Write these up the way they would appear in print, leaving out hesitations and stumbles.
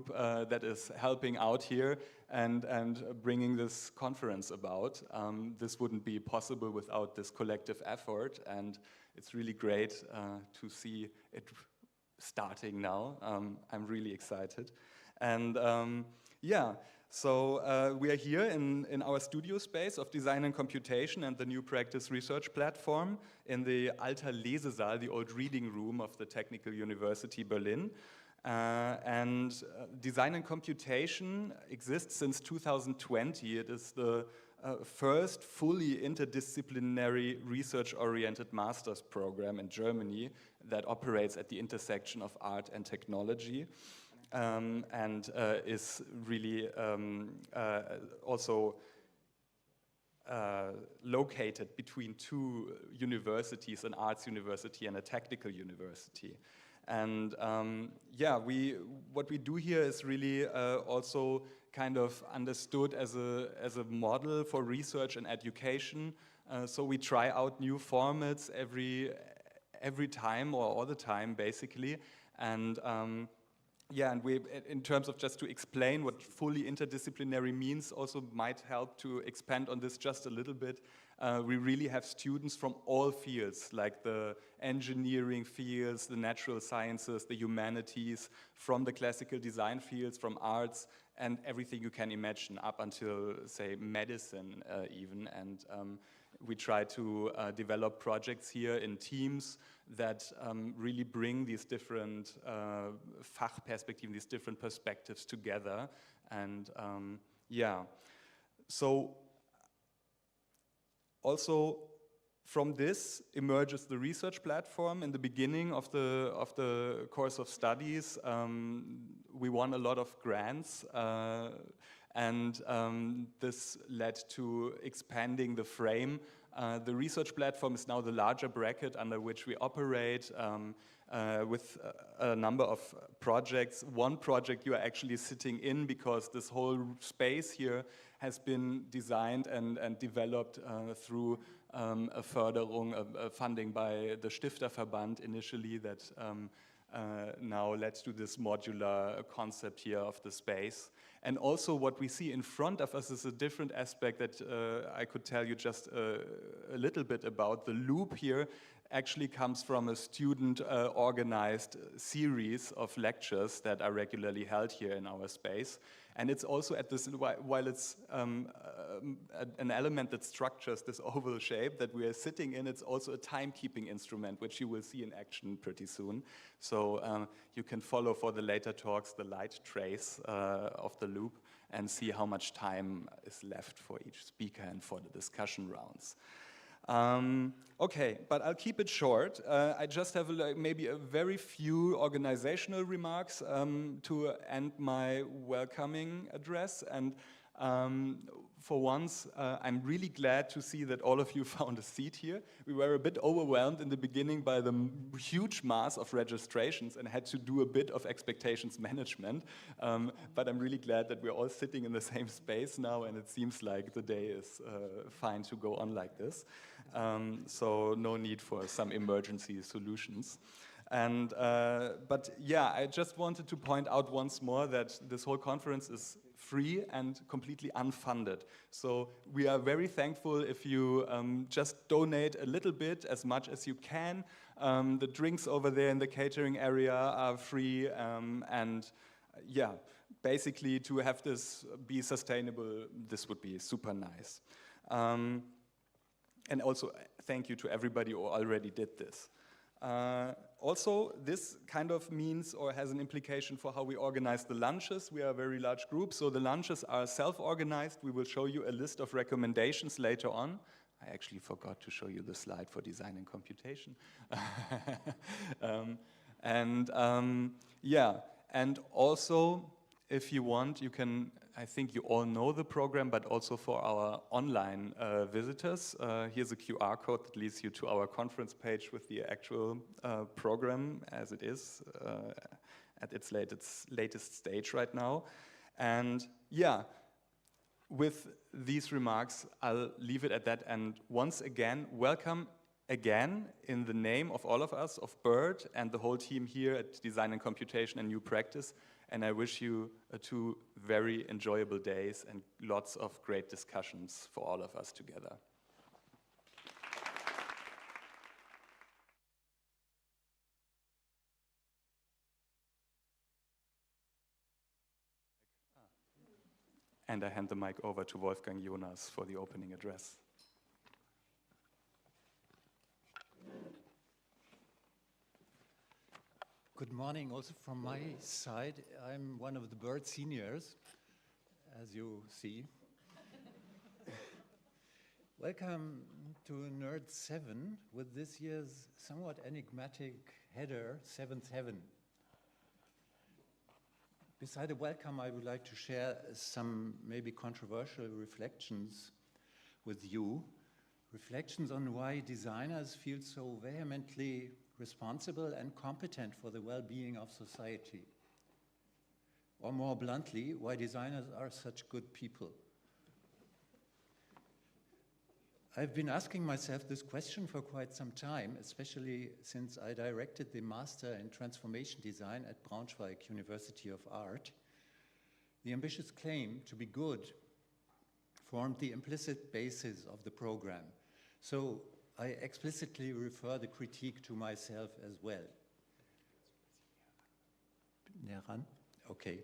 group that is helping out here and bringing this conference about. This wouldn't be possible without this collective effort, and it's really great to see it starting now. I'm really excited. And yeah, so we are here in our studio space of Design and Computation and the New Practice Research Platform in the Alter Lesesaal, the old reading room of the Technical University Berlin. Design and Computation exists since 2020. It is the first fully interdisciplinary research-oriented master's program in Germany that operates at the intersection of art and technology. And is really also located between two universities, an arts university and a technical university. And yeah, what we do here is really also kind of understood as a model for research and education. So we try out new formats every time or all the time, basically. And yeah, and in terms of just to explain what fully interdisciplinary means, also might help to expand on this just a little bit. We really have students from all fields, like the engineering fields, the natural sciences, the humanities, from the classical design fields, from arts, and everything you can imagine, up until, say, medicine even. And we try to develop projects here in teams that really bring these different Fachperspektiven, these different perspectives together. And yeah, so also from this emerges the research platform. In the beginning of the course of studies, we won a lot of grants, and this led to expanding the frame. The research platform is now the larger bracket under which we operate with a number of projects. One project you are actually sitting in, because this whole space here has been designed and developed through a Förderung, a funding by the Stifterverband initially, that now led to this modular concept here of the space. And also what we see in front of us is a different aspect that I could tell you just a little bit about. The loop here actually comes from a student organized series of lectures that are regularly held here in our space. And it's also at this, while it's an element that structures this oval shape that we are sitting in, it's also a timekeeping instrument, which you will see in action pretty soon. So you can follow for the later talks the light trace of the loop and see how much time is left for each speaker and for the discussion rounds. Okay, but I'll keep it short. I just have maybe a very few organizational remarks to end my welcoming address. And for once, I'm really glad to see that all of you found a seat here. We were a bit overwhelmed in the beginning by the huge mass of registrations and had to do a bit of expectations management. But I'm really glad that we're all sitting in the same space now, and it seems like the day is fine to go on like this. So no need for some emergency solutions. And but yeah, I just wanted to point out once more that this whole conference is free and completely unfunded. So we are very thankful if you just donate a little bit, as much as you can. The drinks over there in the catering area are free, and yeah, basically to have this be sustainable, this would be super nice. And also, thank you to everybody who already did this. Also, this kind of means or has an implication for how we organize the lunches. We are a very large group, so the lunches are self-organized. We will show you a list of recommendations later on. I actually forgot to show you the slide for Design and Computation. Yeah, and also, if you want, you can, I think you all know the program, but also for our online visitors, here's a QR code that leads you to our conference page with the actual program as it is at its latest stage right now. And yeah, with these remarks, I'll leave it at that. And once again, welcome again in the name of all of us, of BIRD and the whole team here at Design and Computation and New Practice. And I wish you 2 very enjoyable days and lots of great discussions for all of us together. And I hand the mic over to Wolfgang Jonas for the opening address. Good morning also from my side. I'm one of the Bird seniors, as you see. Welcome to Nerd 7 with this year's somewhat enigmatic header, Seventh Heaven. Beside the welcome, I would like to share some maybe controversial reflections with you. Reflections on why designers feel so vehemently responsible and competent for the well-being of society. Or more bluntly, why designers are such good people. I've been asking myself this question for quite some time, especially since I directed the Master in Transformation Design at Braunschweig University of Art. The ambitious claim to be good formed the implicit basis of the program. So I explicitly refer the critique to myself as well. Okay.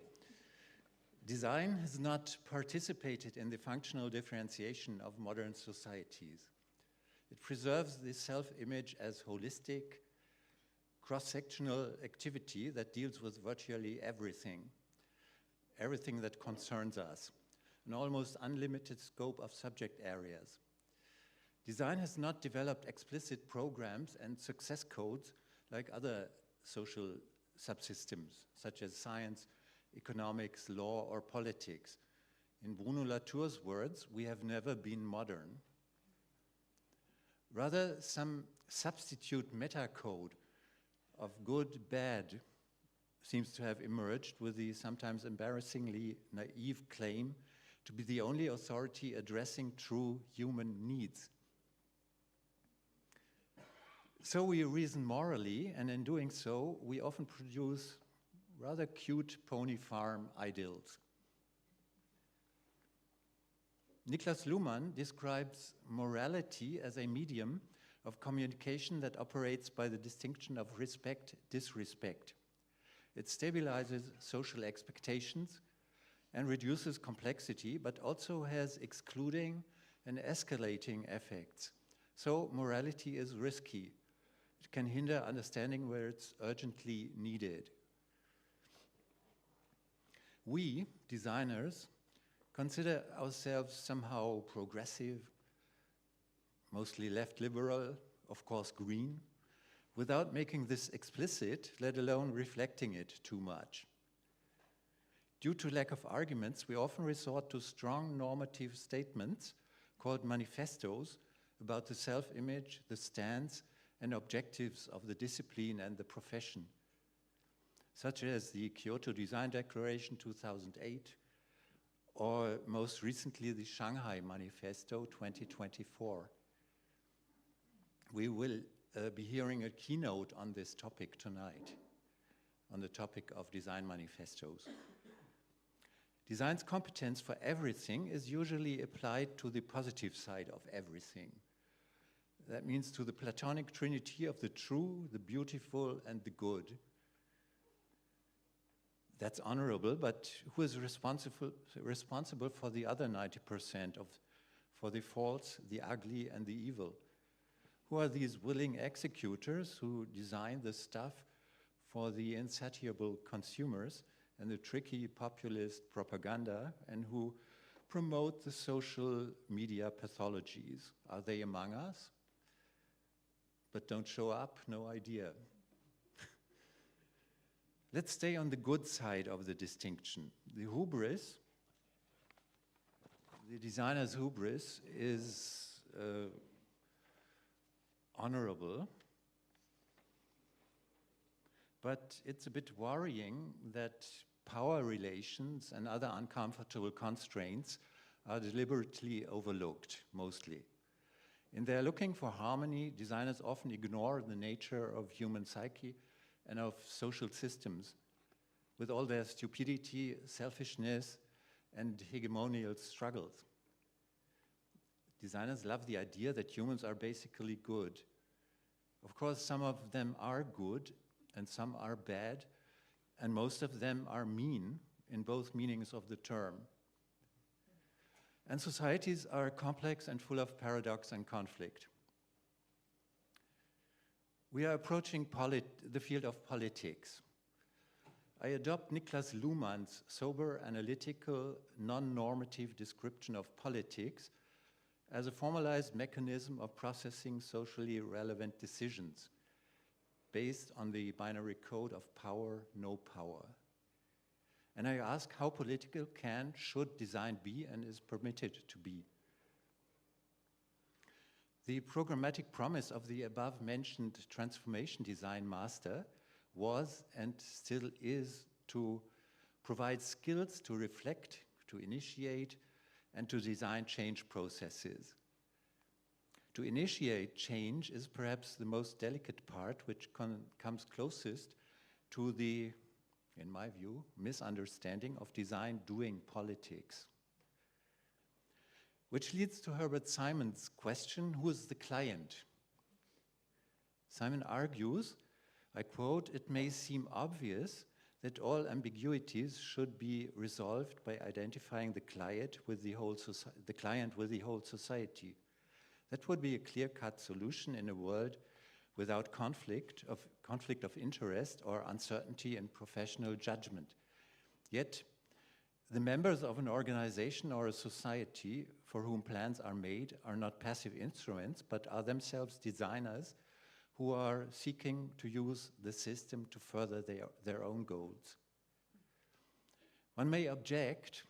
Design has not participated in the functional differentiation of modern societies. It preserves the self-image as holistic, cross-sectional activity that deals with virtually everything that concerns us, an almost unlimited scope of subject areas. Design has not developed explicit programs and success codes like other social subsystems, such as science, economics, law, or politics. In Bruno Latour's words, we have never been modern. Rather, some substitute meta-code of good, bad seems to have emerged with the sometimes embarrassingly naive claim to be the only authority addressing true human needs. So we reason morally, and in doing so, we often produce rather cute pony farm idyls. Niklas Luhmann describes morality as a medium of communication that operates by the distinction of respect-disrespect. It stabilizes social expectations and reduces complexity, but also has excluding and escalating effects. So morality is risky. It can hinder understanding where it's urgently needed. We, designers, consider ourselves somehow progressive, mostly left liberal, of course green, without making this explicit, let alone reflecting it too much. Due to lack of arguments, we often resort to strong normative statements called manifestos about the self-image, the stance, and objectives of the discipline and the profession, such as the Kyoto Design Declaration 2008, or most recently the Shanghai Manifesto 2024. We will be hearing a keynote on this topic tonight, on the topic of design manifestos. Design's competence for everything is usually applied to the positive side of everything. That means to the Platonic trinity of the true, the beautiful, and the good. That's honorable, but who is responsible for the other 90%, for the false, the ugly, and the evil? Who are these willing executors who design the stuff for the insatiable consumers and the tricky populist propaganda, and who promote the social media pathologies? Are they among us? But don't show up? No idea. Let's stay on the good side of the distinction. The hubris, the designer's hubris, is honorable, but it's a bit worrying that power relations and other uncomfortable constraints are deliberately overlooked, mostly. In their looking for harmony, designers often ignore the nature of human psyche and of social systems, with all their stupidity, selfishness, and hegemonial struggles. Designers love the idea that humans are basically good. Of course, some of them are good, and some are bad, and most of them are mean in both meanings of the term. And societies are complex and full of paradox and conflict. We are approaching the field of politics. I adopt Niklas Luhmann's sober, analytical, non-normative description of politics as a formalized mechanism of processing socially relevant decisions based on the binary code of power, no power. And I ask how political should design be and is permitted to be. The programmatic promise of the above-mentioned transformation design master was and still is to provide skills to reflect, to initiate, and to design change processes. To initiate change is perhaps the most delicate part, which comes closest to the, in my view, misunderstanding of design doing politics. Which leads to Herbert Simon's question, who is the client? Simon argues, I quote, "It may seem obvious that all ambiguities should be resolved by identifying the client with the whole society. That would be a clear-cut solution in a world without conflict of interest or uncertainty in professional judgment. Yet, the members of an organization or a society for whom plans are made are not passive instruments, but are themselves designers who are seeking to use the system to further their own goals." One may object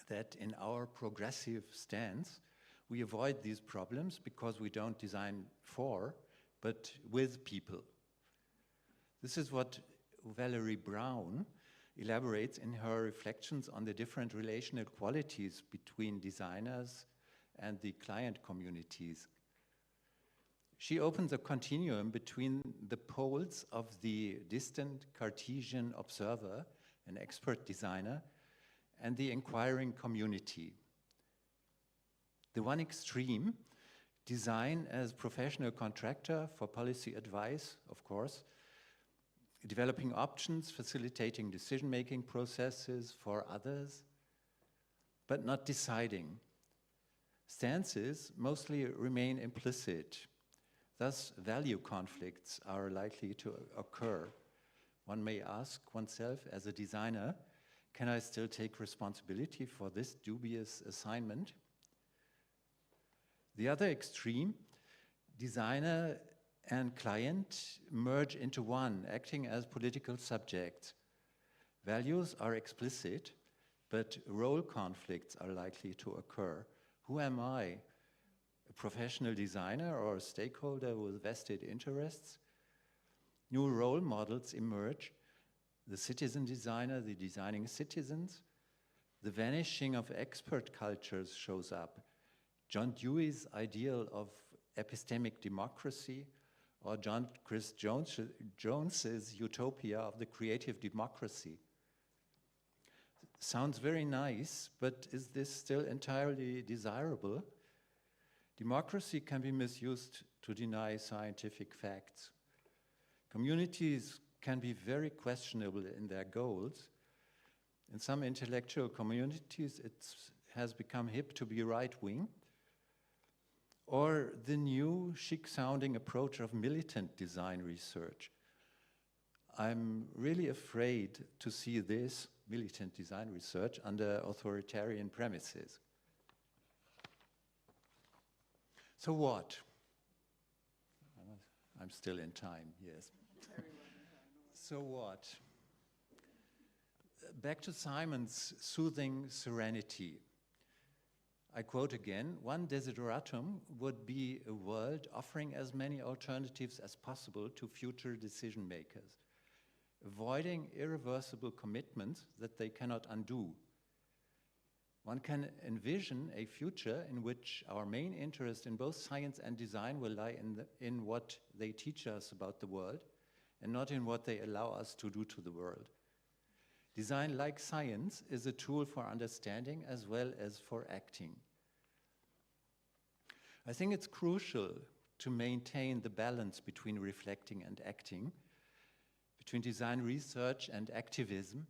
that in our progressive stance, we avoid these problems because we don't design for, but with people. This is what Valerie Brown elaborates in her reflections on the different relational qualities between designers and the client communities. She opens a continuum between the poles of the distant Cartesian observer, an expert designer, and the inquiring community. The one extreme, design as professional contractor for policy advice, of course, developing options, facilitating decision-making processes for others, but not deciding. Stances mostly remain implicit. Thus, value conflicts are likely to occur. One may ask oneself, as a designer, can I still take responsibility for this dubious assignment? The other extreme, designer and client merge into one, acting as political subjects. Values are explicit, but role conflicts are likely to occur. Who am I? A professional designer or a stakeholder with vested interests? New role models emerge. The citizen designer, the designing citizens. The vanishing of expert cultures shows up. John Dewey's ideal of epistemic democracy, or John Chris Jones's utopia of the creative democracy. Sounds very nice, but is this still entirely desirable? Democracy can be misused to deny scientific facts. Communities can be very questionable in their goals. In some intellectual communities, it has become hip to be right-wing, or the new chic-sounding approach of militant design research. I'm really afraid to see this militant design research under authoritarian premises. So what? I'm still in time, yes. So what? Back to Simon's soothing serenity. I quote again, one desideratum would be a world offering as many alternatives as possible to future decision makers, avoiding irreversible commitments that they cannot undo. One can envision a future in which our main interest in both science and design will lie in what they teach us about the world and not in what they allow us to do to the world. Design, like science, is a tool for understanding as well as for acting. I think it's crucial to maintain the balance between reflecting and acting, between design research and activism.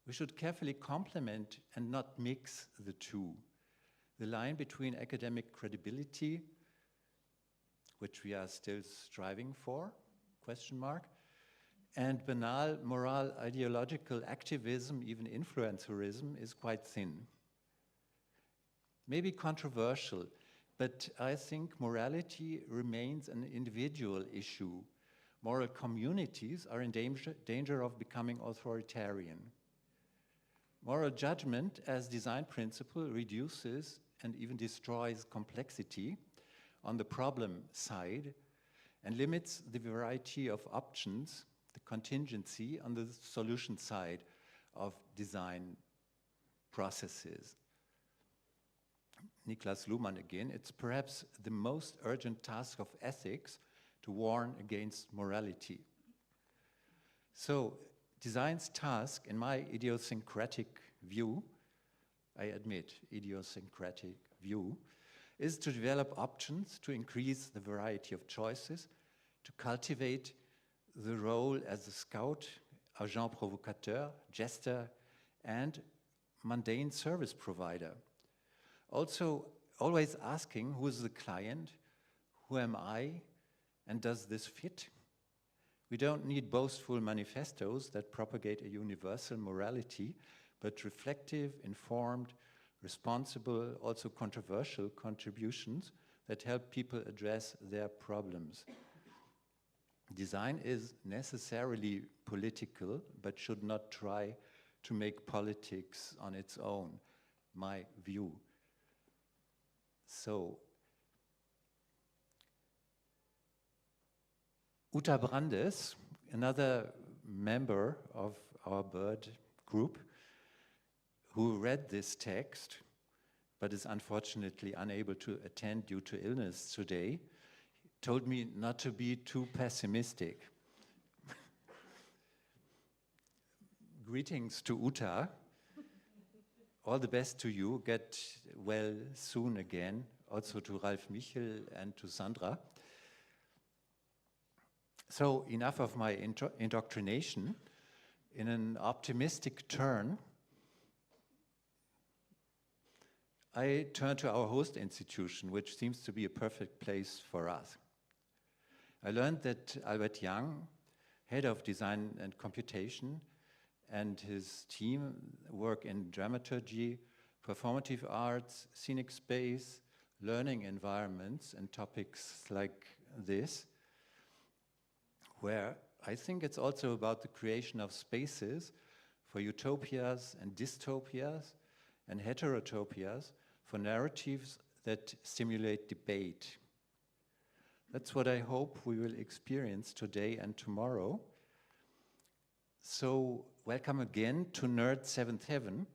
We should carefully complement and not mix the two. The line between academic credibility, which we are still striving for, question mark, and banal moral ideological activism, even influencerism, is quite thin. Maybe controversial, but I think morality remains an individual issue. Moral communities are in danger of becoming authoritarian. Moral judgment as design principle reduces and even destroys complexity on the problem side and limits the variety of options, the contingency on the solution side of design processes. Niklas Luhmann again, it's perhaps the most urgent task of ethics to warn against morality. So, design's task, in my idiosyncratic view, I admit, idiosyncratic view, is to develop options to increase the variety of choices, to cultivate the role as a scout, agent provocateur, jester, and mundane service provider. Also, always asking, who is the client, who am I, and does this fit? We don't need boastful manifestos that propagate a universal morality, but reflective, informed, responsible, also controversial contributions that help people address their problems. Design is necessarily political, but should not try to make politics on its own, my view. So, Uta Brandes, another member of our bird group, who read this text, but is unfortunately unable to attend due to illness today, told me not to be too pessimistic. Greetings to Uta. All the best to you. Get well soon again. Also to Ralf Michel and to Sandra. So enough of my indoctrination. In an optimistic turn, I turn to our host institution, which seems to be a perfect place for us. I learned that Albert Young, head of Design and Computation, and his team work in dramaturgy, performative arts, scenic space, learning environments, and topics like this, where I think it's also about the creation of spaces for utopias and dystopias and heterotopias, for narratives that stimulate debate. That's what I hope we will experience today and tomorrow. So, welcome again to Nerd Seventh Heaven.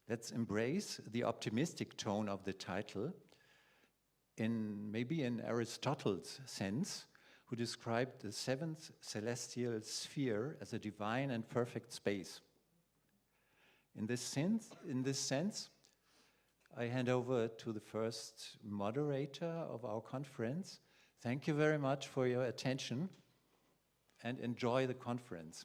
Let's embrace the optimistic tone of the title, maybe in Aristotle's sense, who described the seventh celestial sphere as a divine and perfect space. In this sense, I hand over to the first moderator of our conference. Thank you very much for your attention and enjoy the conference.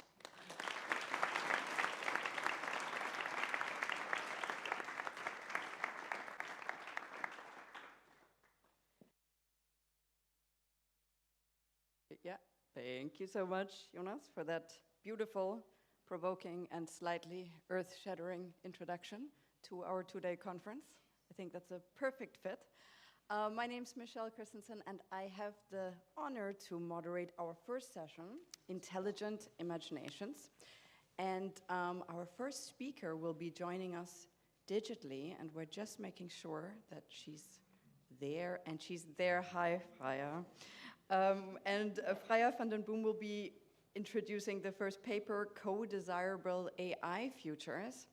Yeah, thank you so much, Jonas, for that beautiful, provoking, and slightly earth-shattering introduction to our two-day conference. I think that's a perfect fit. My name's Michelle Christensen, and I have the honor to moderate our first session, Intelligent Imaginations. And our first speaker will be joining us digitally, and we're just making sure that she's there, and she's there. Hi, Freya. And Freya van den Boom will be introducing the first paper, Co-Desirable AI Futures.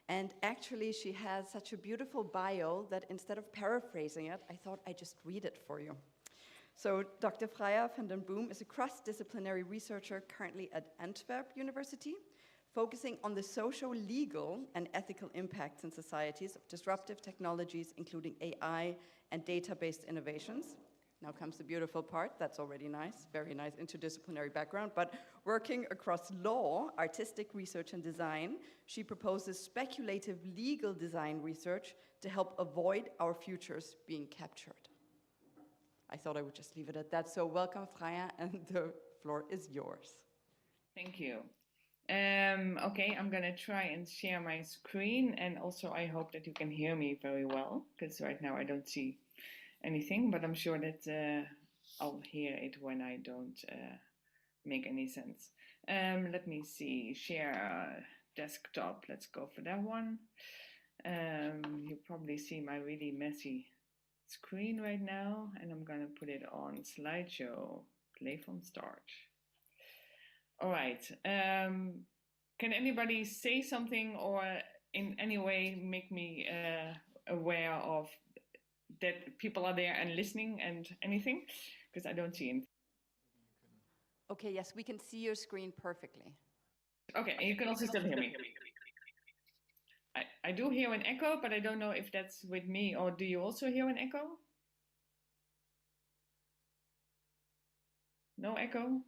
And actually, she has such a beautiful bio that instead of paraphrasing it, I thought I'd just read it for you. So Dr. Freya van den Boom is a cross-disciplinary researcher currently at Antwerp University, focusing on the social, legal, and ethical impacts in societies of disruptive technologies, including AI and data-based innovations. Now comes the beautiful part. That's already nice, very nice interdisciplinary background. But working across law, artistic research, and design, she proposes speculative legal design research to help avoid our futures being captured. I thought I would just leave it at that. So welcome, Freya, and the floor is yours. Thank you. Okay, I'm gonna try and share my screen, and also I hope that you can hear me very well, because right now I don't see anything, but I'm sure that I'll hear it when I don't make any sense. Let me see, share desktop, let's go for that one. You probably see my really messy screen right now, and I'm gonna put it on slideshow, play from start. All right, can anybody say something or in any way make me aware of that people are there and listening and anything? Because I don't see anything. Okay, yes, we can see your screen perfectly. Okay, and you can also still hear me. I do hear an echo, but I don't know if that's with me, or do you also hear an echo? No echo?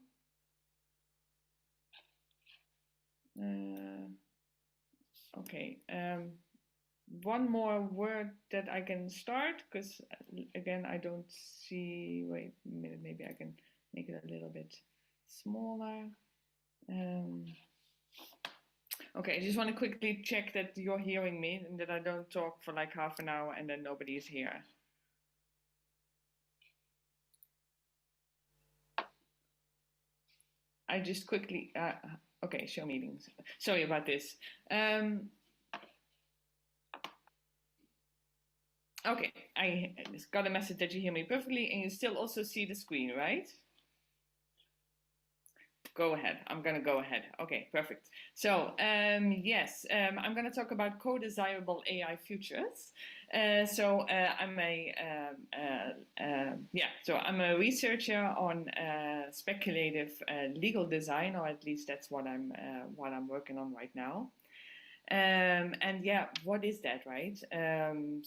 Okay, one more word that I can start, because again, I don't see, wait a minute, maybe I can make it a little bit smaller. Okay, I just want to quickly check that you're hearing me and that I don't talk for like half an hour and then nobody is here. I just quickly, okay, show meetings. Sorry about this. Okay, I got a message that you hear me perfectly and you still also see the screen, right? Go ahead, I'm gonna go ahead. Okay, perfect. So yes, I'm gonna talk about co-desirable AI futures. I'm a researcher on speculative legal design, or at least that's what I'm working on right now. And yeah, what is that, right? I'm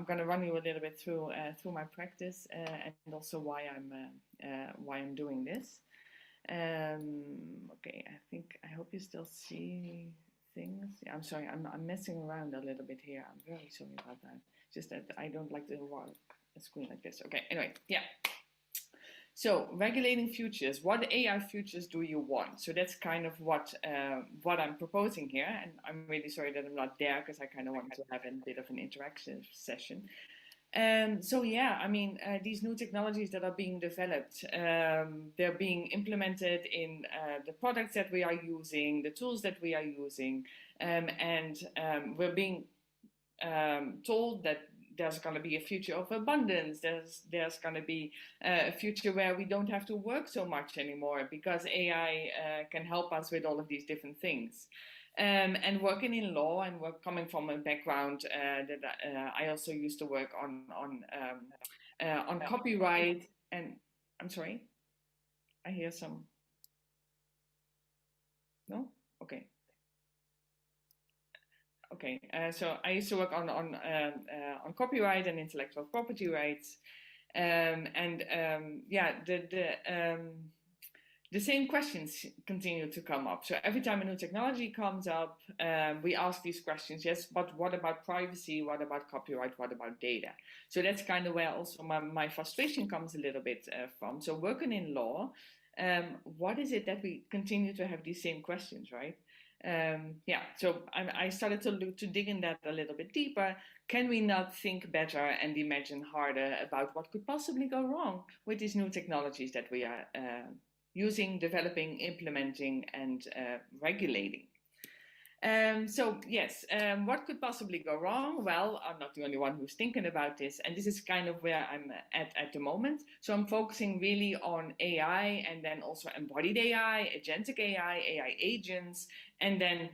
going to run you a little bit through my practice and also why I'm doing this. Okay, I hope you still see things. Yeah, I'm sorry, I'm messing around a little bit here. I'm very sorry about that. Just that I don't like to work a screen like this. Okay, anyway, yeah. So regulating futures, what AI futures do you want? So that's kind of what I'm proposing here. And I'm really sorry that I'm not there because I kind of want to have a bit of an interactive session. So yeah, I mean, these new technologies that are being developed, they're being implemented in the products that we are using, the tools that we are using, and we're being told that there's going to be a future of abundance. There's going to be a future where we don't have to work so much anymore because AI can help us with all of these different things. And working in law, and coming from a background that I also used to work on copyright. And I'm sorry, I hear some. No? Okay. Okay, so I used to work on copyright and intellectual property rights, the same questions continue to come up. So every time a new technology comes up, we ask these questions. Yes, but what about privacy? What about copyright? What about data? So that's kind of where also my frustration comes a little bit from. So working in law, what is it that we continue to have these same questions, right? So I started to dig in that a little bit deeper. Can we not think better and imagine harder about what could possibly go wrong with these new technologies that we are using, developing, implementing, and regulating? So yes, what could possibly go wrong? Well, I'm not the only one who's thinking about this, and this is kind of where I'm at the moment. So I'm focusing really on AI, and then also embodied AI, agentic AI, AI agents, and then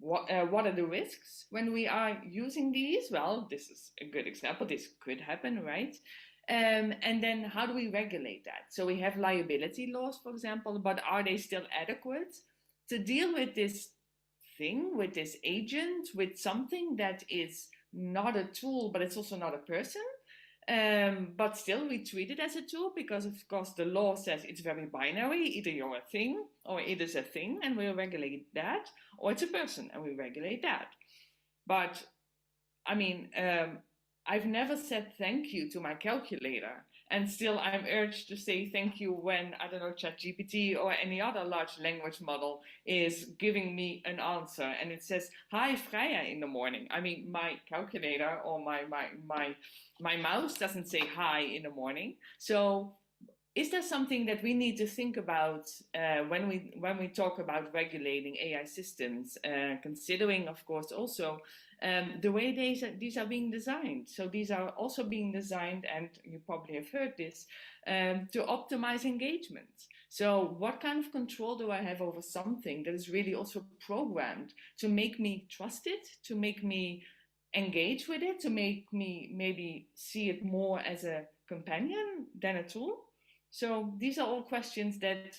what are the risks when we are using these? Well, this is a good example. This could happen, right? And then how do we regulate that? So we have liability laws, for example, but are they still adequate to deal with this thing, with this agent, with something that is not a tool, but it's also not a person. But still we treat it as a tool because, of course, the law says it's very binary. Either you're a thing or it is a thing, and we regulate that, or it's a person and we regulate that. But I mean, I've never said thank you to my calculator, and still I'm urged to say thank you when, I don't know, ChatGPT or any other large language model is giving me an answer and it says, "Hi, Freya," in the morning. I mean, my calculator or my mouse doesn't say hi in the morning. So is there something that we need to think about when we talk about regulating AI systems, considering, of course, also the way these are being designed? So these are also being designed, and you probably have heard this, to optimize engagement. So what kind of control do I have over something that is really also programmed to make me trust it, to make me engage with it, to make me maybe see it more as a companion than a tool? So these are all questions that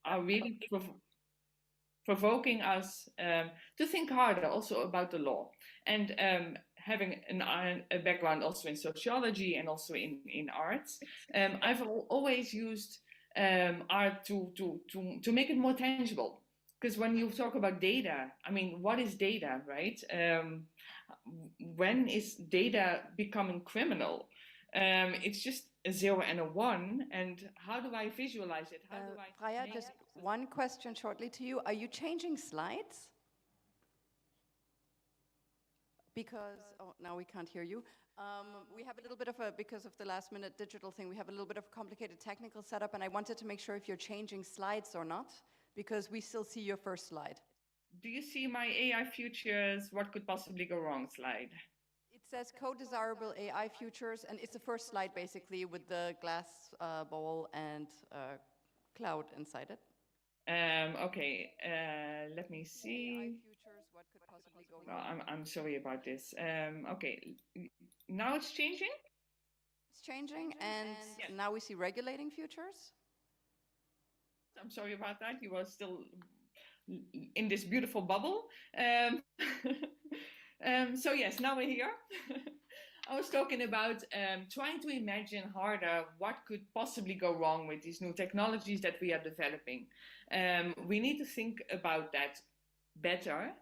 are really provoking us to think harder also about the law. And having a background also in sociology and also in arts, I've always used art to make it more tangible. Because when you talk about data, I mean, what is data, right? When is data becoming criminal? It's just a 0 and a 1, and how do I visualize it? How do I? Freya, just one question shortly to you. Are you changing slides? Because, oh, now we can't hear you. We have a little bit of because of the last minute digital thing, we have a little bit of a complicated technical setup, and I wanted to make sure if you're changing slides or not, because we still see your first slide. Do you see my AI futures, what could possibly go wrong slide? It says co-desirable AI futures, and it's the first slide basically with the glass bowl and cloud inside it. Okay, let me see. AI futures, what could possibly go wrong? No, I'm sorry about this. Okay, now it's changing? It's changing, and yes. Now we see regulating futures. I'm sorry about that. You were still in this beautiful bubble. So yes, now we're here. I was talking about trying to imagine harder what could possibly go wrong with these new technologies that we are developing. We need to think about that better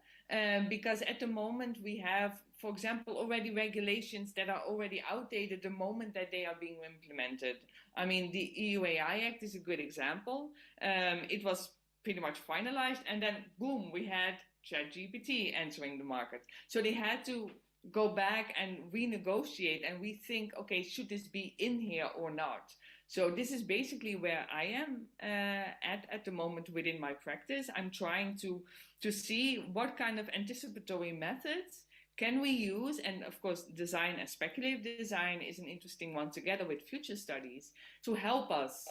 because at the moment we have, for example, already regulations that are already outdated the moment that they are being implemented. I mean, the EU AI Act is a good example. It was pretty much finalized, and then boom, we had ChatGPT entering the market. So they had to go back and renegotiate and rethink, okay, should this be in here or not? So this is basically where I am at the moment within my practice. I'm trying to see what kind of anticipatory methods can we use, and of course design and speculative design is an interesting one together with future studies to help us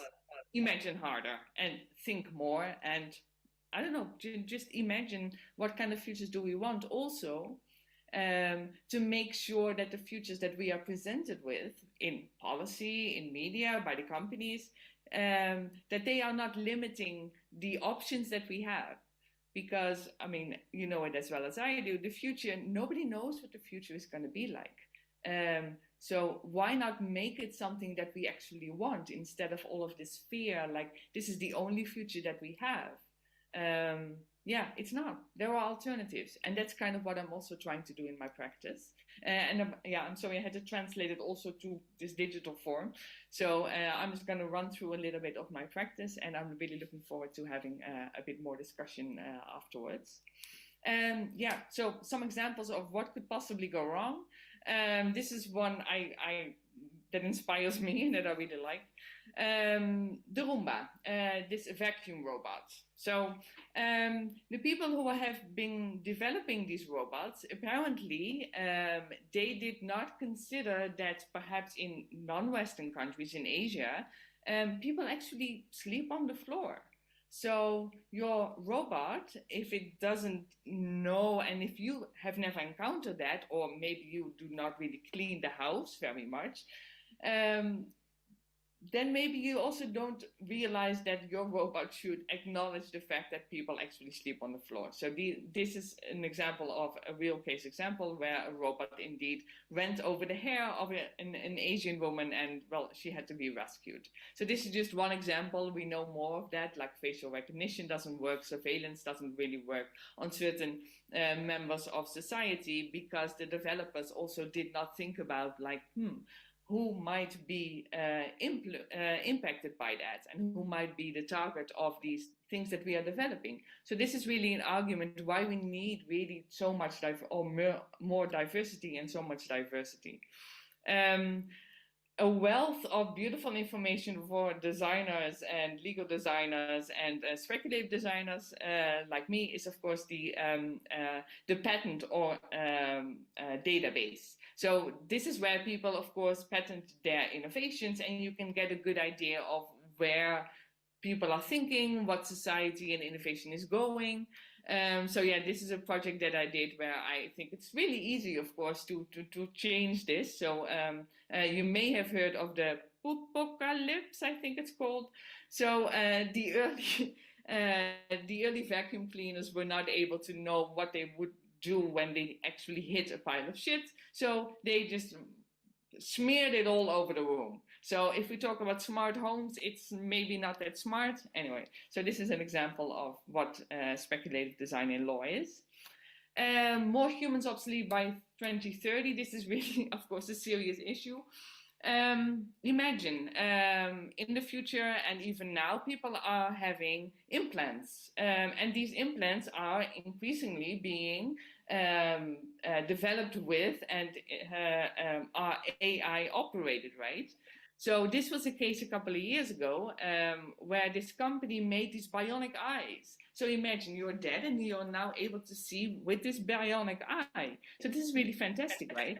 imagine harder and think more, and I don't know, just imagine what kind of futures do we want also, to make sure that the futures that we are presented with in policy, in media, by the companies, that they are not limiting the options that we have. Because, I mean, you know it as well as I do, the future, nobody knows what the future is going to be like. So why not make it something that we actually want instead of all of this fear, like this is the only future that we have? Yeah, it's not. There are alternatives. And that's kind of what I'm also trying to do in my practice. I'm sorry, I had to translate it also to this digital form. So I'm just going to run through a little bit of my practice, and I'm really looking forward to having a bit more discussion afterwards. So some examples of what could possibly go wrong. This is one that inspires me that I really like. The Roomba, this vacuum robot. So the people who have been developing these robots, apparently they did not consider that perhaps in non-Western countries in Asia, people actually sleep on the floor. So your robot, if it doesn't know, and if you have never encountered that, or maybe you do not really clean the house very much, then maybe you also don't realize that your robot should acknowledge the fact that people actually sleep on the floor. So this is an example of a real case example where a robot indeed went over the hair of an Asian woman, and well, she had to be rescued. So this is just one example. We know more of that, like facial recognition doesn't work, surveillance doesn't really work on certain members of society, because the developers also did not think about like, who might be impacted by that, and who might be the target of these things that we are developing. So this is really an argument why we need really so much more diversity and so much diversity. A wealth of beautiful information for designers and legal designers and speculative designers like me is, of course, the patent or database. So this is where people, of course, patent their innovations, and you can get a good idea of where people are thinking, what society and innovation is going. So yeah, this is a project that I did where I think it's really easy, of course, to change this. So you may have heard of the Poopocalypse, I think it's called. So the early vacuum cleaners were not able to know what they would do when they actually hit a pile of shit. So they just smeared it all over the room. So if we talk about smart homes, it's maybe not that smart. Anyway, so this is an example of what speculative design in law is. More humans obsolete by 2030. This is really, of course, a serious issue. Imagine in the future and even now, people are having implants, and these implants are increasingly being developed with and are AI operated, right? So this was a case a couple of years ago where this company made these bionic eyes. So imagine you're dead and you're now able to see with this bionic eye. So this is really fantastic, right?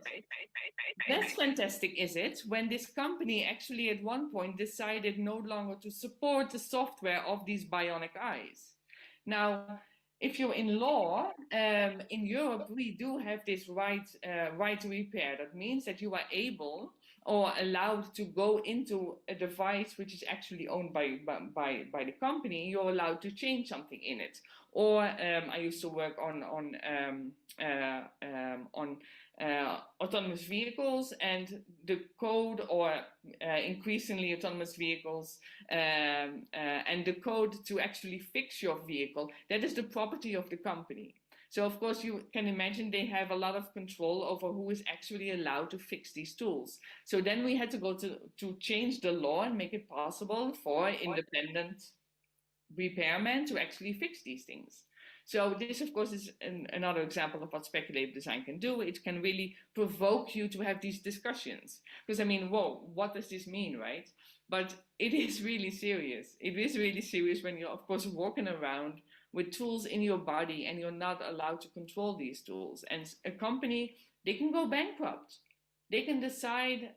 Less fantastic is it when this company actually at one point decided no longer to support the software of these bionic eyes. Now, if you're in law, in Europe, we do have this right to repair. That means that you are able or allowed to go into a device which is actually owned by the company. You're allowed to change something in it. Or I used to work on autonomous vehicles, and the code, or increasingly autonomous vehicles, and the code to actually fix your vehicle, that is the property of the company. So of course you can imagine they have a lot of control over who is actually allowed to fix these tools. So then we had to go to change the law and make it possible for independent repairmen to actually fix these things. So this, of course, is another example of what speculative design can do. It can really provoke you to have these discussions. Because, I mean, whoa, what does this mean, right? But it is really serious. It is really serious when you're, of course, walking around with tools in your body and you're not allowed to control these tools. And a company, they can go bankrupt. They can decide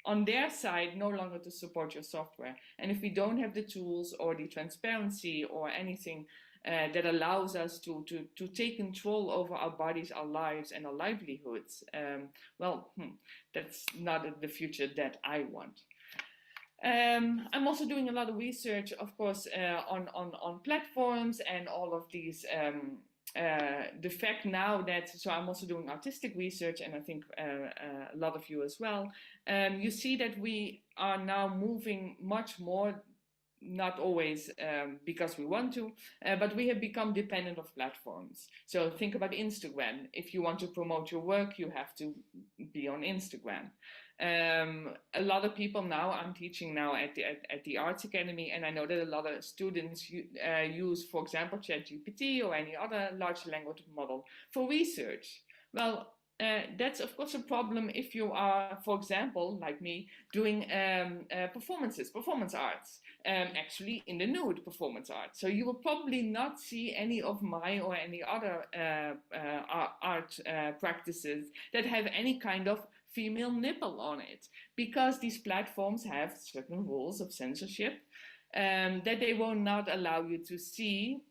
on their side no longer to support your software. And if we don't have the tools or the transparency or anything that allows us to take control over our bodies, our lives, and our livelihoods, well, that's not the future that I want. I'm also doing a lot of research, of course, on platforms and all of these. The fact now that, so I'm also doing artistic research, and I think a lot of you as well, you see that we are now moving much more, not always because we want to, but we have become dependent of platforms. So think about Instagram. If you want to promote your work, you have to be on Instagram. A lot of people now, I'm teaching now at the Arts Academy, and I know that a lot of students use, for example, ChatGPT or any other large language model for research. Well, that's of course a problem if you are, for example, like me, doing performance arts, actually in the nude performance art. So you will probably not see any of my or any other art practices that have any kind of female nipple on it, because these platforms have certain rules of censorship that they will not allow you to see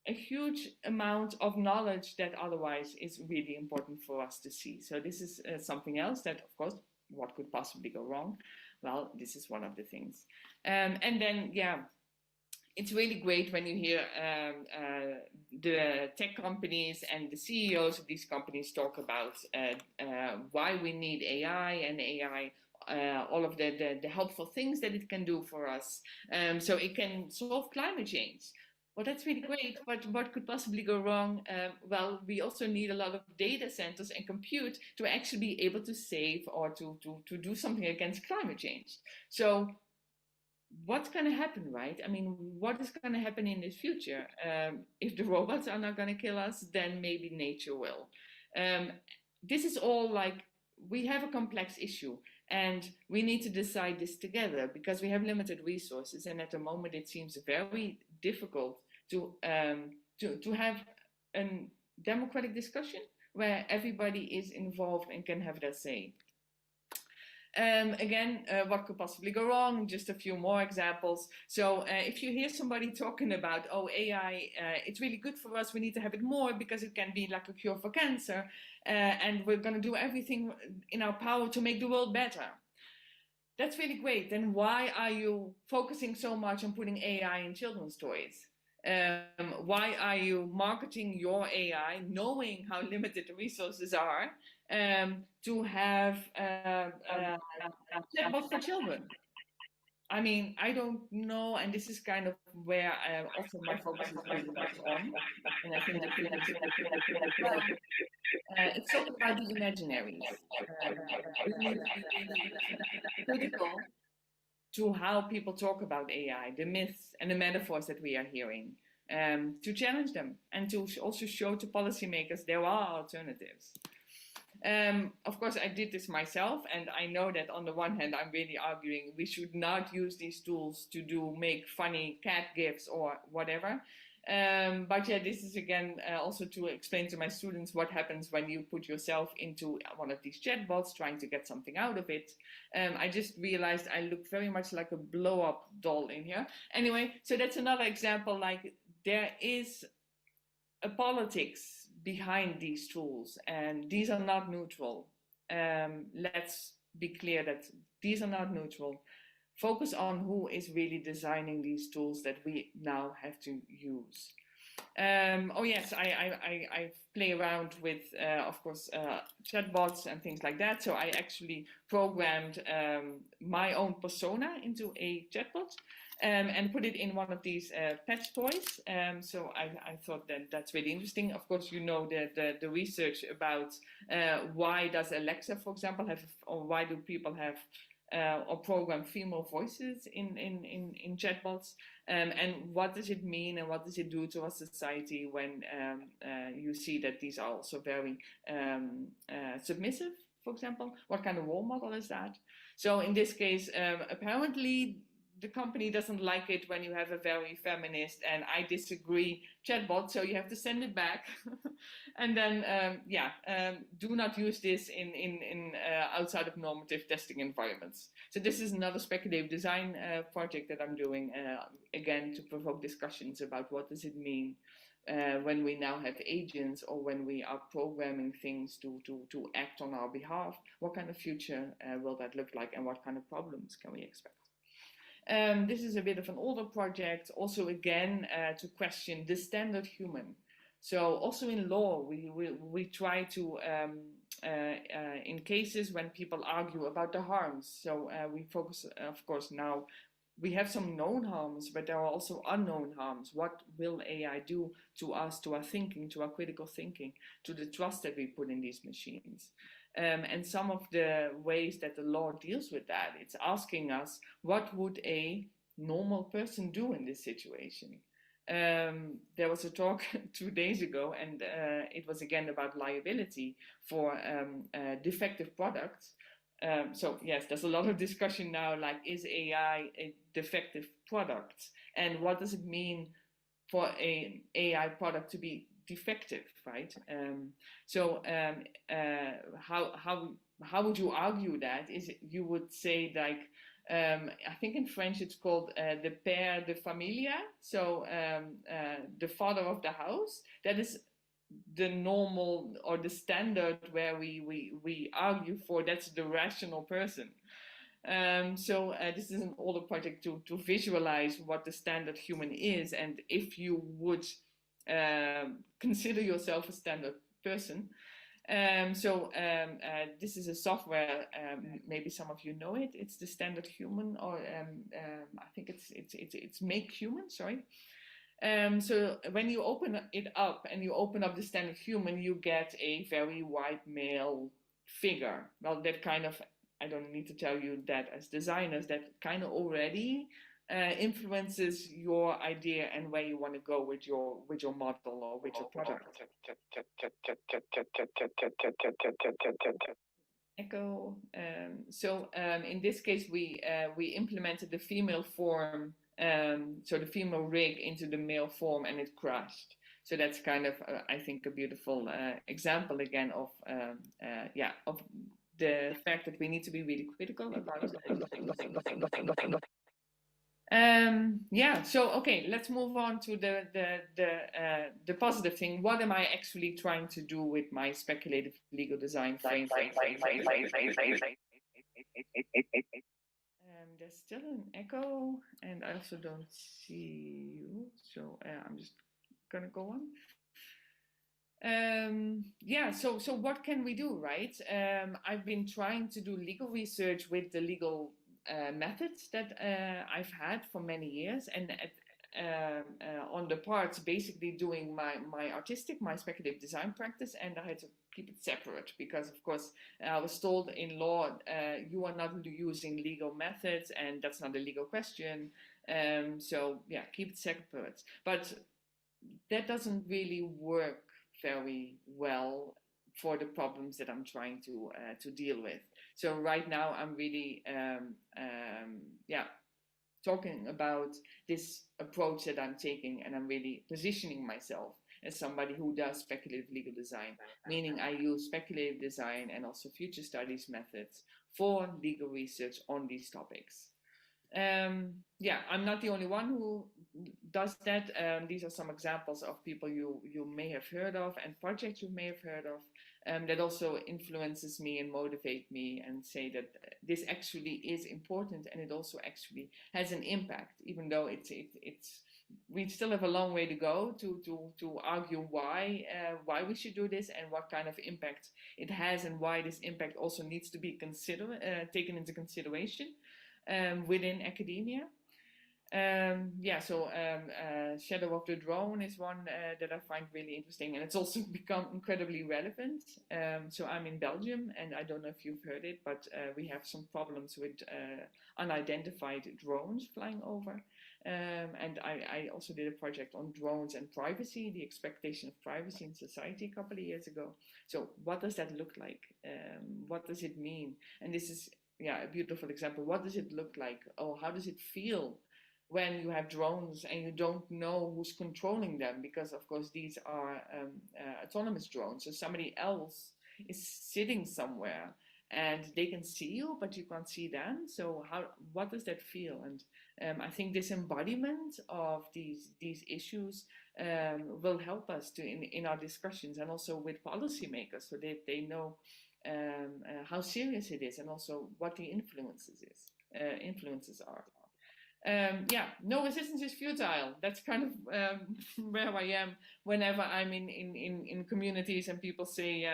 a huge amount of knowledge that otherwise is really important for us to see. So this is something else that, of course, what could possibly go wrong? Well, this is one of the things. And then, yeah, it's really great when you hear the tech companies and the CEOs of these companies talk about why we need AI and AI, all of the helpful things that it can do for us. So it can solve climate change. Well, that's really great, but what could possibly go wrong? Well, we also need a lot of data centers and compute to actually be able to save or to do something against climate change. So what's going to happen, right? I mean, what is going to happen in the future? If the robots are not going to kill us, then maybe nature will. This is all like, we have a complex issue and we need to decide this together because we have limited resources. And at the moment, it seems very difficult to have a democratic discussion where everybody is involved and can have their say. Again, what could possibly go wrong? Just a few more examples. So if you hear somebody talking about, oh, AI, it's really good for us, we need to have it more because it can be like a cure for cancer, and we're going to do everything in our power to make the world better. That's really great. Then why are you focusing so much on putting AI in children's toys? Why are you marketing your AI, knowing how limited the resources are, to have chatbots for children? I mean, I don't know, and this is kind of where also my focus is very much on, and I think that it's talking about the imaginaries. We need to be critical to how people talk about AI, the myths and the metaphors that we are hearing, to challenge them and to also show to policymakers there are alternatives. Of course, I did this myself, and I know that on the one hand, I'm really arguing we should not use these tools to make funny cat gifs or whatever. But yeah, this is again also to explain to my students what happens when you put yourself into one of these chatbots trying to get something out of it. I just realized I look very much like a blow-up doll in here. Anyway, so that's another example, like there is a politics behind these tools, and these are not neutral. Let's be clear that these are not neutral. Focus on who is really designing these tools that we now have to use. Oh yes, I play around with, of course, chatbots and things like that. So I actually programmed my own persona into a chatbot and put it in one of these pet toys. So I thought that that's really interesting. Of course, you know the research about why does Alexa, for example, have, or why do people have or program female voices in chatbots, and what does it mean and what does it do to our society when you see that these are also very submissive, for example? What kind of role model is that? So in this case, apparently the company doesn't like it when you have a very feminist and I disagree chatbot, so you have to send it back. And then, do not use this in outside of normative testing environments. So this is another speculative design project that I'm doing, again, to provoke discussions about what does it mean when we now have agents, or when we are programming things to act on our behalf. What kind of future will that look like, and what kind of problems can we expect? This is a bit of an older project, also again to question the standard human. So also in law, we try to, in cases when people argue about the harms, so we focus, of course, now we have some known harms, but there are also unknown harms. What will AI do to us, to our thinking, to our critical thinking, to the trust that we put in these machines? And some of the ways that the law deals with that, it's asking us, what would a normal person do in this situation? There was a talk 2 days ago, and it was again about liability for defective products. So yes, there's a lot of discussion now, like, is AI a defective product? And what does it mean for an AI product to be defective, right? How would you argue that? Is it, you would say, like, I think in French it's called the père de familia, so the father of the house. That is the normal or the standard where we argue for, that's the rational person. This is an older project to visualize what the standard human is, and if you would consider yourself a standard person. This is a software. Maybe some of you know it. It's the Standard Human, or I think it's Make Human. Sorry. So when you open it up and you open up the Standard Human, you get a very white male figure. Well, that kind of, I don't need to tell you that as designers, that kind of already influences your idea and where you want to go with your model or with your product. Echo. In this case, we implemented the female form, so the female rig into the male form, and it crashed. So that's kind of, I think, a beautiful example again of the fact that we need to be really critical about okay, let's move on to the positive thing. What am I actually trying to do with my speculative legal design frame? There's still an echo, and I also don't see you, so I'm just gonna go on. So what can we do, right? I've been trying to do legal research with the legal methods that I've had for many years, and on the parts basically doing my speculative design practice, and I had to keep it separate because, of course, I was told in law you are not using legal methods, and that's not a legal question. Keep it separate. But that doesn't really work very well for the problems that I'm trying to deal with. So right now I'm really talking about this approach that I'm taking, and I'm really positioning myself as somebody who does speculative legal design, meaning I use speculative design and also future studies methods for legal research on these topics. I'm not the only one who does that. These are some examples of people you may have heard of and projects you may have heard of that also influences me and motivate me and say that this actually is important, and it also actually has an impact, even though we still have a long way to go to argue why we should do this and what kind of impact it has, and why this impact also needs to be taken into consideration within academia. Shadow of the Drone is one that I find really interesting, and it's also become incredibly relevant. So I'm in Belgium, and I don't know if you've heard it, but we have some problems with unidentified drones flying over. And I also did a project on drones and privacy, the expectation of privacy in society a couple of years ago. So what does that look like? What does it mean? And this is a beautiful example. What does it look like? Oh, how does it feel when you have drones and you don't know who's controlling them? Because of course these are autonomous drones, so somebody else is sitting somewhere and they can see you, but you can't see them. So what does that feel? And I think this embodiment of these issues will help us in our discussions, and also with policymakers, so that they know how serious it is, and also what the influences are. No resistance is futile. That's kind of where I am whenever I'm in communities and people say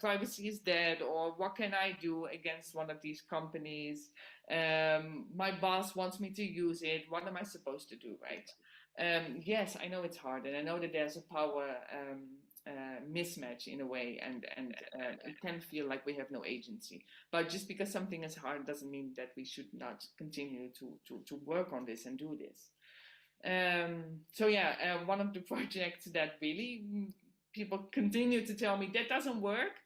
privacy is dead, or what can I do against one of these companies? My boss wants me to use it. What am I supposed to do, right? Yes, I know it's hard, and I know that there's a power mismatch in a way, and it can feel like we have no agency. But just because something is hard doesn't mean that we should not continue to work on this and do this. One of the projects that really people continue to tell me that doesn't work.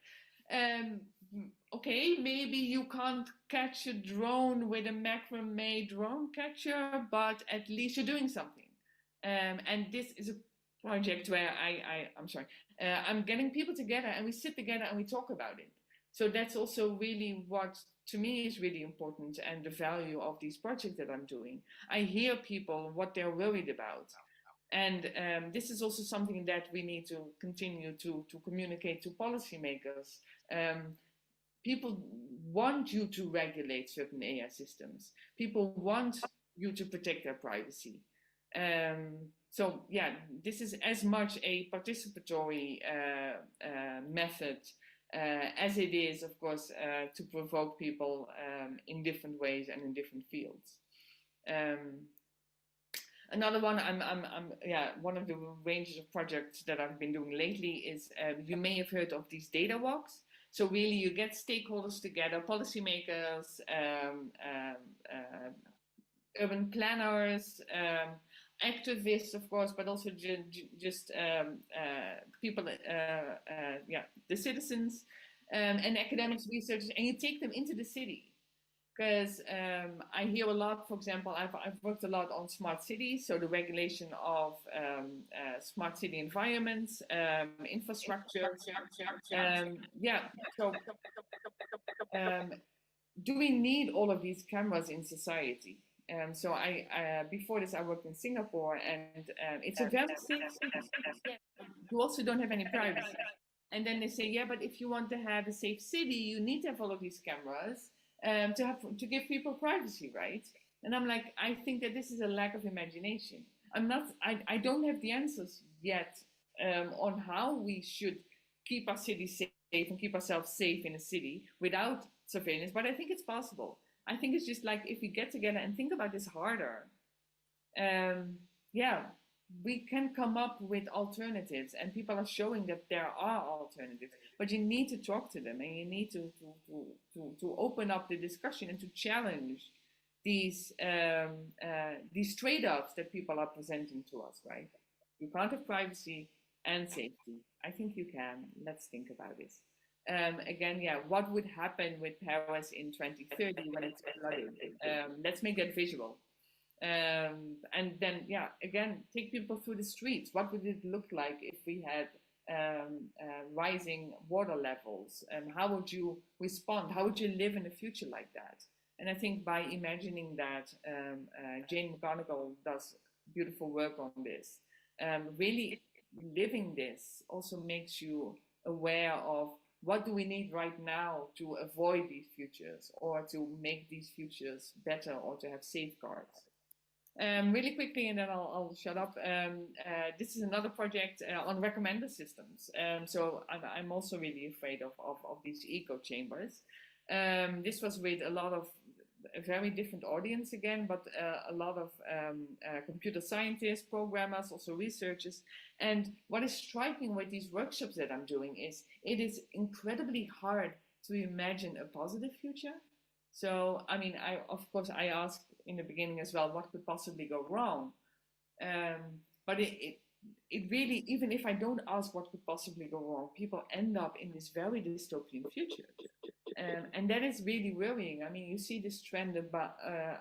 Okay, maybe you can't catch a drone with a macrame drone catcher, but at least you're doing something. And this is a project where I'm getting people together, and we sit together and we talk about it. So that's also really what to me is really important, and the value of these projects that I'm doing. I hear people what they're worried about, and this is also something that we need to continue to communicate to policymakers. people want you to regulate certain AI systems. People want you to protect their privacy. So yeah, this is as much a participatory method as it is, of course, to provoke people in different ways and in different fields. Another one, one of the ranges of projects that I've been doing lately is, you may have heard of these data walks. So really, you get stakeholders together, policymakers, urban planners, activists, of course, but also just people, the citizens, and academics, researchers, and you take them into the city. Because I hear a lot, for example, I've worked a lot on smart cities, so the regulation of smart city environments, infrastructure. Do we need all of these cameras in society? So before this, I worked in Singapore, and it's a very safe city. You also don't have any privacy. And then they say, yeah, but if you want to have a safe city, you need to have all of these cameras. To give people privacy, right? And I'm like, I think that this is a lack of imagination. I don't have the answers yet on how we should keep our city safe and keep ourselves safe in a city without surveillance, but I think it's possible. I think it's just like, if we get together and think about this harder, we can come up with alternatives, and people are showing that there are alternatives, but you need to talk to them, and you need to open up the discussion and to challenge these trade-offs that people are presenting to us, right? You can't have privacy and safety. I think you can. Let's think about this. Again, what would happen with Paris in 2030 when it's flooded? Let's make that visual. And then, again, take people through the streets. What would it look like if we had rising water levels? And how would you respond? How would you live in a future like that? And I think by imagining that, Jane McGonigal does beautiful work on this. Really living this also makes you aware of what do we need right now to avoid these futures, or to make these futures better, or to have safeguards. Really quickly, and then I'll shut up. This is another project on recommender systems. So I'm also really afraid of these echo chambers. This was with a lot of a very different audience again, but a lot of computer scientists, programmers, also researchers. And what is striking with these workshops that I'm doing is it is incredibly hard to imagine a positive future. So, I mean, of course, I asked in the beginning as well, what could possibly go wrong? But it really, even if I don't ask what could possibly go wrong, people end up in this very dystopian future. And that is really worrying. I mean, you see this trend about,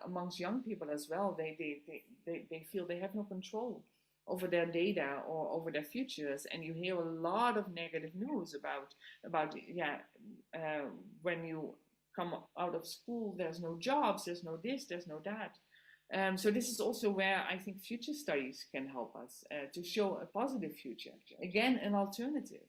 amongst young people as well. They feel they have no control over their data or over their futures, and you hear a lot of negative news about when you come out of school, there's no jobs, there's no this, there's no that. So this is also where I think future studies can help us to show a positive future. Again, an alternative.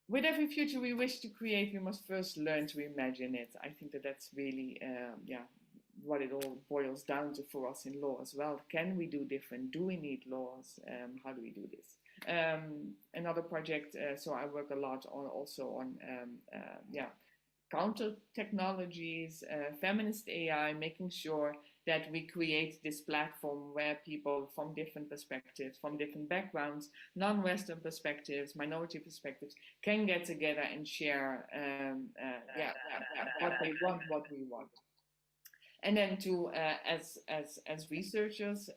With every future we wish to create, we must first learn to imagine it. I think that that's really, what it all boils down to for us in law as well. Can we do different? Do we need laws? How do we do this? Another project, so I work a lot on counter technologies, feminist AI, making sure that we create this platform where people from different perspectives, from different backgrounds, non-Western perspectives, minority perspectives, can get together and share what they want, what we want. And then to, as researchers,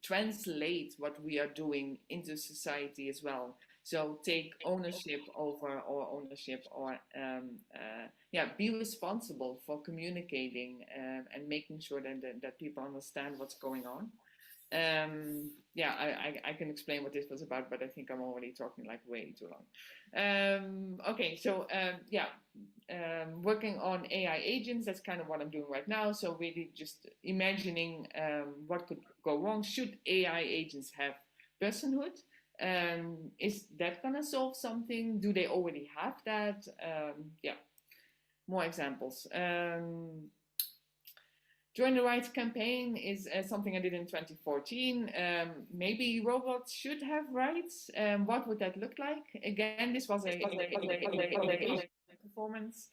translate what we are doing into society as well. So take ownership over, be responsible for communicating and making sure that people understand what's going on. I can explain what this was about, but I think I'm already talking like way too long. Working on AI agents, that's kind of what I'm doing right now. So really just imagining what could go wrong. Should AI agents have personhood? Is that going to solve something? Do they already have that? Yeah, more examples. Join the Rights campaign is something I did in 2014. Maybe robots should have rights. What would that look like? Again, this was a performance.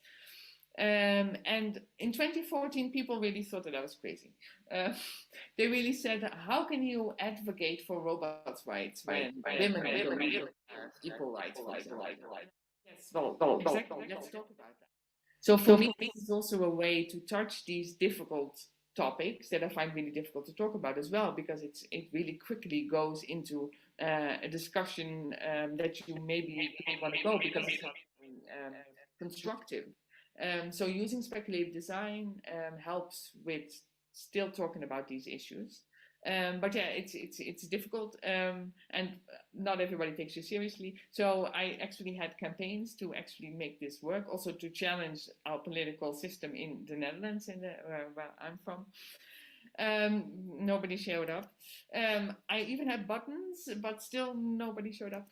And in 2014, people really thought that I was crazy. They really said, how can you advocate for robots' rights when women have equal rights? Yes, well, exactly. Let's talk about that. So for me, this is also a way to touch these difficult topics that I find really difficult to talk about as well, because it really quickly goes into a discussion that you maybe don't want to go because it's not constructive. So using speculative design helps with still talking about these issues. But yeah, it's difficult, and not everybody takes you seriously. So I actually had campaigns to actually make this work, also to challenge our political system in the Netherlands, where I'm from. Nobody showed up. I even had buttons, but still nobody showed up.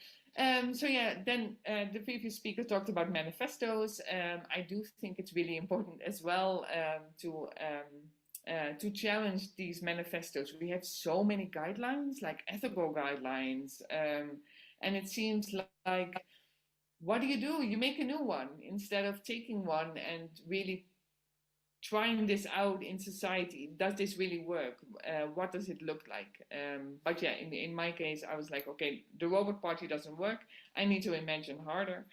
So yeah, then the previous speaker talked about manifestos. I do think it's really important as well to challenge these manifestos. We have so many guidelines, like ethical guidelines, and it seems like, what do? You make a new one instead of taking one and really trying this out in society. Does this really work? What does it look like? But yeah, in my case, I was like, okay, the robot party doesn't work. I need to imagine harder.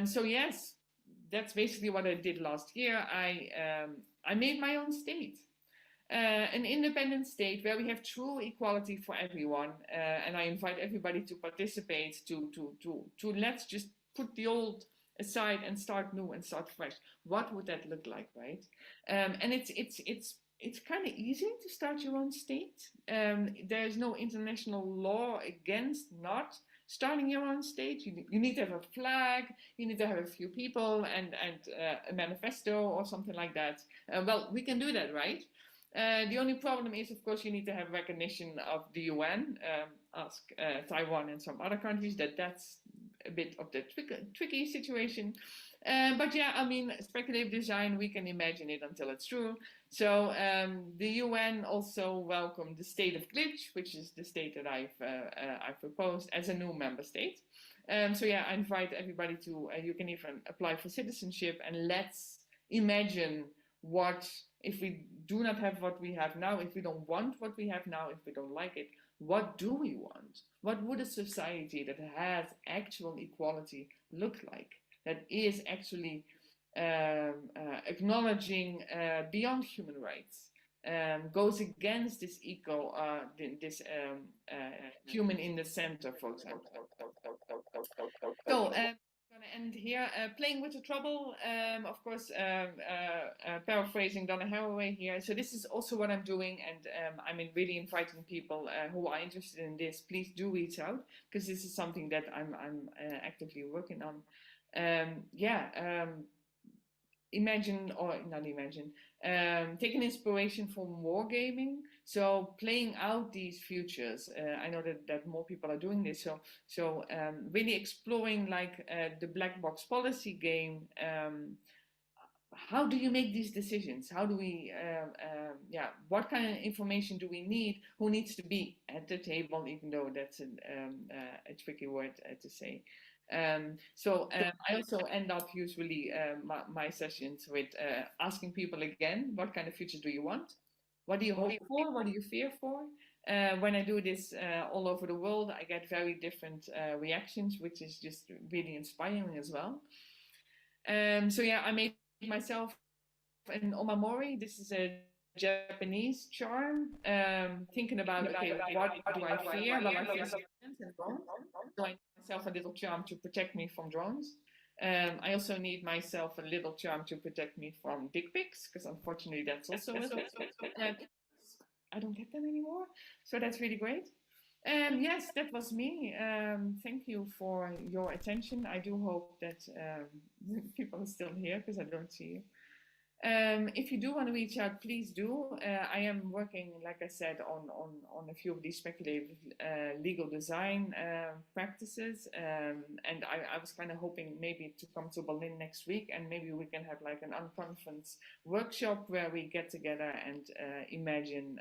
So yes, that's basically what I did last year. I made my own state. An independent state where we have true equality for everyone, and I invite everybody to participate. To let's just put the old aside and start new and start fresh. What would that look like, right? And it's kind of easy to start your own state. There is no international law against not starting your own state. You need to have a flag, you need to have a few people, and a manifesto or something like that. Well, we can do that, right? The only problem is, of course, you need to have recognition of the UN. Ask Taiwan and some other countries. That's a bit of the tricky situation. But yeah, I mean, speculative design, we can imagine it until it's true. So the UN also welcomed the state of glitch, which is the state that I've proposed as a new member state. So yeah, I invite everybody to, you can even apply for citizenship, and let's imagine what, if we do not have what we have now, if we don't want what we have now, if we don't like it, what do we want? What would a society that has actual equality look like? That is actually acknowledging beyond human rights, goes against this human in the center, for example. So I'm going to end here. Playing with the trouble, of course, paraphrasing Donna Haraway here. So this is also what I'm doing, and I'm really inviting people who are interested in this. Please do reach out, because this is something that I'm actively working on. Imagine, or not imagine, take an inspiration from wargaming. So playing out these futures. I know that more people are doing this. So really exploring like the black box policy game. How do you make these decisions? How do we, what kind of information do we need? Who needs to be at the table, even though that's a tricky word to say. I also end up usually my sessions with asking people again, what kind of future do you want? What do you hope for? What do you fear for? When I do this all over the world, I get very different reactions, which is just really inspiring as well. I made myself an omamori. This is a Japanese charm. Thinking about, okay, what do I fear? Well, I fear silence and drones. So I need myself a little charm to protect me from drones. I also need myself a little charm to protect me from dick pics, because unfortunately that's also I don't get them anymore. So that's really great. Yes, that was me. Thank you for your attention. I do hope that people are still here, because I don't see you. If you do want to reach out, please do. I am working, like I said, on a few of these speculative legal design practices, and I was kind of hoping maybe to come to Berlin next week, and maybe we can have like an unconference workshop where we get together and imagine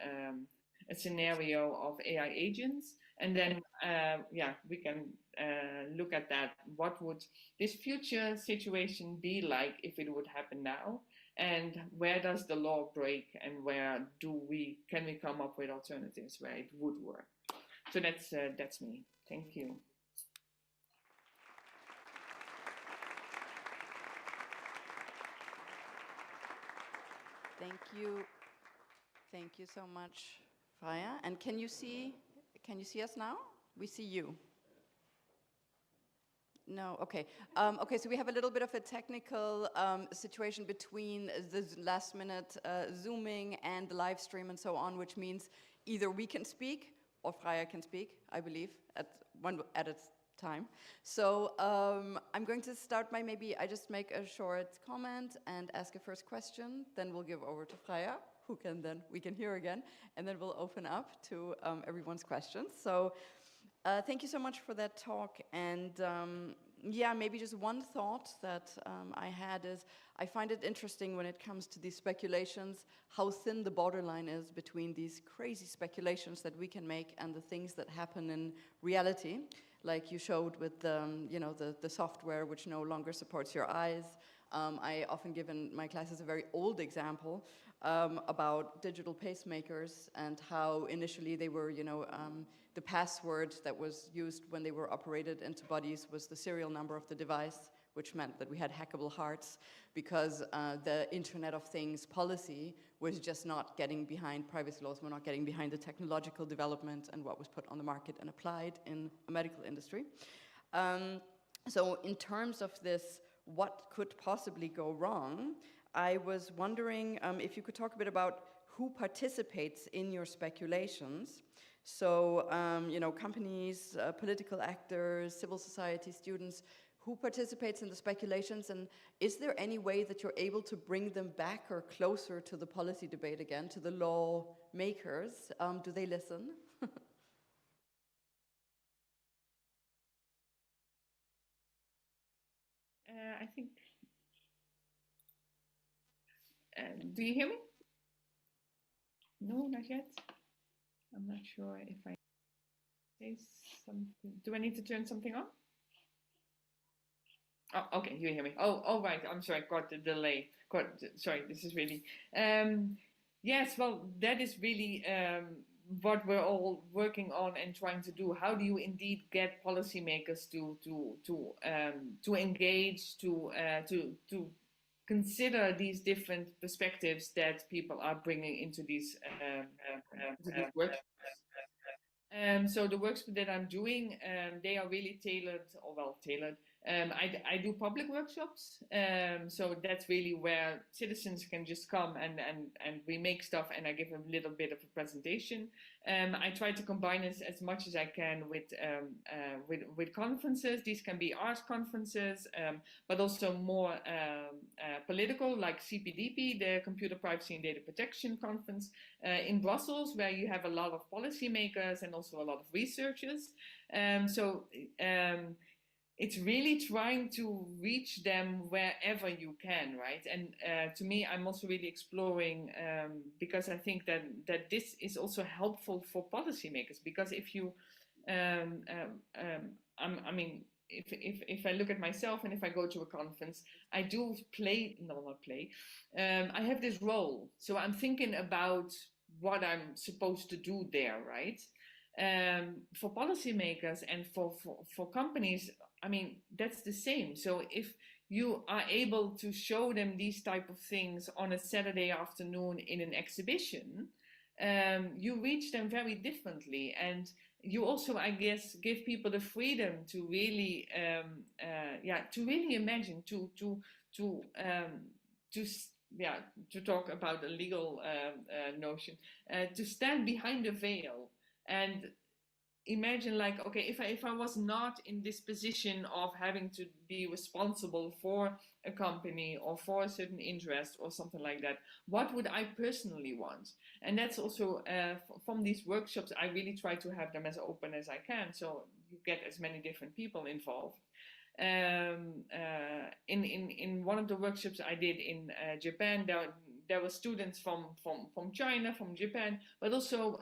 a scenario of AI agents, and then yeah, we can look at that. What would this future situation be like if it would happen now? And where does the law break, and where can we come up with alternatives where it would work? So that's me. Thank you. Thank you so much, Freya. And can you see us now? We see you. No, okay. Okay, so we have a little bit of a technical situation between the last minute Zooming and the live stream and so on, which means either we can speak or Freya can speak, I believe, at a time. So I'm going to start by maybe I just make a short comment and ask a first question, then we'll give over to Freya, who can then, we can hear again, and then we'll open up to everyone's questions. So thank you so much for that talk. And yeah, maybe just one thought that I had is I find it interesting when it comes to these speculations, how thin the borderline is between these crazy speculations that we can make and the things that happen in reality. Like you showed with you know, the software which no longer supports your eyes. I often give in my classes a very old example about digital pacemakers and how initially they were, you know, the password that was used when they were operated into bodies was the serial number of the device, which meant that we had hackable hearts because the Internet of Things policy was just not getting behind privacy laws, were not getting behind the technological development and what was put on the market and applied in a medical industry. So in terms of this, what could possibly go wrong, I was wondering if you could talk a bit about who participates in your speculations. So, you know, companies, political actors, civil society, students, who participates in the speculations, and is there any way that you're able to bring them back or closer to the policy debate again, to the law makers? Do they listen? I think, do you hear me? No, not yet. I'm not sure if I say something. Do I need to turn something on? Oh, okay, you hear me. Oh, right. I'm sorry. Got the delay. Sorry. This is really. Yes. Well, that is really what we're all working on and trying to do. How do you indeed get policymakers to engage, to consider these different perspectives that people are bringing into these workshops? So the works that I'm doing, they are really tailored, or well tailored. I do public workshops, so that's really where citizens can just come and we make stuff, and I give a little bit of a presentation. I try to combine this as much as I can with conferences. These can be art conferences, but also more political, like CPDP, the Computer Privacy and Data Protection Conference in Brussels, where you have a lot of policymakers and also a lot of researchers. It's really trying to reach them wherever you can, right? And to me, I'm also really exploring, because I think that this is also helpful for policymakers, because if you, I mean, if I look at myself and if I go to a conference, I do I have this role. So I'm thinking about what I'm supposed to do there, right? For policymakers and for companies, I mean, that's the same. So if you are able to show them these type of things on a Saturday afternoon in an exhibition, you reach them very differently. And you also, I guess, give people the freedom to really, to really imagine, to talk about a legal notion, to stand behind the veil. And imagine like, okay, if I was not in this position of having to be responsible for a company or for a certain interest or something like that, what would I personally want? And that's also from these workshops, I really try to have them as open as I can, so you get as many different people involved. In one of the workshops I did in Japan, there were students from China, from Japan, but also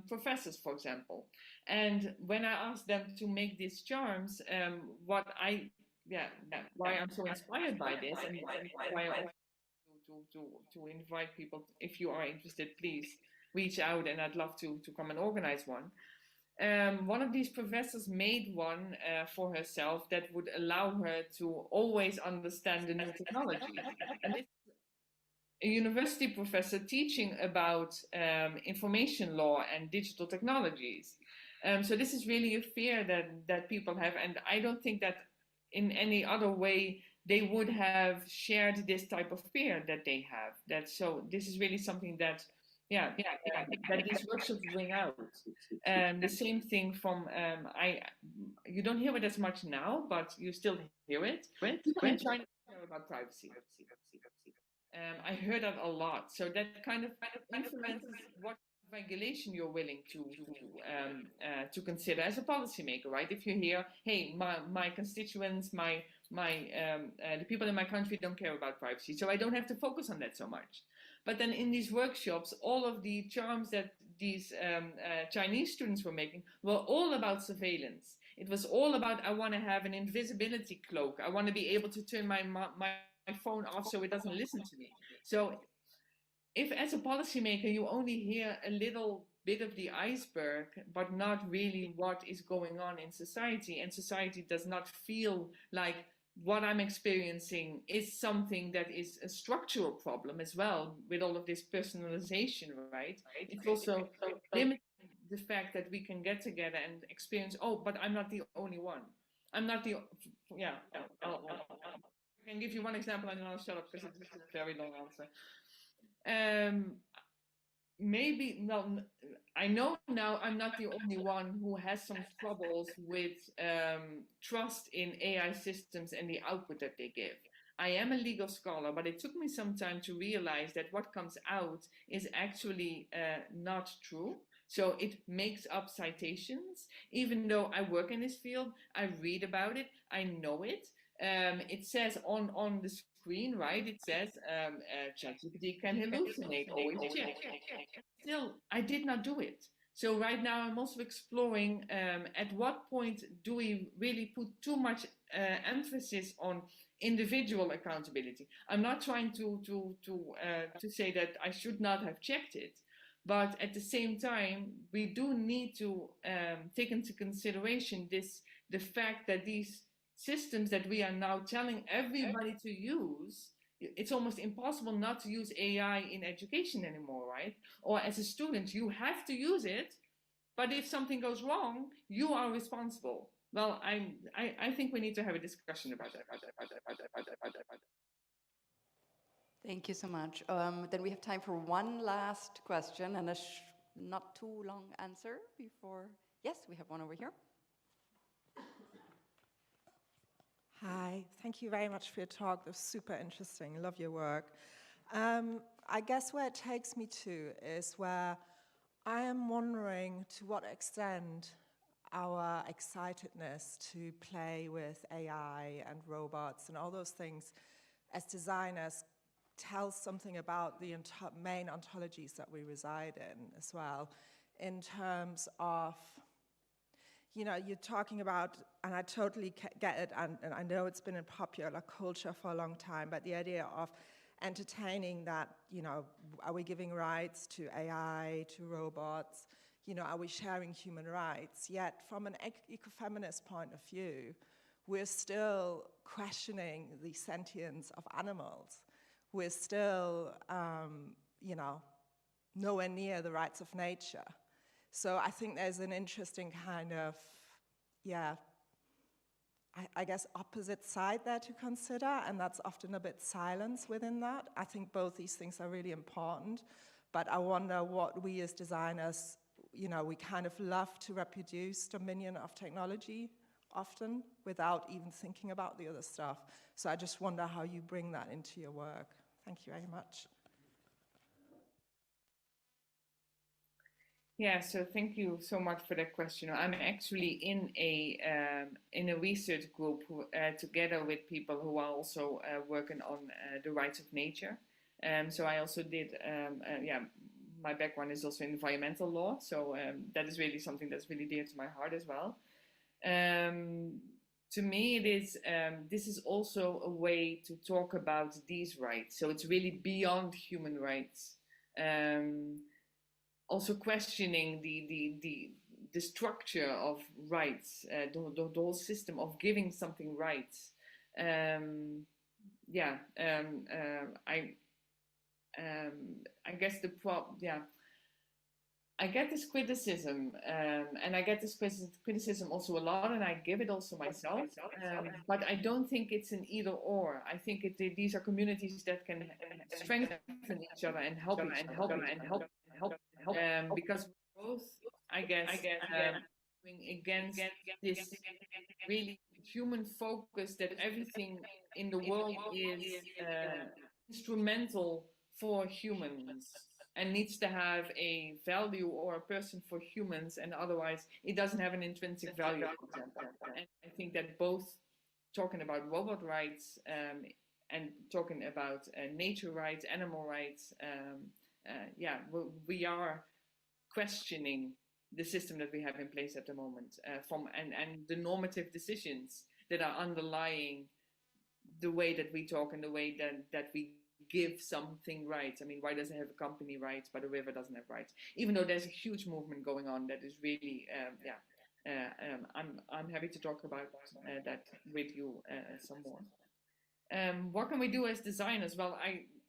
professors, for example. And when I asked them to make these charms, why I'm so inspired by this, and why I also to invite people, if you are interested, please reach out, and I'd love to come and organize one. One of these professors made one for herself that would allow her to always understand the new technology. And this is a university professor teaching about information law and digital technologies. So this is really a fear that people have, and I don't think that in any other way they would have shared this type of fear that they have. So this is really something that that these workshops bring out. The same thing from you don't hear it as much now, but you still hear it. People in China care about privacy. I heard that a lot. So that kind of influences what regulation you're willing to consider as a policymaker, right? If you hear, hey, my constituents, the people in my country don't care about privacy, so I don't have to focus on that so much. But then in these workshops, all of the charms that these Chinese students were making were all about surveillance. It was all about, I want to have an invisibility cloak. I want to be able to turn my phone off so it doesn't listen to me. So if as a policymaker you only hear a little bit of the iceberg, but not really what is going on in society, and society does not feel like what I'm experiencing is something that is a structural problem as well, with all of this personalization, right? It's also limiting the fact that we can get together and experience, oh, but I'm not the only one. I'm not the, I can give you one example and then I'll shut up because it's a very long answer. Maybe, no, I know now I'm not the only one who has some troubles with trust in AI systems and the output that they give. I am a legal scholar, but it took me some time to realize that what comes out is actually not true. So it makes up citations. Even though I work in this field, I read about it, I know it. It says on the screen, right? It says ChatGPT can hallucinate, always check. Still, I did not do it. So right now I'm also exploring at what point do we really put too much emphasis on individual accountability. I'm not trying to say that I should not have checked it, but at the same time, we do need to take into consideration the fact that these systems that we are now telling everybody to use, it's almost impossible not to use AI in education anymore, right? Or as a student, you have to use it, but if something goes wrong, you are responsible. Well, I think we need to have a discussion about that. Thank you so much. Then we have time for one last question and a not too long answer before. Yes, we have one over here. Hi, thank you very much for your talk. It was super interesting. Love your work. I guess where it takes me to is where I am wondering to what extent our excitedness to play with AI and robots and all those things as designers tells something about the main ontologies that we reside in as well, in terms of, you know, you're talking about, and I totally get it, and I know it's been in popular culture for a long time, but the idea of entertaining that, you know, are we giving rights to AI, to robots? You know, are we sharing human rights? Yet, from an ecofeminist point of view, we're still questioning the sentience of animals. We're still, you know, nowhere near the rights of nature. So I think there's an interesting kind of, I guess opposite side there to consider, and that's often a bit silence within that. I think both these things are really important, but I wonder what we as designers you know, we kind of love to reproduce dominion of technology often without even thinking about the other stuff. So I just wonder how you bring that into your work. Thank you very much. Yeah, so thank you so much for that question. I'm actually in a research group together with people who are also working on the rights of nature. So I also did, my background is also in environmental law, so that is really something that's really dear to my heart as well. To me, it is this is also a way to talk about these rights. So it's really beyond human rights. Also questioning the structure of rights, the whole system of giving something rights. I guess I get this criticism, and I get this criticism also a lot, and I give it also myself. But I don't think it's an either or. I think these are communities that can strengthen each other and help because both, I guess, going against this really human focus that everything in the world is instrumental for humans and needs to have a value or a person for humans, and otherwise it doesn't have an intrinsic value, for example. And I think that both talking about robot rights and talking about nature rights, animal rights, we are questioning the system that we have in place at the moment, and the normative decisions that are underlying the way that we talk and the way that we give something rights. I mean, why does it have a company rights but a river doesn't have rights? Even though there's a huge movement going on that is really, I'm happy to talk about that with you some more. What can we do as designers? Well,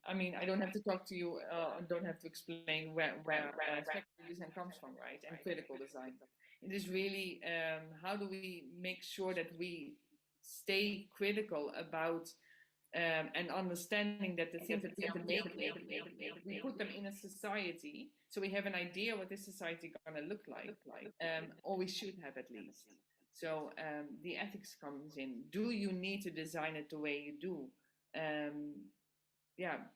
I mean, I don't have to talk to you and don't have to explain where speculative design comes from, right? And critical design. It is really how do we make sure that we stay critical about and understanding that the things that we are making, we put them in a society, so we have an idea what this society is going to look like, or we should have at least. So the ethics comes in. Do you need to design it the way you do?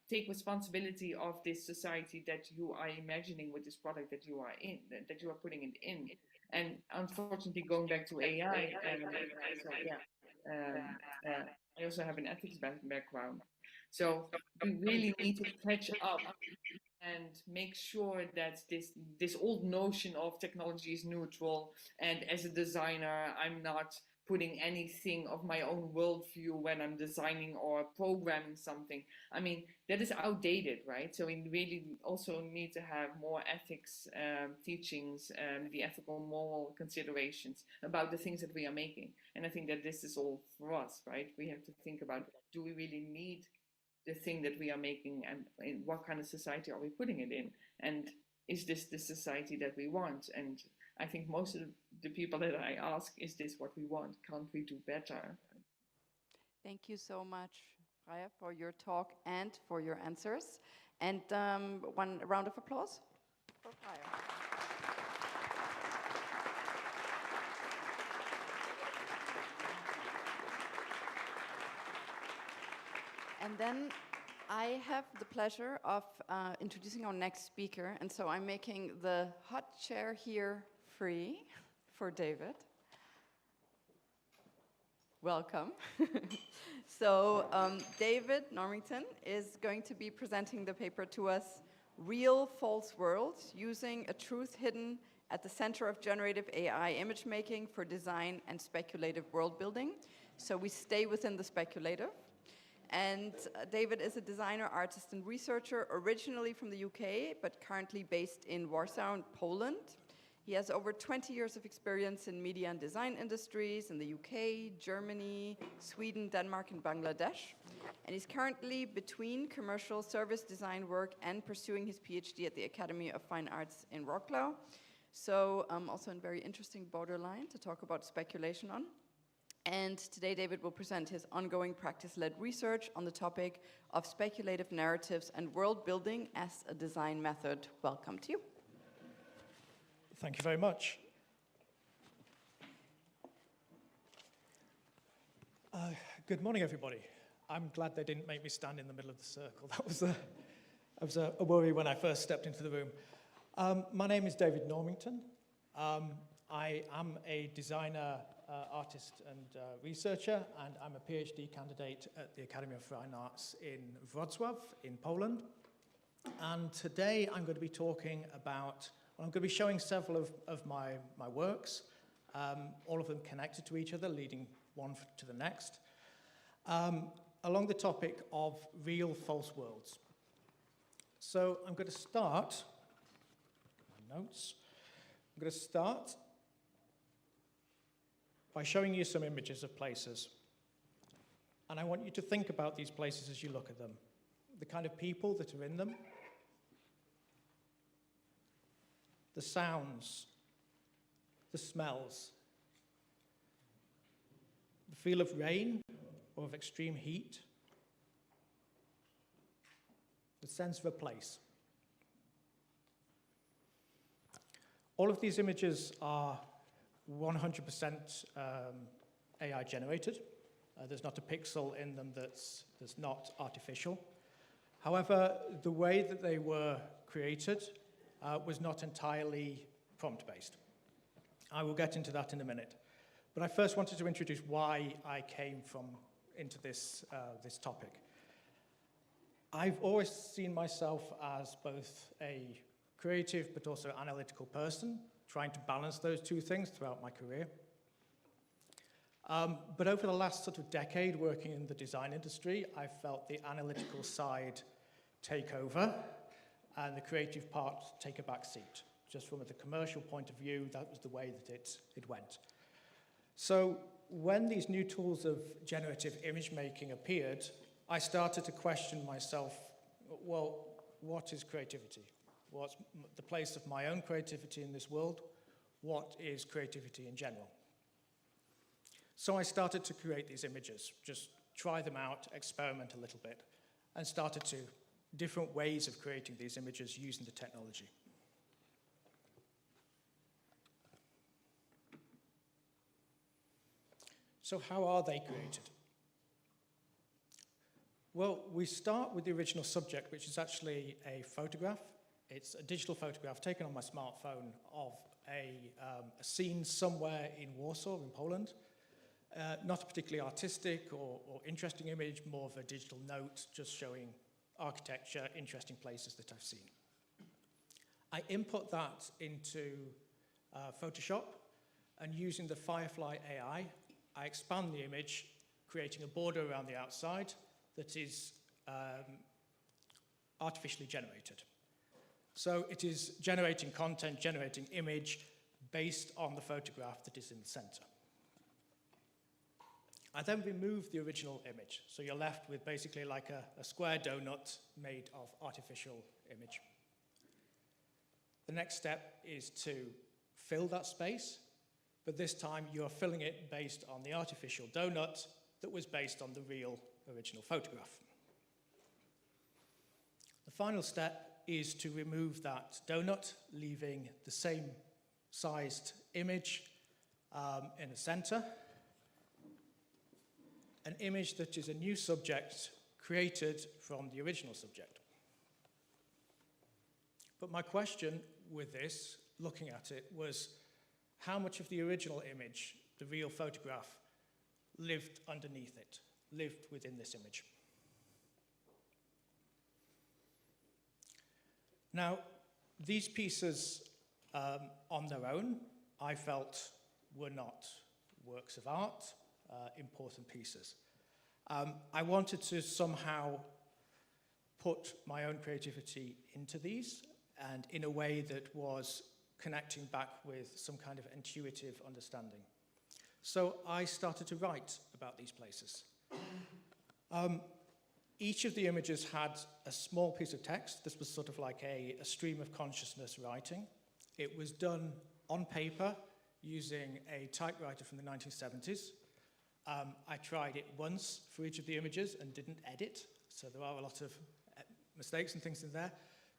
Take responsibility of this society that you are imagining with this product that you are in, that you are putting it in. And unfortunately, going back to AI, I also have an ethics background. So we really need to catch up and make sure that this old notion of technology is neutral, and as a designer, I'm not putting anything of my own worldview when I'm designing or programming something. I mean, that is outdated, right? So we really also need to have more ethics teachings, the ethical moral considerations about the things that we are making. And I think that this is all for us, right? We have to think about, do we really need the thing that we are making, and in what kind of society are we putting it in? And is this the society that we want? And I think most of the people that I ask, is this what we want? Can't we do better? Thank you so much, Raya, for your talk and for your answers. And one round of applause for Raya. And then I have the pleasure of introducing our next speaker. And so I'm making the hot chair here free for David. Welcome. So David Normington is going to be presenting the paper to us, Real False Worlds, Using a Truth Hidden at the Center of Generative AI Image Making for Design and Speculative World Building. So we stay within the speculative. And David is a designer, artist, and researcher, originally from the UK, but currently based in Warsaw, Poland. He has over 20 years of experience in media and design industries in the UK, Germany, Sweden, Denmark, and Bangladesh. And he's currently between commercial service design work and pursuing his PhD at the Academy of Fine Arts in Wrocław. So also a very interesting borderline to talk about speculation on. And today, David will present his ongoing practice-led research on the topic of speculative narratives and world building as a design method. Welcome to you. Thank you very much. Good morning, everybody. I'm glad they didn't make me stand in the middle of the circle. That was a worry when I first stepped into the room. My name is David Normington. I am a designer, artist, and researcher, and I'm a PhD candidate at the Academy of Fine Arts in Wrocław in Poland. And today I'm going to be talking about, well, I'm going to be showing several of my works, all of them connected to each other, leading one to the next, along the topic of real false worlds. So I'm going to start, my notes, I'm going to start by showing you some images of places. And I want you to think about these places as you look at them, the kind of people that are in them, the sounds, the smells, the feel of rain or of extreme heat, the sense of a place. All of these images are 100% AI generated. There's not a pixel in them that's not artificial. However, the way that they were created was not entirely prompt-based. I will get into that in a minute. But I first wanted to introduce why I came into this topic. I've always seen myself as both a creative but also analytical person, trying to balance those two things throughout my career. But over the last sort of decade working in the design industry, I've felt the analytical side take over and the creative part take a back seat. Just from the commercial point of view, that was the way that it went. So when these new tools of generative image making appeared, I started to question myself, well, what is creativity? What's the place of my own creativity in this world? What is creativity in general? So I started to create these images, just try them out, experiment a little bit, and started to different ways of creating these images using the technology. So how are they created? Well, we start with the original subject, which is actually a photograph. It's a digital photograph taken on my smartphone of a scene somewhere in Warsaw, in Poland. Not a particularly artistic or interesting image, more of a digital note, just showing architecture, interesting places that I've seen. I input that into Photoshop, and using the Firefly AI, I expand the image, creating a border around the outside that is artificially generated. So it is generating content, generating image based on the photograph that is in the center. I then remove the original image, so you're left with basically like a square donut made of artificial image. The next step is to fill that space, but this time you're filling it based on the artificial donut that was based on the real original photograph. The final step is to remove that donut, leaving the same sized image in the center. An image that is a new subject created from the original subject. But my question with this, looking at it, was how much of the original image, the real photograph, lived underneath it, lived within this image. Now, these pieces on their own, I felt were not works of art, important pieces. I wanted to somehow put my own creativity into these, and in a way that was connecting back with some kind of intuitive understanding. So I started to write about these places. Each of the images had a small piece of text. This was sort of like a stream of consciousness writing. It was done on paper using a typewriter from the 1970s. I tried it once for each of the images and didn't edit, so there are a lot of mistakes and things in there.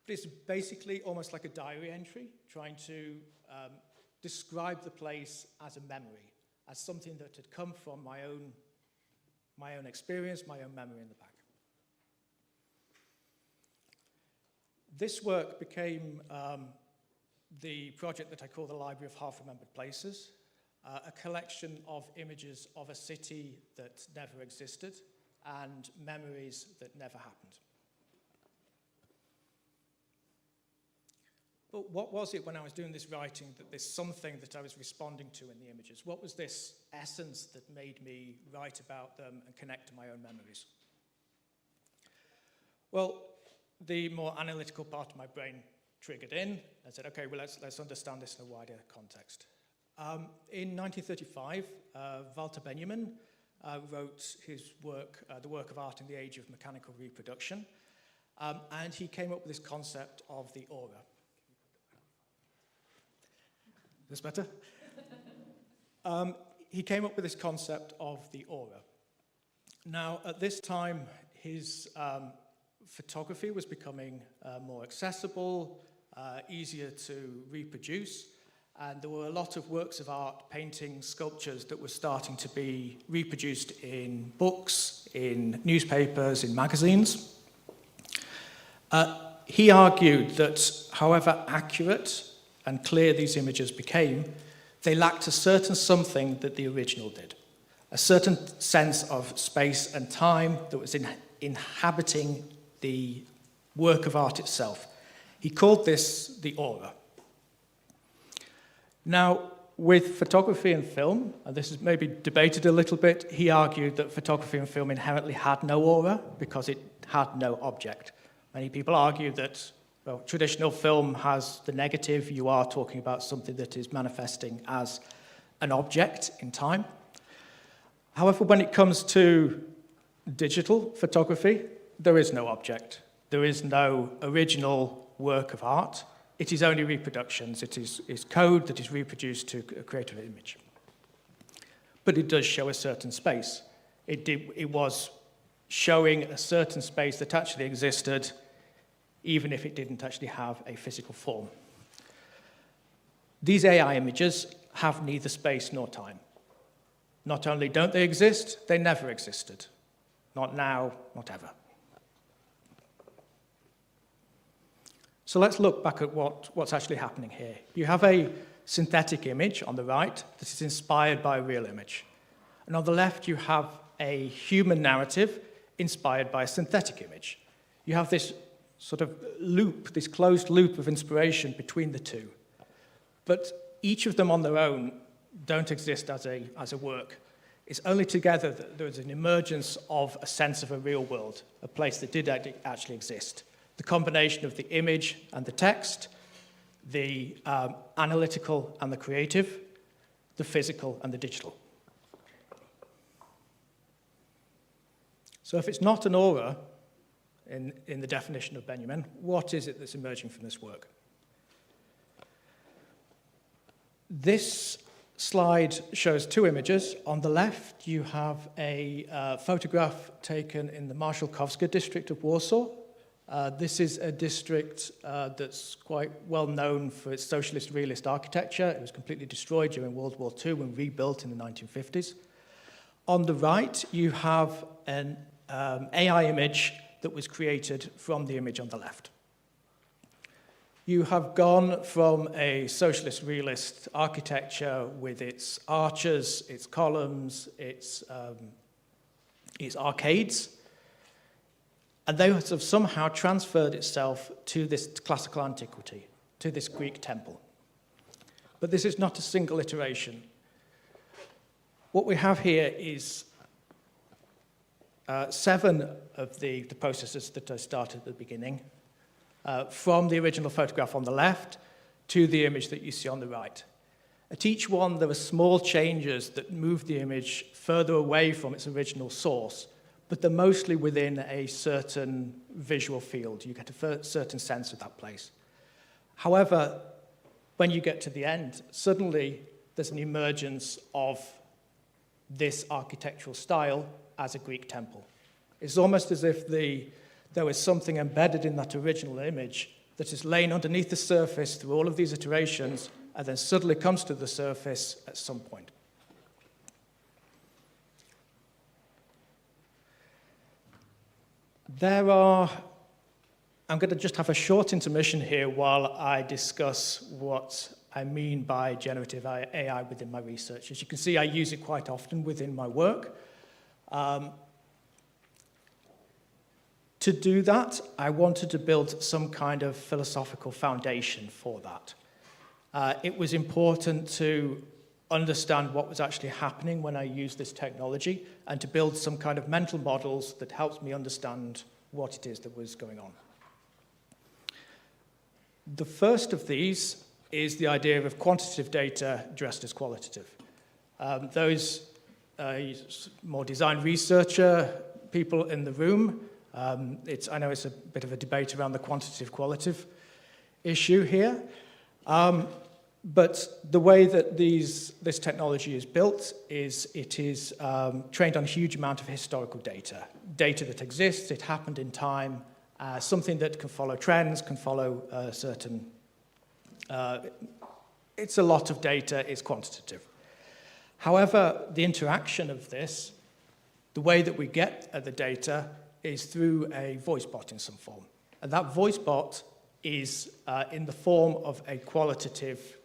But it's basically almost like a diary entry, trying to describe the place as a memory, as something that had come from my own experience, my own memory in the back. This work became the project that I call the Library of Half-Remembered Places, a collection of images of a city that never existed and memories that never happened. But what was it when I was doing this writing that there's something that I was responding to in the images? What was this essence that made me write about them and connect to my own memories? Well, the more analytical part of my brain triggered in. I said, okay, well, let's understand this in a wider context. In 1935, Walter Benjamin wrote his work, The Work of Art in the Age of Mechanical Reproduction, and he came up with this concept of the aura. This better? He came up with this concept of the aura. Now, at this time, his photography was becoming more accessible, easier to reproduce, and there were a lot of works of art, paintings, sculptures that were starting to be reproduced in books, in newspapers, in magazines. He argued that however accurate and clear these images became, they lacked a certain something that the original did, a certain sense of space and time that was inhabiting the work of art itself. He called this the aura. Now, with photography and film, and this is maybe debated a little bit, he argued that photography and film inherently had no aura because it had no object. Many people argue that, well, traditional film has the negative. You are talking about something that is manifesting as an object in time. However, when it comes to digital photography, there is no object. There is no original work of art. It is only reproductions. It is code that is reproduced to create an image. But it does show a certain space. It was showing a certain space that actually existed, even if it didn't actually have a physical form. These AI images have neither space nor time. Not only don't they exist, they never existed. Not now, not ever. So let's look back at what's actually happening here. You have a synthetic image on the right that is inspired by a real image. And on the left, you have a human narrative inspired by a synthetic image. You have this sort of loop, this closed loop of inspiration between the two. But each of them on their own don't exist as a work. It's only together that there is an emergence of a sense of a real world, a place that did actually exist. The combination of the image and the text, the analytical and the creative, the physical and the digital. So if it's not an aura, in the definition of Benjamin, what is it that's emerging from this work? This slide shows two images. On the left, you have a photograph taken in the Marszałkowska district of Warsaw. This is a district that's quite well known for its socialist realist architecture. It was completely destroyed during World War II and rebuilt in the 1950s. On the right, you have an AI image that was created from the image on the left. You have gone from a socialist realist architecture with its arches, its columns, its arcades, and they have somehow transferred itself to this classical antiquity, to this Greek temple. But this is not a single iteration. What we have here is 7 of the processes that I started at the beginning, from the original photograph on the left to the image that you see on the right. At each one, there are small changes that move the image further away from its original source, but they're mostly within a certain visual field. You get a certain sense of that place. However, when you get to the end, suddenly there's an emergence of this architectural style as a Greek temple. It's almost as if there was something embedded in that original image that is laying underneath the surface through all of these iterations and then suddenly comes to the surface at some point. I'm going to just have a short intermission here while I discuss what I mean by generative AI within my research. As you can see, I use it quite often within my work. To do that, I wanted to build some kind of philosophical foundation for that. It was important to understand what was actually happening when I used this technology and to build some kind of mental models that helped me understand what it is that was going on. The first of these is the idea of quantitative data dressed as qualitative. Those more design researcher people in the room, I know it's a bit of a debate around the quantitative-qualitative issue here, but the way that this technology is built is it is trained on a huge amount of historical data that exists, it happened in time, something that can follow trends, can follow certain... it's a lot of data, it's quantitative. However, the interaction of this, the way that we get at the data is through a voice bot in some form. And that voice bot is in the form of a qualitative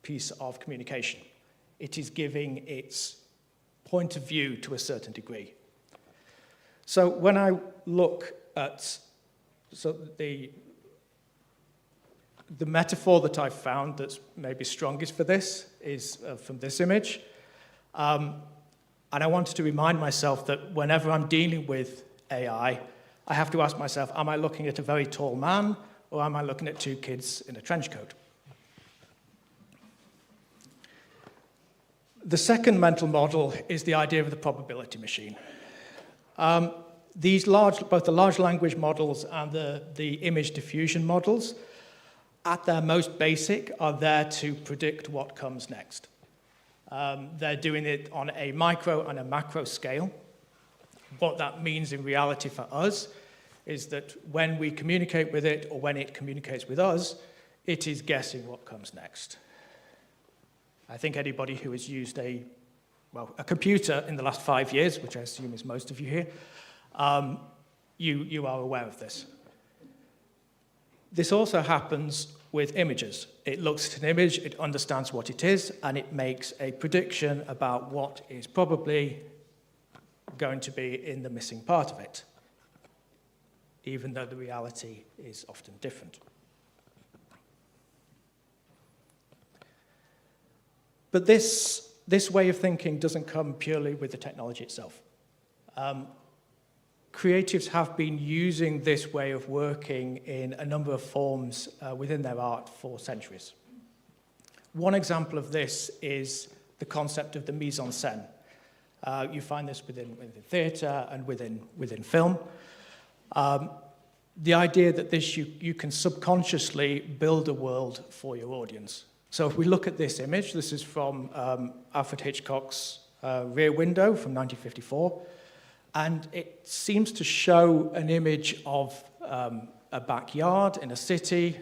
piece of communication. It is giving its point of view to a certain degree. So when I look at the metaphor that I've found that's maybe strongest for this is from this image. And I wanted to remind myself that whenever I'm dealing with AI, I have to ask myself, am I looking at a very tall man or am I looking at two kids in a trench coat? The second mental model is the idea of the probability machine. Both the large language models and the image diffusion models, at their most basic, are there to predict what comes next. They're doing it on a micro and a macro scale. What that means in reality for us is that when we communicate with it or when it communicates with us, it is guessing what comes next. I think anybody who has used a computer in the last 5 years, which I assume is most of you here, you are aware of this. This also happens with images. It looks at an image, it understands what it is, and it makes a prediction about what is probably going to be in the missing part of it, even though the reality is often different. But this way of thinking doesn't come purely with the technology itself. Creatives have been using this way of working in a number of forms within their art for centuries. One example of this is the concept of the mise en scène. You find this within theatre and within film. The idea that you can subconsciously build a world for your audience. So if we look at this image, this is from Alfred Hitchcock's Rear Window from 1954, and it seems to show an image of a backyard in a city,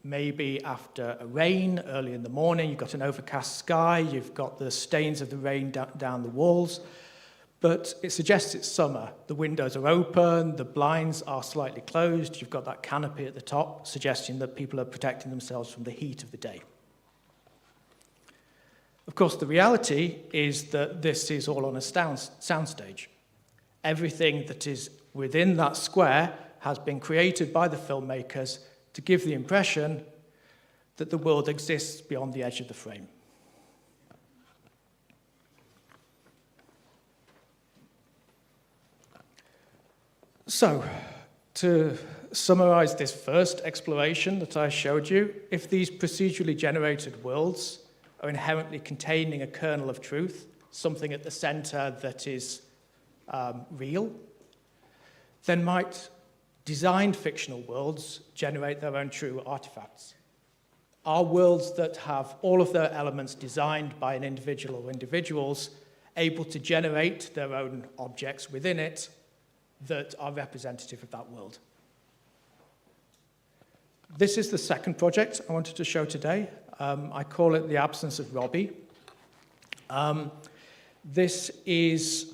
maybe after a rain early in the morning. You've got an overcast sky, you've got the stains of the rain down the walls, but it suggests it's summer. The windows are open, the blinds are slightly closed, you've got that canopy at the top, suggesting that people are protecting themselves from the heat of the day. Of course, the reality is that this is all on a soundstage. Everything that is within that square has been created by the filmmakers to give the impression that the world exists beyond the edge of the frame. So, to summarize this first exploration that I showed you, if these procedurally generated worlds are inherently containing a kernel of truth, something at the center that is real, then might designed fictional worlds generate their own true artifacts. Are worlds that have all of their elements designed by an individual or individuals able to generate their own objects within it that are representative of that world? This is the second project I wanted to show today. I call it The Absence of Robbie. This is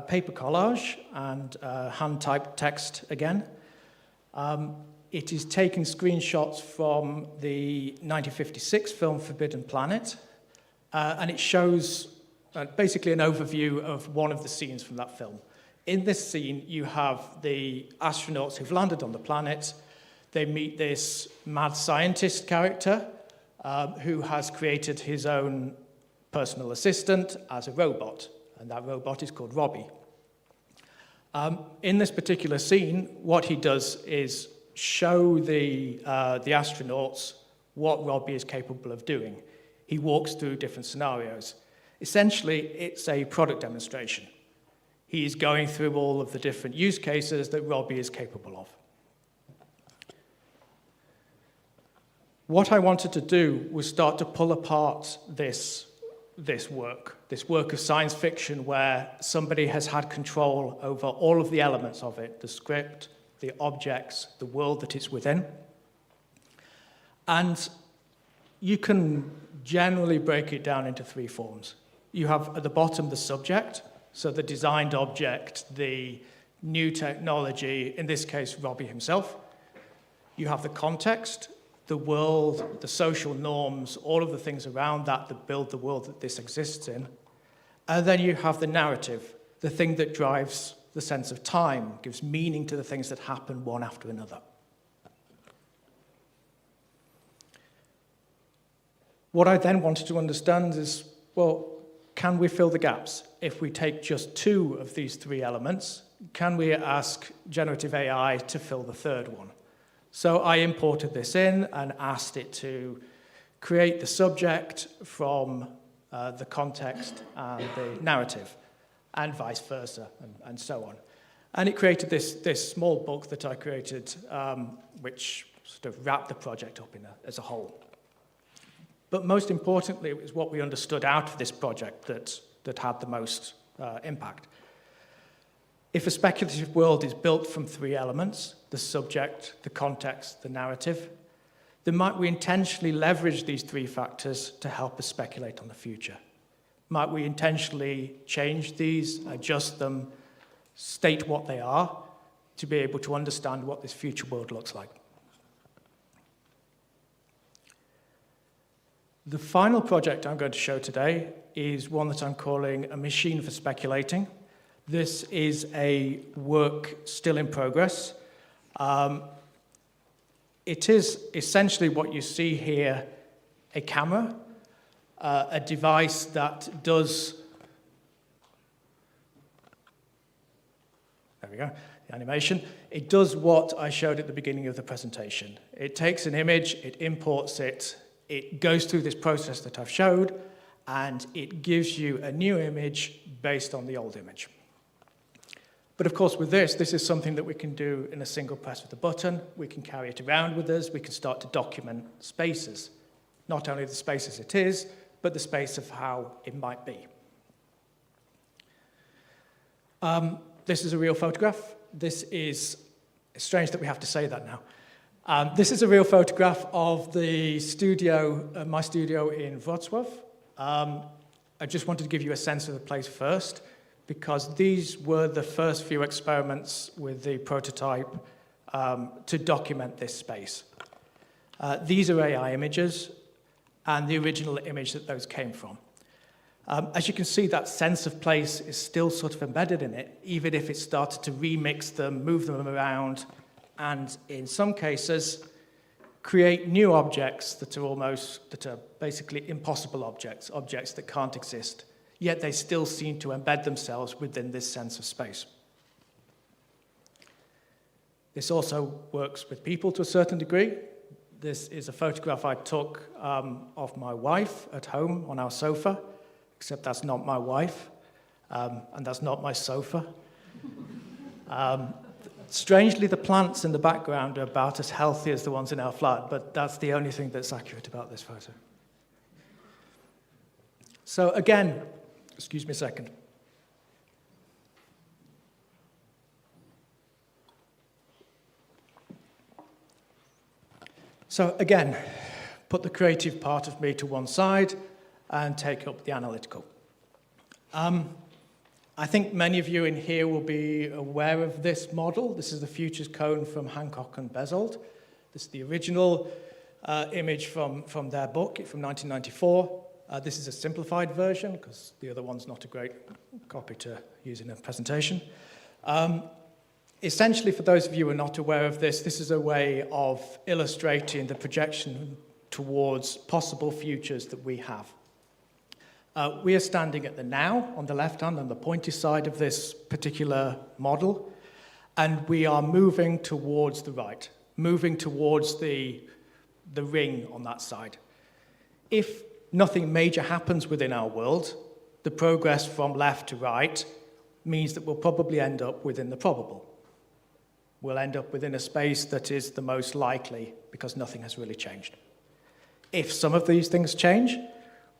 paper collage and hand-typed text again. It is taking screenshots from the 1956 film Forbidden Planet, and it shows basically an overview of one of the scenes from that film. In this scene, you have the astronauts who've landed on the planet. They meet this mad scientist character who has created his own personal assistant as a robot, and that robot is called Robbie. In this particular scene, what he does is show the astronauts what Robbie is capable of doing. He walks through different scenarios. Essentially, it's a product demonstration. He is going through all of the different use cases that Robbie is capable of. What I wanted to do was start to pull apart this work of science fiction where somebody has had control over all of the elements of it, the script, the objects, the world that it's within. And you can generally break it down into three forms. You have at the bottom the subject, so the designed object, the new technology, in this case, Robbie himself. You have the context, the world, the social norms, all of the things around that build the world that this exists in. And then you have the narrative, the thing that drives the sense of time, gives meaning to the things that happen one after another. What I then wanted to understand is, well, can we fill the gaps? If we take just two of these three elements, can we ask generative AI to fill the third one? So I imported this in and asked it to create the subject from the context and the narrative, and vice versa, and so on. And it created this small book that I created, which sort of wrapped the project up as a whole. But most importantly, it was what we understood out of this project that had the most impact. If a speculative world is built from three elements, the subject, the context, the narrative, then might we intentionally leverage these three factors to help us speculate on the future? Might we intentionally change these, adjust them, state what they are, to be able to understand what this future world looks like? The final project I'm going to show today is one that I'm calling A Machine for Speculating. This is a work still in progress. It is essentially what you see here, a camera, a device that does, there we go, the animation. It does what I showed at the beginning of the presentation. It takes an image, it imports it, it goes through this process that I've showed, and it gives you a new image based on the old image. But of course, with this is something that we can do in a single press of the button. We can carry it around with us. We can start to document spaces. Not only the space as it is, but the space of how it might be. This is a real photograph. This is, it's strange that we have to say that now. This is a real photograph of the studio, my studio in Wrocław. I just wanted to give you a sense of the place first, because these were the first few experiments with the prototype to document this space. These are AI images, and the original image that those came from. As you can see, that sense of place is still sort of embedded in it, even if it started to remix them, move them around, and in some cases, create new objects that are basically impossible objects, objects that can't exist, yet they still seem to embed themselves within this sense of space. This also works with people to a certain degree. This is a photograph I took of my wife at home on our sofa, except that's not my wife, and that's not my sofa. Strangely, the plants in the background are about as healthy as the ones in our flat, but that's the only thing that's accurate about this photo. So again, excuse me a second. So again, put the creative part of me to one side and take up the analytical. I think many of you in here will be aware of this model. This is the futures cone from Hancock and Bezold. This is the original image from their book from 1994. This is a simplified version because the other one's not a great copy to use in a presentation. Essentially, for those of you who are not aware of this, this is a way of illustrating the projection towards possible futures that we have. We are standing at the now on the left hand, on the pointy side of this particular model, and we are moving towards the right, moving towards the ring on that side. If nothing major happens within our world, the progress from left to right means that we'll probably end up within the probable. We'll end up within a space that is the most likely because nothing has really changed. If some of these things change,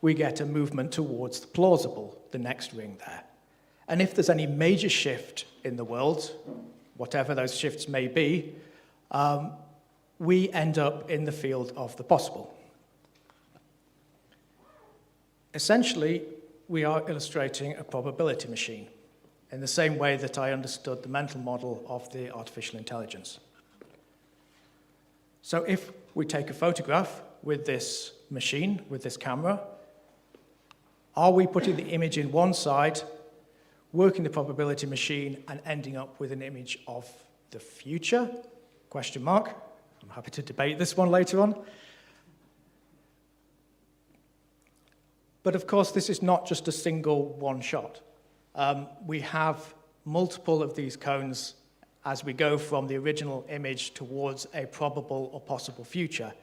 we get a movement towards the plausible, the next ring there. And if there's any major shift in the world, whatever those shifts may be, we end up in the field of the possible. Essentially, we are illustrating a probability machine in the same way that I understood the mental model of the artificial intelligence. So if we take a photograph with this machine, with this camera, are we putting the image in one side, working the probability machine, and ending up with an image of the future? Question mark. I'm happy to debate this one later on. But of course, this is not just a single one shot. We have multiple of these cones as we go from the original image towards a probable or possible future.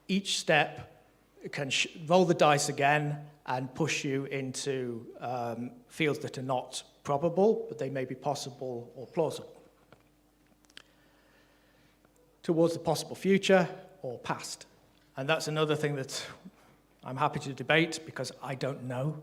Each step can roll the dice again and push you into fields that are not probable, but they may be possible or plausible. Towards the possible future or past. And that's another thing that I'm happy to debate because I don't know.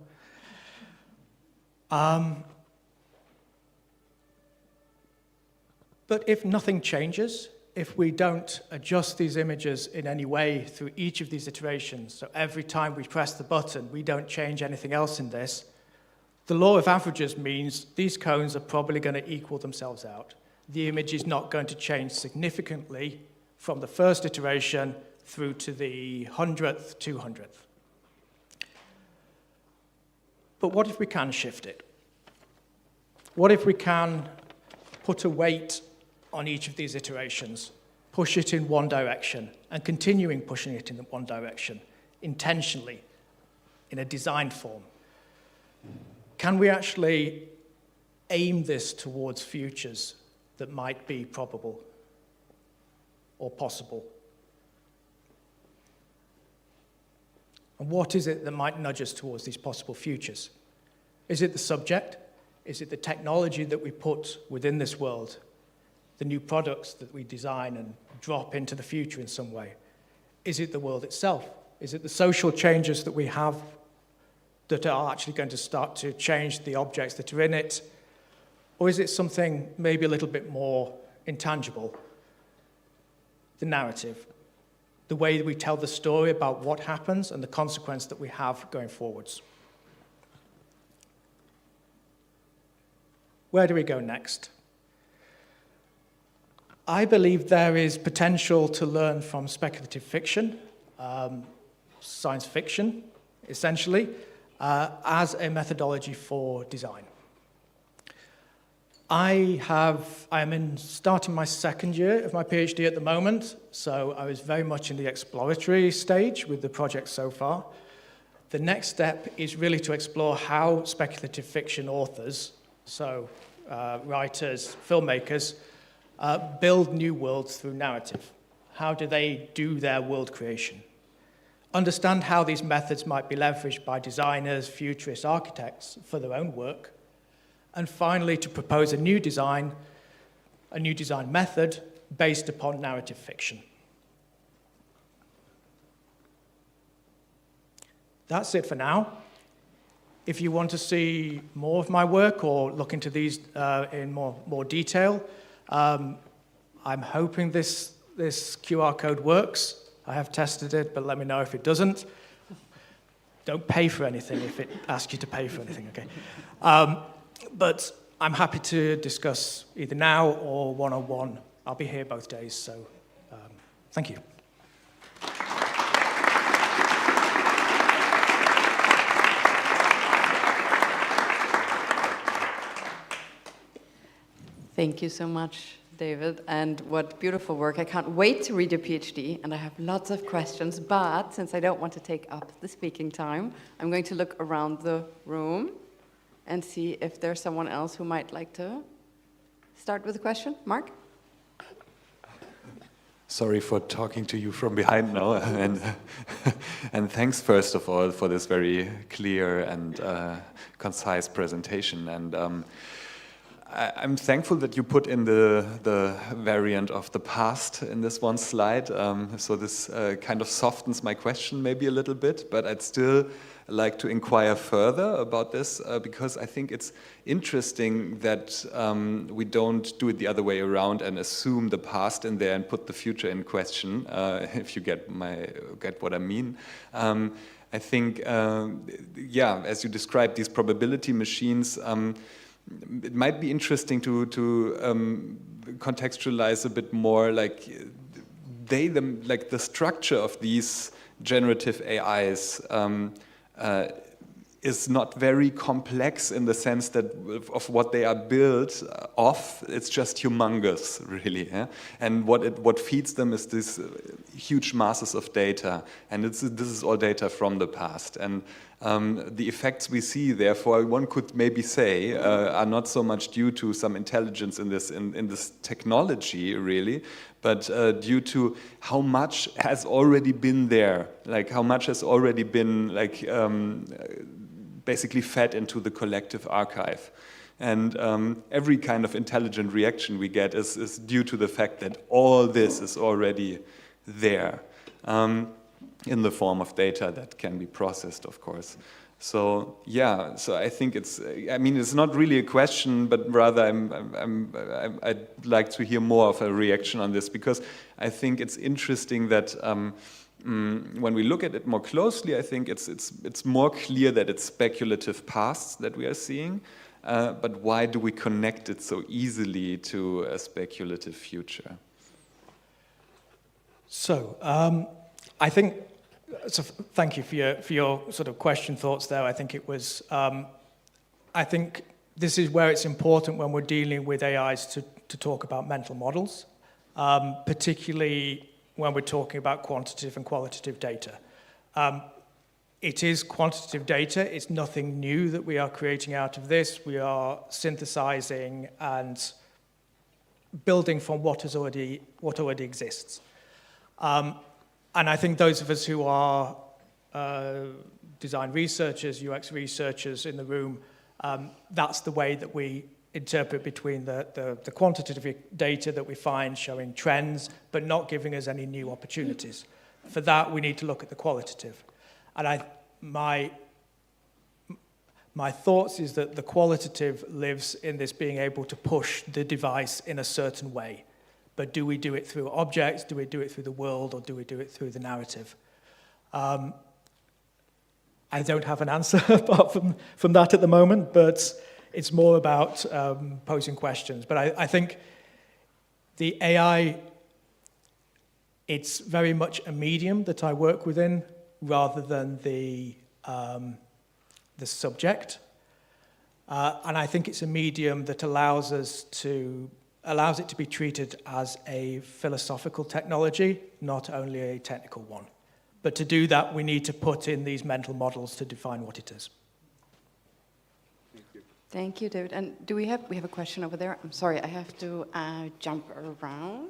But if nothing changes, if we don't adjust these images in any way through each of these iterations, so every time we press the button, we don't change anything else in this, the law of averages means these cones are probably going to equal themselves out. The image is not going to change significantly from the first iteration through to the 100th, 200th. But what if we can shift it? What if we can put a weight on each of these iterations, push it in one direction, and continuing pushing it in one direction, intentionally, in a designed form? Can we actually aim this towards futures that might be probable or possible? And what is it that might nudge us towards these possible futures? Is it the subject? Is it the technology that we put within this world? The new products that we design and drop into the future in some way? Is it the world itself? Is it the social changes that we have that are actually going to start to change the objects that are in it? Or is it something maybe a little bit more intangible? The narrative, the way that we tell the story about what happens and the consequence that we have going forwards. Where do we go next? I believe there is potential to learn from speculative fiction, science fiction, essentially, as a methodology for design. I am starting my second year of my PhD at the moment, so I was very much in the exploratory stage with the project so far. The next step is really to explore how speculative fiction authors, so writers, filmmakers, build new worlds through narrative. How do they do their world creation? Understand how these methods might be leveraged by designers, futurist architects for their own work. And finally, to propose a new design method based upon narrative fiction. That's it for now. If you want to see more of my work or look into these in more detail, I'm hoping this QR code works. I have tested it, but let me know if it doesn't. Don't pay for anything if it asks you to pay for anything, okay? But I'm happy to discuss either now or one-on-one. I'll be here both days, so thank you. Thank you so much, David, and what beautiful work. I can't wait to read your PhD, and I have lots of questions, but since I don't want to take up the speaking time, I'm going to look around the room and see if there's someone else who might like to start with a question. Mark? Sorry for talking to you from behind now, and thanks first of all for this very clear and concise presentation. And I'm thankful that you put in the variant of the past in this one slide. So this kind of softens my question maybe a little bit, but I'd still like to inquire further about this because I think it's interesting that we don't do it the other way around and assume the past in there and put the future in question, if you get what I mean. I think, yeah, as you described, these probability machines, it might be interesting to contextualize a bit more, like like the structure of these generative AIs is not very complex in the sense that of what they are built of. It's just humongous, really. Yeah? And what feeds them is this huge masses of data, and this is all data from the past. And the effects we see, therefore, one could maybe say, are not so much due to some intelligence in this technology, really, but due to how much has already been there, like how much has already been like basically fed into the collective archive. And every kind of intelligent reaction we get is due to the fact that all this is already there. In the form of data that can be processed, of course. So yeah, so I think it's not really a question, but rather I'd like to hear more of a reaction on this, because I think it's interesting that when we look at it more closely, I think it's more clear that it's speculative pasts that we are seeing, but why do we connect it so easily to a speculative future? So, I think, so thank you for your sort of question thoughts there. I think it was, I think this is where it's important when we're dealing with AIs to talk about mental models, particularly when we're talking about quantitative and qualitative data. It is quantitative data. It's nothing new that we are creating out of this. We are synthesizing and building from what already exists. And I think those of us who are design researchers, UX researchers in the room, that's the way that we interpret between the quantitative data that we find showing trends, but not giving us any new opportunities. For that, we need to look at the qualitative. And my thoughts is that the qualitative lives in this being able to push the device in a certain way. But do we do it through objects? Do we do it through the world? Or do we do it through the narrative? I don't have an answer apart from that at the moment, but it's more about posing questions. But I think the AI, it's very much a medium that I work within rather than the subject. And I think it's a medium that allows it to be treated as a philosophical technology, not only a technical one. But to do that, we need to put in these mental models to define what it is. Thank you, David. And we have a question over there? I'm sorry, I have to jump around.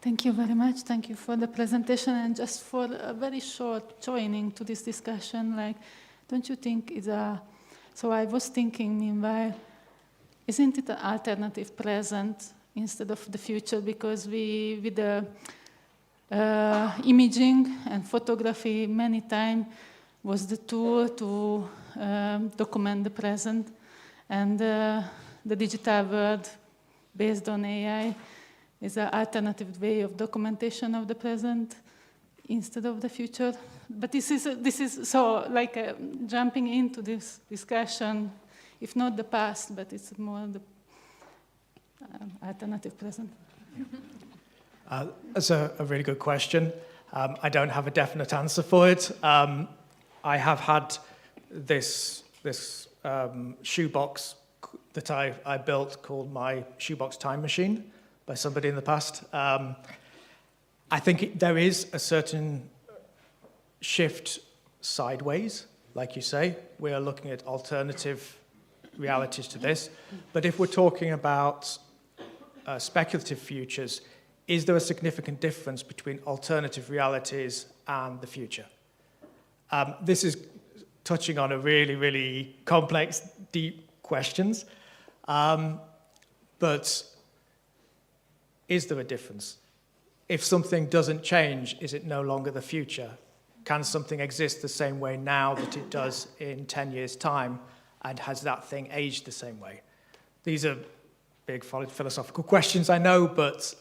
Thank you very much. Thank you for the presentation and just for a very short joining to this discussion. Like, don't you think it's a... So I was thinking, meanwhile, isn't it an alternative present instead of the future? Because with the imaging and photography, many times was the tool to document the present, and the digital world based on AI is an alternative way of documentation of the present instead of the future. But this is so like jumping into this discussion, if not the past, but it's more the alternative present. That's a really good question. I don't have a definite answer for it. I have had this shoebox that I built called my shoebox time machine by somebody in the past. I think there is a certain shift sideways, like you say. We are looking at alternative realities to this. But if we're talking about speculative futures, is there a significant difference between alternative realities and the future? This is touching on a really, really complex, deep questions. But is there a difference? If something doesn't change, is it no longer the future? Can something exist the same way now that it does in 10 years' time? And has that thing aged the same way? These are big philosophical questions, I know, but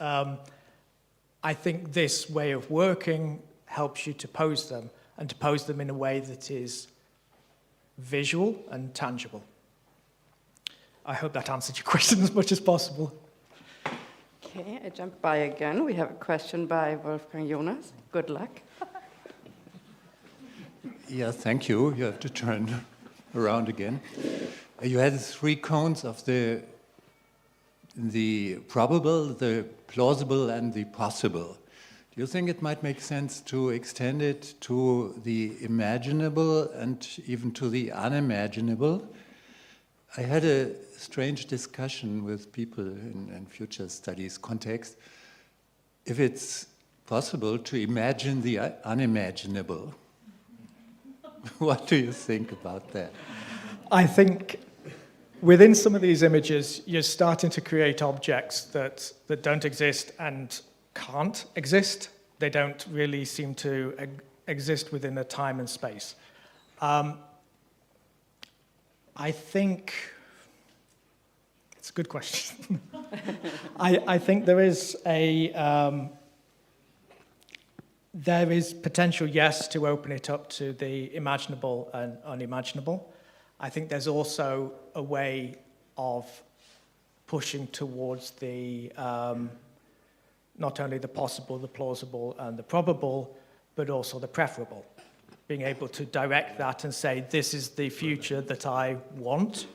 I think this way of working helps you to pose them, and to pose them in a way that is visual and tangible. I hope that answered your question as much as possible. Okay, I jump by again. We have a question by Wolfgang Jonas. Good luck. Yeah, thank you. You have to turn around again. You had 3 cones of the probable, the plausible, and the possible. Do you think it might make sense to extend it to the imaginable and even to the unimaginable? I had a strange discussion with people in future studies context. If it's possible to imagine the unimaginable, what do you think about that? I think within some of these images, you're starting to create objects that don't exist and can't exist. They don't really seem to exist within a time and space. I think it's a good question. I think there is potential, yes, to open it up to the imaginable and unimaginable. I think there's also a way of pushing towards the not only the possible, the plausible, and the probable, but also the preferable. Being able to direct that and say, this is the future that I want.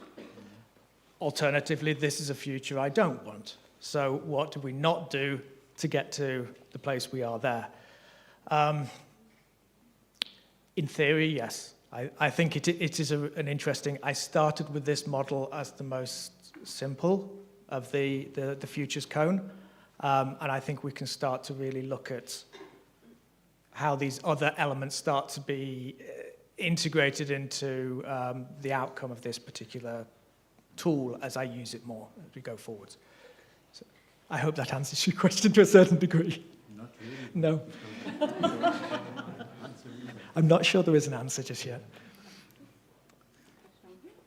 Alternatively, this is a future I don't want. So what do we not do to get to the place we are there? In theory, yes. I think it is an interesting... I started with this model as the most simple of the futures cone. And I think we can start to really look at how these other elements start to be integrated into the outcome of this particular tool as I use it more as we go forward. So I hope that answers your question to a certain degree. Not really. No. I'm not sure there is an answer just yet.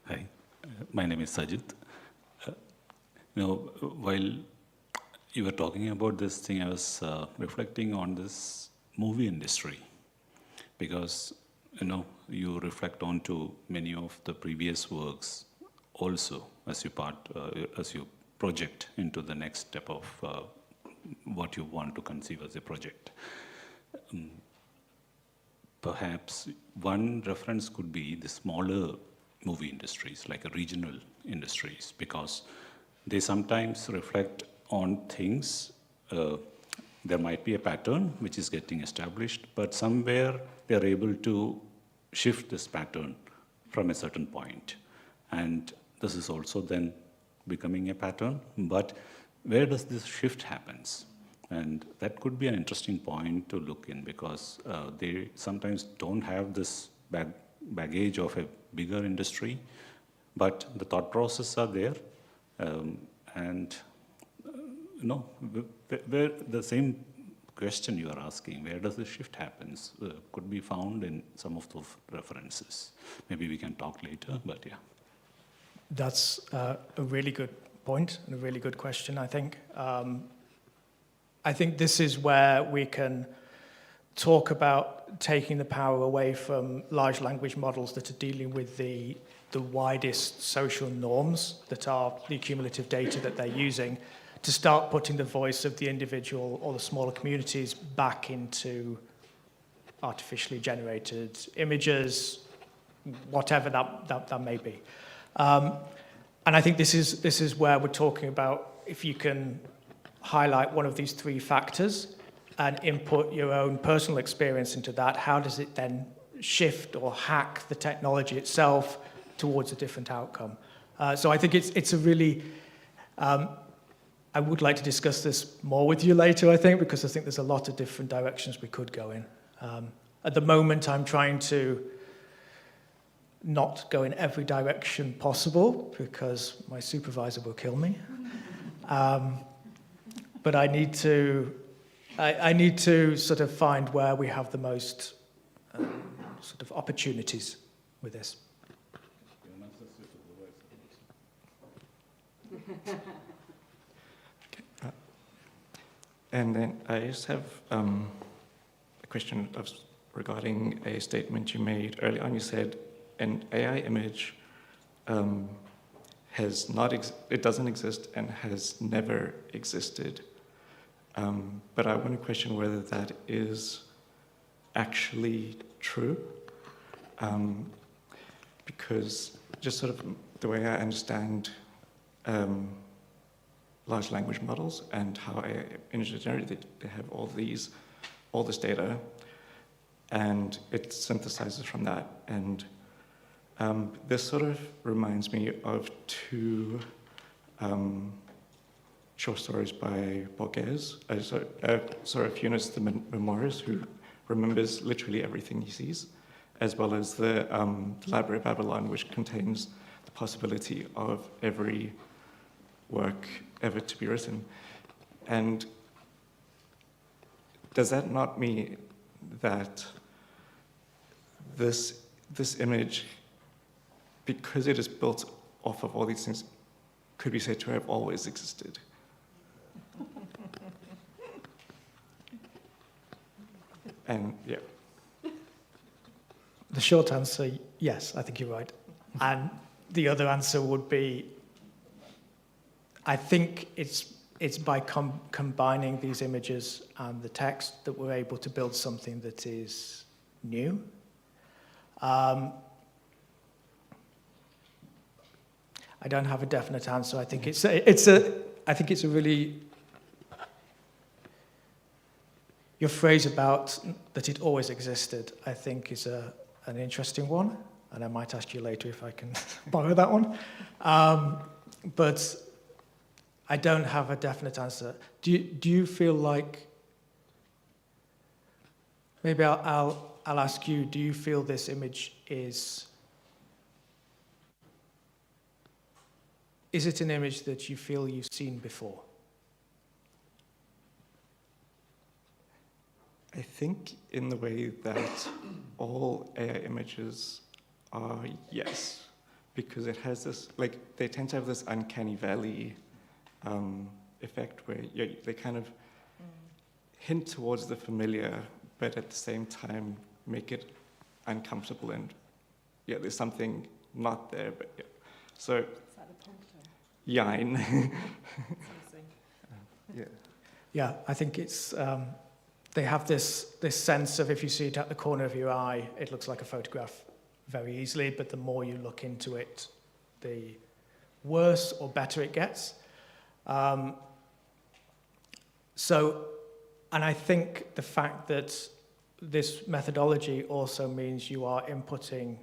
Hi, my name is Sajid. While you were talking about this thing, I was reflecting on this movie industry, because you reflect on to many of the previous works also as you project into the next step of what you want to conceive as a project. Perhaps one reference could be the smaller movie industries, like regional industries, because they sometimes reflect on things. There might be a pattern which is getting established, but somewhere they're able to shift this pattern from a certain point. And this is also then becoming a pattern, but where does this shift happens? And that could be an interesting point to look in, because they sometimes don't have this baggage of a bigger industry, but the thought process are there, where the same question you are asking, where does the shift happens, could be found in some of those references. Maybe we can talk later, but yeah. That's a really good point and a really good question, I think. I think this is where we can talk about taking the power away from large language models that are dealing with the widest social norms that are the cumulative data that they're using, to start putting the voice of the individual or the smaller communities back into artificially generated images, whatever that may be. And I think this is where we're talking about, if you can highlight one of these three factors and input your own personal experience into that, how does it then shift or hack the technology itself towards a different outcome? So I think it's a really, I would like to discuss this more with you later, I think, because I think there's a lot of different directions we could go in. At the moment, I'm trying to not go in every direction possible because my supervisor will kill me. But I need to sort of find where we have the most sort of opportunities with this. And then I just have a question regarding a statement you made early on. You said an AI image it doesn't exist and has never existed. But I want to question whether that is actually true. Because just sort of the way I understand large language models and how image generated, they have all this data, and it synthesizes from that. And this sort of reminds me of two short stories by Borges, Serafinus the Memoirs, who remembers literally everything he sees, as well as the Library of Babylon, which contains the possibility of every work ever to be written. And does that not mean that this image, because it is built off of all these things, could be said to have always existed? And yeah. The short answer, yes, I think you're right. And the other answer would be, I think it's by combining these images and the text that we're able to build something that is new. I don't have a definite answer. I think it's a really, your phrase about that it always existed, I think is an interesting one, and I might ask you later if I can borrow that one. But I don't have a definite answer. Do you feel like, maybe I'll ask you, do you feel this image is it an image that you feel you've seen before? I think in the way that all AI images are, yes, because it has this, like, they tend to have this uncanny valley effect where they kind of hint towards the familiar, but at the same time make it uncomfortable, and yeah, there's something not there, but yeah. So, yeah, I know. Yeah. Yeah, I think it's, they have this sense of, if you see it at the corner of your eye, it looks like a photograph very easily, but the more you look into it, the worse or better it gets. And I think the fact that this methodology also means you are inputting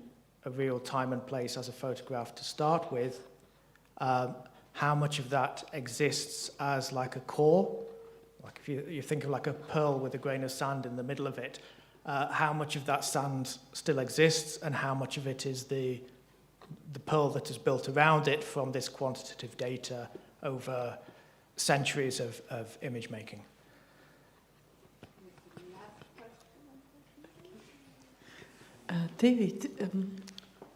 a real time and place as a photograph to start with, how much of that exists as like a core, like if you think of like a pearl with a grain of sand in the middle of it, how much of that sand still exists and how much of it is the pearl that is built around it from this quantitative data over centuries of image making. David,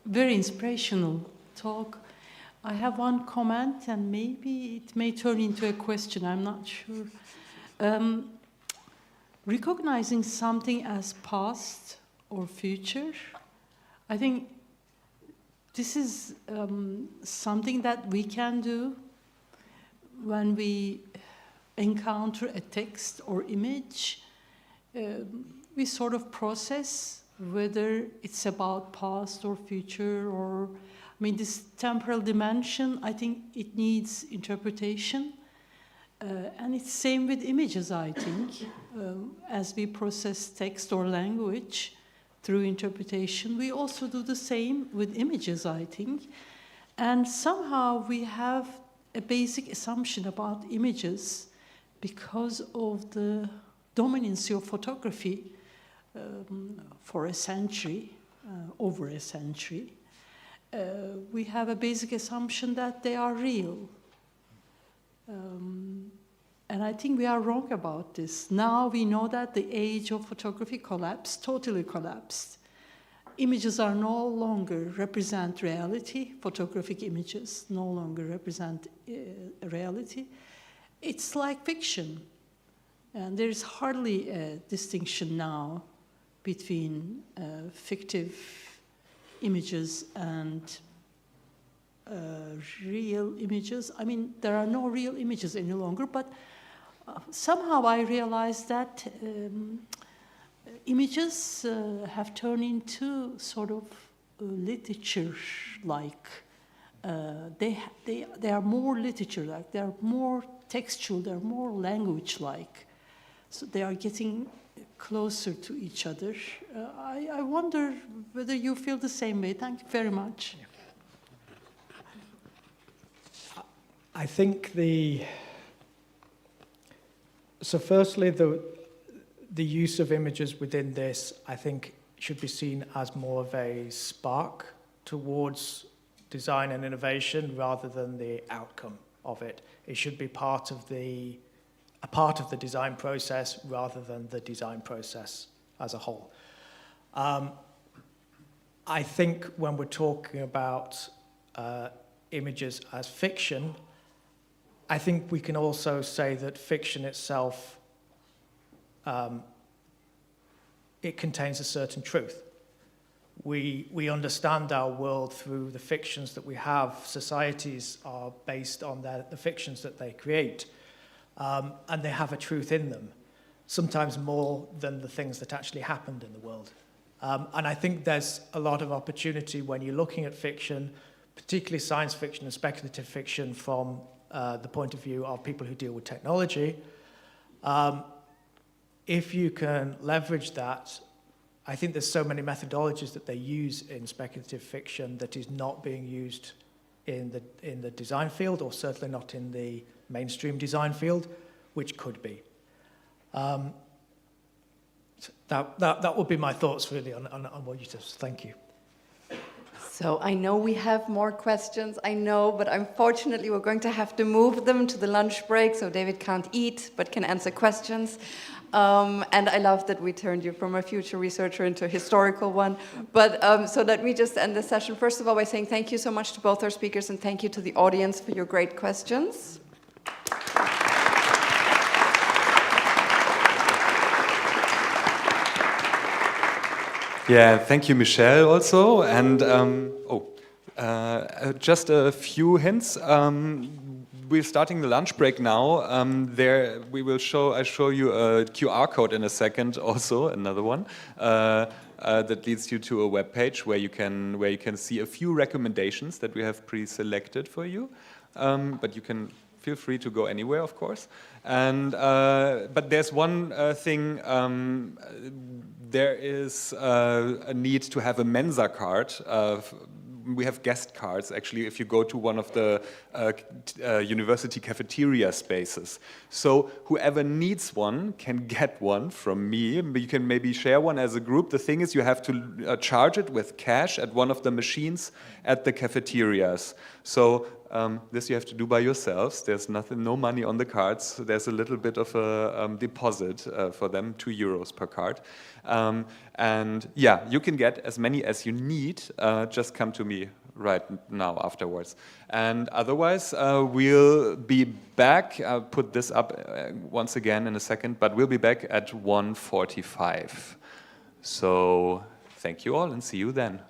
very inspirational talk. I have one comment, and maybe it may turn into a question, I'm not sure. Recognizing something as past or future, I think this is something that we can do when we encounter a text or image. We sort of process whether it's about past or future, or, I mean, this temporal dimension, I think it needs interpretation. And it's same with images, I think. As we process text or language through interpretation, we also do the same with images, I think. And somehow we have a basic assumption about images because of the dominancy of photography for a century, over a century. We have a basic assumption that they are real. And I think we are wrong about this. Now we know that the age of photography collapsed, totally collapsed. Images are no longer represent reality. Photographic images no longer represent reality. It's like fiction. And there's hardly a distinction now between fictive images and real images. I mean, there are no real images any longer, but somehow I realized that images have turned into sort of literature-like. They are more literature-like, they are more textual, they are more language-like. So they are getting closer to each other. I wonder whether you feel the same way. Thank you very much. I think so firstly, the use of images within this, I think, should be seen as more of a spark towards design and innovation rather than the outcome of it. It should be a part of the design process rather than the design process as a whole. I think when we're talking about images as fiction, I think we can also say that fiction itself, it contains a certain truth. We understand our world through the fictions that we have. Societies are based on the fictions that they create. And they have a truth in them, sometimes more than the things that actually happened in the world. And I think there's a lot of opportunity when you're looking at fiction, particularly science fiction and speculative fiction from the point of view of people who deal with technology. If you can leverage that, I think there's so many methodologies that they use in speculative fiction that is not being used in the design field, or certainly not in the mainstream design field, which could be. That would be my thoughts really on what you just. Thank you. So I know we have more questions, I know, but unfortunately we're going to have to move them to the lunch break, so David can't eat, but can answer questions. And I love that we turned you from a future researcher into a historical one. But so let me just end the session, first of all, by saying thank you so much to both our speakers, and thank you to the audience for your great questions. Yeah, thank you, Michelle, also. And just a few hints. We're starting the lunch break now. I'll show you a QR code in a second, also another one that leads you to a web page where you can see a few recommendations that we have pre-selected for you. But you can feel free to go anywhere, of course. And but there's one thing. There is a need to have a Mensa card. We have guest cards, actually, if you go to one of the university cafeteria spaces. So whoever needs one can get one from me. You can maybe share one as a group. The thing is, you have to charge it with cash at one of the machines at the cafeterias. So this you have to do by yourselves. There's no money on the cards. There's a little bit of a deposit for them, €2 per card. And yeah, you can get as many as you need. Just come to me right now afterwards. And otherwise, we'll be back. I'll put this up once again in a second, but we'll be back at 1:45. So thank you all and see you then.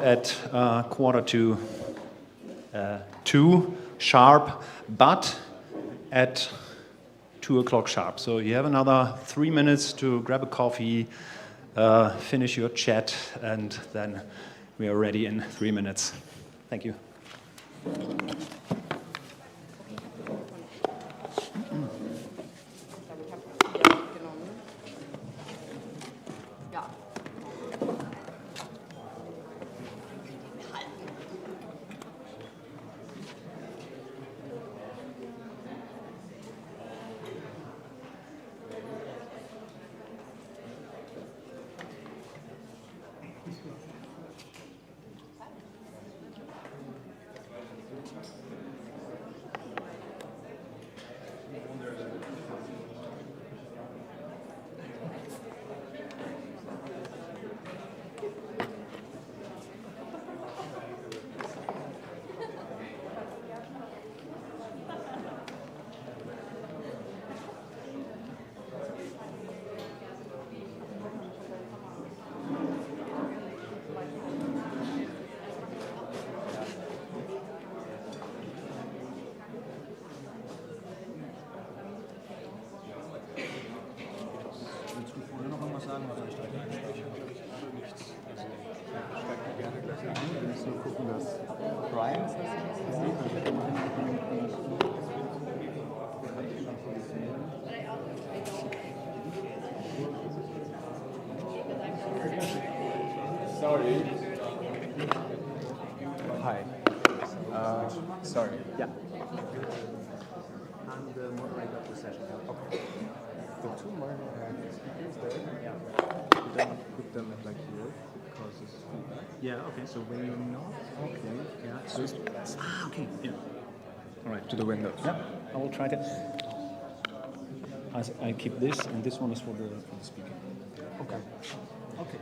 At 1:45 sharp, but at 2 o'clock sharp. So you have another 3 minutes to grab a coffee, finish your chat, and then we are ready in 3 minutes. Thank you. Sorry. Hi. Sorry. Yeah. I'm the moderator of the session. Okay. The two speakers there. Yeah. You don't put them like here because it's feedback. Yeah. Okay. So when you're not talking, Yeah. just Okay. Yeah. All right. to the windows. Yeah. I will try that. I keep this, and this one is for the speaker. Okay. Okay.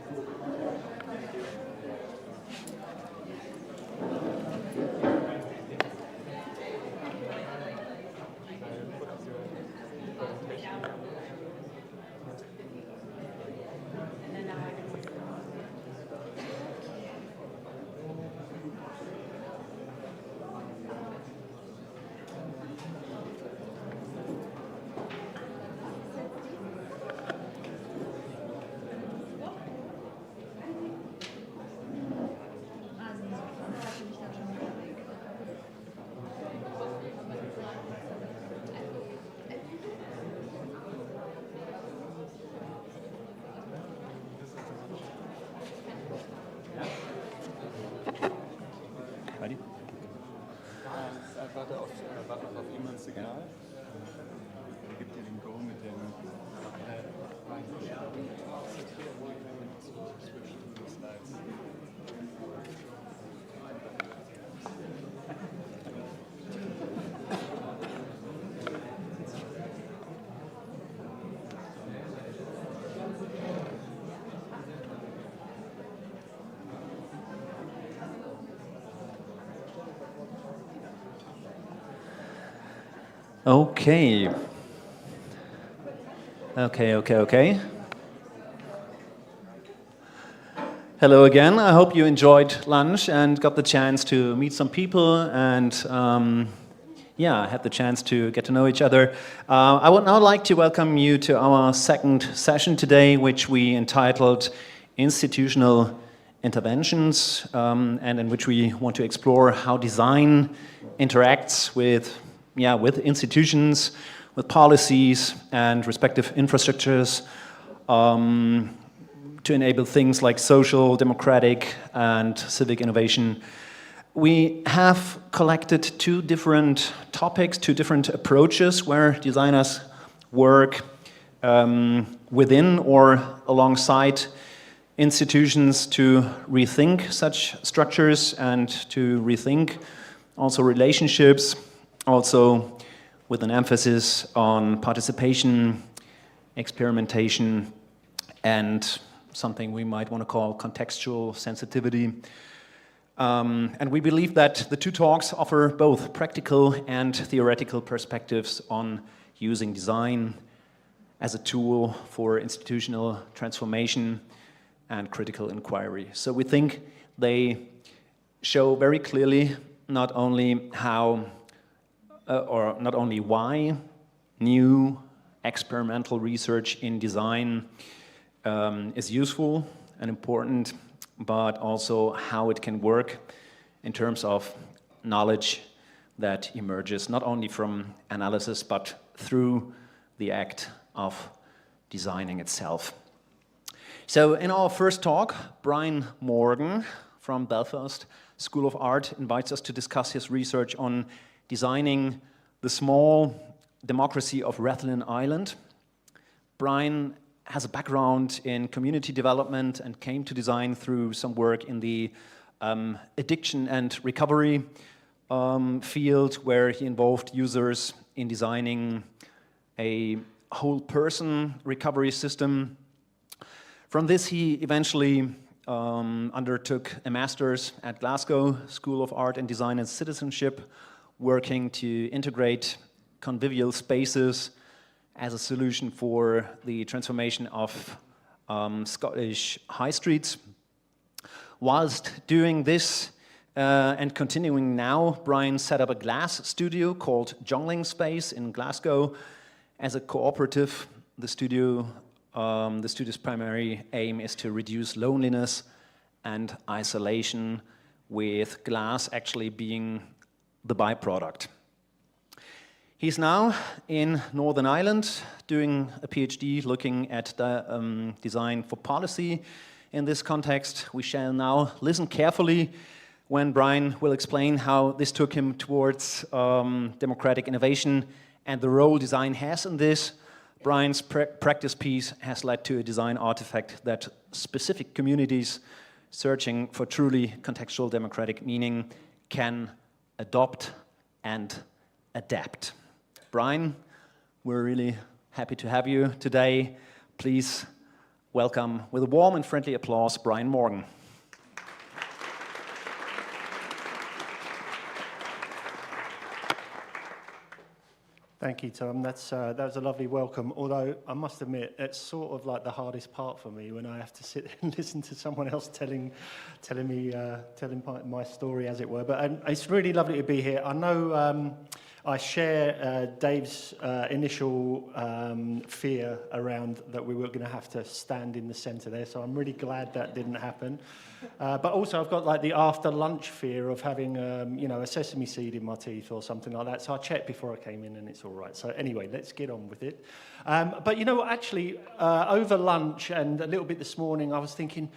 Ready? Warte noch auf E-Mail Signal. Gibt dir den Go mit dem Okay. Okay. Hello again. I hope you enjoyed lunch and got the chance to meet some people and had the chance to get to know each other. I would now like to welcome you to our second session today, which we entitled Institutional Interventions, and in which we want to explore how design interacts with institutions, with policies and respective infrastructures to enable things like social, democratic, and civic innovation. We have collected two different topics, two different approaches where designers work within or alongside institutions to rethink such structures and to rethink also relationships, also with an emphasis on participation, experimentation, and something we might want to call contextual sensitivity. And we believe that the two talks offer both practical and theoretical perspectives on using design as a tool for institutional transformation and critical inquiry. So we think They show very clearly not only how or not only why new experimental research in design is useful and important, but also how it can work in terms of knowledge that emerges not only from analysis, but through the act of designing itself. So in our first talk, Brian Morgan from Belfast School of Art invites us to discuss his research on designing the small democracy of Rathlin Island. Brian has a background in community development and came to design through some work in the addiction and recovery field, where he involved users in designing a whole person recovery system. From this, he eventually undertook a master's at Glasgow School of Art and Design and Citizenship, working to integrate convivial spaces as a solution for the transformation of Scottish high streets. Whilst doing this and continuing now, Brian set up a glass studio called Jongling Space in Glasgow as a cooperative. The studio's primary aim is to reduce loneliness and isolation, with glass actually being the byproduct. He's now in Northern Ireland doing a PhD looking at the, design for policy. In this context, we shall now listen carefully when Brian will explain how this took him towards democratic innovation and the role design has in this. Brian's practice piece has led to a design artifact that specific communities searching for truly contextual democratic meaning can adopt and adapt. Brian, we're really happy to have you today. Please welcome, with a warm and friendly applause, Brian Morgan. Thank you, Tom. That was a lovely welcome, although I must admit, it's sort of like the hardest part for me when I have to sit and listen to someone else telling my story, as it were. But it's really lovely to be here. I know I share Dave's initial fear around that we were going to have to stand in the centre there, so I'm really glad that didn't happen. But also I've got like the after lunch fear of having a sesame seed in my teeth or something like that, so I checked before I came in and it's all right. So anyway, let's get on with it. But you know what, actually over lunch and a little bit this morning I was thinking,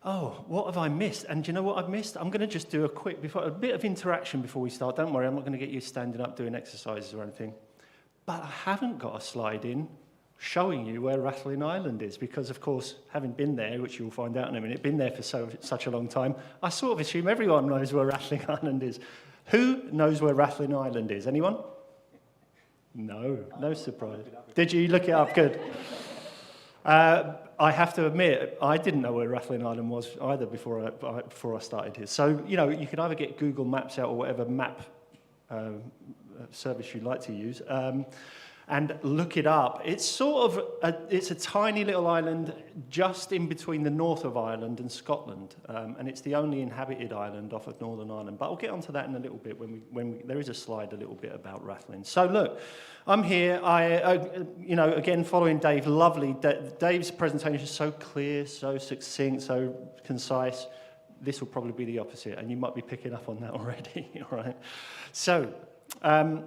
oh, what have I missed? And do you know what I've missed? I'm going to just do a bit of interaction before we start. Don't worry, I'm not going to get you standing up doing exercises or anything. But I haven't got a slide in showing you where Rathlin Island is, because of course, having been there, which you'll find out in a minute, been there for such a long time, I sort of assume everyone knows where Rathlin Island is. Who knows where Rathlin Island is? Anyone? No surprise. Did you look it up? Good. I have to admit, I didn't know where Rathlin Island was either before I started here. So, you know, you can either get Google Maps out or whatever map service you like to use, and look it up. It's sort of it's a tiny little island just in between the north of Ireland and Scotland, and it's the only inhabited island off of Northern Ireland. But I'll get onto that in a little bit when there is a slide a little bit about Rathlin. So look, I'm here. Again, following Dave, lovely. Dave's presentation is so clear, so succinct, so concise. This will probably be the opposite, and you might be picking up on that already. All right. So. I'm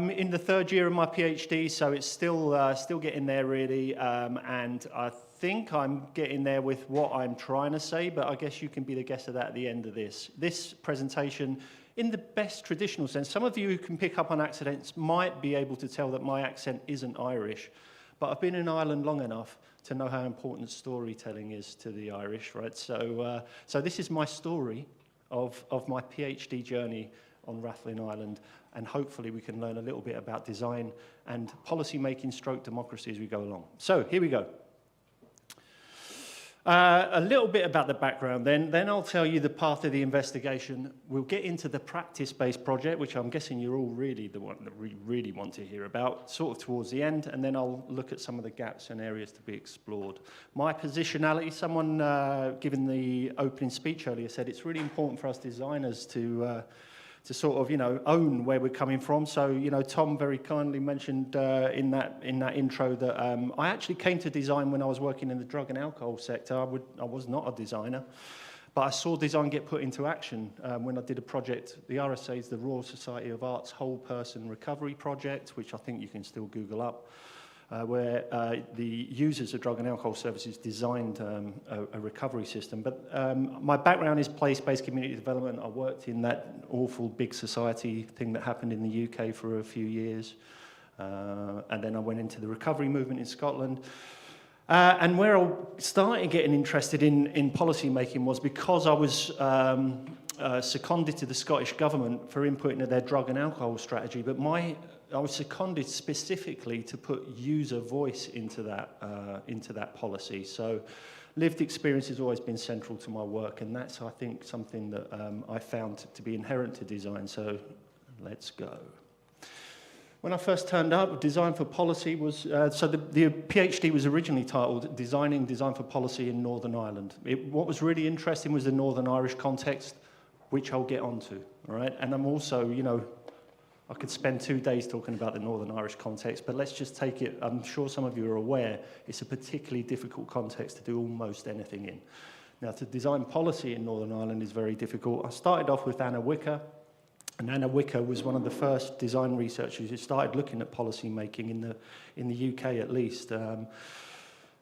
in the third year of my PhD, so it's still getting there really, and I think I'm getting there with what I'm trying to say, but I guess you can be the guest of that at the end of this. This presentation, in the best traditional sense, some of you who can pick up on accents might be able to tell that my accent isn't Irish, but I've been in Ireland long enough to know how important storytelling is to the Irish, right? So this is my story of my PhD journey on Rathlin Island, and hopefully we can learn a little bit about design and policy making stroke democracy as we go along. So here we go. A little bit about the background then I'll tell you the path of the investigation. We'll get into the practice-based project, which I'm guessing you're all really the one that really want to hear about, sort of towards the end, and then I'll look at some of the gaps and areas to be explored. My positionality, someone given the opening speech earlier said it's really important for us designers to sort of, own where we're coming from. So, Tom very kindly mentioned in that intro that I actually came to design when I was working in the drug and alcohol sector. I was not a designer, but I saw design get put into action when I did a project, the RSA's, the Royal Society of Arts Whole Person Recovery Project, which I think you can still Google up, where the users of drug and alcohol services designed a recovery system. But my background is place-based community development. I worked in that awful big society thing that happened in the UK for a few years. And then I went into the recovery movement in Scotland. And where I started getting interested in policy making was because I was seconded to the Scottish government for input into their drug and alcohol strategy. But I was seconded specifically to put user voice into that policy. So lived experience has always been central to my work, and that's, I think, something that I found to be inherent to design. So let's go. When I first turned up, Design for Policy was, so the PhD was originally titled Designing Design for Policy in Northern Ireland. What was really interesting was the Northern Irish context, which I'll get onto, all right? And I'm also, I could spend 2 days talking about the Northern Irish context, but let's just take it, I'm sure some of you are aware, it's a particularly difficult context to do almost anything in. Now, to design policy in Northern Ireland is very difficult. I started off with Anna Wicker, and Anna Wicker was one of the first design researchers who started looking at policy making in the UK at least.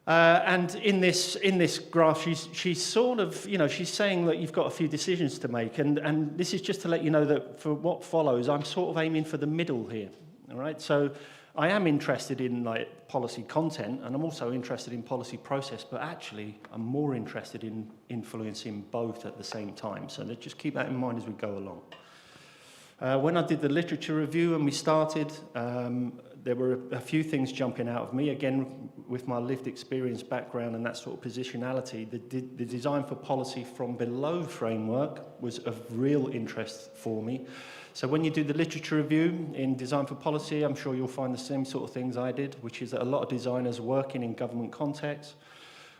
And in this graph, she's sort of, she's saying that you've got a few decisions to make, and this is just to let you know that for what follows, I'm sort of aiming for the middle here, all right? So I am interested in policy content, and I'm also interested in policy process, but actually I'm more interested in influencing both at the same time. So let's just keep that in mind as we go along. When I did the literature review and we started, there were a few things jumping out of me. Again, with my lived experience background and that sort of positionality, the design for policy from below framework was of real interest for me. So when you do the literature review in design for policy, I'm sure you'll find the same sort of things I did, which is that a lot of designers working in government contexts,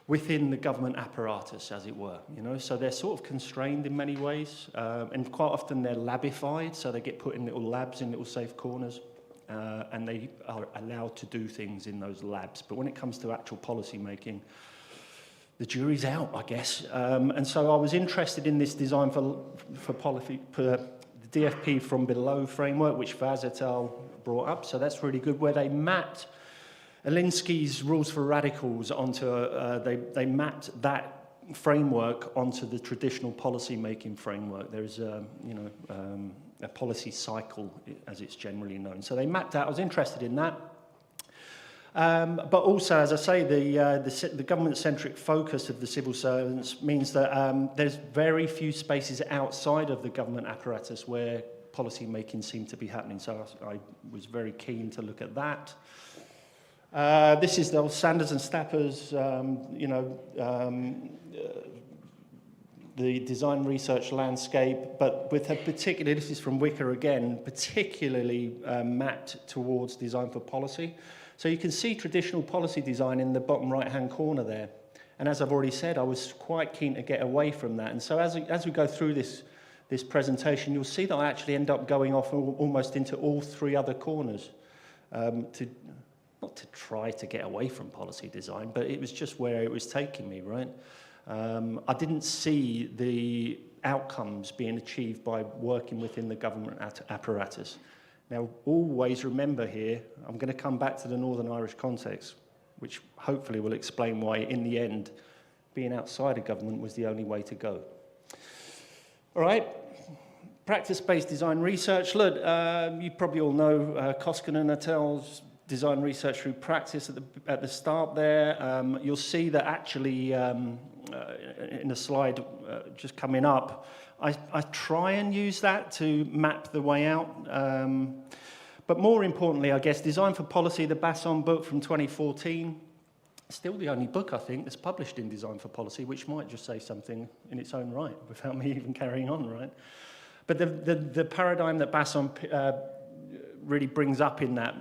within the government apparatus, as it were, so they're sort of constrained in many ways, and quite often they're labified, so they get put in little labs, in little safe corners, and they are allowed to do things in those labs. But when it comes to actual policy making, the jury's out, I guess. And so I was interested in this design for policy, the DFP from below framework, which Vaz et al. Brought up, so that's really good, where they mapped Alinsky's Rules for Radicals onto, they mapped that framework onto the traditional policy-making framework. There's a policy cycle, as it's generally known. So they mapped out, I was interested in that. But also, as I say, the government-centric focus of the civil servants means that there's very few spaces outside of the government apparatus where policy-making seemed to be happening. So I was very keen to look at that. This is the Sanders and Stapper's, the design research landscape, but with a particular, this is from Wicker again, particularly mapped towards design for policy. So you can see traditional policy design in the bottom right-hand corner there. And as I've already said, I was quite keen to get away from that. And so as we go through this presentation, you'll see that I actually end up going off almost into all three other corners not to try to get away from policy design, but it was just where it was taking me, right? I didn't see the outcomes being achieved by working within the government apparatus. Now, always remember here, I'm going to come back to the Northern Irish context, which hopefully will explain why, in the end, being outside of government was the only way to go. All right, practice-based design research. Look, you probably all know Koskinen et al.'s design research through practice at the start there. You'll see that actually in the slide just coming up, I try and use that to map the way out. But more importantly, I guess, Design for Policy, the Basson book from 2014, still the only book, I think, that's published in Design for Policy, which might just say something in its own right, without me even carrying on, right? But the paradigm that Basson really brings up in that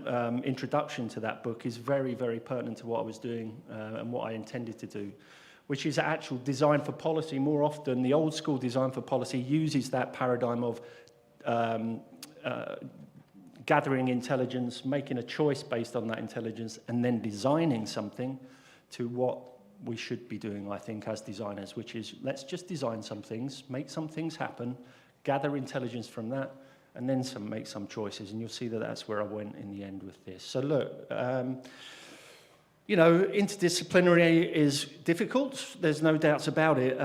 introduction to that book is very, very pertinent to what I was doing and what I intended to do, which is actual design for policy. More often, the old school design for policy uses that paradigm of gathering intelligence, making a choice based on that intelligence, and then designing something to what we should be doing, I think, as designers, which is let's just design some things, make some things happen, gather intelligence from that, and then make some choices. And you'll see that that's where I went in the end with this. So look, you know, interdisciplinary is difficult. There's no doubts about it,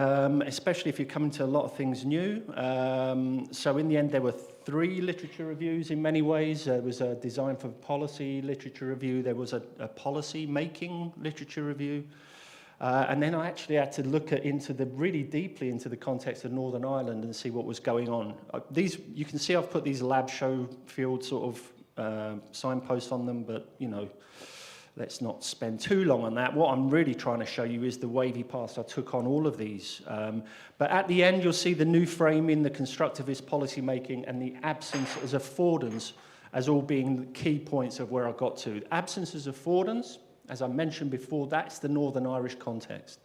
especially if you're coming to a lot of things new. So in the end, there were 3 literature reviews in many ways. There was a design for policy literature review. There was a policy making literature review. And then I actually had to look really deeply into the context of Northern Ireland and see what was going on. You can see I've put these lab show field sort of signposts on them, but, you know, let's not spend too long on that. What I'm really trying to show you is the wavy path I took on all of these. But at the end, you'll see the new framing, the constructivist policy making, and the absence as affordance as all being the key points of where I got to. Absence as affordance, as I mentioned before, that's the Northern Irish context.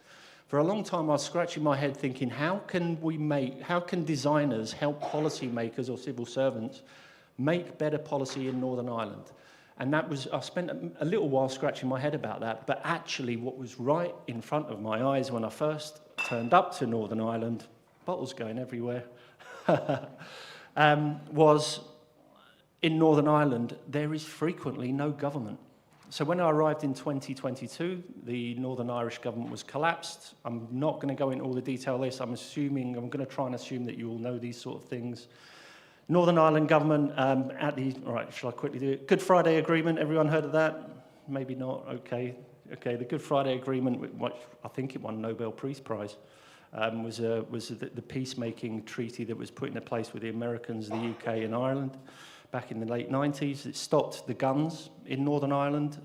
For a long time, I was scratching my head thinking, how can designers help policymakers or civil servants make better policy in Northern Ireland? And I spent a little while scratching my head about that, but actually what was right in front of my eyes when I first turned up to Northern Ireland, bottles going everywhere, was in Northern Ireland, there is frequently no government. So when I arrived in 2022, the Northern Irish government was collapsed. I'm not going to go into all the detail of this. I'm going to try and assume that you all know these sort of things. Northern Ireland government all right, shall I quickly do it? Good Friday Agreement, everyone heard of that? Maybe not, okay. Okay, the Good Friday Agreement, which I think it won Nobel Peace Prize, was the peacemaking treaty that was put into place with the Americans, the UK and Ireland back in the late 90s. It stopped the guns in Northern Ireland,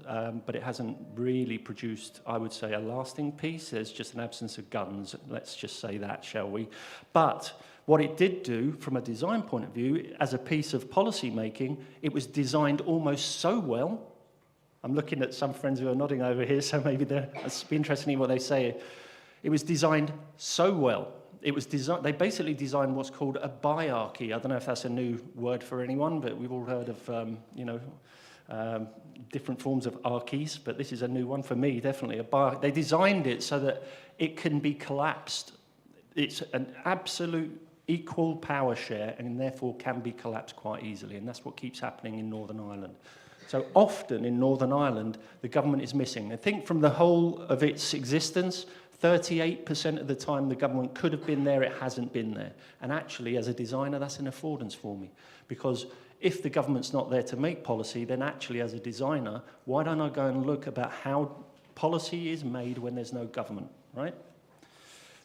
but it hasn't really produced, I would say, a lasting peace. There's just an absence of guns, let's just say that, shall we? But what it did do, from a design point of view, as a piece of policy making, it was designed almost so well. I'm looking at some friends who are nodding over here, so maybe it's be interesting to hear what they say. It was designed so well. They basically designed what's called a biarchy. I don't know if that's a new word for anyone, but we've all heard of different forms of archies, but this is a new one for me, definitely. They designed it so that it can be collapsed. It's an absolute equal power share and therefore can be collapsed quite easily, and that's what keeps happening in Northern Ireland. So often in Northern Ireland, the government is missing. I think from the whole of its existence, 38% of the time the government could have been there, it hasn't been there. And actually, as a designer, that's an affordance for me. Because if the government's not there to make policy, then actually as a designer, why don't I go and look about how policy is made when there's no government, right?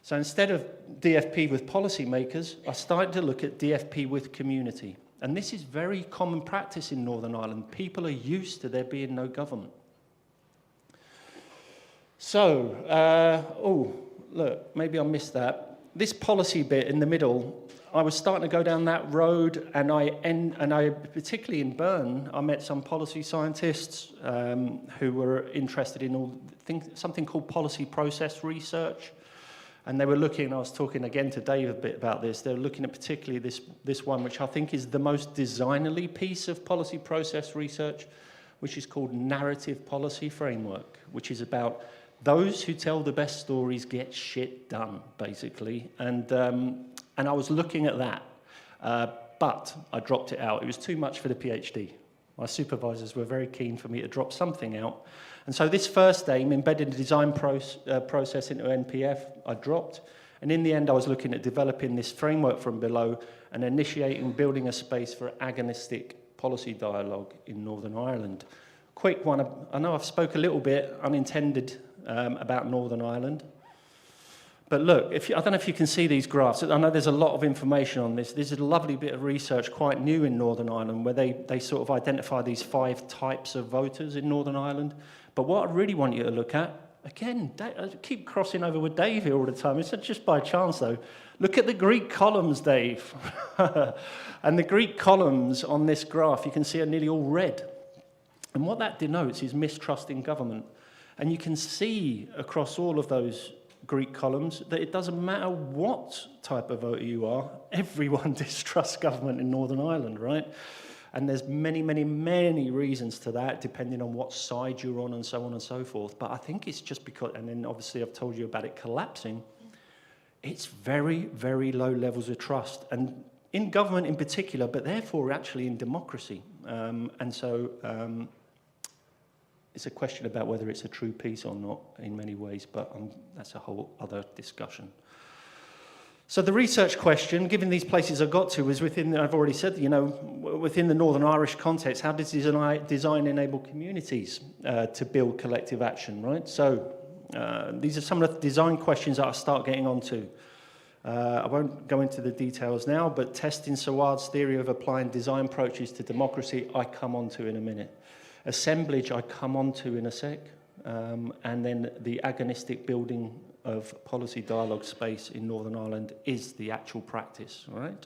So instead of DFP with policymakers, I started to look at DFP with community. And this is very common practice in Northern Ireland. People are used to there being no government. So, look, maybe I missed that. This policy bit in the middle, I was starting to go down that road, and I particularly in Bern, I met some policy scientists who were interested in something called policy process research. And they were looking, I was talking again to Dave a bit about this, they were looking at particularly this one, which I think is the most designerly piece of policy process research, which is called Narrative Policy Framework, which is about those who tell the best stories get shit done, basically. And I was looking at that, but I dropped it out. It was too much for the PhD. My supervisors were very keen for me to drop something out. And so this first aim, embedding the design process into NPF, I dropped. And in the end, I was looking at developing this framework from below and initiating building a space for agonistic policy dialogue in Northern Ireland. Quick one, I know I've spoke a little bit unintended about Northern Ireland. But look, I don't know if you can see these graphs. I know there's a lot of information on this. This is a lovely bit of research, quite new in Northern Ireland, where they sort of identify these 5 types of voters in Northern Ireland. But what I really want you to look at Again, I keep crossing over with Dave here all the time. It's just by chance, though. Look at the Greek columns, Dave. And the Greek columns on this graph, you can see, are nearly all red. And what that denotes is mistrust in government. And you can see across all of those Greek columns that it doesn't matter what type of voter you are, everyone distrusts government in Northern Ireland, right? And there's many, many, many reasons to that, depending on what side you're on and so on and so forth. But I think it's just because, and then obviously I've told you about it collapsing, it's very, very low levels of trust. And in government in particular, but therefore actually in democracy. It's a question about whether it's a true peace or not in many ways, but that's a whole other discussion. So the research question, given these places I got to, was within, I've already said, within the Northern Irish context, how does design enable communities to build collective action, right? So these are some of the design questions that I'll start getting onto. I won't go into the details now, but testing Sawad's theory of applying design approaches to democracy, I come onto in a minute. Assemblage, I come onto in a sec. And then the agonistic building of policy dialogue space in Northern Ireland is the actual practice, right?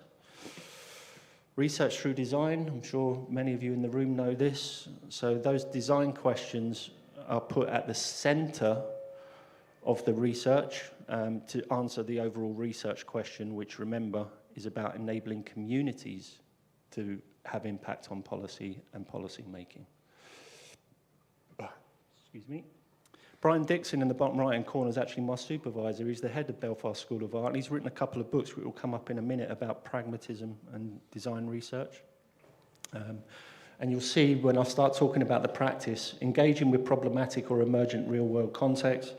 Research through design, I'm sure many of you in the room know this. So those design questions are put at the center of the research to answer the overall research question, which, remember, is about enabling communities to have impact on policy and policy making. Excuse me. Brian Dixon in the bottom right-hand corner is actually my supervisor. He's the head of Belfast School of Art, and he's written a couple of books which will come up in a minute about pragmatism and design research. And you'll see when I start talking about the practice, engaging with problematic or emergent real-world context,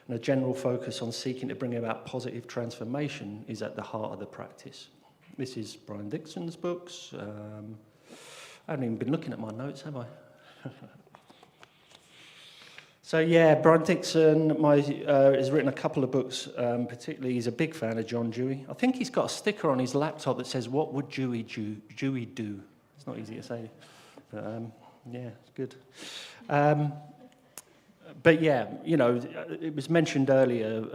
and a general focus on seeking to bring about positive transformation is at the heart of the practice. This is Brian Dixon's books. I haven't even been looking at my notes, have I? So yeah, Brian Dixon has written a couple of books, particularly he's a big fan of John Dewey. I think he's got a sticker on his laptop that says, "What would Dewey do?" It's not easy to say, but yeah, it's good. But yeah, it was mentioned earlier,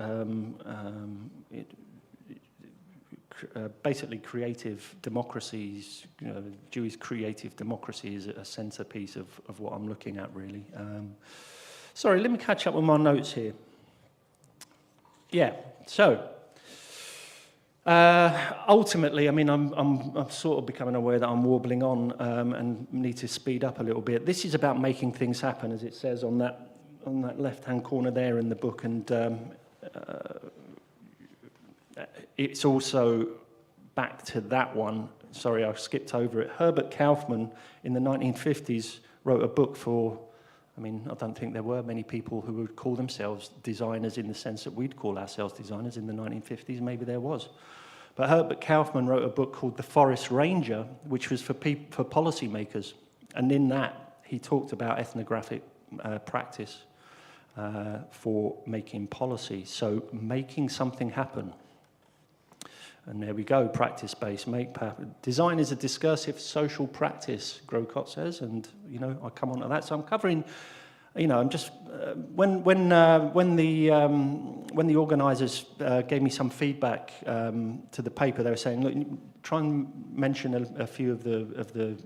basically creative democracies, Dewey's creative democracy is a centerpiece of what I'm looking at, really. Sorry, let me catch up with my notes here. Yeah, so ultimately, I mean, I'm sort of becoming aware that I'm warbling on and need to speed up a little bit. This is about making things happen, as it says on that left-hand corner there in the book, and it's also back to that one. Sorry, I skipped over it. Herbert Kaufman in the 1950s wrote a book for, I mean, I don't think there were many people who would call themselves designers in the sense that we'd call ourselves designers in the 1950s. Maybe there was. But Herbert Kaufman wrote a book called The Forest Ranger, which was for policymakers. And in that, he talked about ethnographic practice for making policy. So making something happen. And there we go, practice-based, design is a discursive social practice, Grocott says, and, I come on to that. So I'm covering, I'm just, when the organisers gave me some feedback to the paper, they were saying, look, try and mention a few of the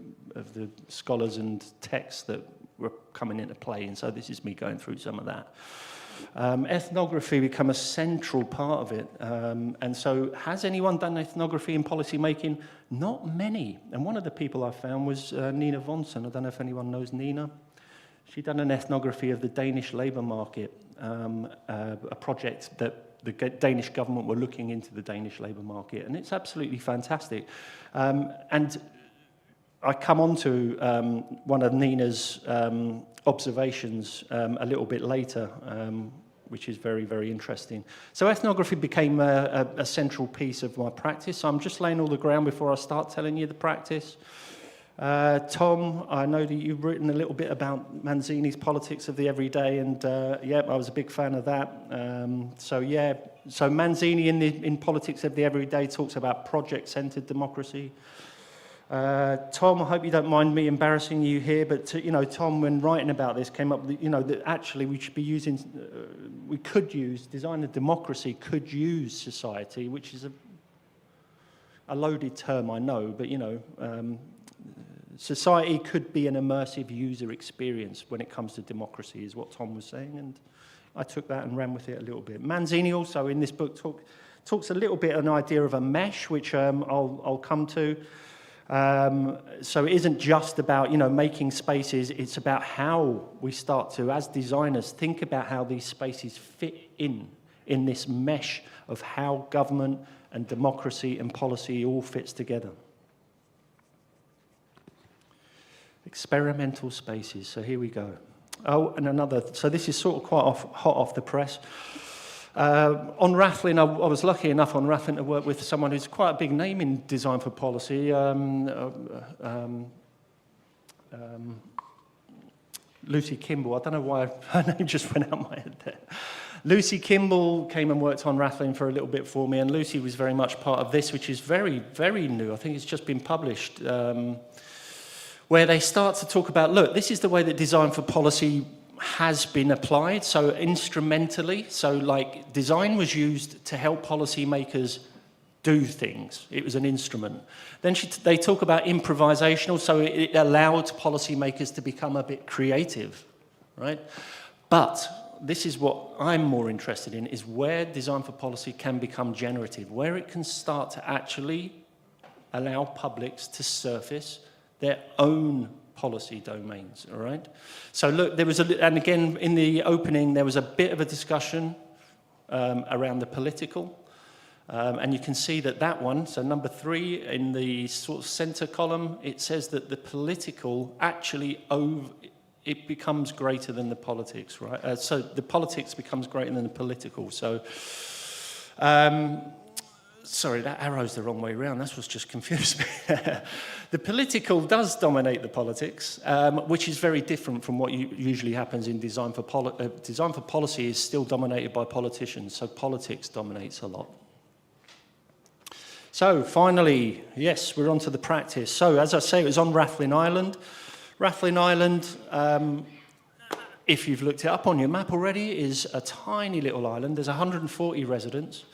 scholars and texts that were coming into play, and so this is me going through some of that. Ethnography become a central part of it. And so has anyone done ethnography in policy making? Not many. And one of the people I found was Nina Vonsen. I don't know if anyone knows Nina. She'd done an ethnography of the Danish labour market, a project that the Danish government were looking into the Danish labour market. And it's absolutely fantastic. And I come on to one of Nina's observations a little bit later, which is very, very interesting. So ethnography became a central piece of my practice. So I'm just laying all the ground before I start telling you the practice. Tom, I know that you've written a little bit about Manzini's Politics of the Everyday, and I was a big fan of that. So Manzini in Politics of the Everyday talks about project-centered democracy. Tom, I hope you don't mind me embarrassing you here, but Tom, when writing about this, came up with, that actually we should be using, we could use, design and democracy could use society, which is a loaded term, I know, but society could be an immersive user experience when it comes to democracy, is what Tom was saying, and I took that and ran with it a little bit. Manzini also in this book talks a little bit an idea of a mesh, which I'll come to. So it isn't just about, making spaces, it's about how we start to, as designers, think about how these spaces fit in this mesh of how government and democracy and policy all fits together. Experimental spaces, so here we go. Oh, and another, so this is sort of quite hot off the press. On Rathlin, I was lucky enough on Rathlin to work with someone who's quite a big name in design for policy, Lucy Kimball. I don't know why her name just went out my head there. Lucy Kimball came and worked on Rathlin for a little bit for me, and Lucy was very much part of this, which is very, very new. I think it's just been published, where they start to talk about, look, this is the way that design for policy has been applied, so instrumentally. So like design was used to help policymakers do things. It was an instrument. Then they talk about improvisational, so it allowed policymakers to become a bit creative, right? But this is what I'm more interested in, is where design for policy can become generative, where it can start to actually allow publics to surface their own policy domains, all right? So look, there was and again, in the opening, there was a bit of a discussion around the political, and you can see that one, so number 3 in the sort of center column, it says that the political actually it becomes greater than the politics, right? So the politics becomes greater than the political. So, sorry, that arrow's the wrong way around. That's what's just confused me. The political does dominate the politics, which is very different from what usually happens in design for policy. Design for policy is still dominated by politicians, so politics dominates a lot. So finally, yes, we're on to the practice. So as I say, it was on Rathlin Island. Rathlin Island, if you've looked it up on your map already, is a tiny little island. There's 140 residents.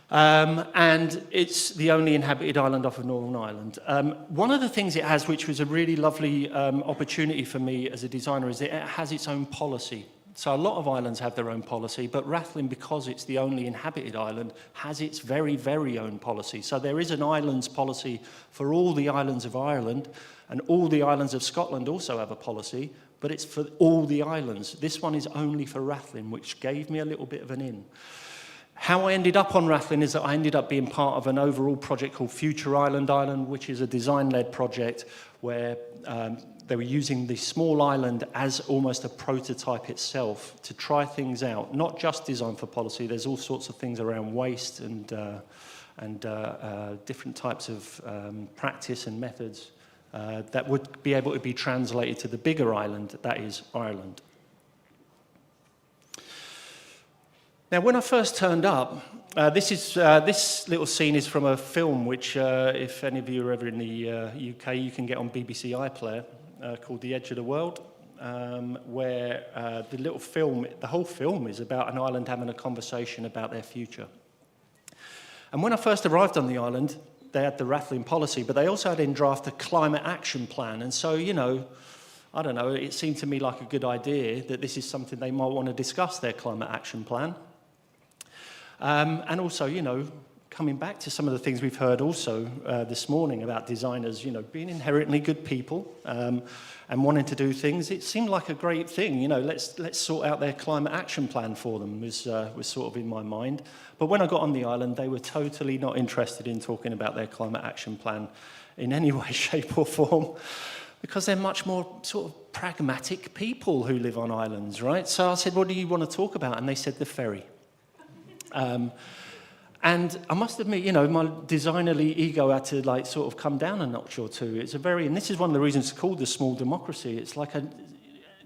And it's the only inhabited island off of Northern Ireland. One of the things it has, which was a really lovely opportunity for me as a designer, is that it has its own policy. So a lot of islands have their own policy, but Rathlin, because it's the only inhabited island, has its very, very own policy. So there is an islands policy for all the islands of Ireland, and all the islands of Scotland also have a policy, but it's for all the islands. This one is only for Rathlin, which gave me a little bit of an in. How I ended up on Rathlin is that I ended up being part of an overall project called Future Island, which is a design-led project where they were using the small island as almost a prototype itself to try things out, not just design for policy. There's all sorts of things around waste and different types of practice and methods that would be able to be translated to the bigger island, that is Ireland. Now, when I first turned up, this little scene is from a film which, if any of you are ever in the UK, you can get on BBC iPlayer, called The Edge of the World, where the whole film is about an island having a conversation about their future. And when I first arrived on the island, they had the Rathlin policy, but they also had in draft a climate action plan. And so, I don't know, it seemed to me like a good idea that this is something they might want to discuss, their climate action plan. And also, coming back to some of the things we've heard also this morning about designers, being inherently good people and wanting to do things, it seemed like a great thing. Let's sort out their climate action plan for them was sort of in my mind. But when I got on the island, they were totally not interested in talking about their climate action plan in any way, shape or form, because they're much more sort of pragmatic people who live on islands, right? So I said, what do you want to talk about? And they said the ferry. And I must admit, my designerly ego had to sort of come down a notch or two. It's and this is one of the reasons it's called the small democracy. It's like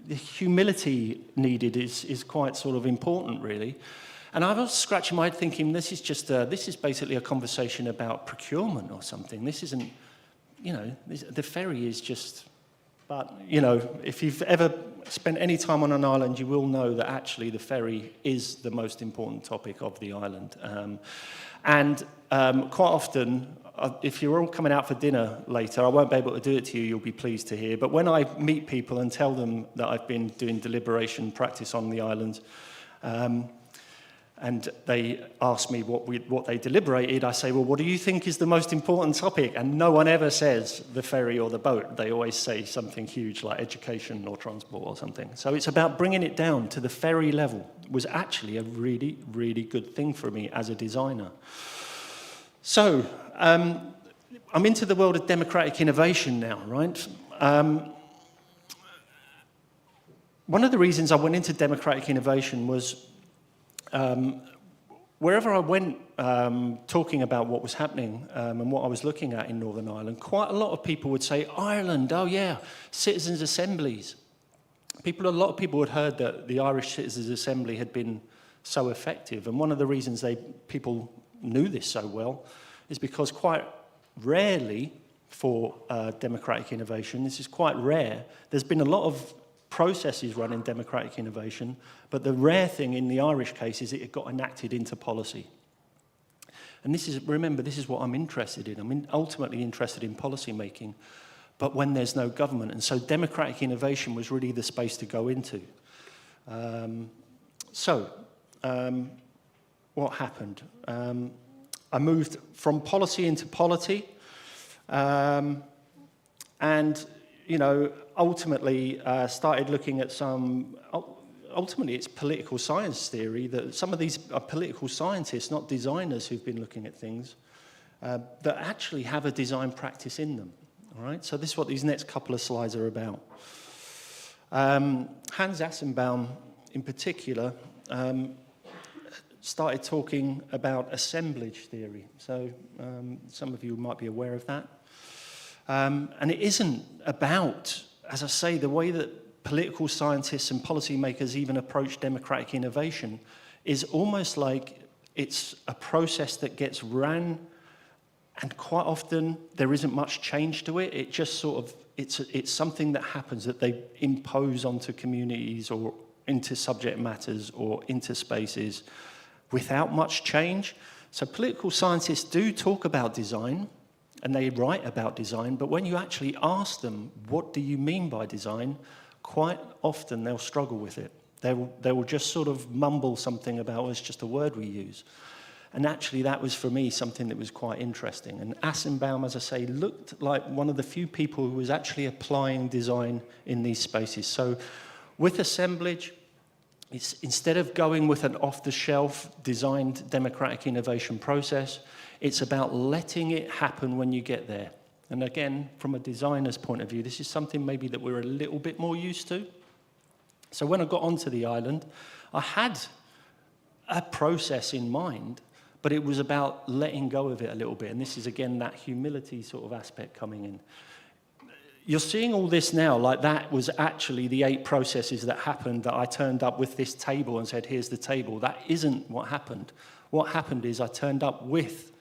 the humility needed is quite sort of important, really. And I was scratching my head thinking, this is basically a conversation about procurement or something. This isn't, you know, the ferry is just, but, you know, if you've ever spent any time on an island, you will know that actually the ferry is the most important topic of the island. Quite often, if you're all coming out for dinner later, I won't be able to do it to you, you'll be pleased to hear, but when I meet people and tell them that I've been doing deliberation practice on the island, and they ask me what they deliberated, I say, well, what do you think is the most important topic? And no one ever says the ferry or the boat. They always say something huge like education or transport or something. So it's about bringing it down to the ferry level. It was actually a really, really good thing for me as a designer. So I'm into the world of democratic innovation now, right? One of the reasons I went into democratic innovation was wherever I went talking about what was happening and what I was looking at in Northern Ireland, quite a lot of people would say, Ireland, oh yeah, citizens' assemblies. A lot of people had heard that the Irish Citizens' Assembly had been so effective, and one of the reasons people knew this so well is because quite rarely for democratic innovation, this is quite rare, there's been a lot of processes run in democratic innovation, but the rare thing in the Irish case is it got enacted into policy. And remember, this is what I'm interested in. I'm ultimately interested in policy making, but when there's no government. And so democratic innovation was really the space to go into. What happened? I moved from policy into polity, and, you know, ultimately started looking at ultimately it's political science theory, that some of these are political scientists, not designers, who've been looking at things that actually have a design practice in them, all right? So this is what these next couple of slides are about. Hans Assenbaum, in particular, started talking about assemblage theory. So some of you might be aware of that. And it isn't about, as I say, the way that political scientists and policymakers even approach democratic innovation is almost like it's a process that gets ran, and quite often there isn't much change to it. It just sort of, it's something that happens that they impose onto communities or into subject matters or into spaces without much change. So political scientists do talk about design, and they write about design, but when you actually ask them, what do you mean by design, quite often they'll struggle with it. They will just sort of mumble something about, well, it's just a word we use. And actually that was, for me, something that was quite interesting. And Assenbaum, as I say, looked like one of the few people who was actually applying design in these spaces. So with assemblage, instead of going with an off-the-shelf designed democratic innovation process, it's about letting it happen when you get there. And again, from a designer's point of view, this is something maybe that we're a little bit more used to. So when I got onto the island, I had a process in mind, but it was about letting go of it a little bit. And this is, again, that humility sort of aspect coming in. You're seeing all this now, like that was actually the 8 processes that happened, that I turned up with this table and said, here's the table. That isn't what happened. What happened is I turned up with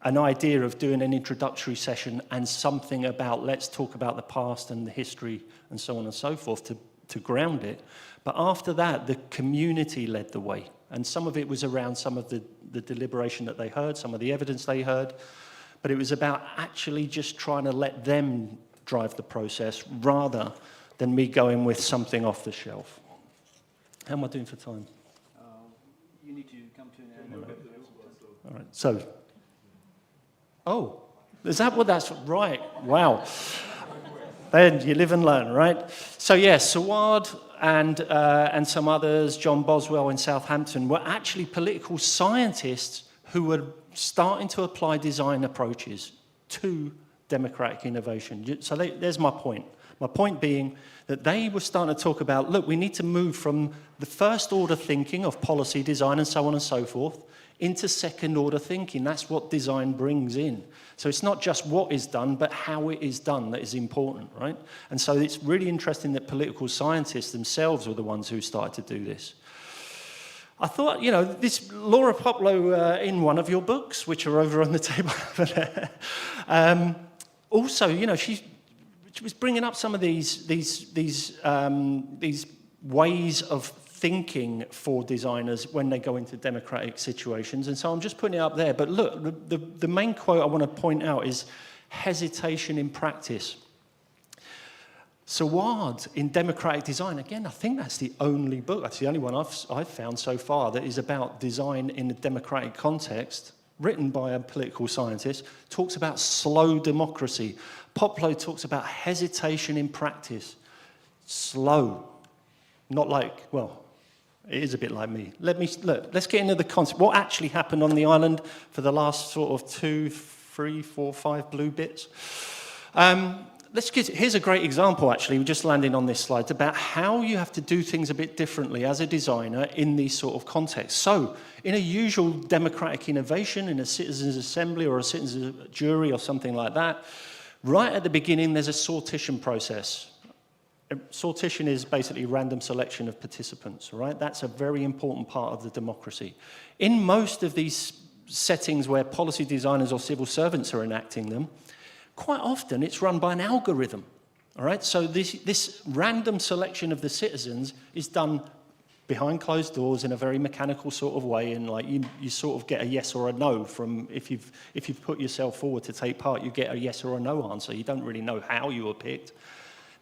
an idea of doing an introductory session and something about, let's talk about the past and the history and so on and so forth to ground it. But after that, the community led the way. And some of it was around some of the deliberation that they heard, some of the evidence they heard. But it was about actually just trying to let them drive the process rather than me going with something off the shelf. How am I doing for time? You need to come to an end. All right, so. Oh, is that what that's, right, wow. Then you live and learn, right? So yes, Saward and some others, John Boswell in Southampton, were actually political scientists who were starting to apply design approaches to democratic innovation. So there's my point. My point being that they were starting to talk about, look, we need to move from the first order thinking of policy, design, and so on and so forth, into second order thinking. That's what design brings in. So it's not just what is done, but how it is done that is important, right? And so it's really interesting that political scientists themselves were the ones who started to do this. I thought, you know, this Laura Poplow in one of your books, which are over on the table over there, also, you know, she was bringing up some of these ways of thinking for designers when they go into democratic situations. And so I'm just putting it up there. But look, the main quote I want to point out is hesitation in practice. Saward in Democratic Design, again, I think that's the only book, that's the only one I've found so far that is about design in a democratic context, written by a political scientist, talks about slow democracy. Poplo talks about hesitation in practice. Slow. Not like, well, it is a bit like me. Let's get into the concept. What actually happened on the island for the last sort of 2, 3, 4, 5 blue bits? Here's a great example, actually, we're just landing on this slide, about how you have to do things a bit differently as a designer in these sort of contexts. So, in a usual democratic innovation, in a citizens' assembly or a citizens' jury or something like that, right at the beginning, there's a sortition process. Sortition is basically random selection of participants, right? That's a very important part of the democracy. In most of these settings where policy designers or civil servants are enacting them, quite often it's run by an algorithm, all right? So this random selection of the citizens is done behind closed doors in a very mechanical sort of way, and like you sort of get a yes or a no from, if you've put yourself forward to take part, you get a yes or a no answer. You don't really know how you were picked.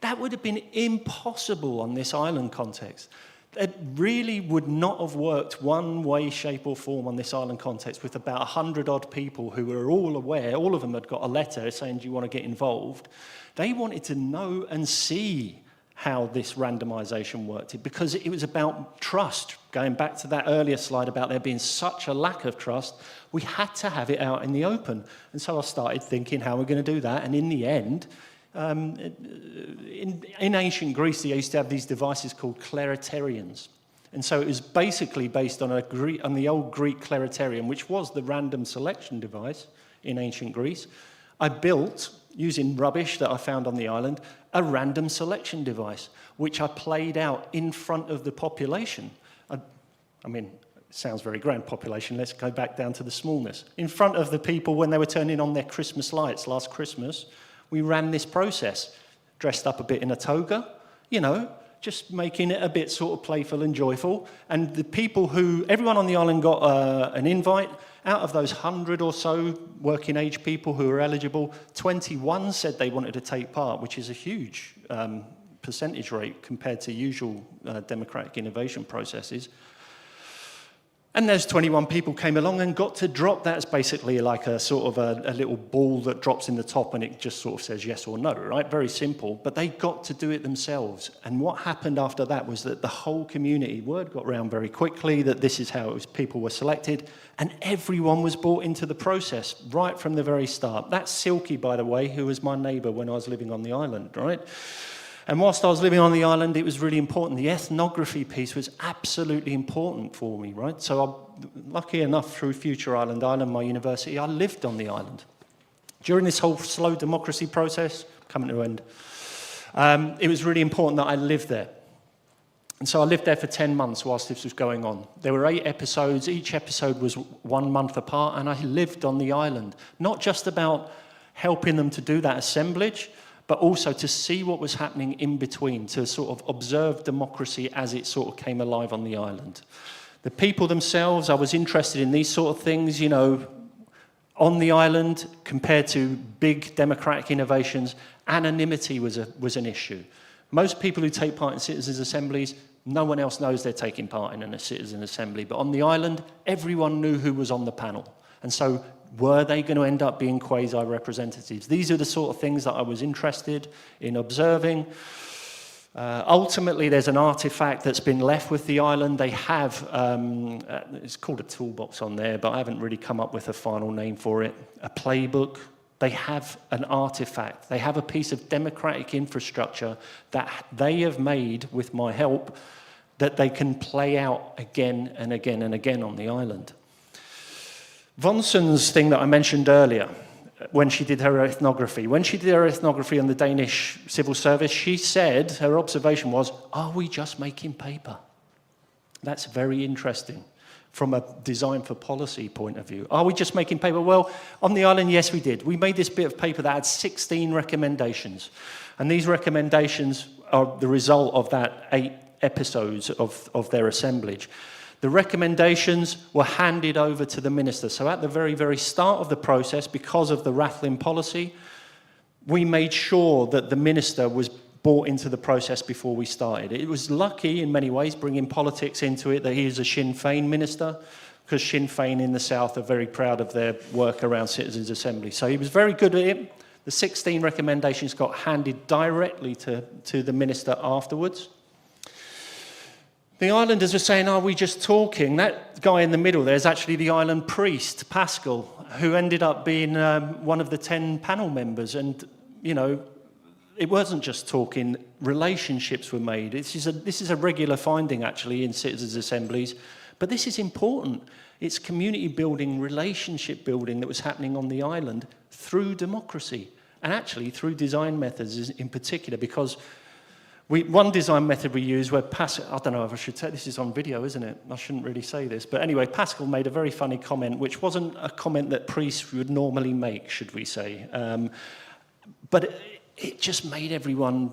That would have been impossible on this island context. It really would not have worked one way, shape or form on this island context with about 100-odd people who were all aware, all of them had got a letter saying, do you want to get involved? They wanted to know and see how this randomization worked, because it was about trust. Going back to that earlier slide about there being such a lack of trust, we had to have it out in the open. And so I started thinking how we're going to do that, and in the end, in ancient Greece, they used to have these devices called clariterions. And so it was basically based on the old Greek clariterion, which was the random selection device in ancient Greece. I built, using rubbish that I found on the island, a random selection device, which I played out in front of the population. I mean, it sounds very grand, population. Let's go back down to the smallness. In front of the people when they were turning on their Christmas lights last Christmas, we ran this process, dressed up a bit in a toga, you know, just making it a bit sort of playful and joyful. And the people everyone on the island got an invite. Out of those 100 or so working age people who were eligible, 21 said they wanted to take part, which is a huge percentage rate compared to usual democratic innovation processes. And those 21 people came along and got to drop. That's basically like a sort of a little ball that drops in the top and it just sort of says yes or no, right? Very simple. But they got to do it themselves. And what happened after that was that the whole community, word got around very quickly that this is how it was, people were selected, and everyone was brought into the process right from the very start. That's Silky, by the way, who was my neighbour when I was living on the island, right? And whilst I was living on the island, it was really important. The ethnography piece was absolutely important for me, right? So lucky enough, through Future Island, my university, I lived on the island. During this whole slow democracy process, coming to an end, it was really important that I lived there. And so I lived there for 10 months whilst this was going on. There were 8 episodes. Each episode was 1 month apart, and I lived on the island. Not just about helping them to do that assemblage, but also to see what was happening in between, to sort of observe democracy as it sort of came alive on the island. The people themselves, I was interested in these sort of things, you know, on the island, compared to big democratic innovations, anonymity was an issue. Most people who take part in citizens' assemblies, no one else knows they're taking part in a citizen assembly, but on the island, everyone knew who was on the panel. And so were they going to end up being quasi-representatives? These are the sort of things that I was interested in observing. Ultimately, there's an artifact that's been left with the island. They have, it's called a toolbox on there, but I haven't really come up with a final name for it, a playbook. They have an artifact. They have a piece of democratic infrastructure that they have made with my help that they can play out again and again and again on the island. Vonson's thing that I mentioned earlier, when she did her ethnography on the Danish civil service, she said, her observation was, are we just making paper? That's very interesting. from a design for policy point of view. Are we just making paper? Well, on the island, yes, we did. We made this bit of paper that had 16 recommendations. And these recommendations are the result of that 8 episodes of their assemblage. The recommendations were handed over to the minister. So at the very, very start of the process, because of the rattling policy, we made sure that the minister was brought into the process before we started. It was lucky in many ways, bringing politics into it, that he is a Sinn Féin minister, because Sinn Féin in the south are very proud of their work around Citizens' Assembly. So he was very good at it. The 16 recommendations got handed directly to the minister afterwards. The islanders were saying, are we just talking? That guy in the middle there is actually the island priest, Pascal, who ended up being one of the 10 panel members. And, you know, it wasn't just talking, relationships were made. This is a regular finding, actually, in citizens' assemblies. But this is important. It's community building, relationship building that was happening on the island through democracy, and actually through design methods in particular, because one design method we use where Pascal, I don't know if I should say, this is on video, isn't it? I shouldn't really say this. But anyway, Pascal made a very funny comment, which wasn't a comment that priests would normally make, should we say. But it just made everyone,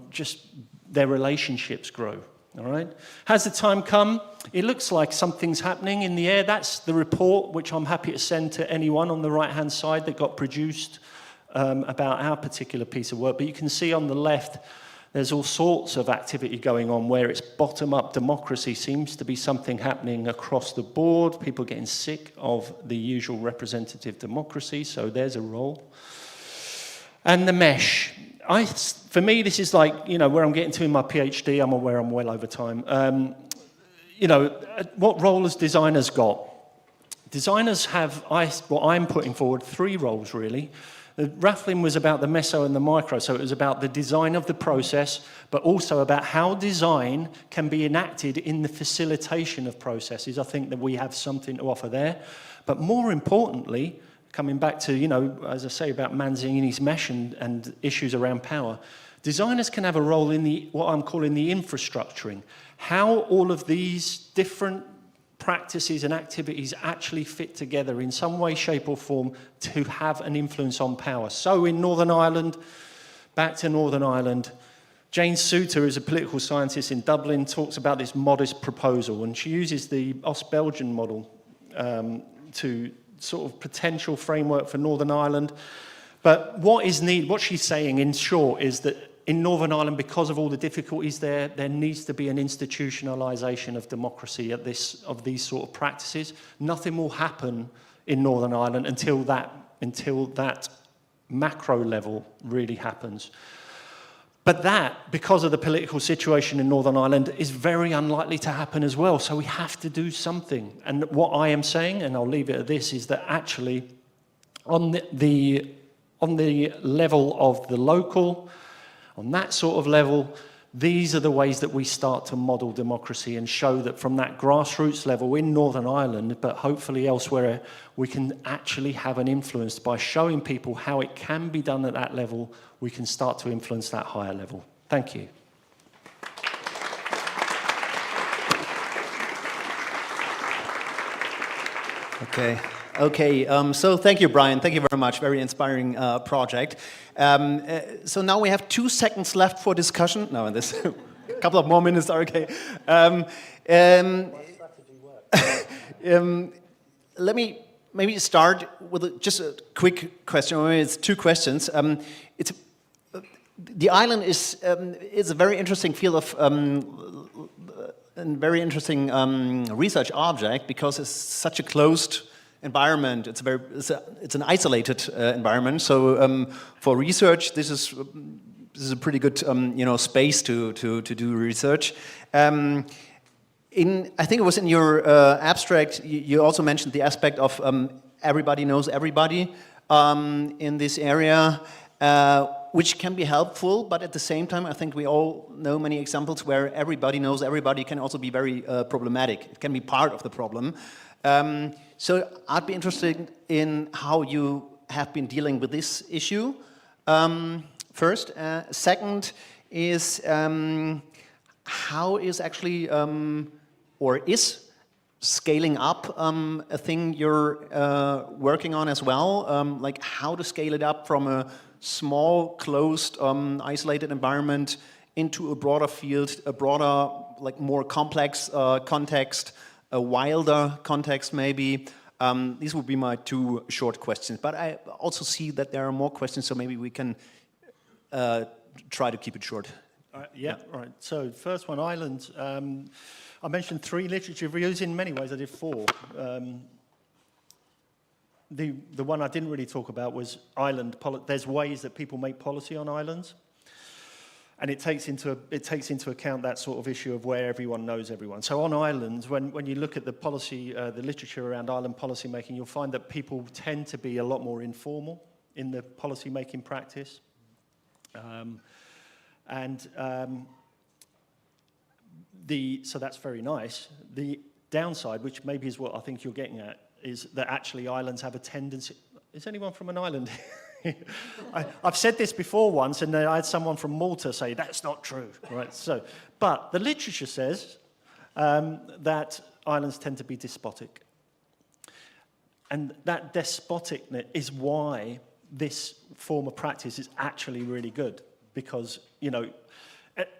their relationships grow, all right? Has the time come? It looks like something's happening in the air. That's the report, which I'm happy to send to anyone on the right-hand side that got produced about our particular piece of work. But you can see on the left, there's all sorts of activity going on where it's bottom-up democracy seems to be something happening across the board. People getting sick of the usual representative democracy, so there's a role. And the mesh. For me, this is like, you know, where I'm getting to in my PhD. I'm aware I'm well over time. You know, what role has designers got? Designers have, what I'm putting forward, 3 roles, really. The rattling was about the meso and the micro, so it was about the design of the process, but also about how design can be enacted in the facilitation of processes. I think that we have something to offer there. But more importantly, coming back to, you know, as I say, about Manzini's mesh and issues around power, designers can have a role in what I'm calling the infrastructuring. How all of these different practices and activities actually fit together in some way, shape or form to have an influence on power. So in Northern Ireland, back to Northern Ireland, Jane Souter is a political scientist in Dublin, talks about this modest proposal, and she uses the Ost-Belgian model to sort of potential framework for Northern Ireland. But what is needed, what she's saying in short, is that in Northern Ireland, because of all the difficulties there needs to be an institutionalization of democracy of these sort of practices. Nothing will happen in Northern Ireland until that macro level really happens. But that, because of the political situation in Northern Ireland, is very unlikely to happen as well. So we have to do something. And what I am saying, and I'll leave it at this, is that actually on the level of the local, on that sort of level, these are the ways that we start to model democracy and show that from that grassroots level in Northern Ireland, but hopefully elsewhere, we can actually have an influence by showing people how it can be done at that level. We can start to influence that higher level. Thank you. Okay, so thank you, Brian. Thank you very much. Very inspiring project. So now we have 2 seconds left for discussion. No, this a couple of more minutes are okay. Let me maybe start with just a quick question. Maybe it's 2 questions. The island is a very interesting field of a very interesting research object because it's such a closed environment. It's an isolated environment. So for research, this is a pretty good space to do research. I think it was in your abstract. You also mentioned the aspect of everybody knows everybody in this area. Which can be helpful, but at the same time, I think we all know many examples where everybody knows everybody can also be very problematic. It can be part of the problem. So I'd be interested in how you have been dealing with this issue, first. Second is how is actually, or is scaling up a thing you're working on as well? Like how to scale it up from a small, closed, isolated environment into a broader field, a broader, like more complex context, a wilder context maybe. These would be my two short questions, but I also see that there are more questions, so maybe we can try to keep it short. Right. So first one, Ireland. I mentioned 3 literature reviews. In many ways, I did 4. The one I didn't really talk about was Ireland. There's ways that people make policy on islands, and it takes into account that sort of issue of where everyone knows everyone. So on islands, when you look at the policy, the literature around island policy making, you'll find that people tend to be a lot more informal in the policy making practice. So that's very nice. The downside, which maybe is what I think you're getting at, is that actually islands have a tendency... Is anyone from an island? I've said this before once, and I had someone from Malta say, that's not true, right? So, but the literature says that islands tend to be despotic. And that despoticness is why this form of practice is actually really good, because, you know,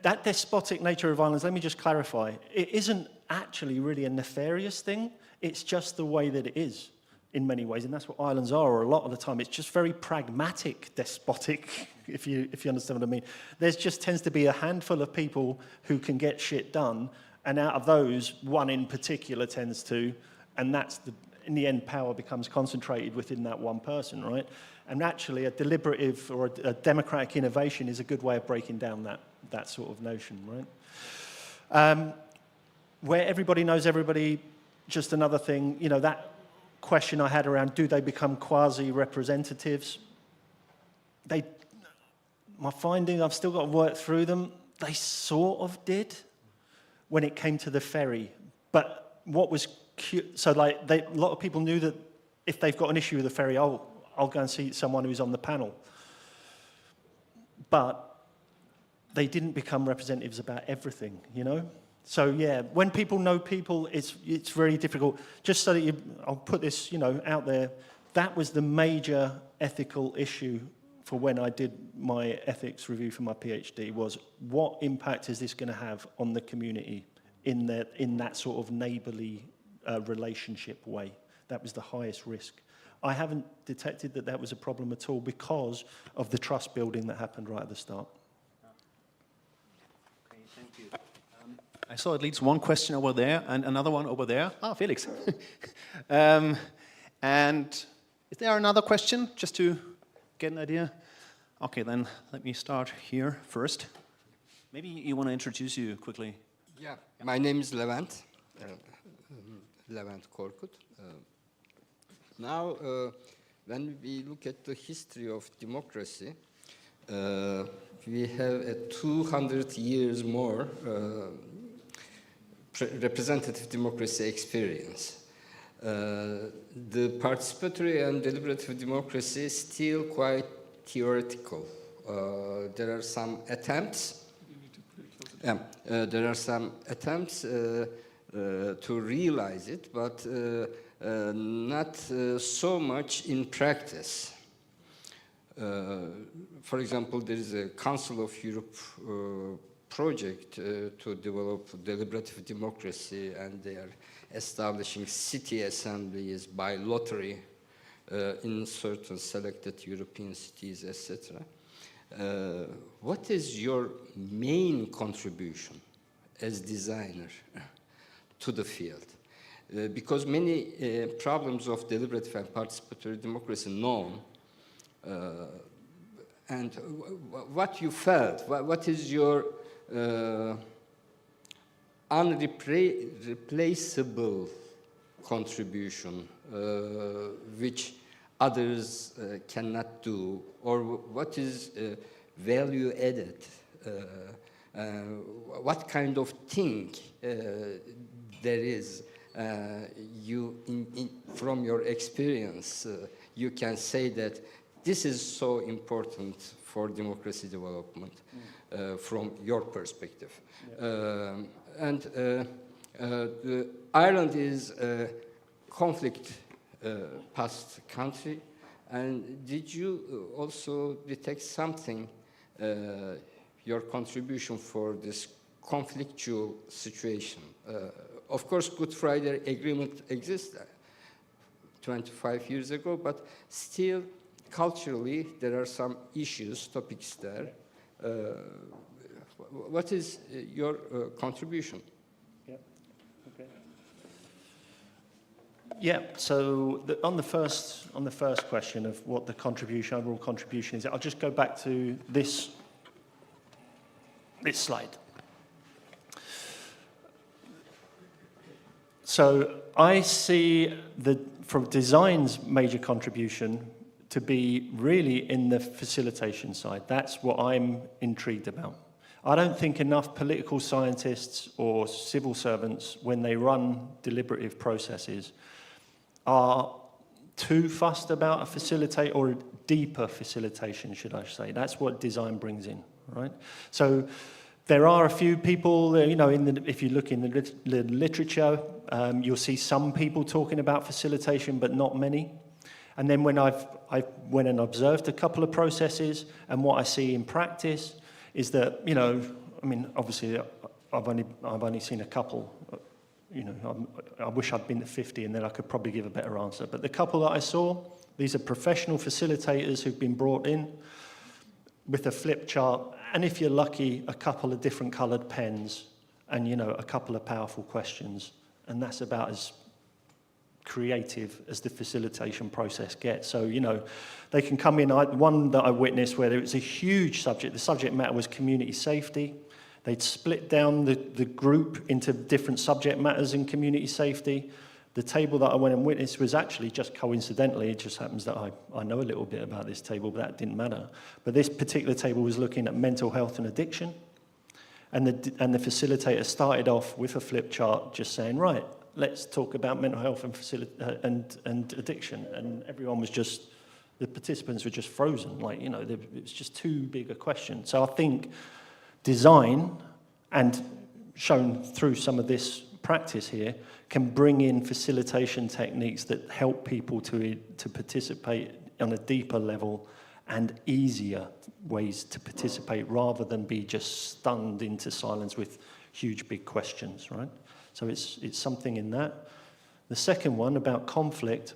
that despotic nature of islands, let me just clarify, it isn't actually really a nefarious thing, it's just the way that it is in many ways, and that's what islands are, or a lot of the time. It's just very pragmatic, despotic, if you understand what I mean. There just tends to be a handful of people who can get shit done, and out of those, one in particular tends to, and that's in the end, power becomes concentrated within that one person, right? And actually, a deliberative or a democratic innovation is a good way of breaking down that sort of notion, right? Where everybody knows everybody, just another thing, you know, that question I had around, do they become quasi-representatives? My finding, I've still got to work through them, they sort of did when it came to the ferry. But what was cute, so like, a lot of people knew that if they've got an issue with the ferry, I'll go and see someone who's on the panel. But they didn't become representatives about everything, you know? So yeah, when people know people, it's very difficult. Just so that I'll put this, you know, out there, that was the major ethical issue for when I did my ethics review for my PhD, was what impact is this going to have on the community in that sort of neighbourly relationship way? That was the highest risk. I haven't detected that was a problem at all because of the trust building that happened right at the start. Okay, thank you. I saw at least one question over there and another one over there. Ah, Felix. And is there another question, just to get an idea? Okay, then let me start here first. Maybe you want to introduce you quickly. Yeah, my name is Levent. Levent Korkut. Now, when we look at the history of democracy, we have a 200 years more representative democracy experience. The participatory and deliberative democracy is still quite theoretical. There are some attempts. There are some attempts to realize it, but not so much in practice. For example, there is a Council of Europe project to develop deliberative democracy, and they are establishing city assemblies by lottery in certain selected European cities, etc. What is your main contribution as designer to the field? Because many problems of deliberative and participatory democracy known, and what you felt, what is your unreplaceable contribution which others cannot do, or what is value added? What kind of thing there is from your experience you can say that this is so important for democracy development from your perspective. Yeah. And Ireland is a conflict past country, and did you also detect something, your contribution for this conflictual situation? Of course, Good Friday Agreement exists 25 years ago, but still, culturally, there are some issues, topics there. What is your contribution? Yeah, so on the first question of what the overall contribution is, I'll just go back to this slide. So I see from design's major contribution to be really in the facilitation side. That's what I'm intrigued about. I don't think enough political scientists or civil servants, when they run deliberative processes, are too fussed about a facilitate or a deeper facilitation, should I say. That's what design brings in, right? So there are a few people, if you look in the literature, you'll see some people talking about facilitation, but not many. And then when I went and observed a couple of processes, and what I see in practice is that, obviously I've only seen a couple. I wish I'd been to 50 and then I could probably give a better answer. But the couple that I saw, these are professional facilitators who've been brought in with a flip chart, and if you're lucky, a couple of different coloured pens and, a couple of powerful questions. And that's about as creative as the facilitation process gets. So, they can come in. One that I witnessed where it was a huge subject. The subject matter was community safety. They'd split down the group into different subject matters in community safety. The table that I went and witnessed was actually just coincidentally, it just happens that I know a little bit about this table, but that didn't matter. But this particular table was looking at mental health and addiction. And the facilitator started off with a flip chart just saying, right, let's talk about mental health and addiction. And everyone was just, the participants were just frozen. It was just too big a question. So I think design, and shown through some of this practice here, can bring in facilitation techniques that help people to participate on a deeper level and easier ways to participate rather than be just stunned into silence with huge big questions, right? So it's something in that. The second one about conflict,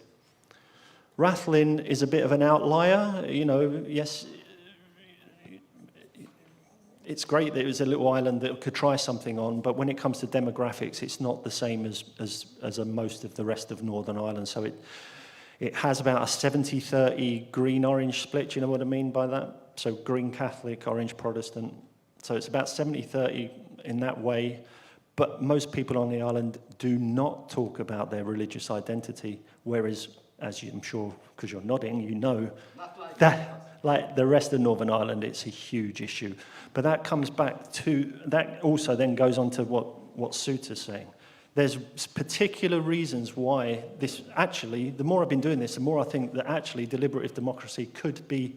Rathlin is a bit of an outlier. Yes, it's great that it was a little island that could try something on, but when it comes to demographics, it's not the same as most of the rest of Northern Ireland. So it has about a 70-30 green-orange split. Do you know what I mean by that? So green Catholic, orange Protestant. So it's about 70-30 in that way. But most people on the island do not talk about their religious identity, whereas, as I'm sure, because you're nodding, like the rest of Northern Ireland, it's a huge issue. But that comes back to, that also then goes on to what Suta's saying. There's particular reasons why this, actually, the more I've been doing this, the more I think that actually deliberative democracy could be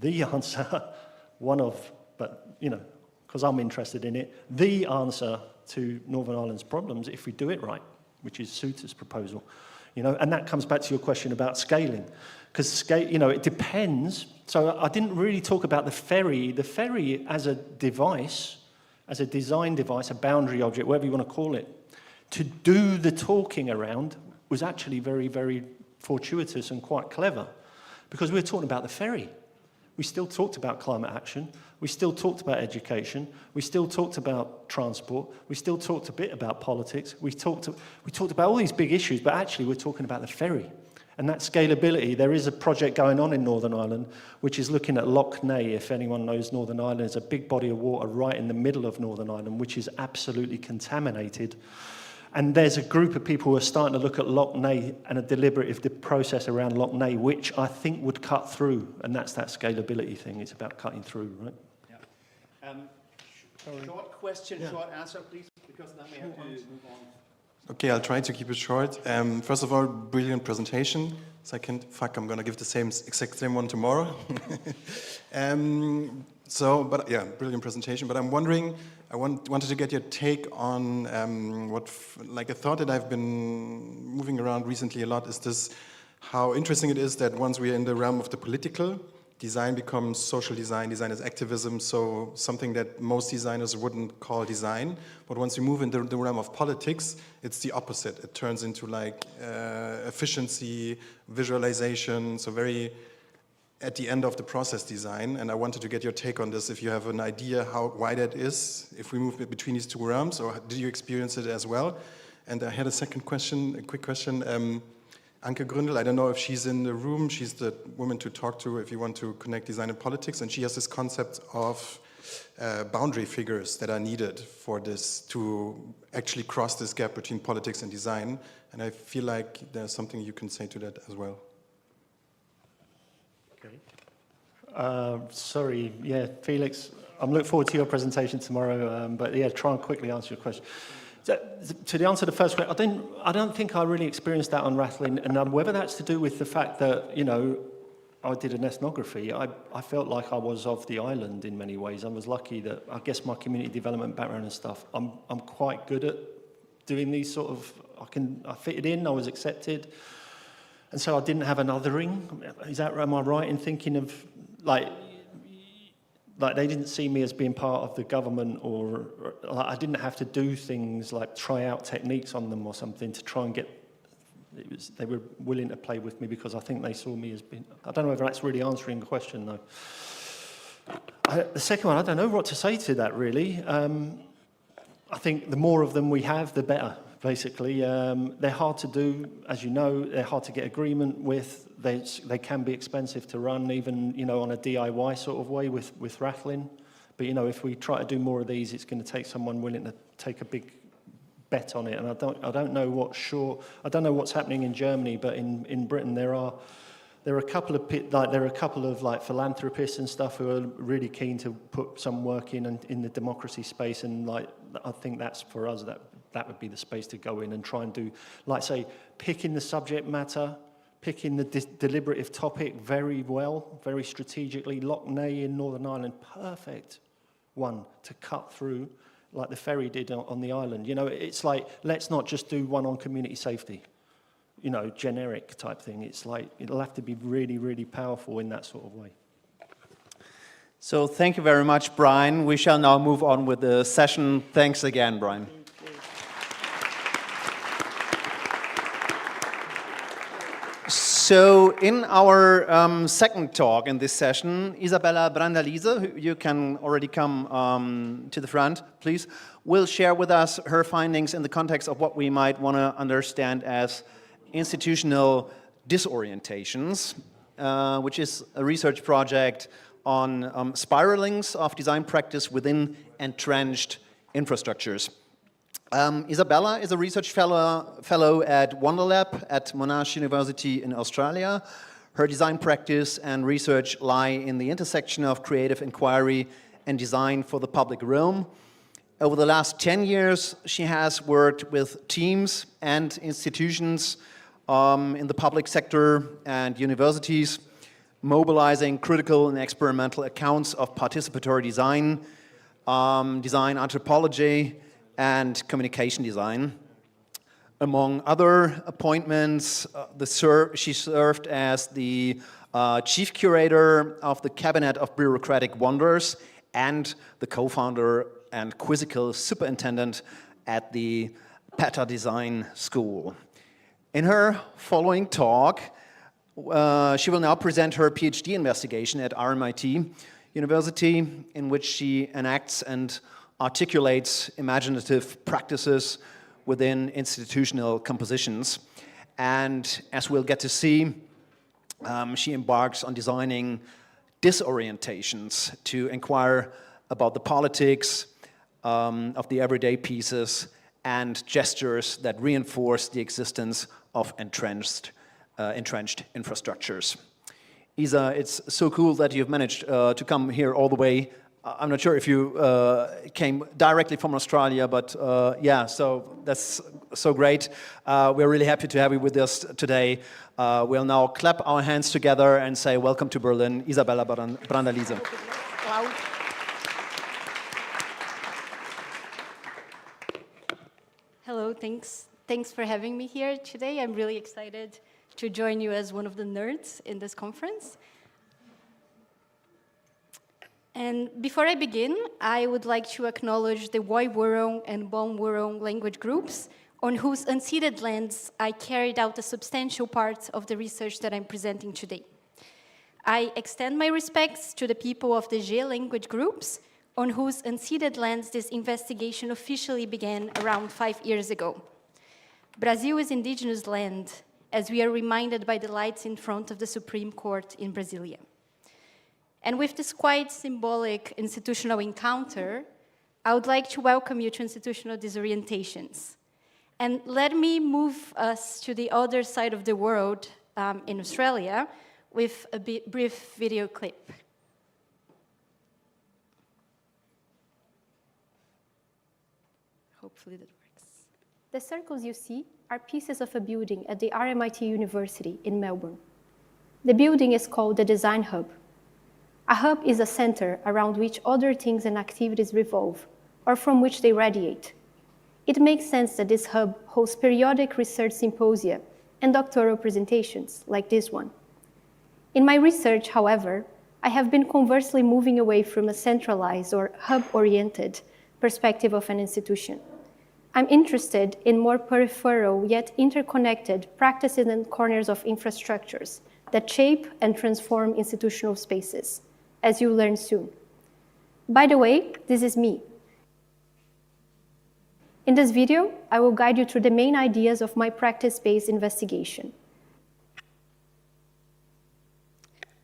the answer, because I'm interested in it, the answer to Northern Ireland's problems if we do it right, which is Suta's proposal. And that comes back to your question about scaling. Because, it depends. So I didn't really talk about the ferry. The ferry as a device, as a design device, a boundary object, whatever you want to call it, to do the talking around was actually very, very fortuitous and quite clever. Because we were talking about the ferry. We still talked about climate action. We still talked about education. We still talked about transport. We still talked a bit about politics. We talked about all these big issues, but actually we're talking about the ferry. And that scalability, there is a project going on in Northern Ireland, which is looking at Loch Ness. If anyone knows Northern Ireland, there's a big body of water right in the middle of Northern Ireland, which is absolutely contaminated. And there's a group of people who are starting to look at Loch Ness and a deliberative process around Loch Ness, which I think would cut through. And that's that scalability thing. It's about cutting through, right? Yeah. Short question, short answer, please, because then we have to move on. Okay, I'll try to keep it short. First of all, brilliant presentation. Second, I'm going to give the exact same one tomorrow. But yeah, brilliant presentation. But I'm wondering, wanted to get your take on like a thought that I've been moving around recently a lot is this, how interesting it is that once we are in the realm of the political, design becomes social design, design is activism, so something that most designers wouldn't call design. But once you move into the realm of politics, it's the opposite. It turns into like efficiency, visualization, so very at the end of the process design. And I wanted to get your take on this, if you have an idea why that is, if we move between these two realms, or did you experience it as well? And I had a second question, a quick question. Anke Gründel, I don't know if she's in the room, she's the woman to talk to if you want to connect design and politics, and she has this concept of boundary figures that are needed for this to actually cross this gap between politics and design, and I feel like there's something you can say to that as well. Okay. Sorry, yeah, Felix, I'm looking forward to your presentation tomorrow, but yeah, try and quickly answer your question. To answer the first question, I don't think I really experienced that on Rathlin, and whether that's to do with the fact that, you know, I did an ethnography, I felt like I was of the island in many ways. I was lucky that, I guess my community development background and stuff, I'm quite good at doing these sort of, I fitted in, I was accepted, and so I didn't have an othering. Am I right in thinking of, like they didn't see me as being part of the government, or like I didn't have to do things like try out techniques on them or something to try and get, they were willing to play with me because I think they saw me as being, I don't know whether that's really answering the question though. The second one, I don't know what to say to that really. I think the more of them we have, the better, basically. They're hard to do, as you know, they're hard to get agreement with. They can be expensive to run, even, you know, on a DIY sort of way with Rathlin. But, you know, if we try to do more of these, it's going to take someone willing to take a big bet on it. And I don't know what's happening in Germany, but in Britain there are a couple of like philanthropists and stuff who are really keen to put some work in the democracy space, and like I think that's for us that would be the space to go in and try and do, like say, picking the subject matter, picking the deliberative topic very well, very strategically. Loch Ney in Northern Ireland, perfect one to cut through, like the ferry did on the island. You know, it's like, let's not just do one on community safety, you know, generic type thing. It's like, it'll have to be really, really powerful in that sort of way. So thank you very much, Brian. We shall now move on with the session. Thanks again, Brian. So in our second talk in this session, Isabella Brandalise, who you can already come to the front, please, will share with us her findings in the context of what we might want to understand as institutional disorientations, which is a research project on spiralings of design practice within entrenched infrastructures. Isabella is a research fellow at Wonderlab at Monash University in Australia. Her design practice and research lie in the intersection of creative inquiry and design for the public realm. Over the last 10 years, she has worked with teams and institutions in the public sector and universities, mobilizing critical and experimental accounts of participatory design, design anthropology, and communication design. Among other appointments, she served as the chief curator of the Cabinet of Bureaucratic Wonders and the co-founder and quizzical superintendent at the Peta Design School. In her following talk, she will now present her PhD investigation at RMIT University, in which she enacts and articulates imaginative practices within institutional compositions. And as we'll get to see, she embarks on designing disorientations to inquire about the politics of the everyday pieces and gestures that reinforce the existence of entrenched infrastructures. Isa, it's so cool that you've managed to come here all the way. I'm not sure if you came directly from Australia, but yeah, so that's so great. We're really happy to have you with us today. We'll now clap our hands together and say welcome to Berlin, Isabella Brandalise. Hello, thanks. Thanks for having me here today. I'm really excited to join you as one of the nerds in this conference. And before I begin, I would like to acknowledge the Woiwurrung and Boonwurrung language groups on whose unceded lands I carried out a substantial part of the research that I'm presenting today. I extend my respects to the people of the Ge language groups on whose unceded lands this investigation officially began around 5 years ago. Brazil is indigenous land, as we are reminded by the lights in front of the Supreme Court in Brasilia. And with this quite symbolic institutional encounter, I would like to welcome you to Institutional Disorientations. And let me move us to the other side of the world, in Australia, with a brief video clip. Hopefully that works. The circles you see are pieces of a building at the RMIT University in Melbourne. The building is called the Design Hub. A hub is a center around which other things and activities revolve, or from which they radiate. It makes sense that this hub hosts periodic research symposia and doctoral presentations, like this one. In my research, however, I have been conversely moving away from a centralized or hub-oriented perspective of an institution. I'm interested in more peripheral yet interconnected practices and corners of infrastructures that shape and transform institutional spaces, as you'll learn soon. By the way, this is me. In this video, I will guide you through the main ideas of my practice-based investigation.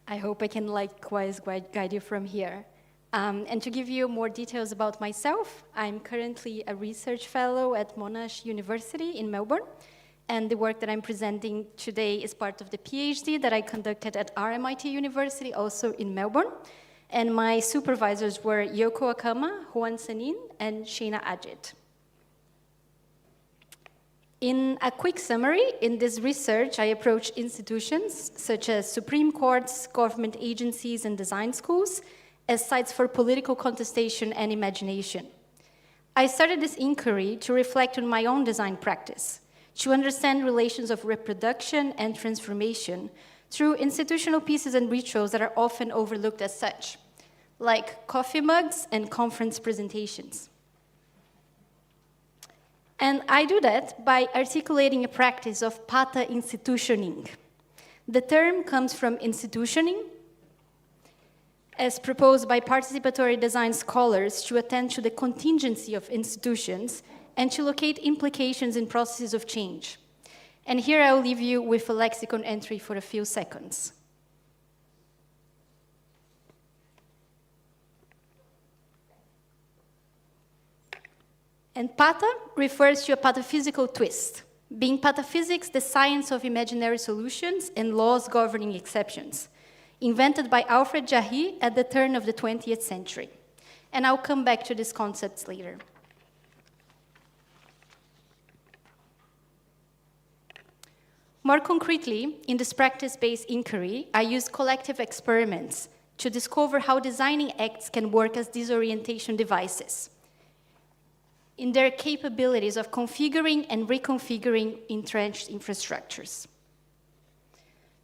I hope I can likewise guide you from here. And to give you more details about myself, I'm currently a research fellow at Monash University in Melbourne, and the work that I'm presenting today is part of the PhD that I conducted at RMIT University, also in Melbourne. And my supervisors were Yoko Akama, Juan Sanin, and Sheena Ajit. In a quick summary, in this research, I approach institutions such as Supreme Courts, government agencies, and design schools as sites for political contestation and imagination. I started this inquiry to reflect on my own design practice, to understand relations of reproduction and transformation through institutional pieces and rituals that are often overlooked as such, like coffee mugs and conference presentations. And I do that by articulating a practice of pata institutioning. The term comes from institutioning, as proposed by participatory design scholars to attend to the contingency of institutions and to locate implications in processes of change. And here I'll leave you with a lexicon entry for a few seconds. And pata refers to a pataphysical twist, being pataphysics the science of imaginary solutions and laws governing exceptions, invented by Alfred Jarry at the turn of the 20th century. And I'll come back to these concepts later. More concretely, in this practice-based inquiry, I use collective experiments to discover how designing acts can work as disorientation devices in their capabilities of configuring and reconfiguring entrenched infrastructures.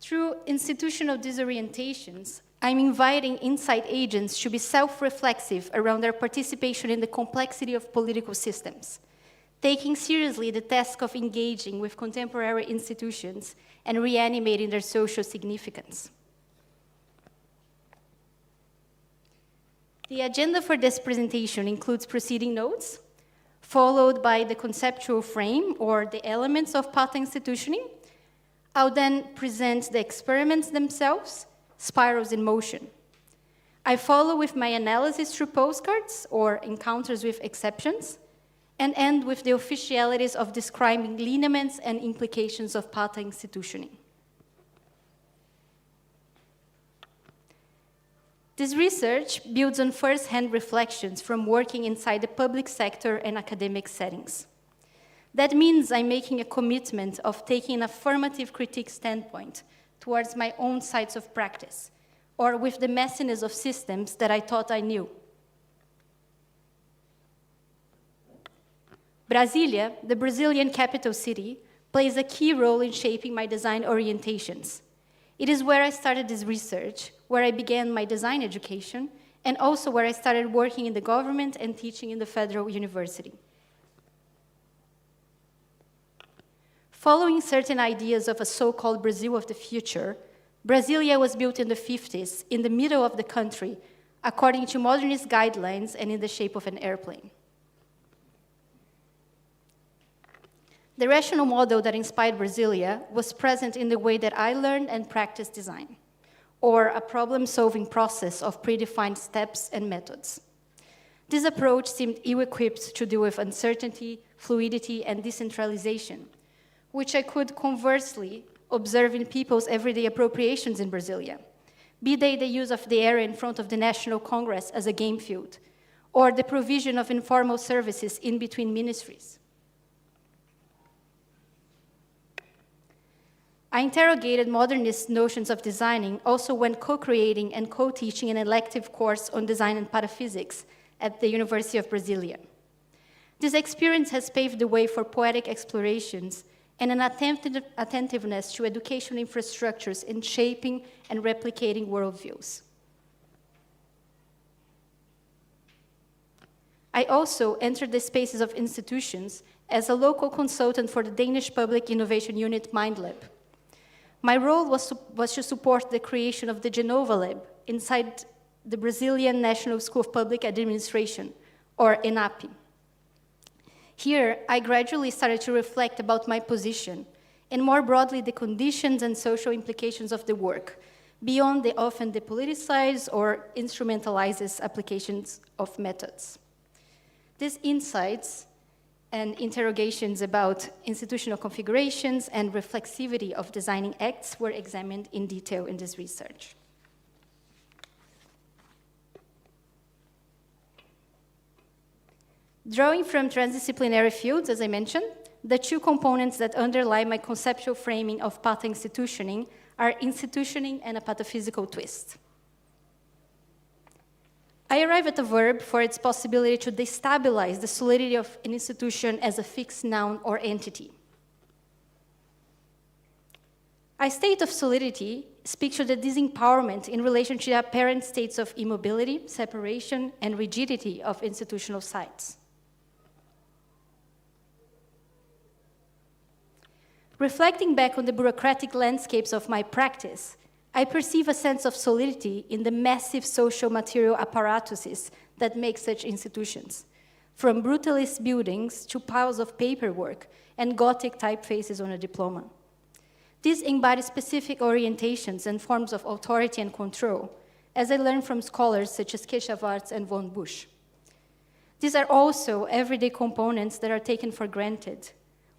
Through institutional disorientations, I'm inviting inside agents to be self-reflexive around their participation in the complexity of political systems, taking seriously the task of engaging with contemporary institutions and reanimating their social significance. The agenda for this presentation includes proceeding notes, followed by the conceptual frame or the elements of pata institutioning. I'll then present the experiments themselves, spirals in motion. I follow with my analysis through postcards or encounters with exceptions, and end with the officialities of describing lineaments and implications of pata institutioning. This research builds on first-hand reflections from working inside the public sector and academic settings. That means I'm making a commitment of taking an affirmative critique standpoint towards my own sites of practice, or with the messiness of systems that I thought I knew. Brasilia, the Brazilian capital city, plays a key role in shaping my design orientations. It is where I started this research, where I began my design education, and also where I started working in the government and teaching in the Federal University. Following certain ideas of a so-called Brazil of the future, Brasilia was built in the 50s, in the middle of the country, according to modernist guidelines and in the shape of an airplane. The rational model that inspired Brasilia was present in the way that I learned and practiced design, or a problem-solving process of predefined steps and methods. This approach seemed ill-equipped to deal with uncertainty, fluidity, and decentralization, which I could conversely observe in people's everyday appropriations in Brasilia, be they the use of the area in front of the National Congress as a game field, or the provision of informal services in between ministries. I interrogated modernist notions of designing also when co-creating and co-teaching an elective course on design and pataphysics at the University of Brasilia. This experience has paved the way for poetic explorations and an attentiveness to educational infrastructures in shaping and replicating worldviews. I also entered the spaces of institutions as a local consultant for the Danish Public Innovation Unit MindLab. My role was to support the creation of the Genova Lab inside the Brazilian National School of Public Administration, or ENAP. Here, I gradually started to reflect about my position, and more broadly, the conditions and social implications of the work, beyond the often depoliticized or instrumentalizes applications of methods. These insights and interrogations about institutional configurations and reflexivity of designing acts were examined in detail in this research. Drawing from transdisciplinary fields, as I mentioned, the two components that underlie my conceptual framing of patha-institutioning are institutioning and a pataphysical twist. I arrive at a verb for its possibility to destabilize the solidity of an institution as a fixed noun or entity. A state of solidity speaks to the disempowerment in relation to the apparent states of immobility, separation, and rigidity of institutional sites. Reflecting back on the bureaucratic landscapes of my practice, I perceive a sense of solidity in the massive social material apparatuses that make such institutions, from brutalist buildings to piles of paperwork and Gothic typefaces on a diploma. These embody specific orientations and forms of authority and control, as I learned from scholars such as Keshavarz and von Busch. These are also everyday components that are taken for granted,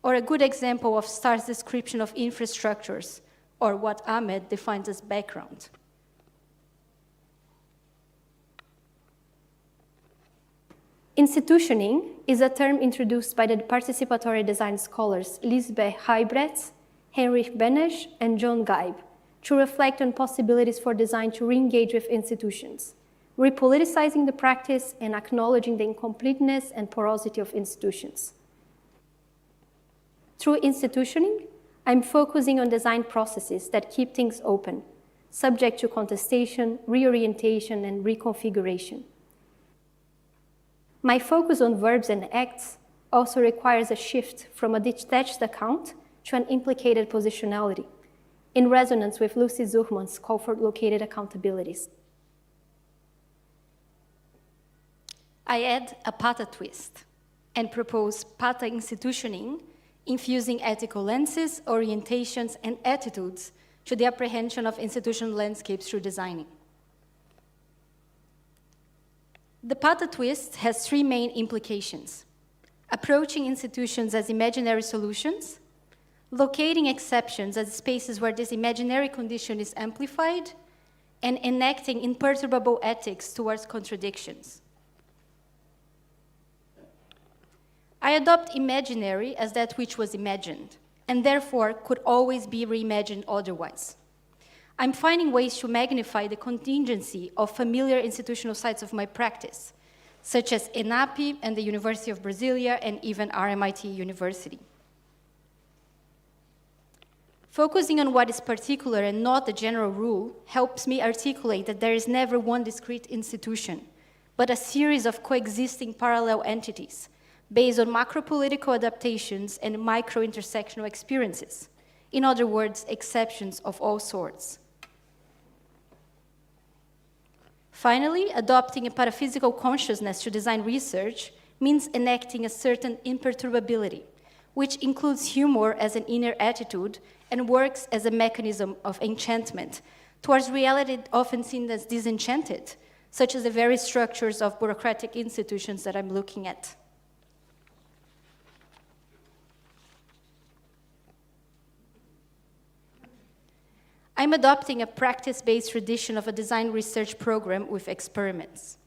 or a good example of Starr's description of infrastructures, or what Ahmed defines as background. Institutioning is a term introduced by the participatory design scholars Lisbeth Heibretz, Heinrich Benesch, and John Geib to reflect on possibilities for design to re-engage with institutions, repoliticizing the practice and acknowledging the incompleteness and porosity of institutions. Through institutioning, I'm focusing on design processes that keep things open, subject to contestation, reorientation, and reconfiguration. My focus on verbs and acts also requires a shift from a detached account to an implicated positionality, in resonance with Lucy Zuchman's call for located accountabilities. I add a patha twist and propose patha institutioning, infusing ethical lenses, orientations, and attitudes to the apprehension of institutional landscapes through designing. The patha twist has three main implications: approaching institutions as imaginary solutions, locating exceptions as spaces where this imaginary condition is amplified, and enacting imperturbable ethics towards contradictions. I adopt imaginary as that which was imagined, and therefore could always be reimagined otherwise. I'm finding ways to magnify the contingency of familiar institutional sites of my practice, such as ENAP and the University of Brasilia and even RMIT University. Focusing on what is particular and not the general rule helps me articulate that there is never one discrete institution, but a series of coexisting parallel entities based on macro-political adaptations and micro-intersectional experiences. In other words, exceptions of all sorts. Finally, adopting a pataphysical consciousness to design research means enacting a certain imperturbability, which includes humor as an inner attitude and works as a mechanism of enchantment towards reality often seen as disenchanted, such as the very structures of bureaucratic institutions that I'm looking at. I'm adopting a practice-based tradition of a design research program with experiments.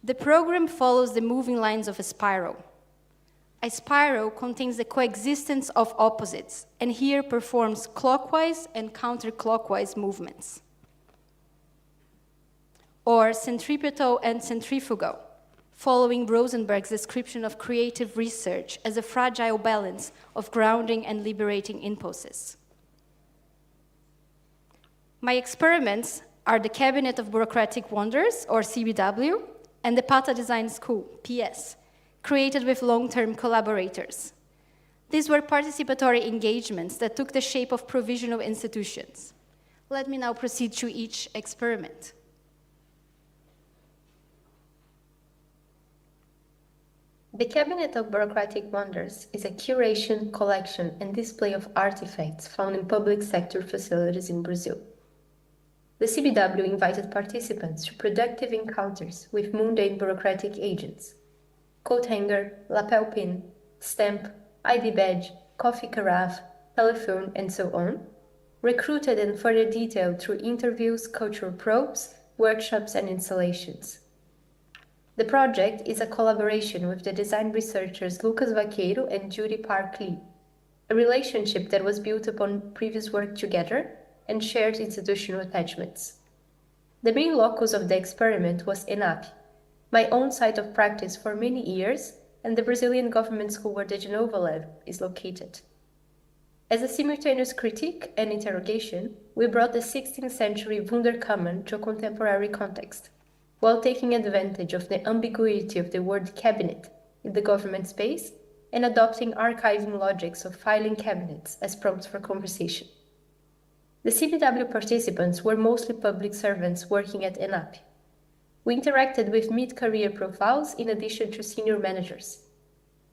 The program follows the moving lines of a spiral. A spiral contains the coexistence of opposites, and here performs clockwise and counterclockwise movements. Or centripetal and centrifugal, following Rosenberg's description of creative research as a fragile balance of grounding and liberating impulses. My experiments are the Cabinet of Bureaucratic Wonders, or CBW, and the Pata Design School, PS, created with long-term collaborators. These were participatory engagements that took the shape of provisional institutions. Let me now proceed to each experiment. The Cabinet of Bureaucratic Wonders is a curation, collection, and display of artifacts found in public sector facilities in Brazil. The CBW invited participants to productive encounters with mundane bureaucratic agents: coat hanger, lapel pin, stamp, ID badge, coffee carafe, telephone, and so on, recruited and further detailed through interviews, cultural probes, workshops, and installations. The project is a collaboration with the design researchers Lucas Vaqueiro and Judy Park Lee, a relationship that was built upon previous work together and shared institutional attachments. The main locus of the experiment was ENAP, my own site of practice for many years, and the Brazilian government school where the Genova Lab is located. As a simultaneous critique and interrogation, we brought the 16th century Wunderkammern to a contemporary context, while taking advantage of the ambiguity of the word cabinet in the government space and adopting archiving logics of filing cabinets as prompts for conversation. The CBW participants were mostly public servants working at ENAP. We interacted with mid-career profiles in addition to senior managers.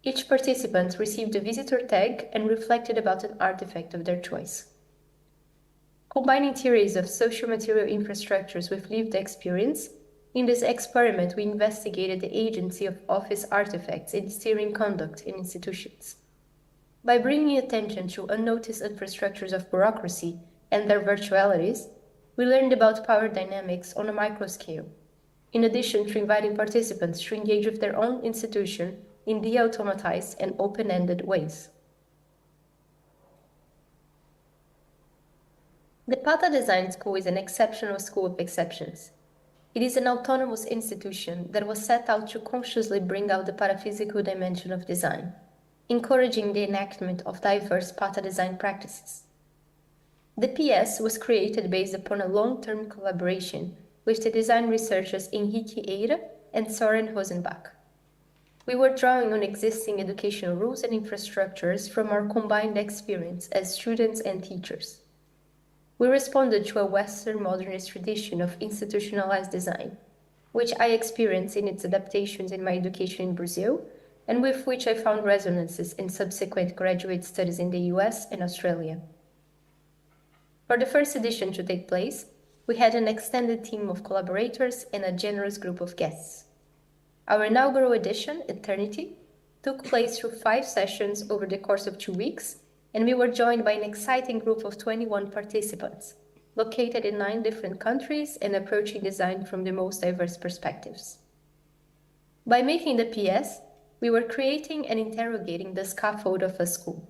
Each participant received a visitor tag and reflected about an artifact of their choice. Combining theories of social material infrastructures with lived experience, in this experiment we investigated the agency of office artifacts in steering conduct in institutions. By bringing attention to unnoticed infrastructures of bureaucracy and their virtualities, we learned about power dynamics on a micro scale, in addition to inviting participants to engage with their own institution in de-automatized and open-ended ways. The Pata Design School is an exceptional school of exceptions. It is an autonomous institution that was set out to consciously bring out the pataphysical dimension of design, encouraging the enactment of diverse Pata design practices. The PS was created based upon a long-term collaboration with the design researchers Henrique Eira and Soren Rosenbach. We were drawing on existing educational rules and infrastructures from our combined experience as students and teachers. We responded to a Western modernist tradition of institutionalized design, which I experienced in its adaptations in my education in Brazil, and with which I found resonances in subsequent graduate studies in the US and Australia. For the first edition to take place, we had an extended team of collaborators and a generous group of guests. Our inaugural edition, Eternity, took place through 5 sessions over the course of 2 weeks, and we were joined by an exciting group of 21 participants, located in 9 different countries and approaching design from the most diverse perspectives. By making the PS, we were creating and interrogating the scaffold of a school.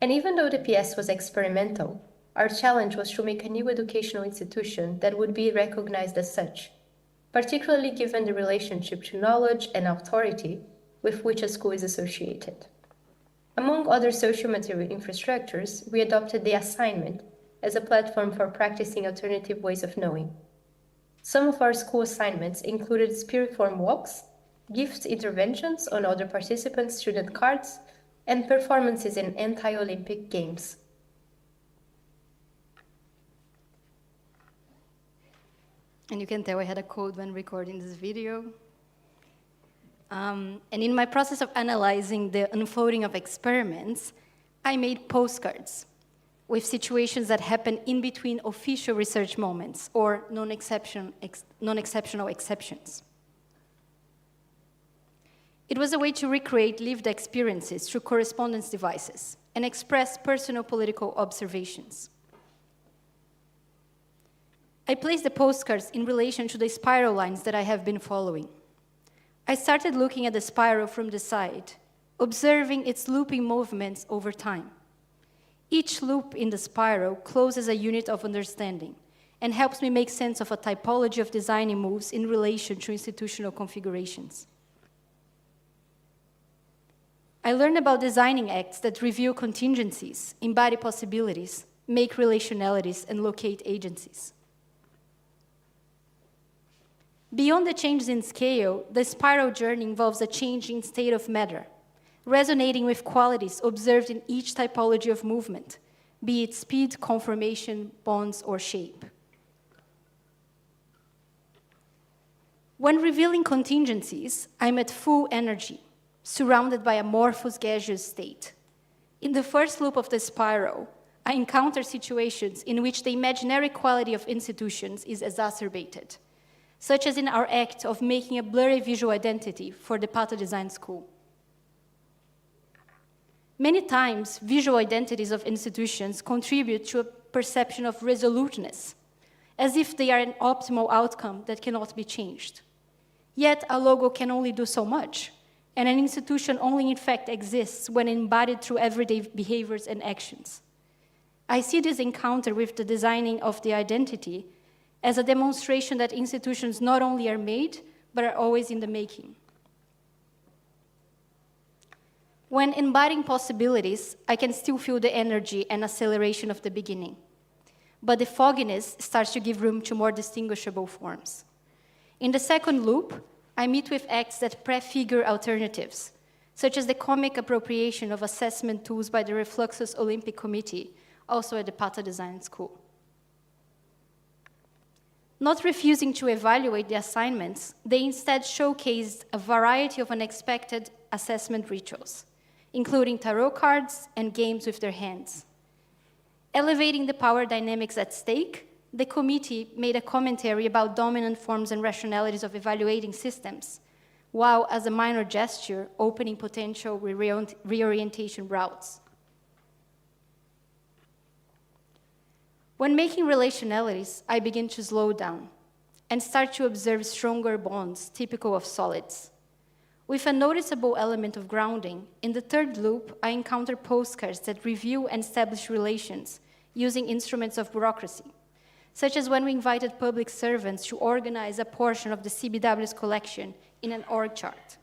And even though the PS was experimental, our challenge was to make a new educational institution that would be recognized as such. particularly given the relationship to knowledge and authority with which a school is associated. Among other social material infrastructures, we adopted the assignment as a platform for practicing alternative ways of knowing. Some of our school assignments included spirit-form walks, gift interventions on other participants' student cards, and performances in anti-Olympic games. And you can tell I had a code when recording this video. And in my process of analyzing the unfolding of experiments, I made postcards with situations that happen in between official research moments or non-exceptional exceptions. It was a way to recreate lived experiences through correspondence devices and express personal political observations. I placed the postcards in relation to the spiral lines that I have been following. I started looking at the spiral from the side, observing its looping movements over time. Each loop in the spiral closes a unit of understanding and helps me make sense of a typology of designing moves in relation to institutional configurations. I learned about designing acts that reveal contingencies, embody possibilities, make relationalities, and locate agencies. Beyond the changes in scale, the spiral journey involves a change in state of matter, resonating with qualities observed in each typology of movement, be it speed, conformation, bonds, or shape. When revealing contingencies, I'm at full energy, surrounded by amorphous gaseous state. In the first loop of the spiral, I encounter situations in which the imaginary quality of institutions is exacerbated, such as in our act of making a blurry visual identity for the Pato Design School. Many times, visual identities of institutions contribute to a perception of resoluteness, as if they are an optimal outcome that cannot be changed. Yet, a logo can only do so much, and an institution only in fact exists when embodied through everyday behaviors and actions. I see this encounter with the designing of the identity as a demonstration that institutions not only are made, but are always in the making. When embodying possibilities, I can still feel the energy and acceleration of the beginning, but the fogginess starts to give room to more distinguishable forms. In the second loop, I meet with acts that prefigure alternatives, such as the comic appropriation of assessment tools by the Refluxus Olympic Committee, also at the Pato Design School. Not refusing to evaluate the assignments, they instead showcased a variety of unexpected assessment rituals, including tarot cards and games with their hands. Elevating the power dynamics at stake, the committee made a commentary about dominant forms and rationalities of evaluating systems, while, as a minor gesture, opening potential reorientation routes. When making relationalities, I begin to slow down and start to observe stronger bonds typical of solids. With a noticeable element of grounding, in the third loop, I encounter postcards that review and establish relations using instruments of bureaucracy, such as when we invited public servants to organize a portion of the CBW's collection in an org chart.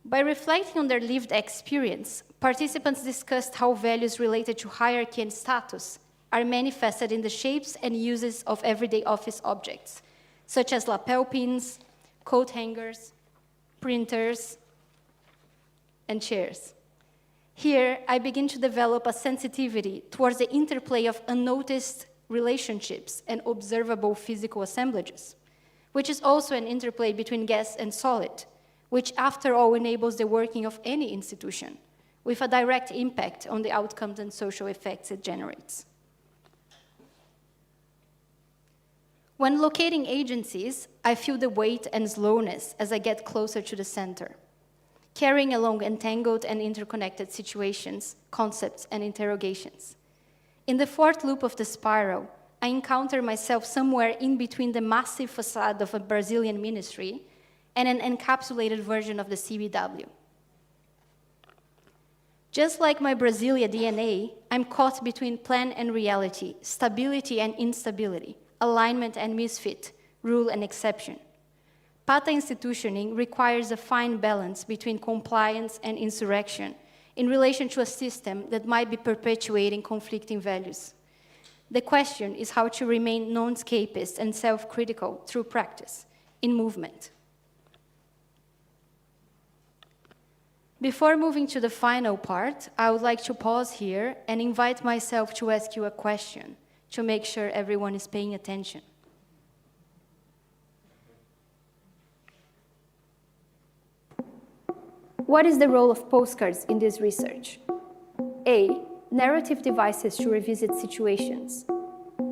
By reflecting on their lived experience, participants discussed how values related to hierarchy and status are manifested in the shapes and uses of everyday office objects, such as lapel pins, coat hangers, printers, and chairs. Here, I begin to develop a sensitivity towards the interplay of unnoticed relationships and observable physical assemblages, which is also an interplay between gas and solid, which after all enables the working of any institution, with a direct impact on the outcomes and social effects it generates. When locating agencies, I feel the weight and slowness as I get closer to the center, carrying along entangled and interconnected situations, concepts, and interrogations. In the fourth loop of the spiral, I encounter myself somewhere in between the massive facade of a Brazilian ministry and an encapsulated version of the CBW. Just like my Brasilia DNA, I'm caught between plan and reality, stability and instability, alignment and misfit, rule and exception. Pata institutioning requires a fine balance between compliance and insurrection in relation to a system that might be perpetuating conflicting values. The question is how to remain non-escapist and self-critical through practice, in movement. Before moving to the final part, I would like to pause here and invite myself to ask you a question to make sure everyone is paying attention. What is the role of postcards in this research? A. Narrative devices to revisit situations.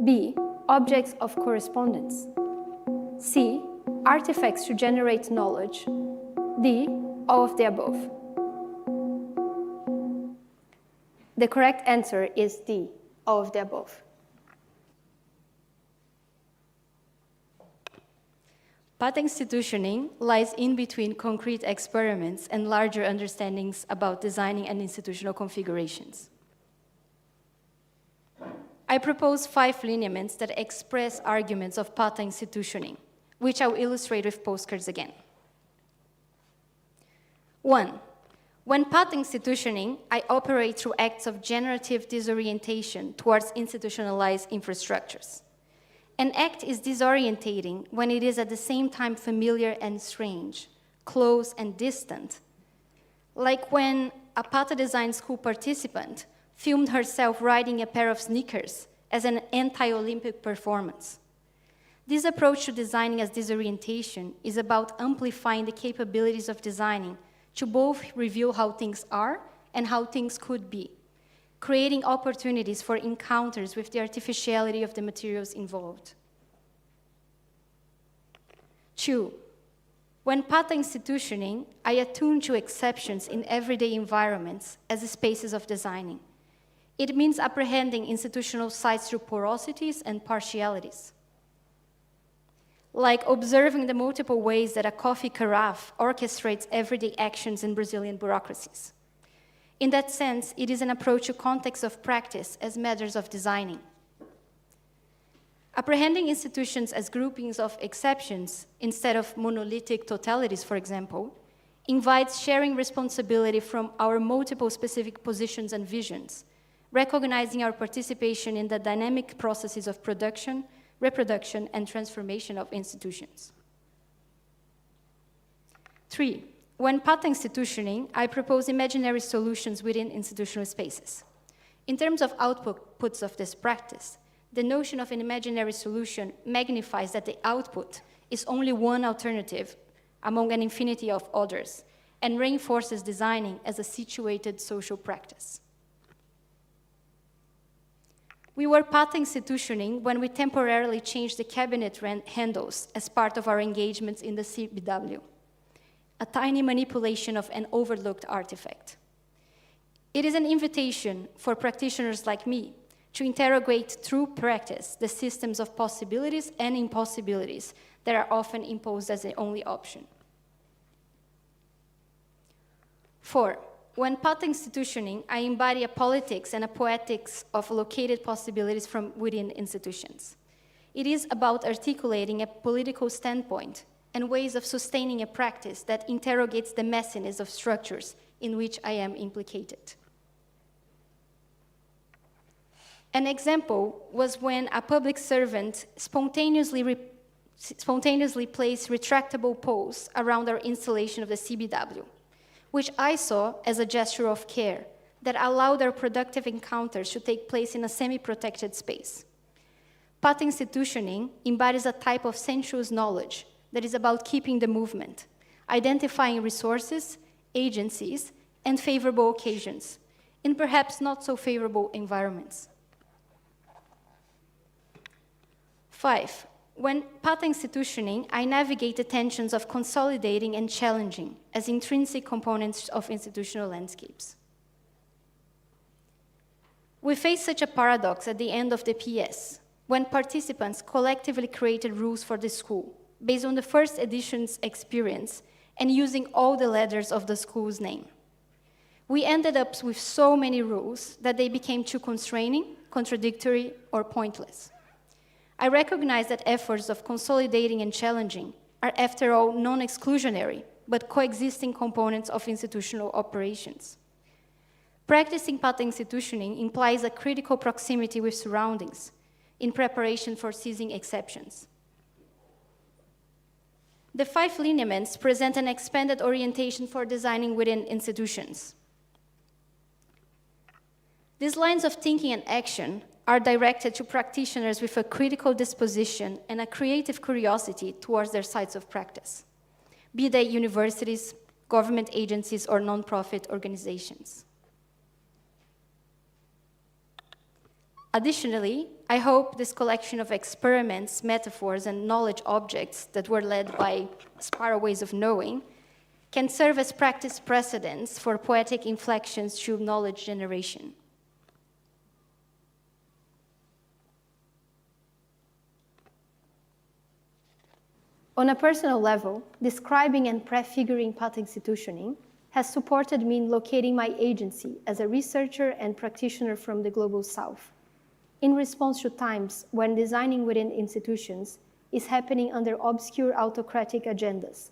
B. Objects of correspondence. C. Artifacts to generate knowledge. D. All of the above. The correct answer is D. All of the above. Pata institutioning lies in between concrete experiments and larger understandings about designing and institutional configurations. I propose 5 lineaments that express arguments of Pata institutioning, which I'll illustrate with postcards again. 1. When Pata institutioning, I operate through acts of generative disorientation towards institutionalized infrastructures. An act is disorientating when it is at the same time familiar and strange, close and distant. Like when a Pata Design School participant filmed herself riding a pair of sneakers as an anti-Olympic performance. This approach to designing as disorientation is about amplifying the capabilities of designing to both reveal how things are and how things could be, creating opportunities for encounters with the artificiality of the materials involved. 2. When Pata institutioning, I attune to exceptions in everyday environments as spaces of designing. It means apprehending institutional sites through porosities and partialities. Like observing the multiple ways that a coffee carafe orchestrates everyday actions in Brazilian bureaucracies. In that sense, it is an approach to context of practice as matters of designing. Apprehending institutions as groupings of exceptions instead of monolithic totalities, for example, invites sharing responsibility from our multiple specific positions and visions, recognizing our participation in the dynamic processes of production, reproduction, and transformation of institutions. 3. When Pata institutioning, I propose imaginary solutions within institutional spaces. In terms of outputs of this practice, the notion of an imaginary solution magnifies that the output is only one alternative among an infinity of others, and reinforces designing as a situated social practice. We were Pata institutioning when we temporarily changed the cabinet handles as part of our engagements in the CBW, a tiny manipulation of an overlooked artifact. It is an invitation for practitioners like me to interrogate through practice the systems of possibilities and impossibilities that are often imposed as the only option. 4. When Pata institutioning, I embody a politics and a poetics of located possibilities from within institutions. It is about articulating a political standpoint and ways of sustaining a practice that interrogates the messiness of structures in which I am implicated. An example was when a public servant spontaneously placed retractable poles around our installation of the CBW, which I saw as a gesture of care that allowed our productive encounters to take place in a semi-protected space. Pata institutioning embodies a type of sensuous knowledge that is about keeping the movement, identifying resources, agencies, and favorable occasions, in perhaps not so favorable environments. 5. When Pata institutioning, I navigate the tensions of consolidating and challenging as intrinsic components of institutional landscapes. We face such a paradox at the end of the PS, when participants collectively created rules for the school, based on the first edition's experience and using all the letters of the school's name. We ended up with so many rules that they became too constraining, contradictory, or pointless. I recognize that efforts of consolidating and challenging are, after all, non-exclusionary, but coexisting components of institutional operations. Practicing path institutioning implies a critical proximity with surroundings in preparation for seizing exceptions. The 5 lineaments present an expanded orientation for designing within institutions. These lines of thinking and action are directed to practitioners with a critical disposition and a creative curiosity towards their sites of practice, be they universities, government agencies, or nonprofit organizations. Additionally, I hope this collection of experiments, metaphors, and knowledge objects that were led by spiral ways of knowing can serve as practice precedents for poetic inflections through knowledge generation. On a personal level, describing and prefiguring path institutioning has supported me in locating my agency as a researcher and practitioner from the Global South, in response to times when designing within institutions is happening under obscure autocratic agendas,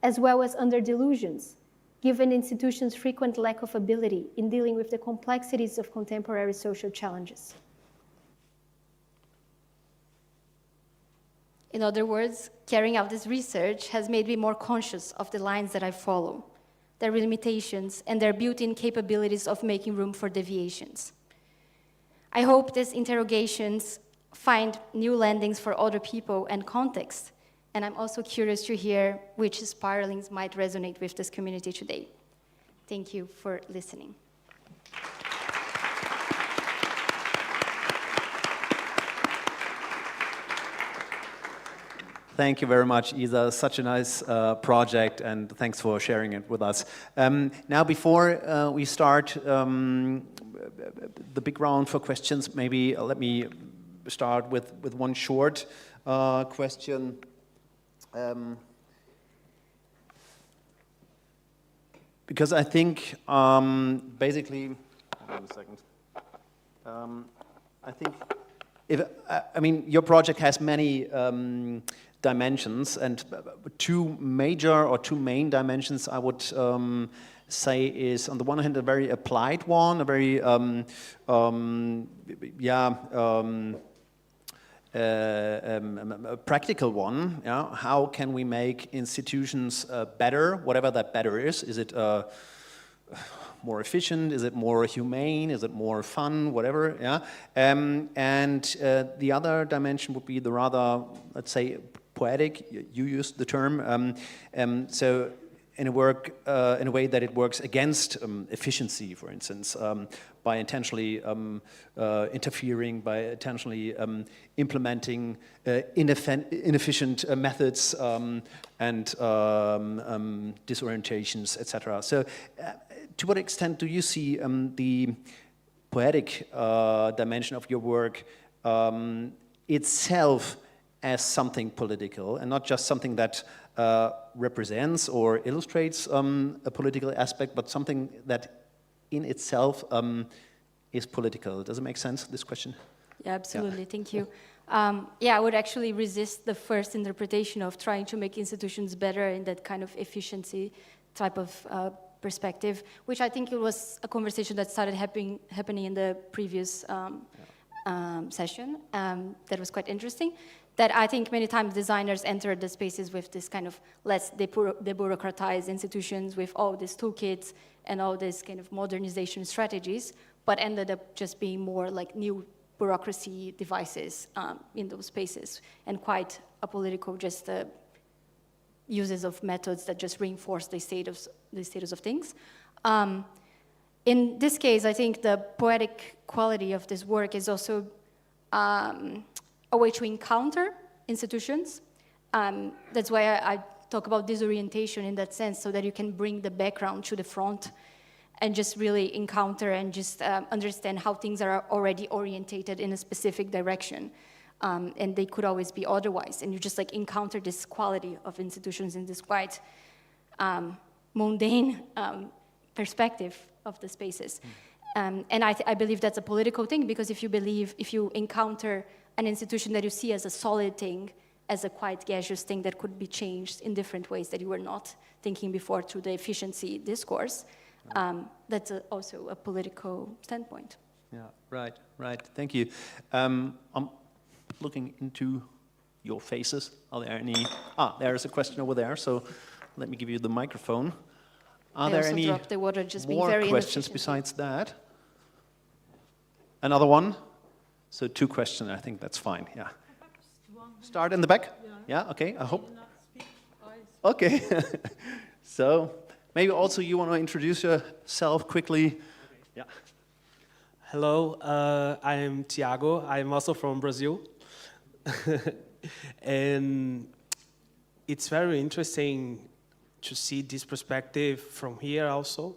as well as under delusions, given institutions' frequent lack of ability in dealing with the complexities of contemporary social challenges. In other words, carrying out this research has made me more conscious of the lines that I follow, their limitations, and their built-in capabilities of making room for deviations. I hope these interrogations find new landings for other people and contexts, and I'm also curious to hear which spiralings might resonate with this community today. Thank you for listening. Thank you very much, Isa. Such a nice project, and thanks for sharing it with us. Now, before we start the big round for questions, maybe let me start with one short question. Because I think, basically, hold on a second. I think, I mean, your project has many dimensions, and two main dimensions I would say is, on the one hand, a very applied one, a very a practical one. Yeah? How can we make institutions better, whatever that better is? Is it more efficient? Is it more humane? Is it more fun? Whatever. Yeah. And the other dimension would be the rather, let's say, poetic. You used the term. So in a way that it works against efficiency, for instance, by intentionally interfering, by intentionally implementing inefficient methods and disorientations, etc. So, to what extent do you see the poetic dimension of your work itself as something political, and not just something that represents or illustrates a political aspect, but something that in itself is political? Does it make sense, this question? Yeah, absolutely. Yeah. Thank you. I would actually resist the first interpretation of trying to make institutions better in that kind of efficiency type of perspective, which I think it was a conversation that started happening in the previous session that was quite interesting. That I think many times designers enter the spaces with this kind of let's debureaucratize institutions with all these toolkits and all these kind of modernization strategies, but ended up just being more like new bureaucracy devices in those spaces, and quite apolitical, just uses of methods that just reinforce the status of things. In this case, I think the poetic quality of this work is also a way to encounter institutions. That's why I talk about disorientation in that sense, so that you can bring the background to the front and just really encounter and just understand how things are already orientated in a specific direction. And they could always be otherwise. And you just like encounter this quality of institutions in this quite mundane perspective of the spaces. And I believe that's a political thing, because if you encounter an institution that you see as a solid thing, as a quite gaseous thing that could be changed in different ways that you were not thinking before through the efficiency discourse. That's also a political standpoint. Yeah, right. Thank you. I'm looking into your faces. Are there any? There is a question over there. So let me give you the microphone. Are there any the water, just more very questions besides that? Another one? So 2 questions. I think that's fine. Yeah. Start in the back. Yeah. Okay. I hope. Okay. So maybe also you want to introduce yourself quickly. Yeah. Hello, I am Tiago. I'm also from Brazil. And it's very interesting to see this perspective from here also,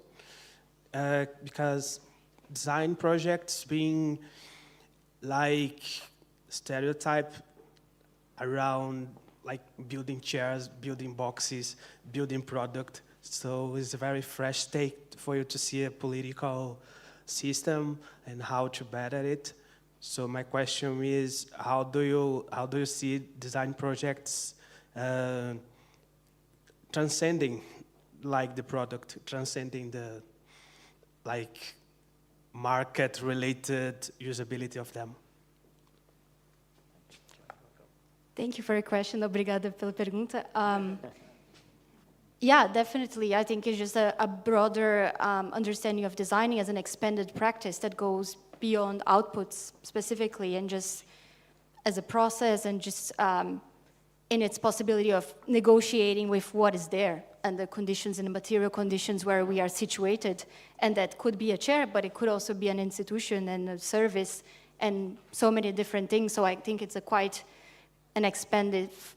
because design projects being like stereotype around like building chairs, building boxes, building product. So it's a very fresh take for you to see a political system and how to better it. So my question is, how do you see design projects transcending like the product, transcending the like market-related usability of them? Thank you for your question. Obrigada pela pergunta. Yeah, definitely. I think it's just a broader understanding of designing as an expanded practice that goes beyond outputs specifically and just as a process and just in its possibility of negotiating with what is there and the conditions and the material conditions where we are situated. And that could be a chair, but it could also be an institution and a service and so many different things. So I think it's a quite an expensive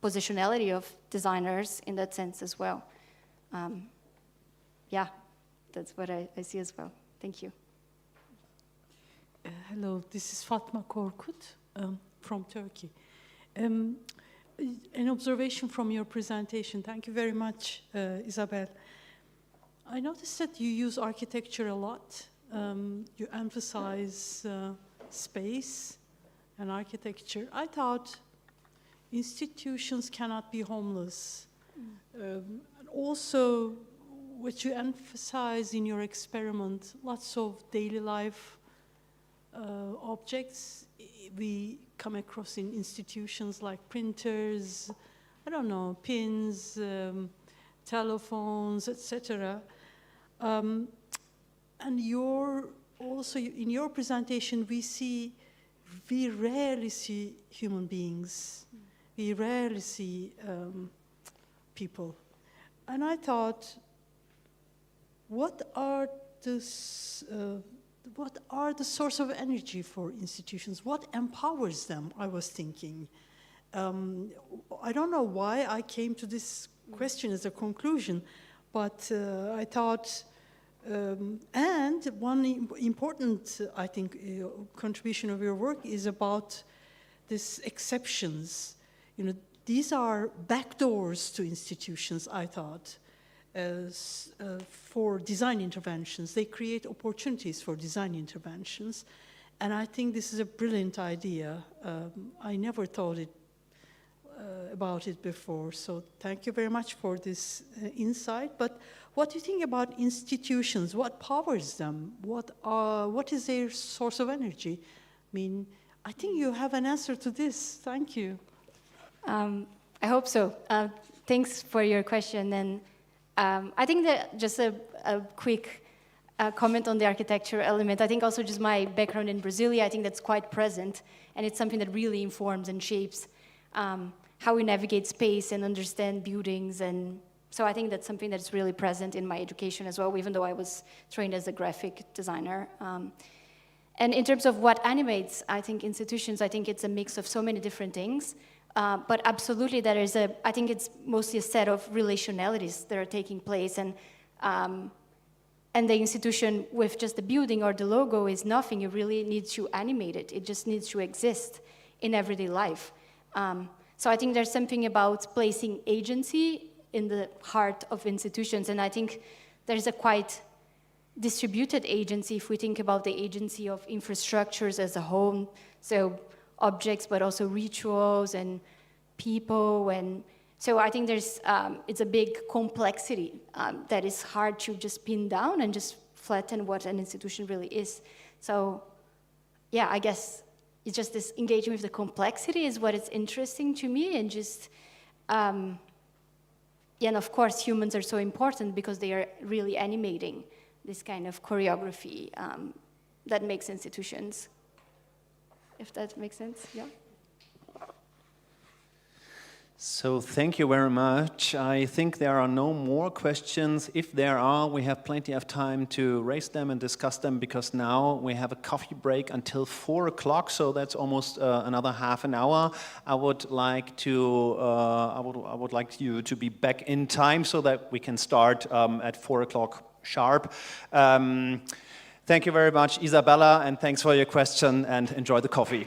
positionality of designers in that sense as well. Yeah, that's what I see as well. Thank you. Hello, this is Fatma Korkut from Turkey. An observation from your presentation. Thank you very much, Isabel. I noticed that you use architecture a lot. You emphasize space and architecture. I thought institutions cannot be homeless. Also, what you emphasize in your experiment, lots of daily life objects we come across in institutions like printers, I don't know, pins, telephones, etc. And also in your presentation, we rarely see human beings. We rarely see people. And I thought, what are the source of energy for institutions? What empowers them, I was thinking. I don't know why I came to this question as a conclusion, but I thought, and one important, I think, contribution of your work is about these exceptions. You know, these are backdoors to institutions, I thought, for design interventions. They create opportunities for design interventions. And I think this is a brilliant idea. I never thought about it before. So thank you very much for this insight. But what do you think about institutions? What powers them? What is their source of energy? I mean, I think you have an answer to this. Thank you. I hope so. Thanks for your question. And I think that just a quick comment on the architecture element. I think also just my background in Brasilia, I think that's quite present. And it's something that really informs and shapes how we navigate space and understand buildings. And so I think that's something that's really present in my education as well, even though I was trained as a graphic designer. And in terms of what animates, I think, institutions, I think it's a mix of so many different things. But absolutely, I think it's mostly a set of relationalities that are taking place, and the institution with just the building or the logo is nothing. You really need to animate it. It just needs to exist in everyday life. So I think there's something about placing agency in the heart of institutions, and I think there's a quite distributed agency, if we think about the agency of infrastructures as a whole, so objects, but also rituals and people, and so I think there's, it's a big complexity that is hard to just pin down and just flatten what an institution really is. So yeah, I guess it's just this engaging with the complexity is what is interesting to me, and just, yeah, and of course humans are so important because they are really animating this kind of choreography that makes institutions. If that makes sense, yeah. So thank you very much. I think there are no more questions. If there are, we have plenty of time to raise them and discuss them, because now we have a coffee break until 4 o'clock, so that's almost another half an hour. I would like to, I would like you to be back in time so that we can start at 4 o'clock sharp. Thank you very much, Isabella, and thanks for your question, and enjoy the coffee.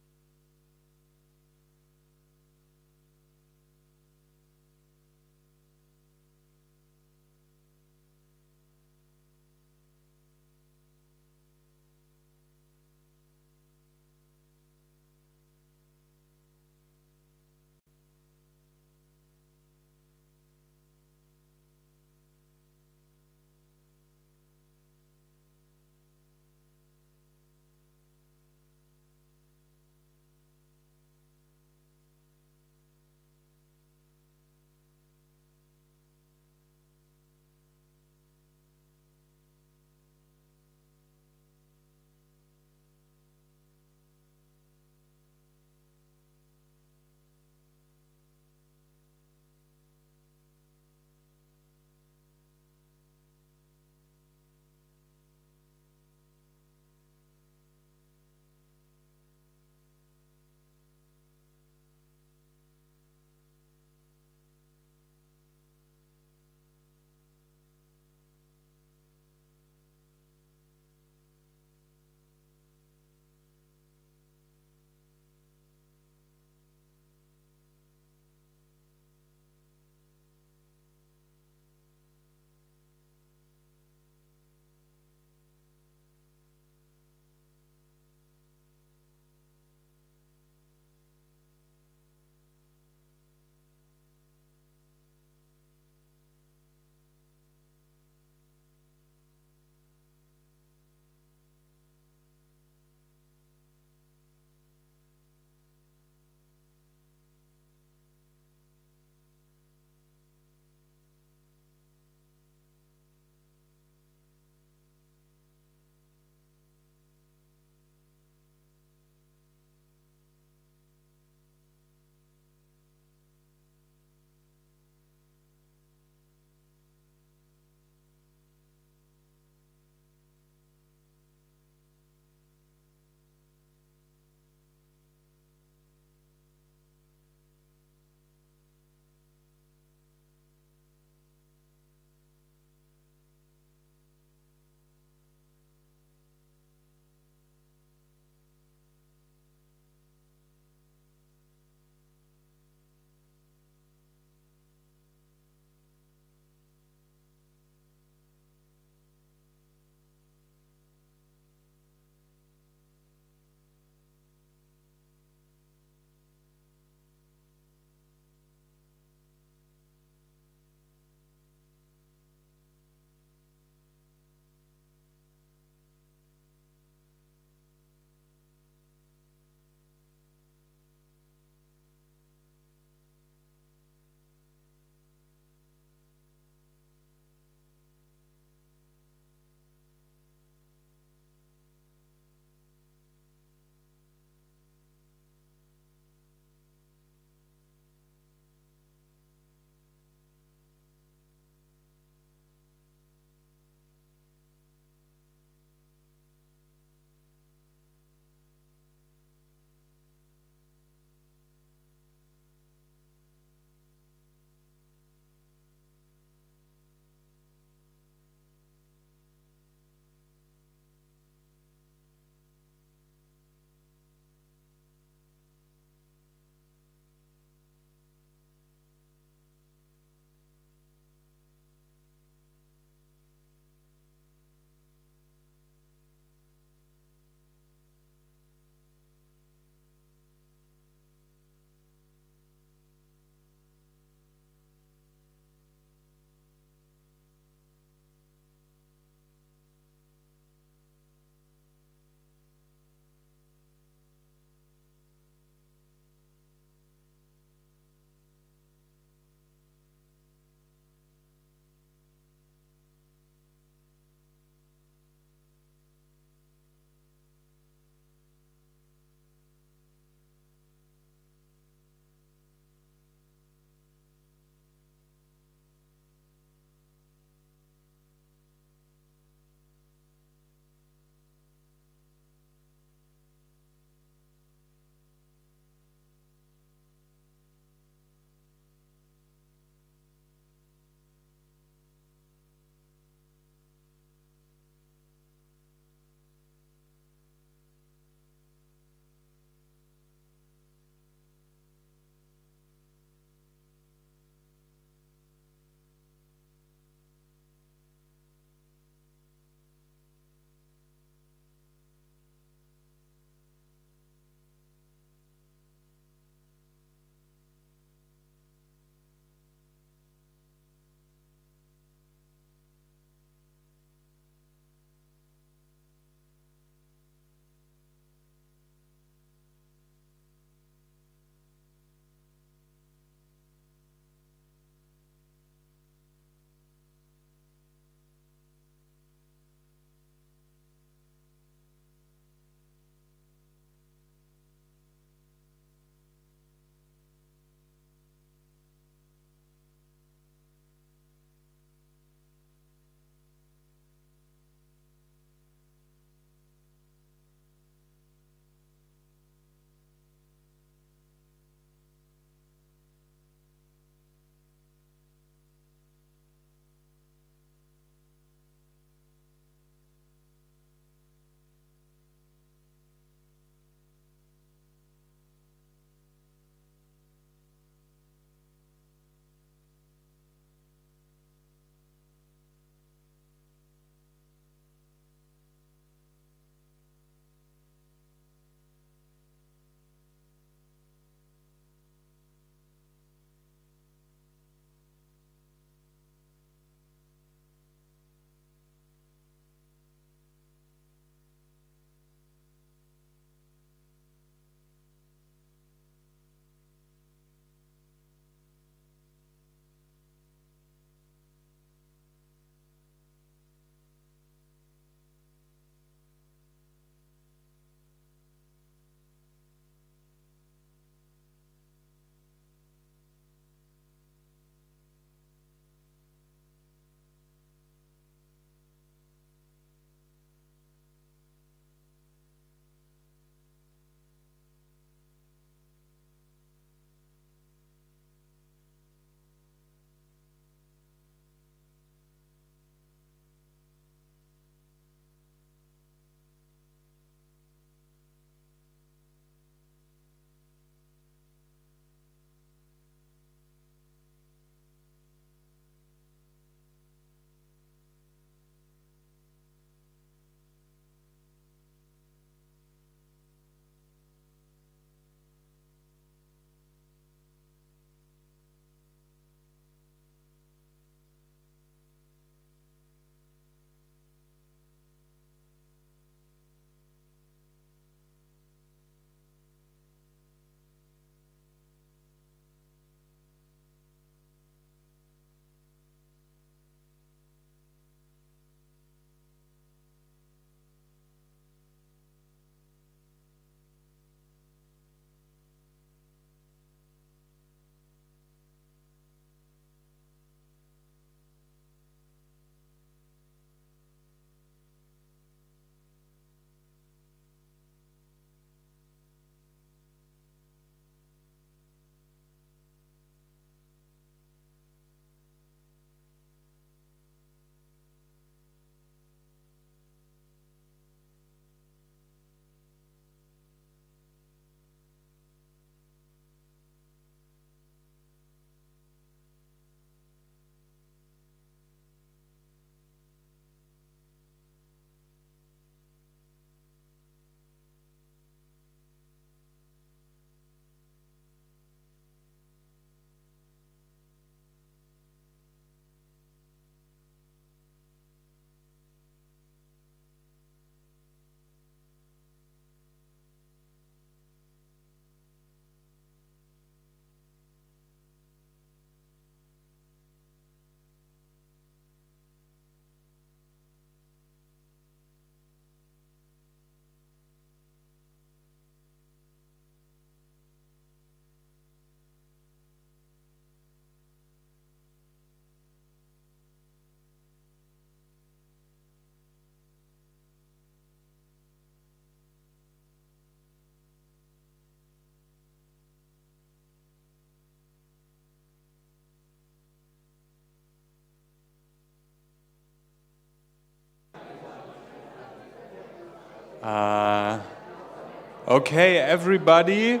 Okay, everybody.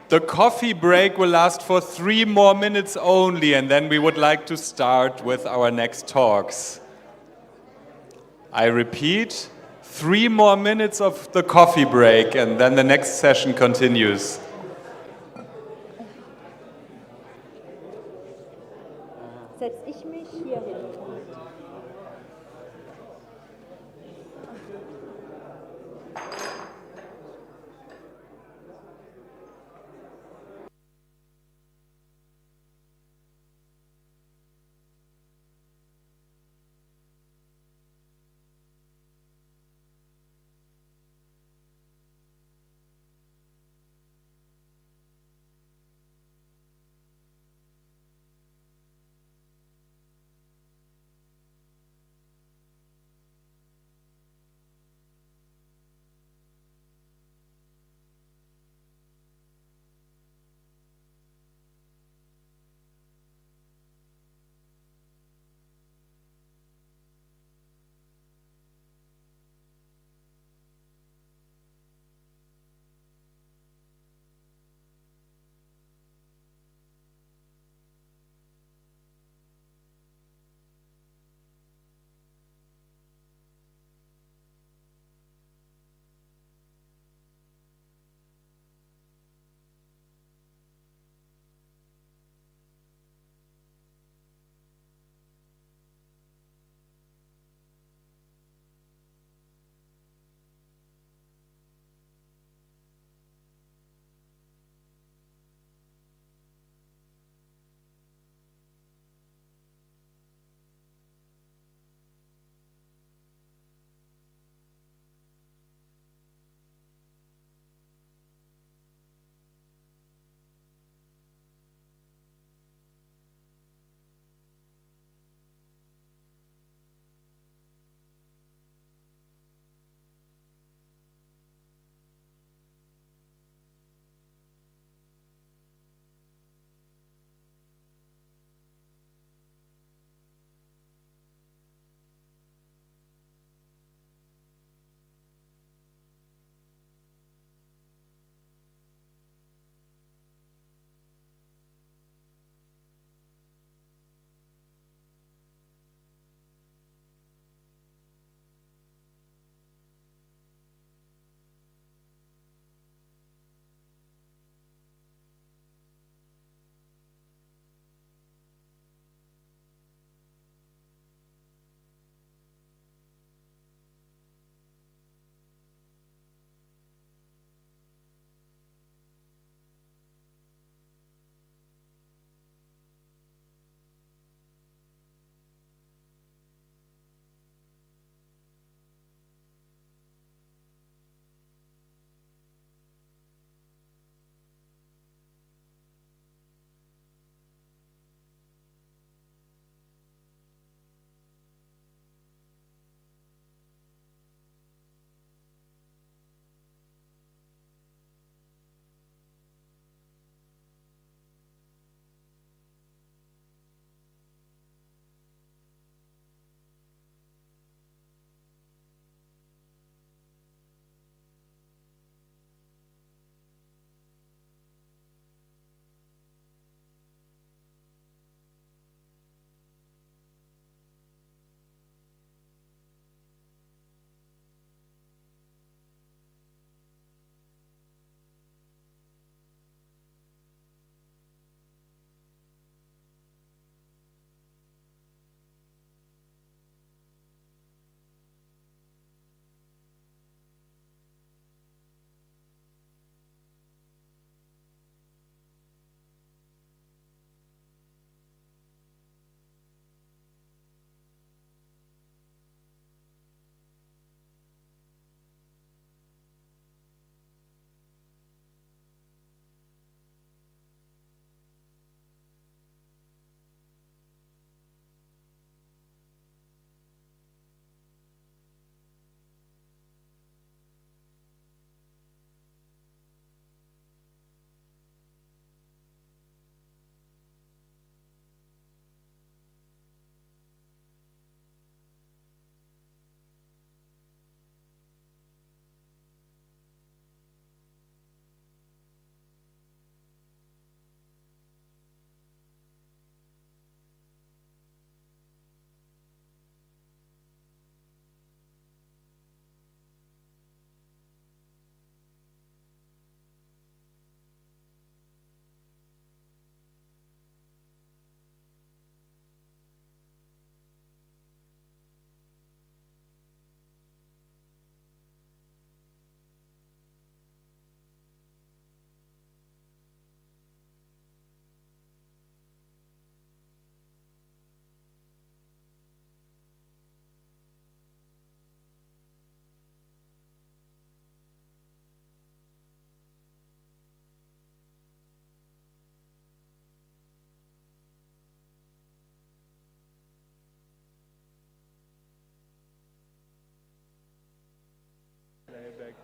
The coffee break will last for 3 more minutes only, and then we would like to start with our next talks. I repeat, 3 more minutes of the coffee break, and then the next session continues. Setz ich mich hier hin.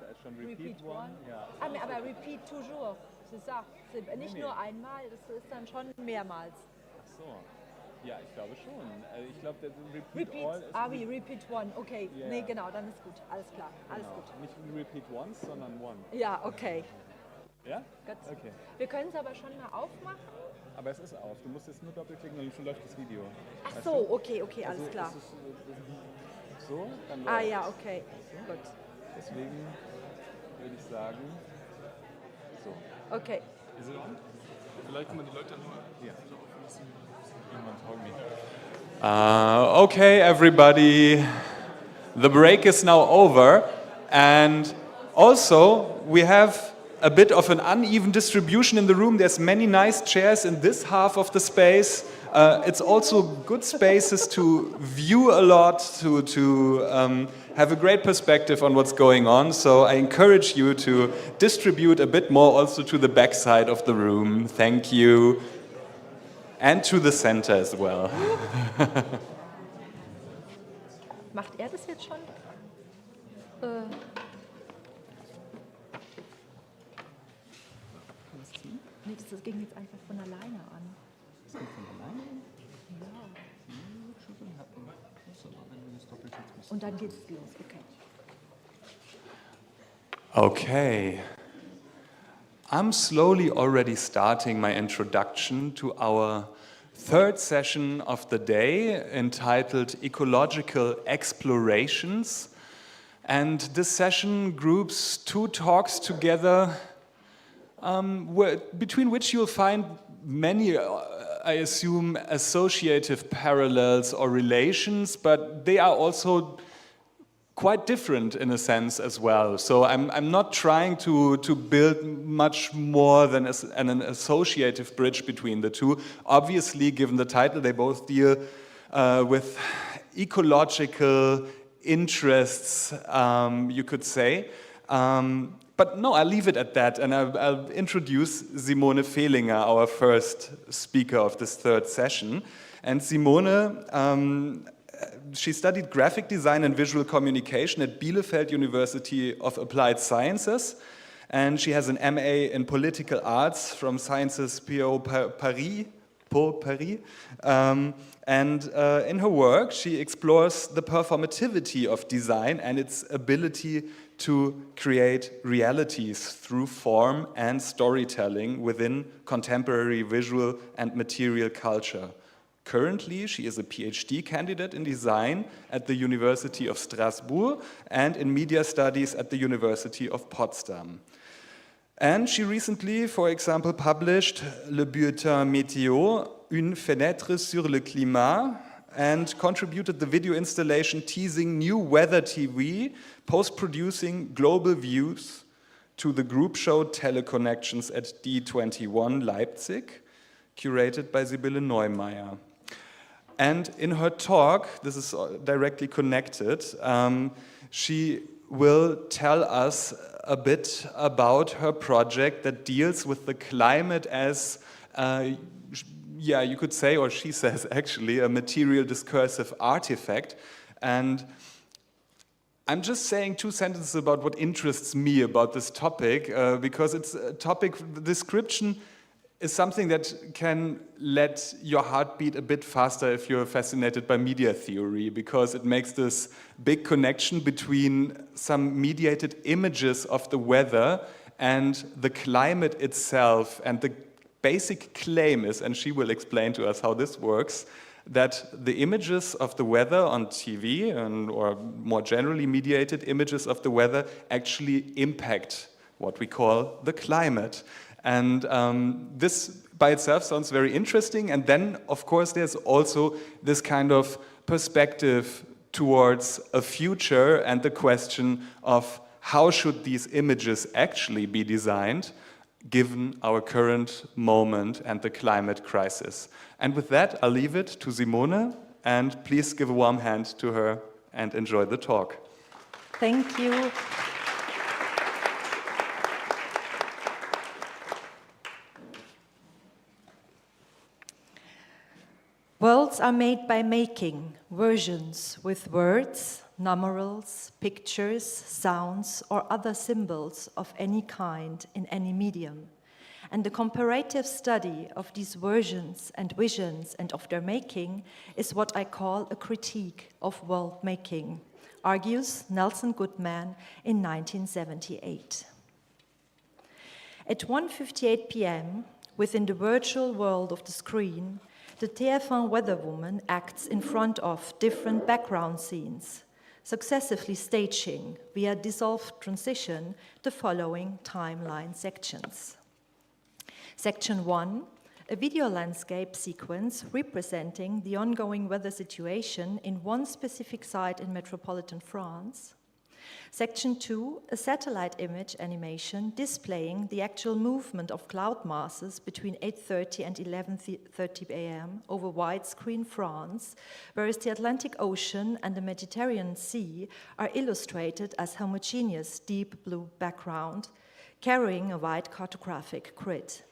Da ist schon Repeat one. Ja. Ah, aber repeat toujours, c'est ça. Nicht nur einmal, das ist dann schon mehrmals. Ach so. Ja, ich glaube schon. Ich glaube, der repeat all ist... oui, repeat one, okay. Yeah. Nee, genau, dann ist gut. Alles klar, alles gut. Nicht repeat once, sondern one. Ja, okay. Ja? Gut. Okay. Wir können es aber schon mal aufmachen. Aber es ist auf. Du musst jetzt nur doppelklicken und schon läuft das Video. Ach so, okay, alles klar. So, dann läuft. Ja, okay. Gut. Deswegen würde ich sagen, so. Okay. Ist es on? Vielleicht kann man die Leute nur hier. Okay, everybody. The break is now over, and also we have a bit of an uneven distribution in the room. There's many nice chairs in this half of the space. It's also good spaces to view a lot, to have a great perspective on what's going on. So I encourage you to distribute a bit more also to the back side of the room. Thank you. And to the center as well. Macht er das jetzt schon? Nee, das ging jetzt einfach von alleine an. Das geht von alleine? Ja. Und dann geht's los, okay. Okay. I'm slowly already starting my introduction to our third session of the day entitled Ecological Explorations. And this session groups two talks together between which you'll find many, I assume, associative parallels or relations, but they are also quite different in a sense as well. So I'm not trying to build much more than an associative bridge between the two. Obviously, given the title, they both deal with ecological interests, you could say. But no, I'll leave it at that, and I'll introduce Simone Fehlinger, our first speaker of this third session. And Simone, she studied graphic design and visual communication at Bielefeld University of Applied Sciences, and she has an MA in political arts from Sciences Po Paris. And in her work, she explores the performativity of design and its ability to create realities through form and storytelling within contemporary visual and material culture. Currently, she is a PhD candidate in design at the University of Strasbourg and in media studies at the University of Potsdam. And she recently, for example, published Le Bulletin Météo, Une fenêtre sur le climat, and contributed the video installation teasing new weather TV, post-producing global views to the group show Teleconnections at D21 Leipzig, curated by Sibylle Neumeier. And in her talk, this is directly connected, she will tell us a bit about her project that deals with the climate as, yeah, you could say, or she says actually, a material discursive artifact. And I'm just saying two sentences about what interests me about this topic, because it's a topic, the description is something that can let your heart beat a bit faster if you're fascinated by media theory, because it makes this big connection between some mediated images of the weather and the climate itself. And the basic claim is, and she will explain to us how this works, that the images of the weather on TV, or more generally mediated images of the weather, actually impact what we call the climate. And this by itself sounds very interesting. And then, of course, there's also this kind of perspective towards a future and the question of how should these images actually be designed given our current moment and the climate crisis. And with that, I'll leave it to Simone, and please give a warm hand to her and enjoy the talk. Thank you. Worlds are made by making versions with words, numerals, pictures, sounds, or other symbols of any kind in any medium. And the comparative study of these versions and visions and of their making is what I call a critique of world making, argues Nelson Goodman in 1978. At 1:58 p.m., within the virtual world of the screen, the TF1 weather woman acts in front of different background scenes, successively staging, via dissolved transition, the following timeline sections. Section 1, a video landscape sequence representing the ongoing weather situation in one specific site in metropolitan France. Section 2, a satellite image animation displaying the actual movement of cloud masses between 8:30 and 11:30 a.m. over widescreen France, whereas the Atlantic Ocean and the Mediterranean Sea are illustrated as homogeneous deep blue background, carrying a wide cartographic grid.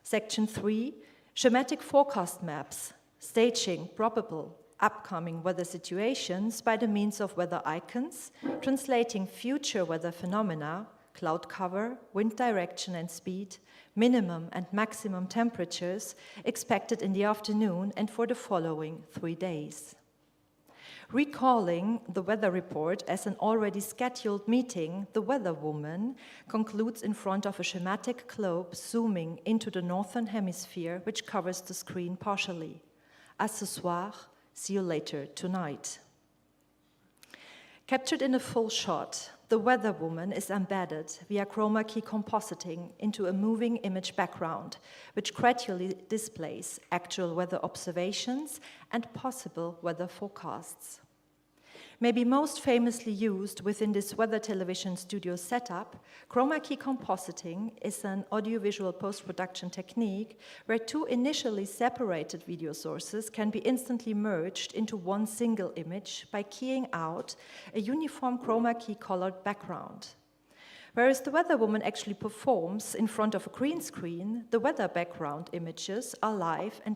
Section 3, schematic forecast maps, staging probable upcoming weather situations by the means of weather icons, translating future weather phenomena, cloud cover, wind direction and speed, minimum and maximum temperatures expected in the afternoon and for the following 3 days. Recalling the weather report as an already scheduled meeting, the weather woman concludes in front of a schematic globe zooming into the northern hemisphere, which covers the screen partially. À ce soir, see you later tonight. Captured in a full shot, the weather woman is embedded via chroma key compositing into a moving image background, which gradually displays actual weather observations and possible weather forecasts. Maybe most famously used within this weather television studio setup, chroma key compositing is an audiovisual post-production technique where two initially separated video sources can be instantly merged into one single image by keying out a uniform chroma key colored background. Whereas the weather woman actually performs in front of a green screen, the weather background images are live and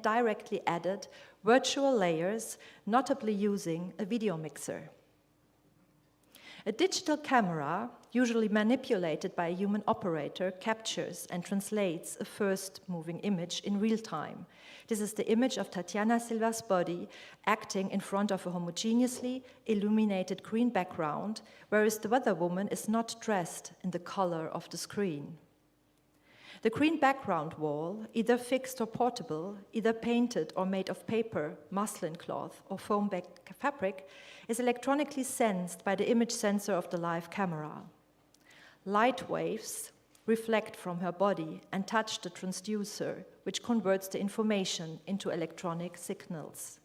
directly added virtual layers, notably using a video mixer. A digital camera, usually manipulated by a human operator, captures and translates a first moving image in real time. This is the image of Tatiana Silva's body acting in front of a homogeneously illuminated green background, whereas the weather woman is not dressed in the color of the screen. The green background wall, either fixed or portable, either painted or made of paper, muslin cloth, or foam-backed fabric, is electronically sensed by the image sensor of the live camera. Light waves reflect from her body and touch the transducer, which converts the information into electronic signals.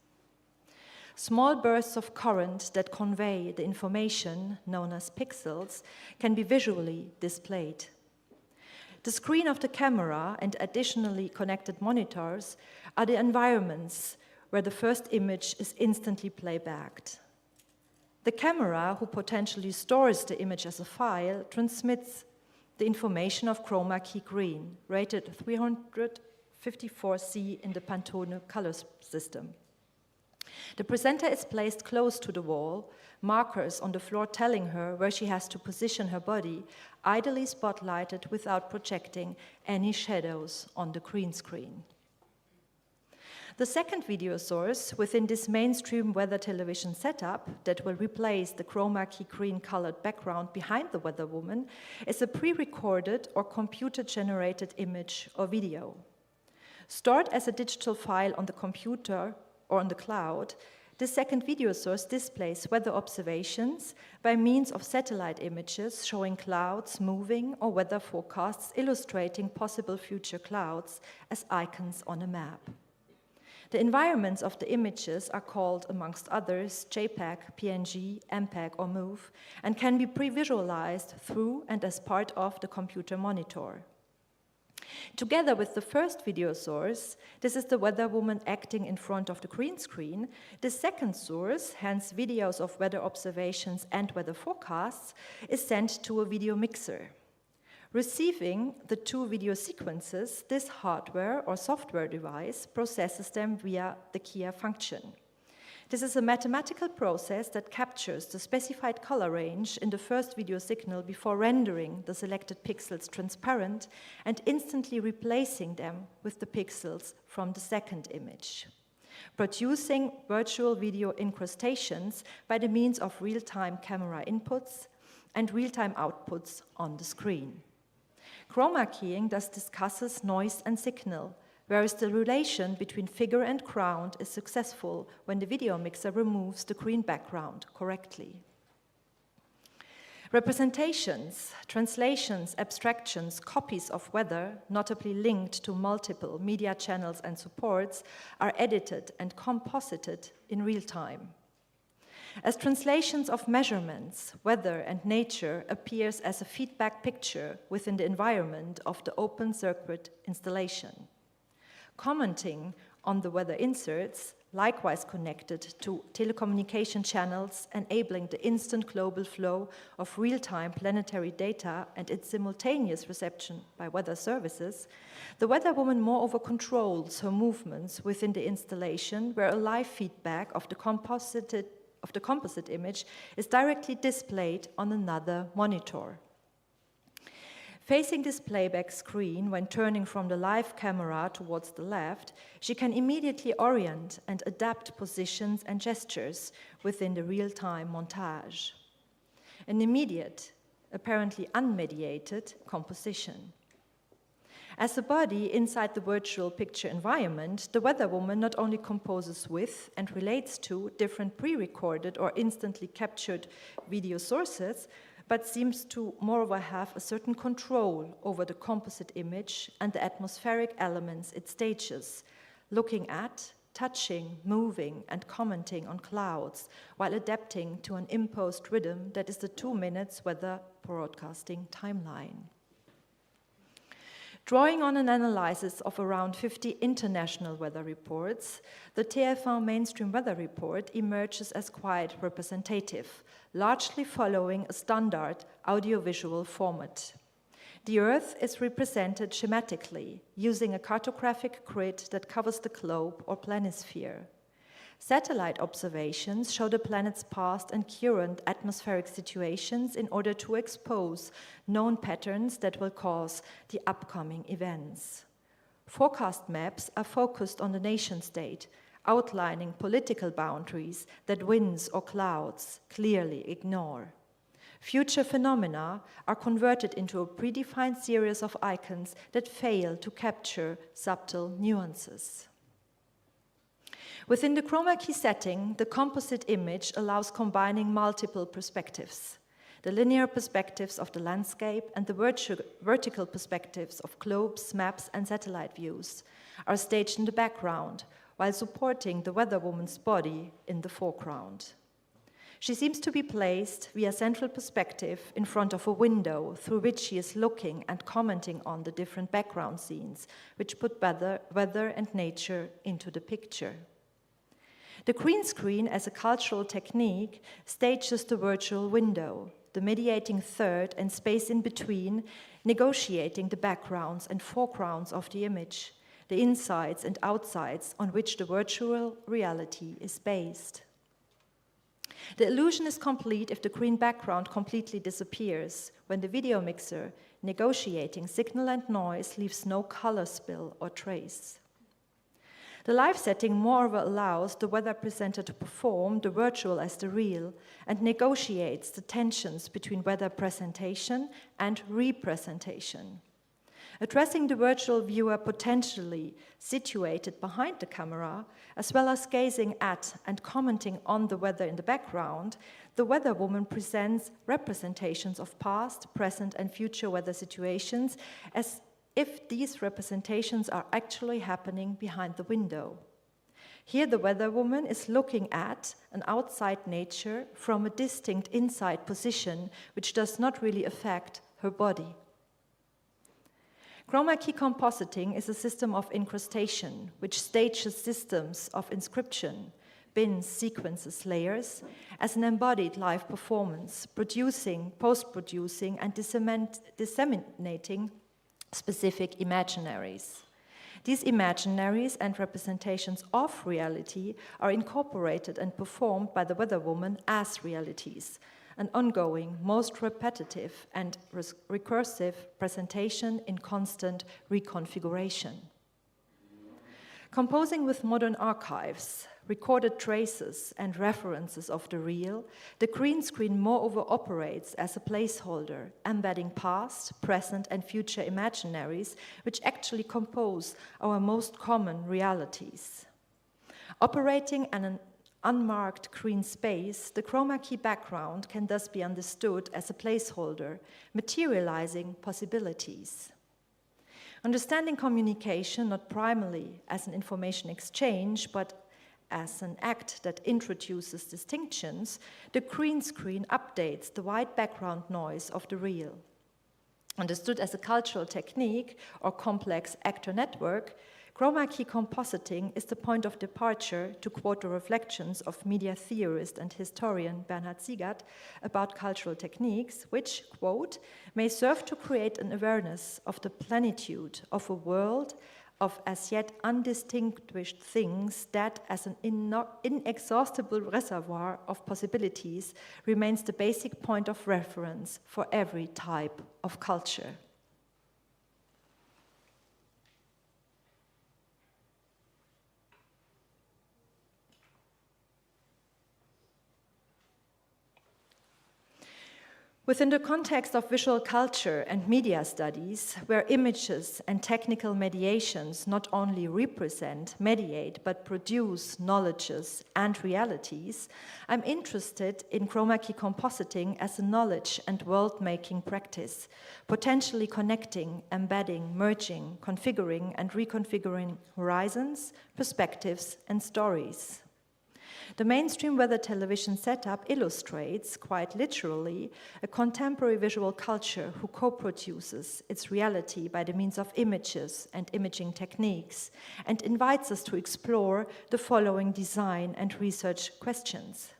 Small bursts of current that convey the information, known as pixels, can be visually displayed. The screen of the camera and additionally connected monitors are the environments where the first image is instantly playbacked. The camera, who potentially stores the image as a file, transmits the information of chroma key green, rated 354C in the Pantone color system. The presenter is placed close to the wall, markers on the floor telling her where she has to position her body, ideally spotlighted without projecting any shadows on the green screen. The second video source within this mainstream weather television setup that will replace the chroma key green colored background behind the weather woman is a pre-recorded or computer-generated image or video. Stored as a digital file on the computer or on the cloud, this second video source displays weather observations by means of satellite images showing clouds moving or weather forecasts illustrating possible future clouds as icons on a map. The environments of the images are called, amongst others, JPEG, PNG, MPEG, or MOV, and can be pre-visualized through and as part of the computer monitor. Together with the first video source, this is the weather woman acting in front of the green screen. The second source, hence videos of weather observations and weather forecasts, is sent to a video mixer. Receiving the two video sequences, this hardware or software device processes them via the keyer function. This is a mathematical process that captures the specified color range in the first video signal before rendering the selected pixels transparent and instantly replacing them with the pixels from the second image, producing virtual video incrustations by the means of real-time camera inputs and real-time outputs on the screen. Chroma keying thus discusses noise and signal, whereas the relation between figure and ground is successful when the video mixer removes the green background correctly. Representations, translations, abstractions, copies of weather, notably linked to multiple media channels and supports, are edited and composited in real time. As translations of measurements, weather and nature appears as a feedback picture within the environment of the open circuit installation. Commenting on the weather inserts, likewise connected to telecommunication channels, enabling the instant global flow of real-time planetary data and its simultaneous reception by weather services, the weather woman moreover controls her movements within the installation, where a live feedback of the composite image is directly displayed on another monitor. Facing this playback screen, when turning from the live camera towards the left, she can immediately orient and adapt positions and gestures within the real-time montage. An immediate, apparently unmediated composition. As a body inside the virtual picture environment, the weather woman not only composes with and relates to different pre-recorded or instantly captured video sources, but seems to moreover have a certain control over the composite image and the atmospheric elements it stages, looking at, touching, moving, and commenting on clouds, while adapting to an imposed rhythm that is the 2 minutes weather broadcasting timeline. Drawing on an analysis of around 50 international weather reports, the TF1 Mainstream Weather Report emerges as quite representative, largely following a standard audiovisual format. The Earth is represented schematically, using a cartographic grid that covers the globe or planisphere. Satellite observations show the planet's past and current atmospheric situations in order to expose known patterns that will cause the upcoming events. Forecast maps are focused on the nation-state, outlining political boundaries that winds or clouds clearly ignore. Future phenomena are converted into a predefined series of icons that fail to capture subtle nuances. Within the chroma key setting, the composite image allows combining multiple perspectives. The linear perspectives of the landscape and the vertical perspectives of globes, maps, and satellite views are staged in the background, while supporting the weather woman's body in the foreground. She seems to be placed via central perspective in front of a window through which she is looking and commenting on the different background scenes, which put weather and nature into the picture. The green screen, as a cultural technique, stages the virtual window, the mediating third and space in between, negotiating the backgrounds and foregrounds of the image, the insides and outsides on which the virtual reality is based. The illusion is complete if the green background completely disappears, when the video mixer, negotiating signal and noise, leaves no color spill or trace. The live setting moreover allows the weather presenter to perform the virtual as the real and negotiates the tensions between weather presentation and representation. Addressing the virtual viewer potentially situated behind the camera, as well as gazing at and commenting on the weather in the background, the weather woman presents representations of past, present, and future weather situations as if these representations are actually happening behind the window. Here the weather woman is looking at an outside nature from a distinct inside position, which does not really affect her body. Chroma key compositing is a system of incrustation, which stages systems of inscription, bins, sequences, layers, as an embodied live performance, producing, post-producing, and disseminating specific imaginaries. These imaginaries and representations of reality are incorporated and performed by the weather woman as realities, an ongoing, most repetitive and recursive presentation in constant reconfiguration. Composing with modern archives, recorded traces and references of the real, the green screen moreover operates as a placeholder, embedding past, present and future imaginaries which actually compose our most common realities. Operating in an unmarked green space, the chroma key background can thus be understood as a placeholder, materializing possibilities. Understanding communication not primarily as an information exchange, but as an act that introduces distinctions, the green screen updates the white background noise of the real. Understood as a cultural technique or complex actor network, chroma key compositing is the point of departure, to quote the reflections of media theorist and historian Bernhard Siegert about cultural techniques, which, quote, may serve to create an awareness of the plenitude of a world of as yet undistinguished things that, as an inexhaustible reservoir of possibilities, remains the basic point of reference for every type of culture. Within the context of visual culture and media studies, where images and technical mediations not only represent, mediate, but produce knowledges and realities, I'm interested in chroma key compositing as a knowledge and world-making practice, potentially connecting, embedding, merging, configuring, and reconfiguring horizons, perspectives, and stories. The mainstream weather television setup illustrates, quite literally, a contemporary visual culture who co-produces its reality by the means of images and imaging techniques, and invites us to explore the following design and research questions.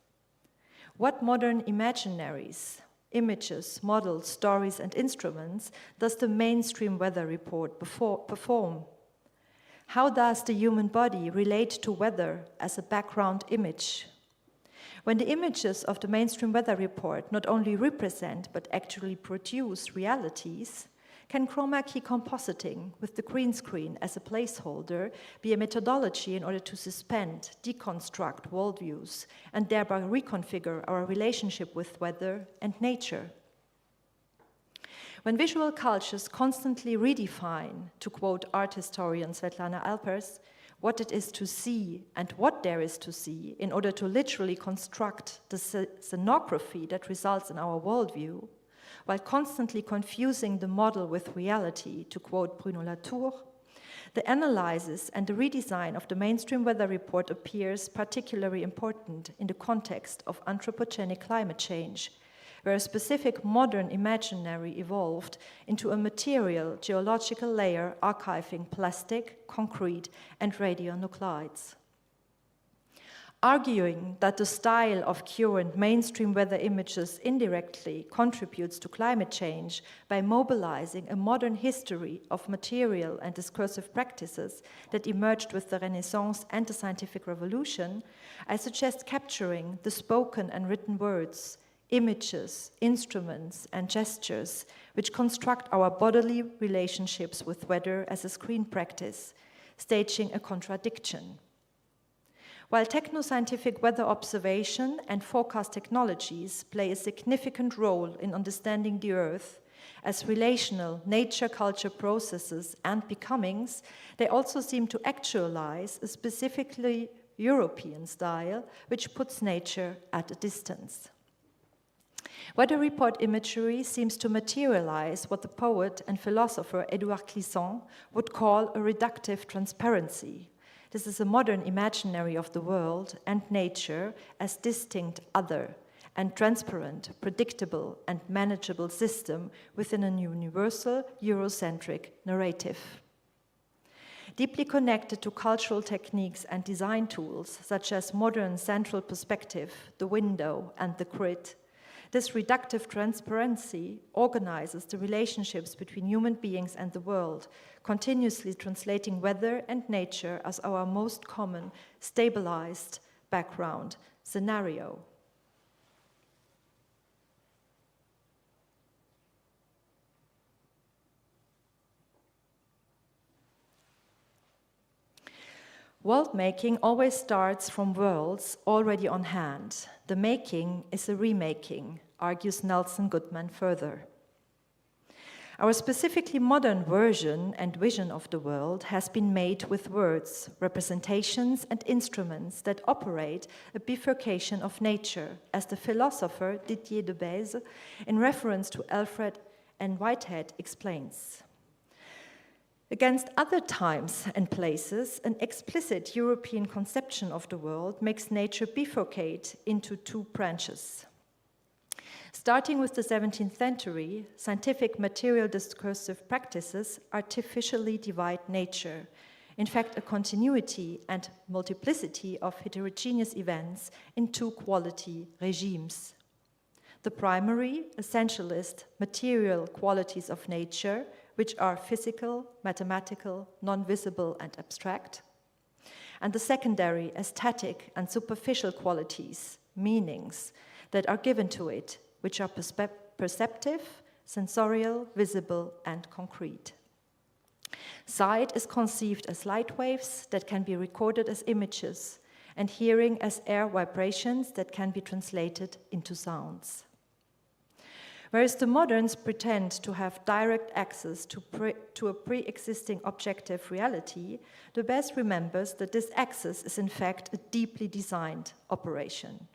What modern imaginaries, images, models, stories, and instruments does the mainstream weather report perform? How does the human body relate to weather as a background image? When the images of the mainstream weather report not only represent but actually produce realities, can chroma key compositing with the green screen as a placeholder be a methodology in order to suspend, deconstruct worldviews, and thereby reconfigure our relationship with weather and nature? When visual cultures constantly redefine, to quote art historian Svetlana Alpers, what it is to see and what there is to see in order to literally construct the scenography that results in our worldview, while constantly confusing the model with reality, to quote Bruno Latour, the analysis and the redesign of the mainstream weather report appears particularly important in the context of anthropogenic climate change, where a specific modern imaginary evolved into a material geological layer archiving plastic, concrete, and radionuclides. Arguing that the style of current mainstream weather images indirectly contributes to climate change by mobilizing a modern history of material and discursive practices that emerged with the Renaissance and the scientific revolution, I suggest capturing the spoken and written words, images, instruments, and gestures which construct our bodily relationships with weather as a screen practice, staging a contradiction. While techno-scientific weather observation and forecast technologies play a significant role in understanding the Earth as relational nature-culture processes and becomings, they also seem to actualize a specifically European style which puts nature at a distance. Weather report imagery seems to materialize what the poet and philosopher Édouard Glissant would call a reductive transparency. This is a modern imaginary of the world and nature as distinct other and transparent, predictable, and manageable system within a universal Eurocentric narrative. Deeply connected to cultural techniques and design tools, such as modern central perspective, the window, and the grid, This reductive transparency organizes the relationships between human beings and the world, continuously translating weather and nature as our most common, stabilized background scenario. World-making always starts from worlds already on hand. The making is a remaking, argues Nelson Goodman further. Our specifically modern version and vision of the world has been made with words, representations, and instruments that operate a bifurcation of nature, as the philosopher Didier de Bèze, in reference to Alfred and Whitehead, explains. Against other times and places, an explicit European conception of the world makes nature bifurcate into two branches. Starting with the 17th century, scientific material discursive practices artificially divide nature. In fact, a continuity and multiplicity of heterogeneous events in two quality regimes. The primary, essentialist, material qualities of nature, which are physical, mathematical, non-visible, and abstract. And the secondary, aesthetic, and superficial qualities, meanings, that are given to it, which are perceptive, sensorial, visible, and concrete. Sight is conceived as light waves that can be recorded as images, and hearing as air vibrations that can be translated into sounds. Whereas the moderns pretend to have direct access to a pre-existing objective reality, de Bèze remembers that this access is in fact a deeply designed operation.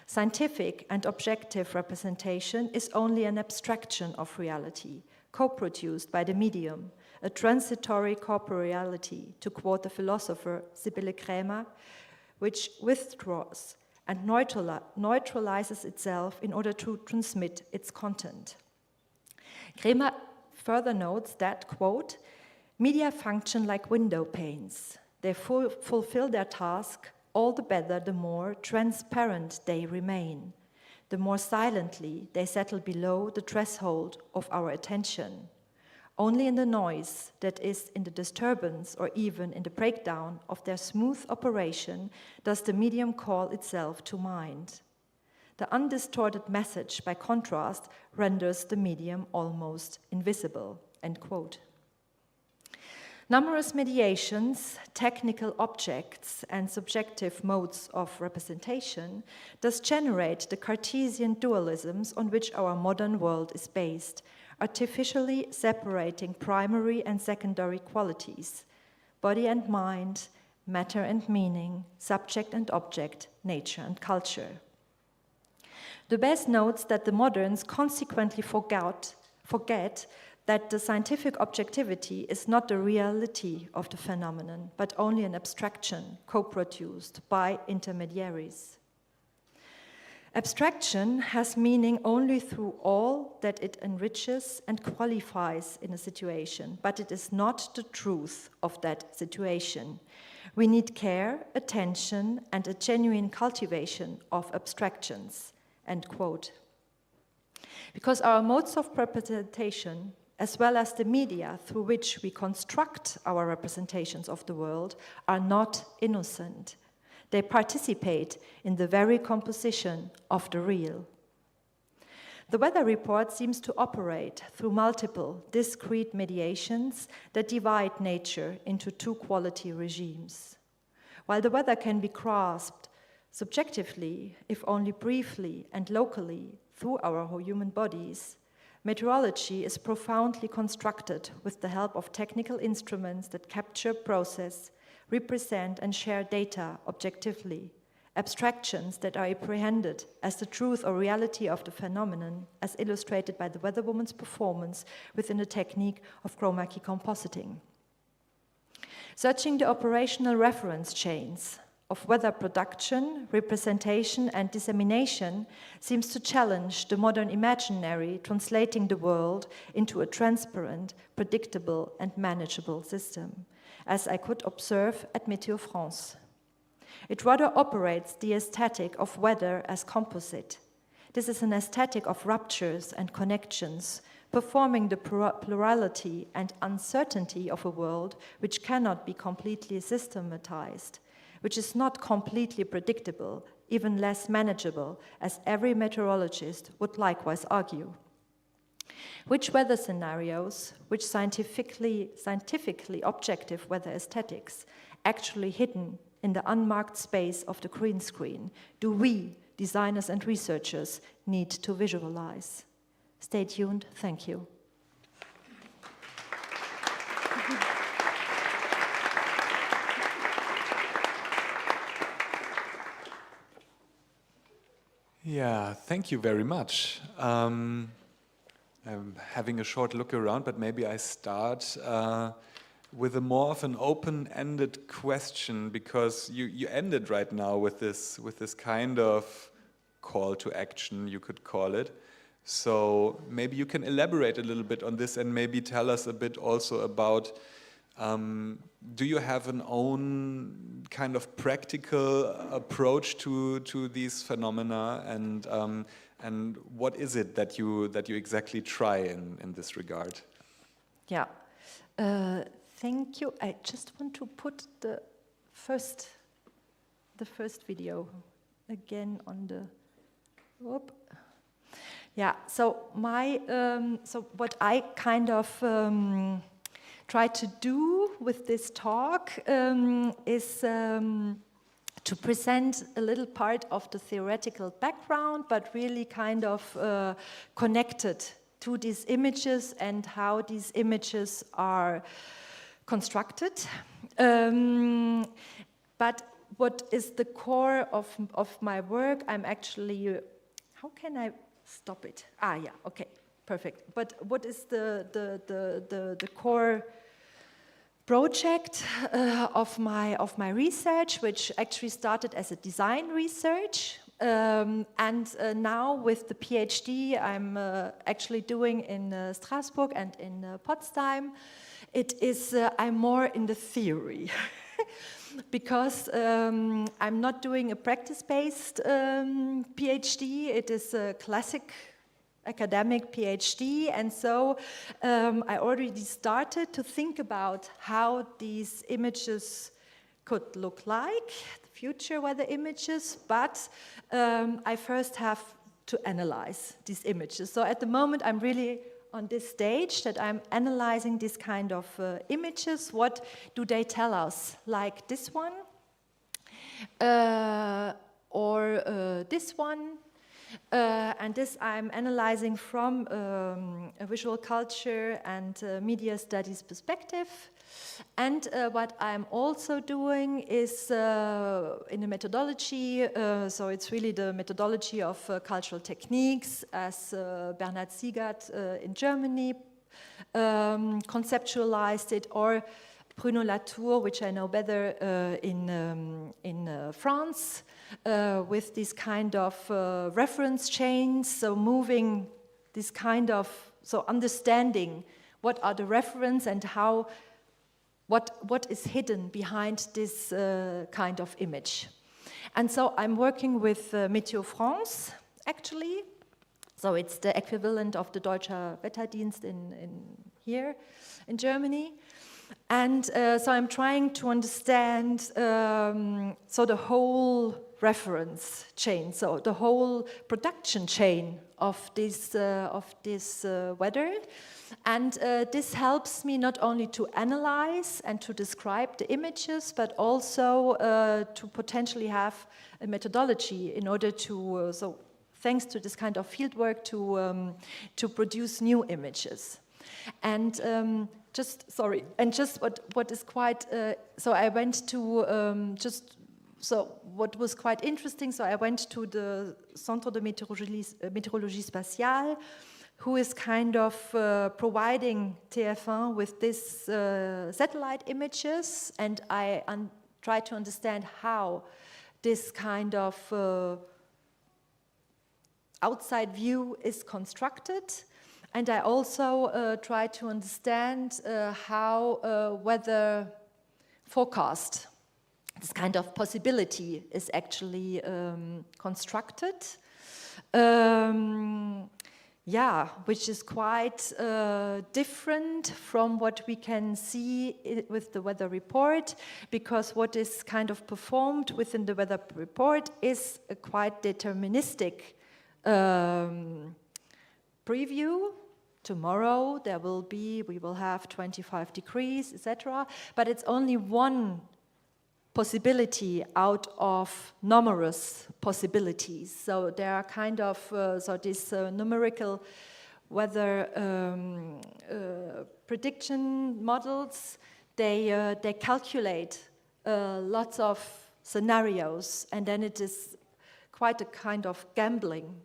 Scientific and objective representation is only an abstraction of reality, co-produced by the medium, a transitory corporeality, to quote the philosopher Sibylle Krämer, which withdraws and neutralizes itself in order to transmit its content. Krämer further notes that, quote, media function like window panes. They fulfill their task all the better the more transparent they remain, the more silently they settle below the threshold of our attention. Only in the noise, that is, in the disturbance or even in the breakdown of their smooth operation, does the medium call itself to mind. The undistorted message, by contrast, renders the medium almost invisible, end quote. Numerous mediations, technical objects, and subjective modes of representation thus generate the Cartesian dualisms on which our modern world is based, artificially separating primary and secondary qualities, body and mind, matter and meaning, subject and object, nature and culture. De Bèze notes that the moderns consequently forget that the scientific objectivity is not the reality of the phenomenon, but only an abstraction co-produced by intermediaries. Abstraction has meaning only through all that it enriches and qualifies in a situation, but it is not the truth of that situation. We need care, attention, and a genuine cultivation of abstractions, end quote. Because our modes of representation, as well as the media through which we construct our representations of the world, are not innocent. They participate in the very composition of the real. The weather report seems to operate through multiple, discrete mediations that divide nature into two quality regimes. While the weather can be grasped subjectively, if only briefly and locally, through our human bodies, meteorology is profoundly constructed with the help of technical instruments that capture, process, represent and share data objectively, abstractions that are apprehended as the truth or reality of the phenomenon, as illustrated by the weatherwoman's performance within the technique of chroma key compositing. Searching the operational reference chains of weather production, representation, and dissemination seems to challenge the modern imaginary, translating the world into a transparent, predictable, and manageable system, as I could observe at Météo France. It rather operates the aesthetic of weather as composite. This is an aesthetic of ruptures and connections, performing the plurality and uncertainty of a world which cannot be completely systematized, which is not completely predictable, even less manageable, as every meteorologist would likewise argue. Which weather scenarios, which scientifically objective weather aesthetics, actually hidden in the unmarked space of the green screen, do we, designers and researchers, need to visualize? Stay tuned. Thank you. Yeah, thank you very much. I'm having a short look around, but maybe I start with a more of an open-ended question, because you ended right now with this kind of call to action, you could call it. So maybe you can elaborate a little bit on this and maybe tell us a bit also about, do you have an own kind of practical approach to these phenomena, and what is it that you exactly try in this regard? Yeah, thank you. I just want to put the first video again on the. Whoop. Yeah. So what I kind of try to do with this talk is to present a little part of the theoretical background, but really kind of connected to these images and how these images are constructed. But what is the core of my work? I'm actually, how can I stop it? Ah, yeah, okay, perfect. But what is the core project of my research, which actually started as a design research, and now with the PhD I'm actually doing in Strasbourg and in Potsdam, it is I'm more in the theory. Because I'm not doing a practice-based PhD, it is a classic academic PhD, and so I already started to think about how these images could look like, the future weather images, but I first have to analyze these images. So at the moment I'm really on this stage that I'm analyzing this kind of images. What do they tell us? Like this one, or this one, and this I'm analyzing from a visual culture and media studies perspective. And what I'm also doing is in a methodology, so it's really the methodology of cultural techniques, as Bernhard Siegert in Germany conceptualized it, or Bruno Latour, which I know better in France, with this kind of reference chains, so moving this kind of, so understanding what are the reference and how, what is hidden behind this kind of image. And so I'm working with Météo France, actually. So it's the equivalent of the Deutscher Wetterdienst in here in Germany. And so I'm trying to understand so the whole reference chain, so the whole production chain of this weather. And this helps me not only to analyze and to describe the images, but also to potentially have a methodology in order to, so thanks to this kind of fieldwork, to produce new images. And what is quite, so I went to what was quite interesting, so I went to the Centre de Météorologie Spatiale, who is kind of providing TF1 with this satellite images, and I try to understand how this kind of outside view is constructed. And I also try to understand how weather forecast, this kind of possibility, is actually constructed. Yeah, which is quite different from what we can see with the weather report, because what is kind of performed within the weather report is a quite deterministic preview. Tomorrow we will have 25 degrees, etc. But it's only one possibility out of numerous possibilities. So there are kind of, these numerical weather prediction models, they calculate lots of scenarios, and then it is quite a kind of gambling.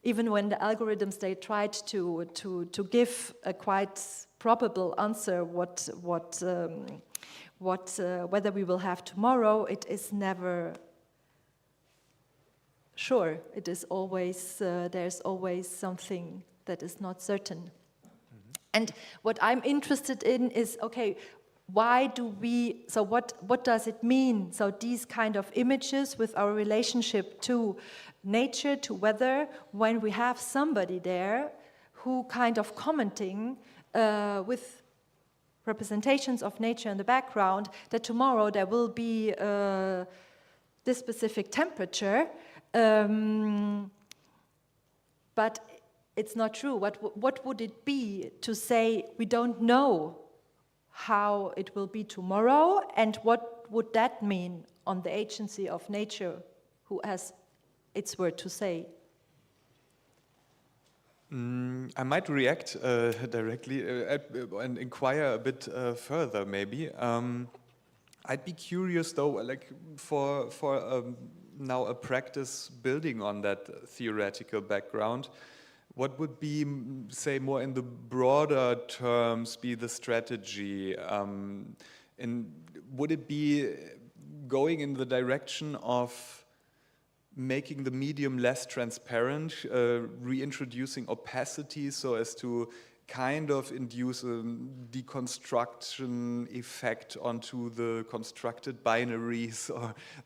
Even when the algorithms, they tried to give a quite probable answer whether we will have tomorrow, it is never sure. It is always, there's always something that is not certain. Mm-hmm. And what I'm interested in is, okay, why do we, so what does it mean? So these kind of images with our relationship to nature, to weather, when we have somebody there who kind of commenting with representations of nature in the background, that tomorrow there will be this specific temperature, but it's not true. What would it be to say we don't know how it will be tomorrow, and what would that mean on the agency of nature, who has its word to say? I might react directly and inquire a bit further, maybe. I'd be curious, though, like for now a practice building on that theoretical background, what would be, say, more in the broader terms, be the strategy? And would it be going in the direction of making the medium less transparent, reintroducing opacity so as to kind of induce a deconstruction effect onto the constructed binaries?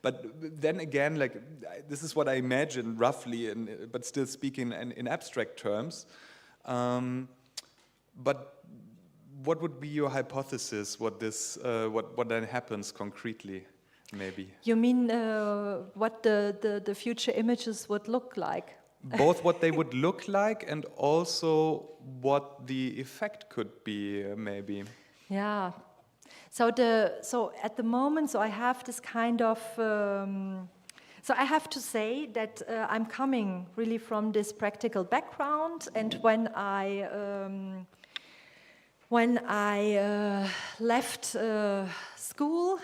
But then again, like, this is what I imagine roughly, but still speaking in abstract terms. But what would be your hypothesis? What then happens concretely? Maybe. You mean what the future images would look like? Both what they would look like and also what the effect could be, maybe. Yeah. So at the moment, I have this kind of. So I have to say that I'm coming really from this practical background, and when I left school.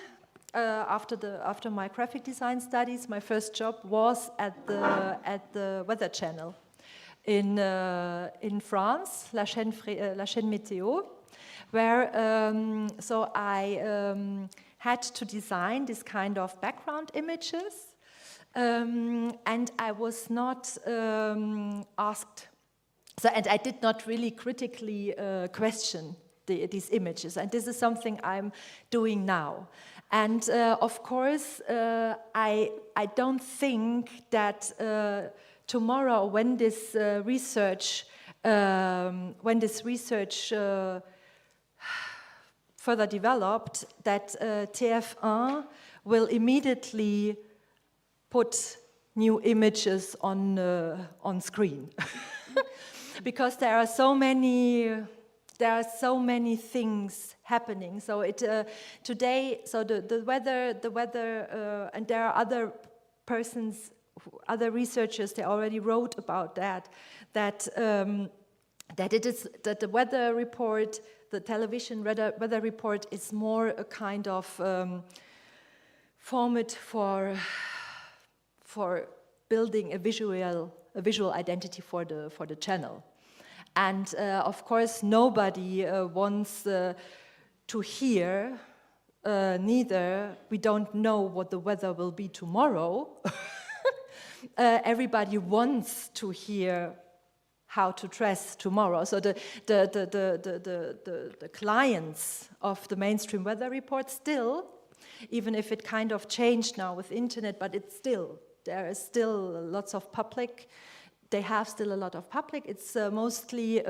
After my graphic design studies, my first job was at the Weather Channel in France, La Chaîne Météo, where I had to design this kind of background images, and I was not asked. So, and I did not really critically question these images, and this is something I'm doing now. And of course, I don't think that tomorrow, when this research further developed, that TF1 will immediately put new images on screen, because there are so many things happening. So today, so the weather, and there are other other researchers, they already wrote about that the weather report, the television weather report, is more a kind of format for building a visual identity for the channel. And of course, nobody wants to hear, neither we don't know what the weather will be tomorrow. Everybody wants to hear how to dress tomorrow. So the clients of the mainstream weather report still, even if it kind of changed now with internet, but it's still there is still lots of public. They have still a lot of public. It's mostly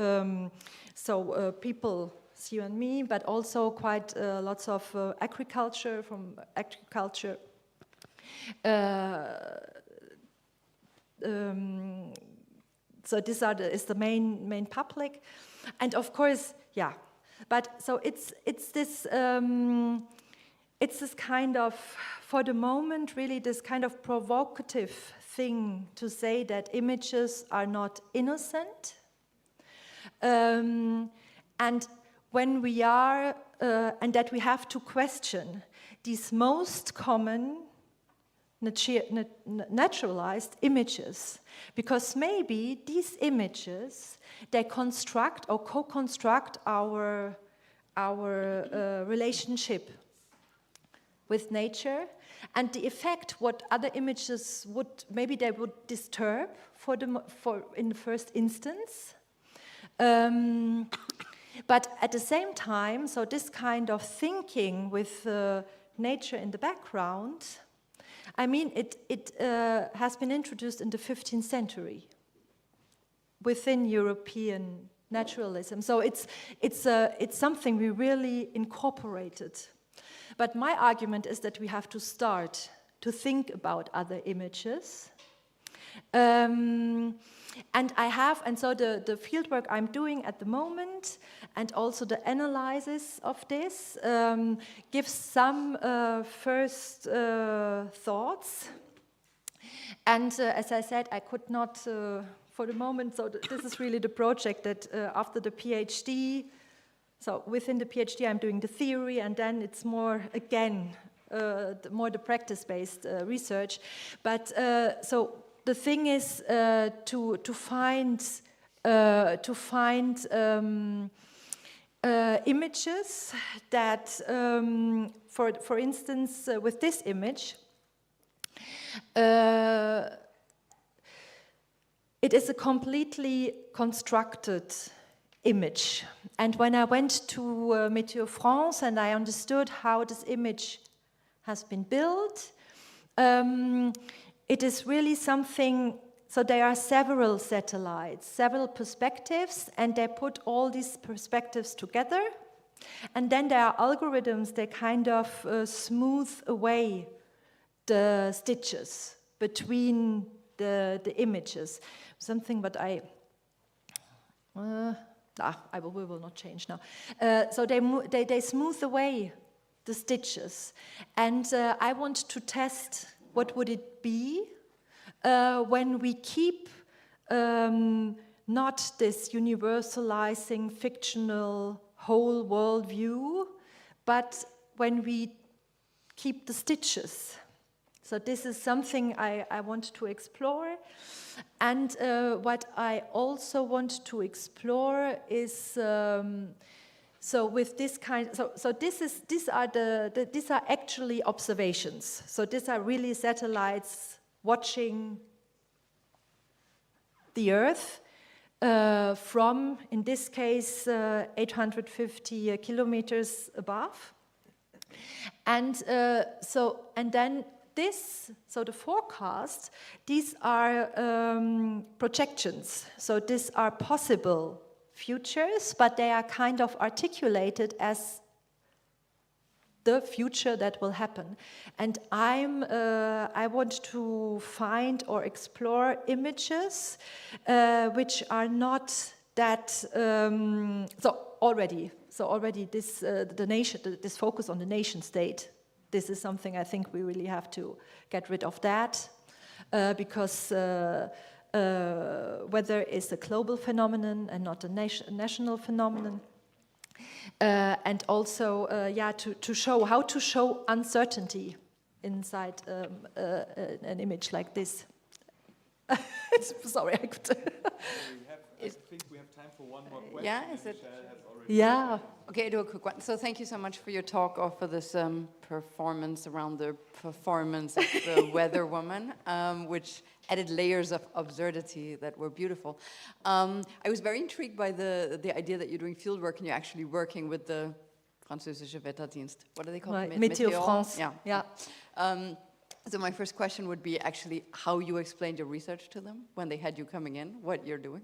people, you and me, but also quite lots of agriculture, from agriculture. So this is the main public, and of course, yeah. But so it's this kind of, for the moment, really this kind of provocative thing to say that images are not innocent, and when we are, and that we have to question these most common naturalized images, because maybe these images, they construct or co-construct our relationship with nature, and the effect what other images would, maybe they would disturb in the first instance. But at the same time, so this kind of thinking with nature in the background, I mean, it has been introduced in the 15th century within European naturalism. So it's something we really incorporated. But my argument is that we have to start to think about other images. And so the fieldwork I'm doing at the moment, and also the analysis of this, gives some first thoughts. And as I said, I could not, for the moment, so this is really the project that after the PhD, so within the PhD I'm doing the theory, and then it's more, again, more the practice-based research. But so the thing is to find images that, for instance, with this image, it is a completely constructed image. And when I went to Météo France and I understood how this image has been built, it is really something, so there are several satellites, several perspectives, and they put all these perspectives together. And then there are algorithms that kind of smooth away the stitches between the images. Something that we will not change now. So they smooth away the stitches. And I want to test what would it be when we keep not this universalizing fictional whole world view, but when we keep the stitches. So this is something I want to explore. And what I also want to explore is so with this kind, these are actually observations. So these are really satellites watching the Earth from, in this case, 850 kilometers above. And then so the forecast, these are projections. So these are possible futures, but they are kind of articulated as the future that will happen. And I want to find or explore images which are not that, so already this this focus on the nation state. This is something I think we really have to get rid of that, because weather is a global phenomenon and not a national phenomenon. And also, to show how to show uncertainty inside an image like this. Sorry, I could. I think we have time for one more question. Yeah, is it? Yeah. Okay, do a quick one. So thank you so much for your talk, or for this performance around the performance of the weather woman, which added layers of absurdity that were beautiful. I was very intrigued by the idea that you're doing field work and you're actually working with the Französische Wetterdienst. What do they call it? Météo France. Yeah. So my first question would be actually how you explained your research to them when they had you coming in, what you're doing.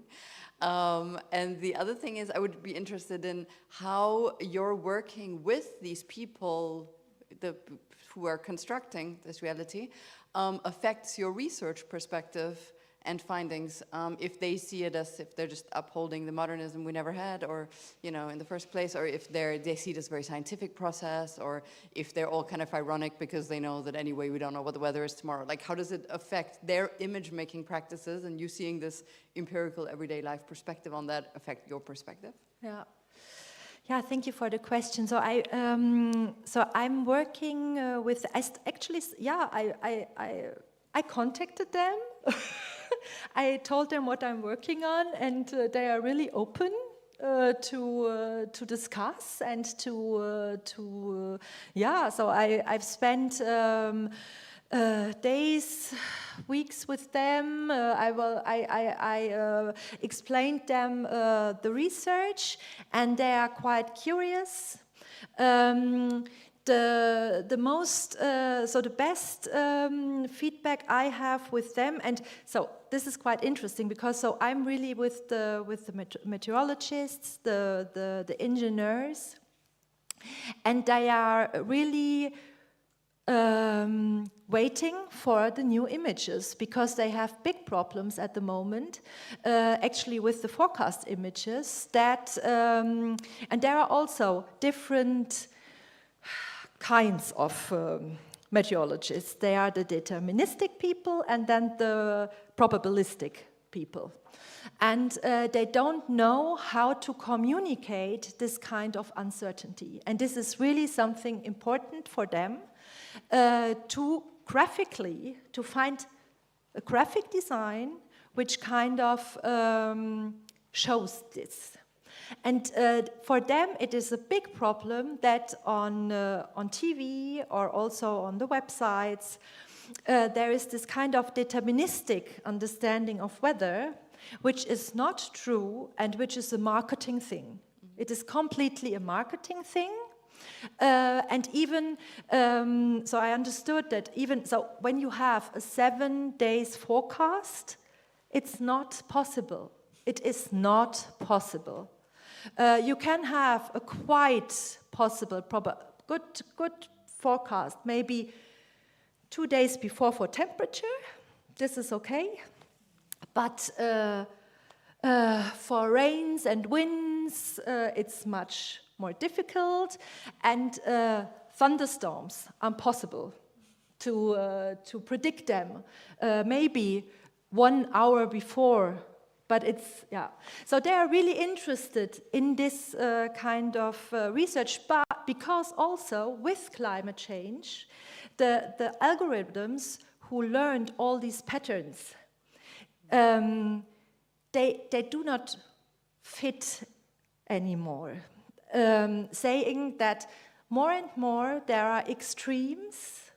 And the other thing is I would be interested in how you're working with these people who are constructing this reality affects your research perspective and findings, if they see it as if they're just upholding the modernism we never had, or, you know, in the first place, or if they see it as a very scientific process, or if they're all kind of ironic because they know that anyway we don't know what the weather is tomorrow. Like, how does it affect their image-making practices, and you seeing this empirical everyday life perspective on that affect your perspective? Yeah. Yeah, thank you for the question. So I'm working with. I contacted them. I told them what I'm working on, and they are really open to discuss and to So I've spent days, weeks with them. I explained them the research, and they are quite curious. The best feedback I have with them, and so this is quite interesting because I'm really with the meteorologists, the engineers, and they are really waiting for the new images because they have big problems at the moment, actually with the forecast images. And there are also different kinds of meteorologists. They are the deterministic people and then the probabilistic people. And they don't know how to communicate this kind of uncertainty. And this is really something important for them to find a graphic design which kind of shows this. And for them, it is a big problem that on TV or also on the websites, there is this kind of deterministic understanding of weather, which is not true and which is a marketing thing. It is completely a marketing thing. And even, so I understood that when you have a 7 days forecast, it's not possible. It is not possible. You can have a quite possible, good forecast, maybe 2 days before for temperature. This is okay. But for rains and winds, it's much more difficult. And thunderstorms are possible to predict them. Maybe 1 hour before. But it's, So they are really interested in this kind of research, but because also with climate change, the algorithms who learned all these patterns, they do not fit anymore. Saying that more and more there are extremes,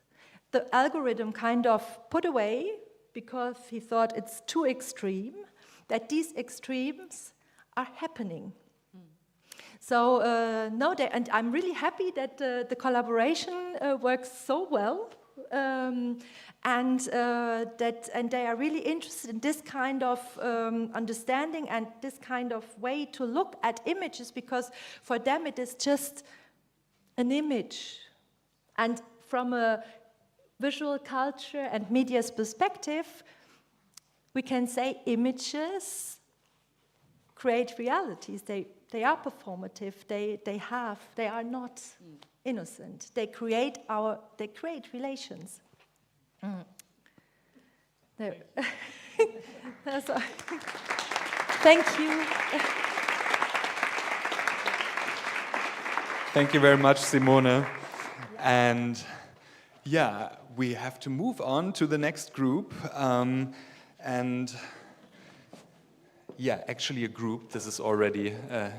the algorithm kind of put away because he thought it's too extreme, that these extremes are happening. So and I'm really happy that the collaboration works so well, and they are really interested in this kind of understanding and this kind of way to look at images, because for them it is just an image, and from a visual culture and media's perspective, we can say images create realities. They are performative. They are not innocent. They create relations. No. Thank you. Thank you very much, Simone. And we have to move on to the next group. Actually a group, this is already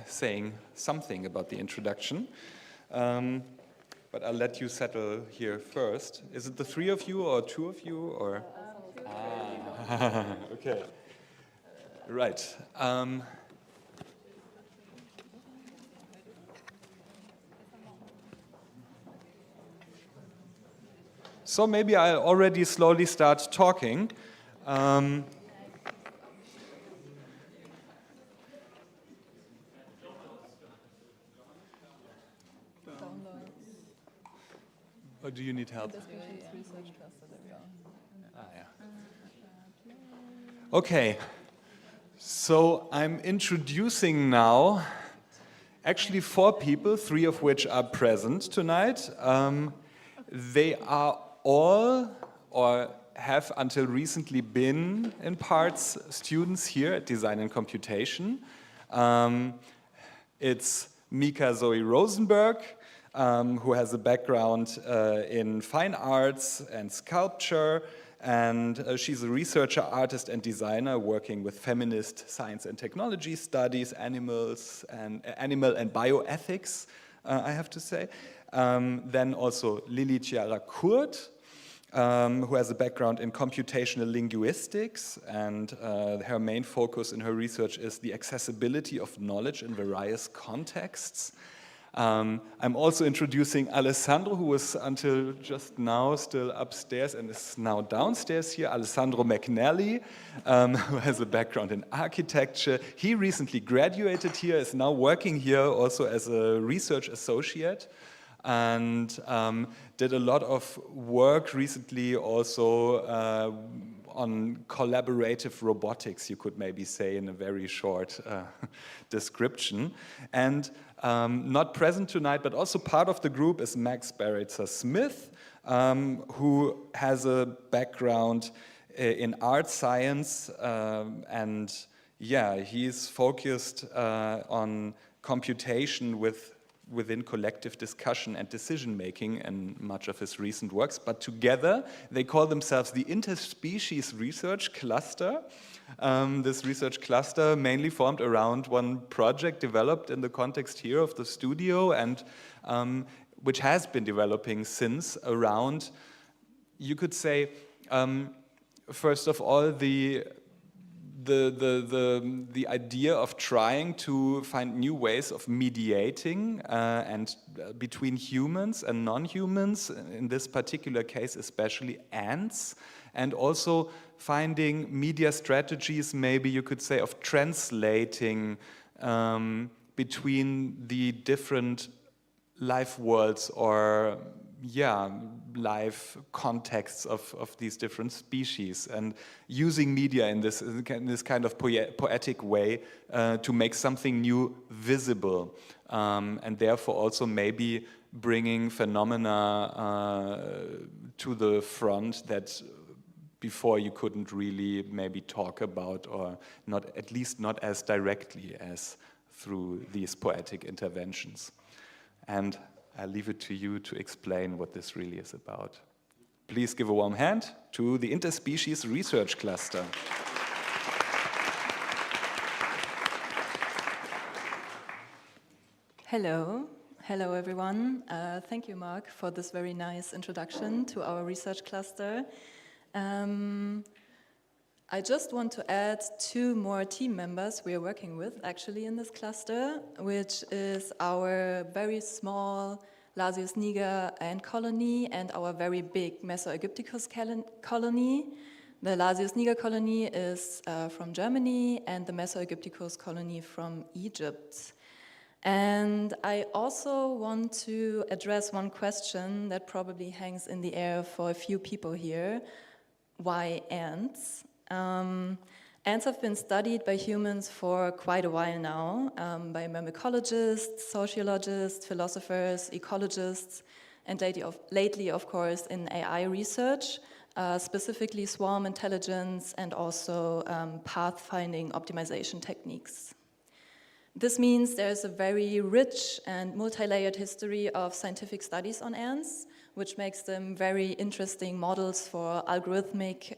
saying something about the introduction. But I'll let you settle here first. Is it the 3 of you or 2 of you? Or? Okay. Right. So maybe I'll already slowly start talking. Or do you need help? Okay, so I'm introducing now actually 4 people, 3 of which are present tonight. They are all, or have until recently been in parts, students here at Design and Computation. It's Mika Zoe Rosenberg, who has a background in fine arts and sculpture, and she's a researcher, artist, and designer working with feminist science and technology studies, animal and bioethics, I have to say. Then also Lili Chiara Kurt, who has a background in computational linguistics, and her main focus in her research is the accessibility of knowledge in various contexts. I'm also introducing Alessandro, who was until just now still upstairs and is now downstairs here, Alessandro McNally, who has a background in architecture. He recently graduated here, is now working here also as a research associate, and did a lot of work recently also on collaborative robotics, you could maybe say in a very short description. And not present tonight, but also part of the group is Max Baritzer-Smith, who has a background in art science, and yeah, he's focused on computation within collective discussion and decision-making in much of his recent works, but together they call themselves the Interspecies Research Cluster. This research cluster mainly formed around one project developed in the context here of the studio, and which has been developing since around, you could say, first of all, the idea of trying to find new ways of mediating and between humans and non-humans, in this particular case especially ants, and also finding media strategies, maybe you could say, of translating between the different life worlds or life contexts of these different species, and using media in this kind of poetic way to make something new visible, and therefore also maybe bringing phenomena to the front that before you couldn't really maybe talk about, or not, at least not as directly as through these poetic interventions. And I'll leave it to you to explain what this really is about. Please give a warm hand to the Interspecies Research Cluster. Hello. Hello, everyone. Thank you, Mark, for this very nice introduction to our research cluster. I just want to add 2 more team members we are working with actually in this cluster, which is our very small Lasius niger ant colony and our very big Mesoegypticus colony. The Lasius niger colony is from Germany and the Mesoegypticus colony from Egypt. And I also want to address one question that probably hangs in the air for a few people here. Why ants? Ants have been studied by humans for quite a while now, by myrmecologists, sociologists, philosophers, ecologists, and lately, of course, in AI research, specifically swarm intelligence and also pathfinding optimization techniques. This means there's a very rich and multi-layered history of scientific studies on ants, which makes them very interesting models for algorithmic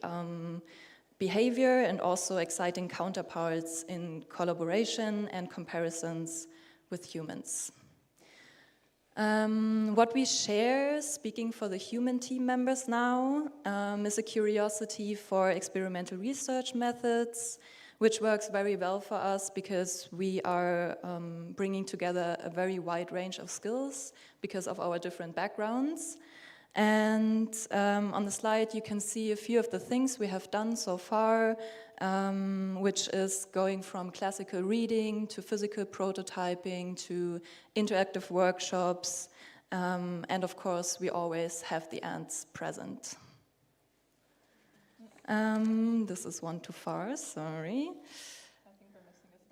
behavior and also exciting counterparts in collaboration and comparisons with humans. What we share, speaking for the human team members now, is a curiosity for experimental research methods, which works very well for us because we are bringing together a very wide range of skills because of our different backgrounds. And on the slide, you can see a few of the things we have done so far, which is going from classical reading to physical prototyping to interactive workshops. And of course, we always have the ants present. This is one too far, sorry.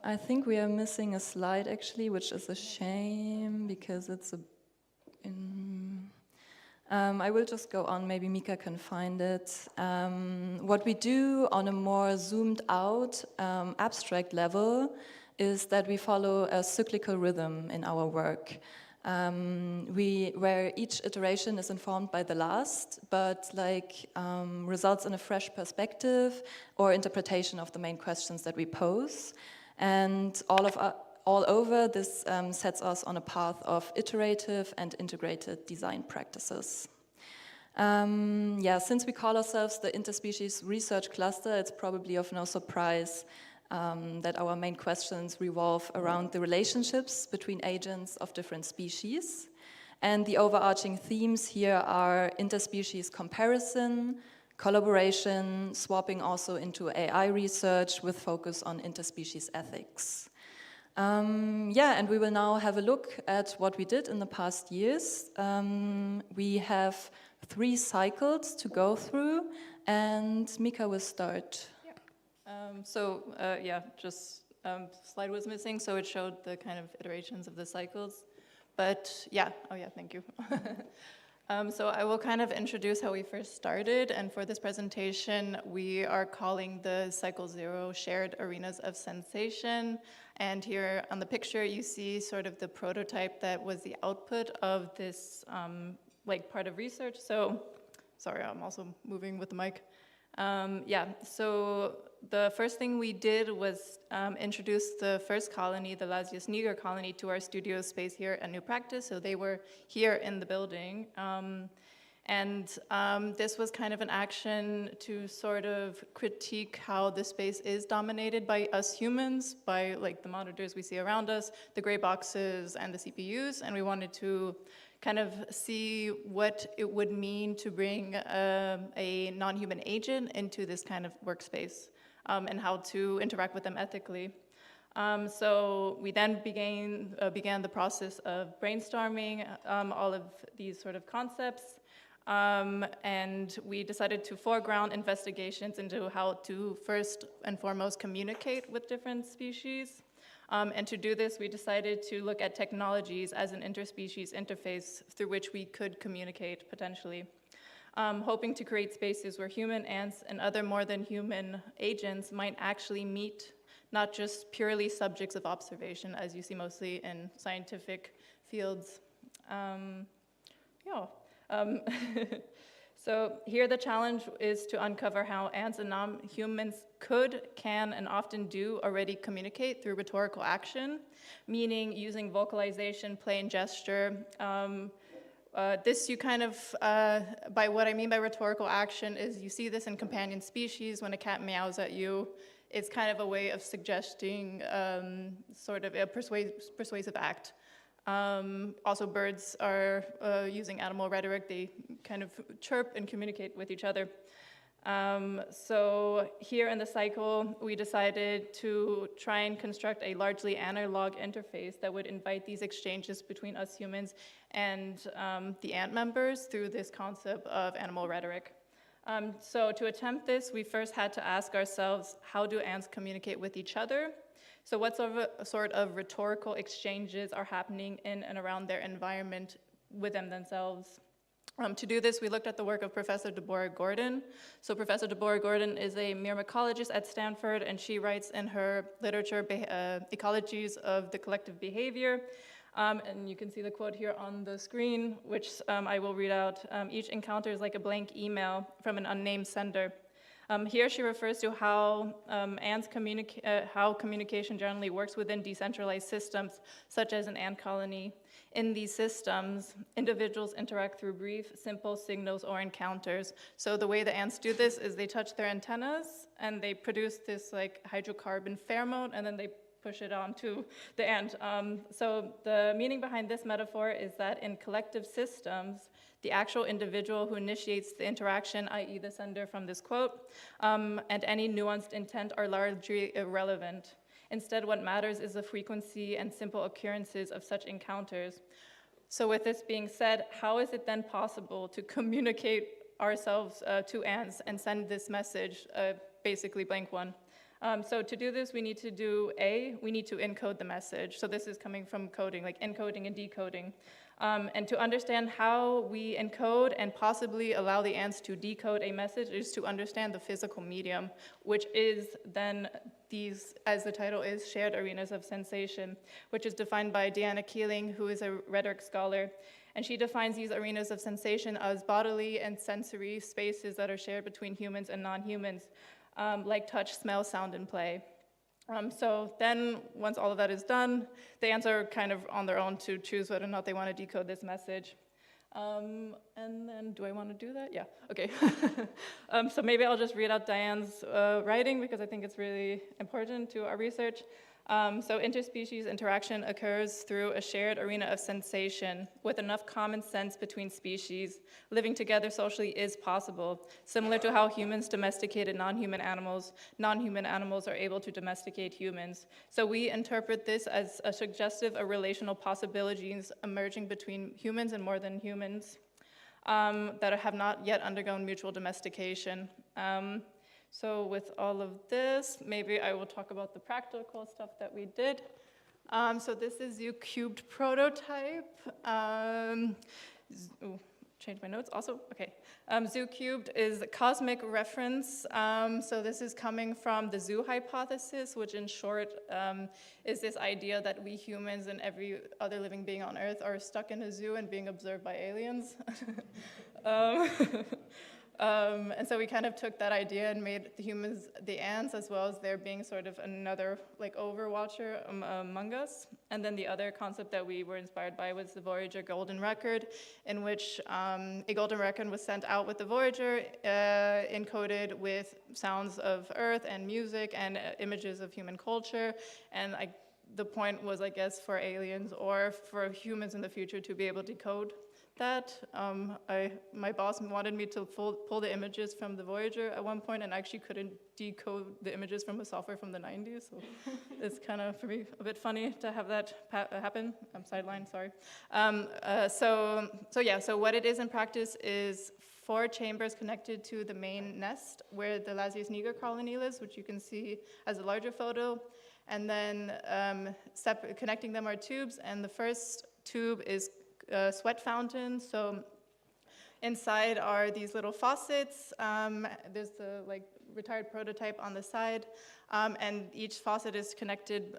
I think we are missing a slide actually, which is a shame because it's I will just go on, maybe Mika can find it. What we do on a more zoomed out abstract level is that we follow a cyclical rhythm in our work, where each iteration is informed by the last, but results in a fresh perspective or interpretation of the main questions that we pose. And all over, this sets us on a path of iterative and integrated design practices. Since we call ourselves the Interspecies Research Cluster, it's probably of no surprise that our main questions revolve around the relationships between agents of different species. And the overarching themes here are interspecies comparison, collaboration, swapping also into AI research with focus on interspecies ethics. And we will now have a look at what we did in the past years. We have 3 cycles to go through, and Mika will start. Slide was missing, so it showed the kind of iterations of the cycles. But thank you. So I will kind of introduce how we first started, and for this presentation, we are calling the cycle 0 shared arenas of sensation. And here on the picture, you see sort of the prototype that was the output of this part of research. So, sorry, I'm also moving with the mic. So the first thing we did was introduce the first colony, the Lazius niger colony, to our studio space here at New Practice. So they were here in the building. This was kind of an action to sort of critique how the space is dominated by us humans, by the monitors we see around us, the gray boxes, and the CPUs. And we wanted to kind of see what it would mean to bring a non-human agent into this kind of workspace and how to interact with them ethically. So we then began the process of brainstorming all of these sort of concepts. And we decided to foreground investigations into how to first and foremost communicate with different species. And to do this, we decided to look at technologies as an interspecies interface through which we could communicate potentially, hoping to create spaces where human ants and other more than human agents might actually meet not just purely subjects of observation, as you see mostly in scientific fields. So here the challenge is to uncover how ants and non-humans can, and often do already communicate through rhetorical action, meaning using vocalization, play, and gesture. This you kind of, by what I mean by rhetorical action is you see this in companion species. When a cat meows at you, it's kind of a way of suggesting sort of a persuasive act. Also, birds are using animal rhetoric. They kind of chirp and communicate with each other. So here in the cycle, we decided to try and construct a largely analog interface that would invite these exchanges between us humans and the ant members through this concept of animal rhetoric. So to attempt this, we first had to ask ourselves, how do ants communicate with each other? So what sort of rhetorical exchanges are happening in and around their environment with them themselves? To do this, we looked at the work of Professor Deborah Gordon. So Professor Deborah Gordon is a myrmecologist at Stanford, and she writes in her literature, Ecologies of the Collective Behavior. And you can see the quote here on the screen, which I will read out. Each encounter is like a blank email from an unnamed sender. Here she refers to how how communication generally works within decentralized systems, such as an ant colony. In these systems, individuals interact through brief, simple signals or encounters. So the way the ants do this is they touch their antennas and they produce this hydrocarbon pheromone, and then they push it on to the end. So the meaning behind this metaphor is that in collective systems, the actual individual who initiates the interaction, i.e. the sender from this quote, and any nuanced intent are largely irrelevant. Instead, what matters is the frequency and simple occurrences of such encounters. So with this being said, how is it then possible to communicate ourselves to ants and send this message, basically blank one? So to do this, we need to we need to encode the message. So this is coming from coding, like encoding and decoding. And to understand how we encode and possibly allow the ants to decode a message is to understand the physical medium, which is then these, as the title is, shared arenas of sensation, which is defined by Diana Keeling, who is a rhetoric scholar. And she defines these arenas of sensation as bodily and sensory spaces that are shared between humans and non-humans, like touch, smell, sound, and play. So then, once all of that is done, the ants are kind of on their own to choose whether or not they want to decode this message. And then, do I want to do that? Yeah, okay. So maybe I'll just read out Diane's writing, because I think it's really important to our research. So interspecies interaction occurs through a shared arena of sensation with enough common sense between species. Living together socially is possible. Similar to how humans domesticated non-human animals are able to domesticate humans. So we interpret this as a suggestive of relational possibilities emerging between humans and more than humans that have not yet undergone mutual domestication. So with all of this, maybe I will talk about the practical stuff that we did. So this is U-cubed prototype. Change my notes also, okay. Zoo cubed is a cosmic reference. So this is coming from the zoo hypothesis, which in short is this idea that we humans and every other living being on Earth are stuck in a zoo and being observed by aliens. And so we kind of took that idea and made the humans the ants, as well as there being sort of another like overwatcher among us. And then the other concept that we were inspired by was the Voyager Golden Record, in which a golden record was sent out with the Voyager, encoded with sounds of Earth and music and images of human culture. And the point was, I guess, for aliens or for humans in the future to be able to decode that. My boss wanted me to pull the images from the Voyager at one point, and I actually couldn't decode the images from a software from the 90s, so it's kind of, for me, a bit funny to have that happen. I'm sidelined, sorry. So what it is in practice is 4 chambers connected to the main nest where the Lasius niger colony lives, which you can see as a larger photo, and then connecting them are tubes, and the first tube is sweat fountain. So inside are these little faucets. There's the retired prototype on the side, and each faucet is connected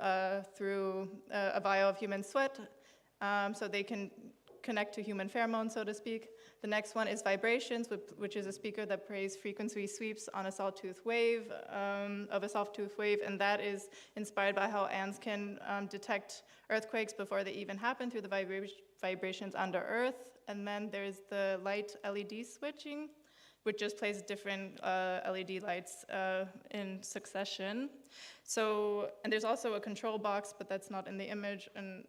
through a vial of human sweat, so they can connect to human pheromones, so to speak. The next one is vibrations, which is a speaker that plays frequency sweeps on a sawtooth wave, and that is inspired by how ants can detect earthquakes before they even happen through the vibrations under Earth. And then there's the light LED switching, which just plays different LED lights in succession. So, and there's also a control box, but that's not in the image, and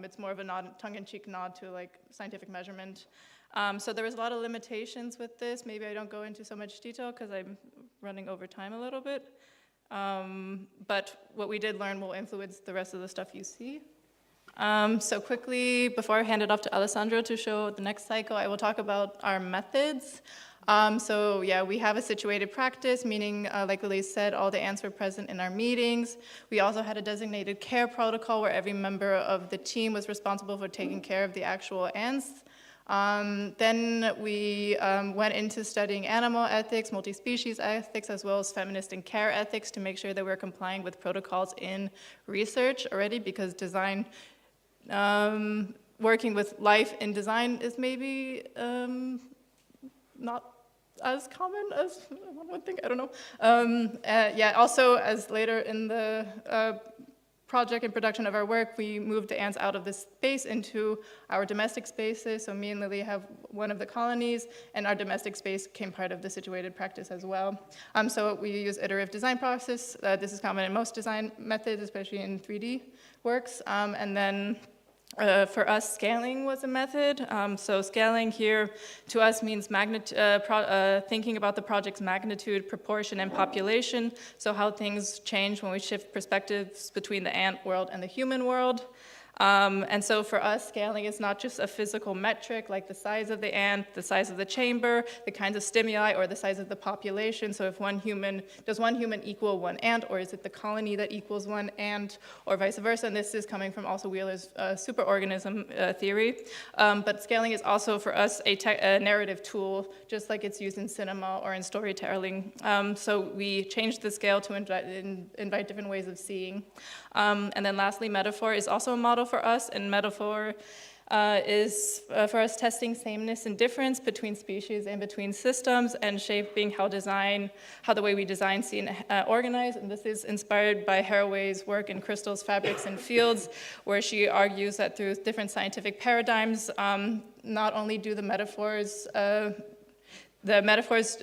it's more of a tongue-in-cheek nod to scientific measurement. So there was a lot of limitations with this. Maybe I don't go into so much detail because I'm running over time a little bit. But what we did learn will influence the rest of the stuff you see. So quickly, before I hand it off to Alessandro to show the next cycle, I will talk about our methods. So yeah, we have a situated practice, meaning, like Elise said, all the ants were present in our meetings. We also had a designated care protocol where every member of the team was responsible for taking care of the actual ants. Then we went into studying animal ethics, multi-species ethics, as well as feminist and care ethics to make sure that we're complying with protocols in research already, because design, working with life in design is maybe not as common as one would think, I don't know. Yeah, also, as later in the project and production of our work, we moved the ants out of this space into our domestic spaces. So me and Lily have one of the colonies, and our domestic space became part of the situated practice as well. So we use iterative design process. This is common in most design methods, especially in 3D works. And then for us, scaling was a method. So scaling here to us means thinking about the project's magnitude, proportion, and population. So how things change when we shift perspectives between the ant world and the human world. And so for us, scaling is not just a physical metric like the size of the ant, the size of the chamber, the kinds of stimuli, or the size of the population. So if does one human equal one ant, or is it the colony that equals one ant, or vice versa? And this is coming from also Wheeler's superorganism theory. But scaling is also for us a narrative tool, just like it's used in cinema or in storytelling. So we changed the scale to invite different ways of seeing. And then lastly, metaphor is also a model for us, and metaphor is for us testing sameness and difference between species and between systems, and shaping how the way we design, see, and organize. And this is inspired by Haraway's work in Crystals, Fabrics, and Fields, where she argues that through different scientific paradigms, not only do the metaphors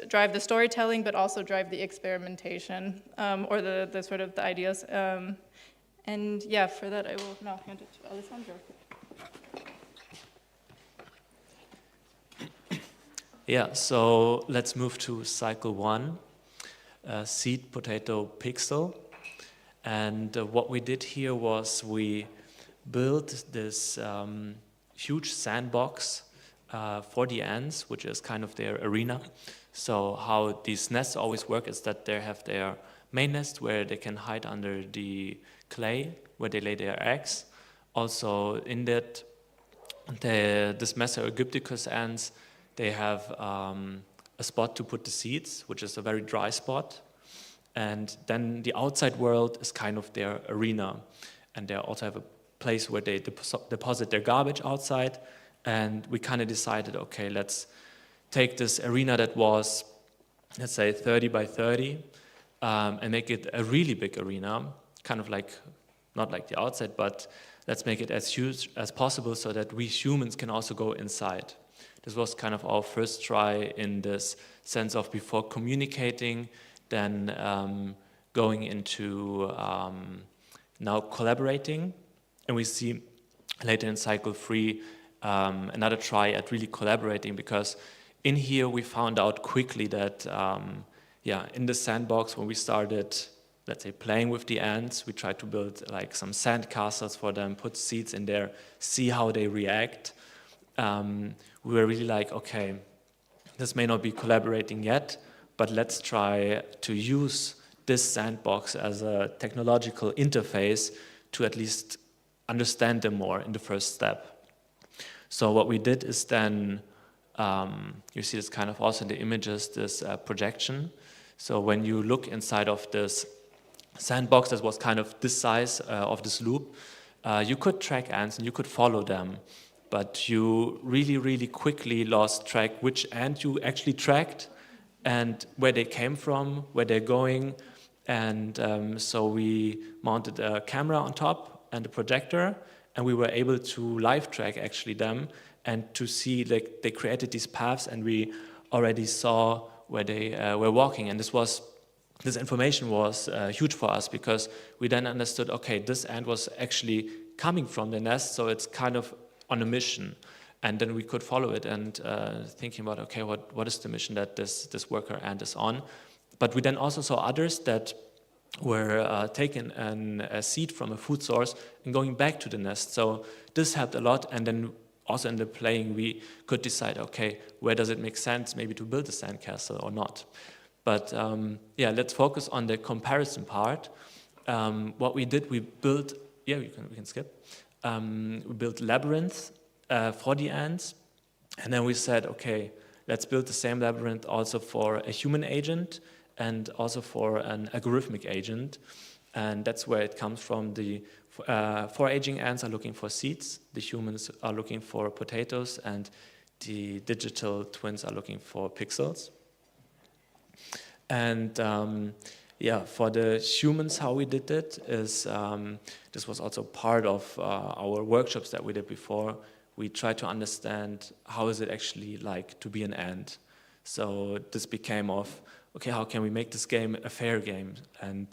drive the storytelling, but also drive the experimentation, or the sort of the ideas. And yeah, for that I will now hand it to Alessandro. Yeah, so let's move to cycle 1, seed, potato, pixel. And what we did here was we built this huge sandbox for the ants, which is kind of their arena. So how these nests always work is that they have their main nest where they can hide under the clay, where they lay their eggs. Also in that, this Mesoegypticus ants, they have a spot to put the seeds, which is a very dry spot. And then the outside world is kind of their arena. And they also have a place where they deposit their garbage outside. And we kind of decided, okay, let's take this arena that was, let's say, 30 by 30, and make it a really big arena, kind of like, not like the outside, but let's make it as huge as possible so that we humans can also go inside. This was kind of our first try in this sense of before communicating, then going into now collaborating. And we see later in cycle 3 another try at really collaborating, because in here we found out quickly that in the sandbox, when we started, let's say, playing with the ants, we tried to build like some sand castles for them, put seeds in there, see how they react. We were really like, okay, this may not be collaborating yet, but let's try to use this sandbox as a technological interface to at least understand them more in the first step. So what we did is then, you see this kind of also in the images, this projection. So when you look inside of this sandbox that was kind of this size of this loop, you could track ants and you could follow them, but you really, really quickly lost track which ant you actually tracked and where they came from, where they're going. And so we mounted a camera on top and a projector, and we were able to live track actually them and to see, like, they created these paths, and we already saw where they were walking. And this information was huge for us, because we then understood, okay, this ant was actually coming from the nest, so it's kind of on a mission. And then we could follow it and thinking about, okay, what is the mission that this worker ant is on? But we then also saw others that were taking a seed from a food source and going back to the nest. So this helped a lot. And then also in the playing, we could decide, okay, where does it make sense maybe to build a sandcastle or not? But let's focus on the comparison part. What we did, we built, we can skip. We built labyrinths for the ants. And then we said, okay, let's build the same labyrinth also for a human agent and also for an algorithmic agent. And that's where it comes from. The foraging ants are looking for seeds, the humans are looking for potatoes, and the digital twins are looking for pixels. And Yeah, for the humans, how we did it is, this was also part of our workshops that we did before. We tried to understand how is it actually like to be an ant. So this became of, okay, how can we make this game a fair game? And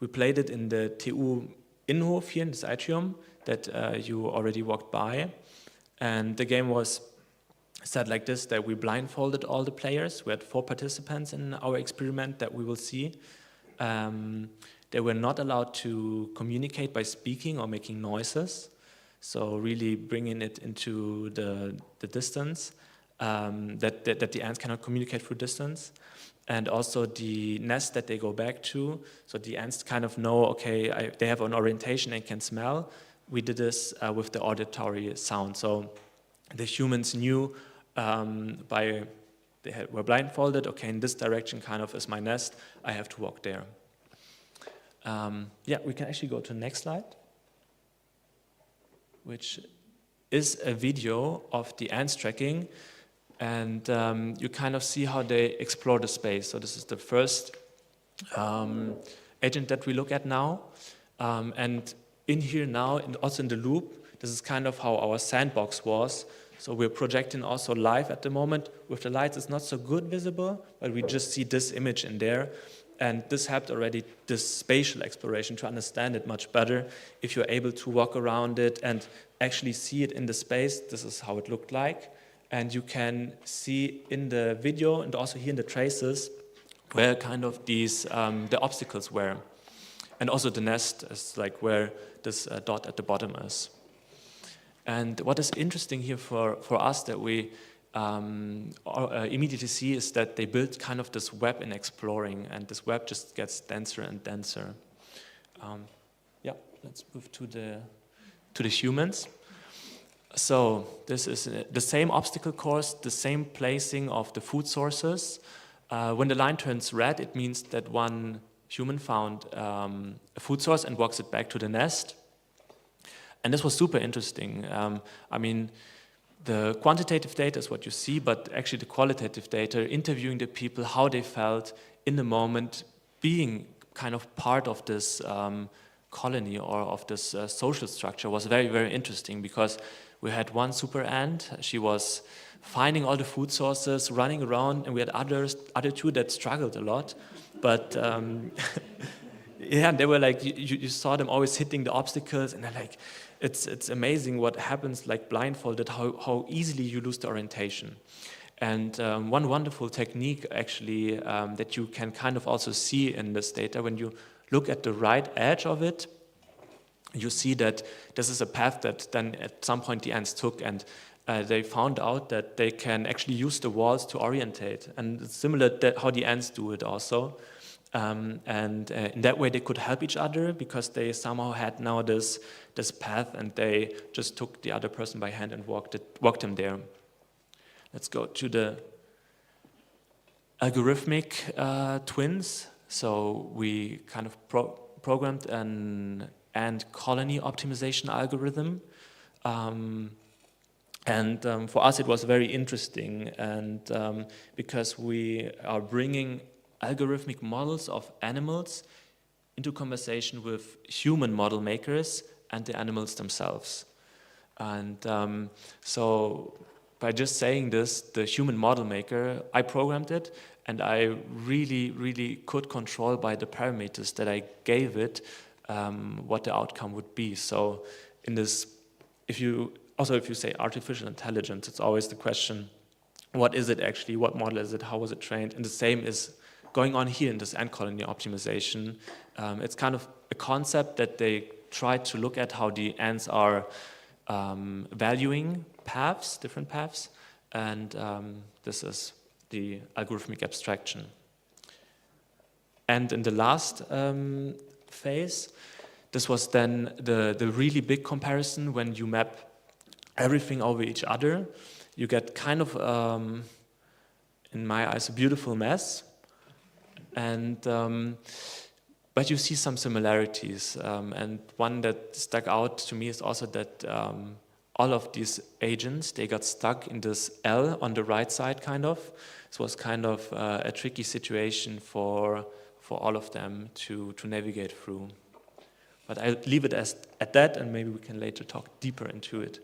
we played it in the TU Innenhof here in this atrium that you already walked by. And the game was set like this, that we blindfolded all the players. We had 4 participants in our experiment that we will see. They were not allowed to communicate by speaking or making noises. So really bringing it into the distance, that the ants cannot communicate through distance. And also the nest that they go back to, so the ants kind of know, okay, they have an orientation and can smell. We did this with the auditory sound. So the humans knew were blindfolded, okay, in this direction kind of is my nest, I have to walk there. Yeah, we can actually go to the next slide, which is a video of the ants tracking, and you kind of see how they explore the space. So this is the first agent that we look at now, and in here now, and also in the loop, this is kind of how our sandbox was. So we're projecting also live at the moment. With the lights, it's not so good visible, but we just see this image in there. And this helped already this spatial exploration to understand it much better. If you're able to walk around it and actually see it in the space, this is how it looked like. And you can see in the video and also here in the traces where kind of these, the obstacles were. And also the nest is like where this dot at the bottom is. And what is interesting here for us that we immediately see is that they build kind of this web in exploring, and this web just gets denser and denser. Yeah, let's move to the humans. So this is the same obstacle course, the same placing of the food sources. When the line turns red, it means that one human found a food source and walks it back to the nest. And this was super interesting. I mean, the quantitative data is what you see, but actually the qualitative data, interviewing the people, how they felt in the moment, being kind of part of this colony or of this social structure was very, very interesting, because we had one super ant. She was finding all the food sources, running around, and we had other 2 that struggled a lot. But yeah, they were like, you saw them always hitting the obstacles, and they're like, it's amazing what happens, like blindfolded, how easily you lose the orientation. And one wonderful technique actually that you can kind of also see in this data, when you look at the right edge of it, you see that this is a path that then at some point the ants took, and they found out that they can actually use the walls to orientate. And it's similar to how the ants do it also. And in that way they could help each other, because they somehow had now this path, and they just took the other person by hand and walked him there. Let's go to the algorithmic twins. So we kind of programmed an ant colony optimization algorithm. And for us it was very interesting, and because we are bringing algorithmic models of animals into conversation with human model makers and the animals themselves. And so by just saying this, the human model maker, I programmed it, and I really, really could control by the parameters that I gave it what the outcome would be. So in this, if you say artificial intelligence, it's always the question, what is it actually, what model is it, how was it trained? And the same is going on here in this ant colony optimization. It's kind of a concept that they try to look at how the ants are valuing paths, different paths, and this is the algorithmic abstraction. And in the last phase, this was then the really big comparison. When you map everything over each other, you get kind of, in my eyes, a beautiful mess. And but you see some similarities, and one that stuck out to me is also that all of these agents, they got stuck in this L on the right side, kind of. This was kind of a tricky situation for for all of them to navigate through. But I'll leave it at that, and maybe we can later talk deeper into it.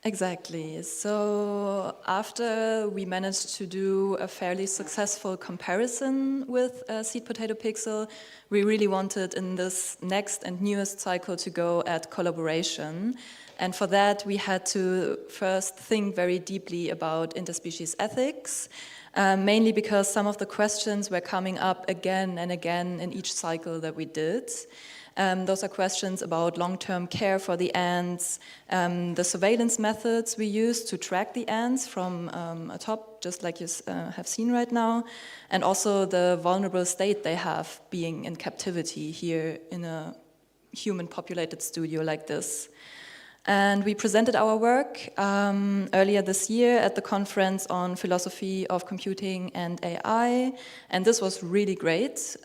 Exactly. So after we managed to do a fairly successful comparison with Seed Potato Pixel, we really wanted in this next and newest cycle to go at collaboration. And for that, we had to first think very deeply about interspecies ethics, mainly because some of the questions were coming up again and again in each cycle that we did. Those are questions about long-term care for the ants, the surveillance methods we use to track the ants from atop, just like you have seen right now, and also the vulnerable state they have being in captivity here in a human-populated studio like this. And we presented our work earlier this year at the conference on philosophy of computing and AI. And this was really great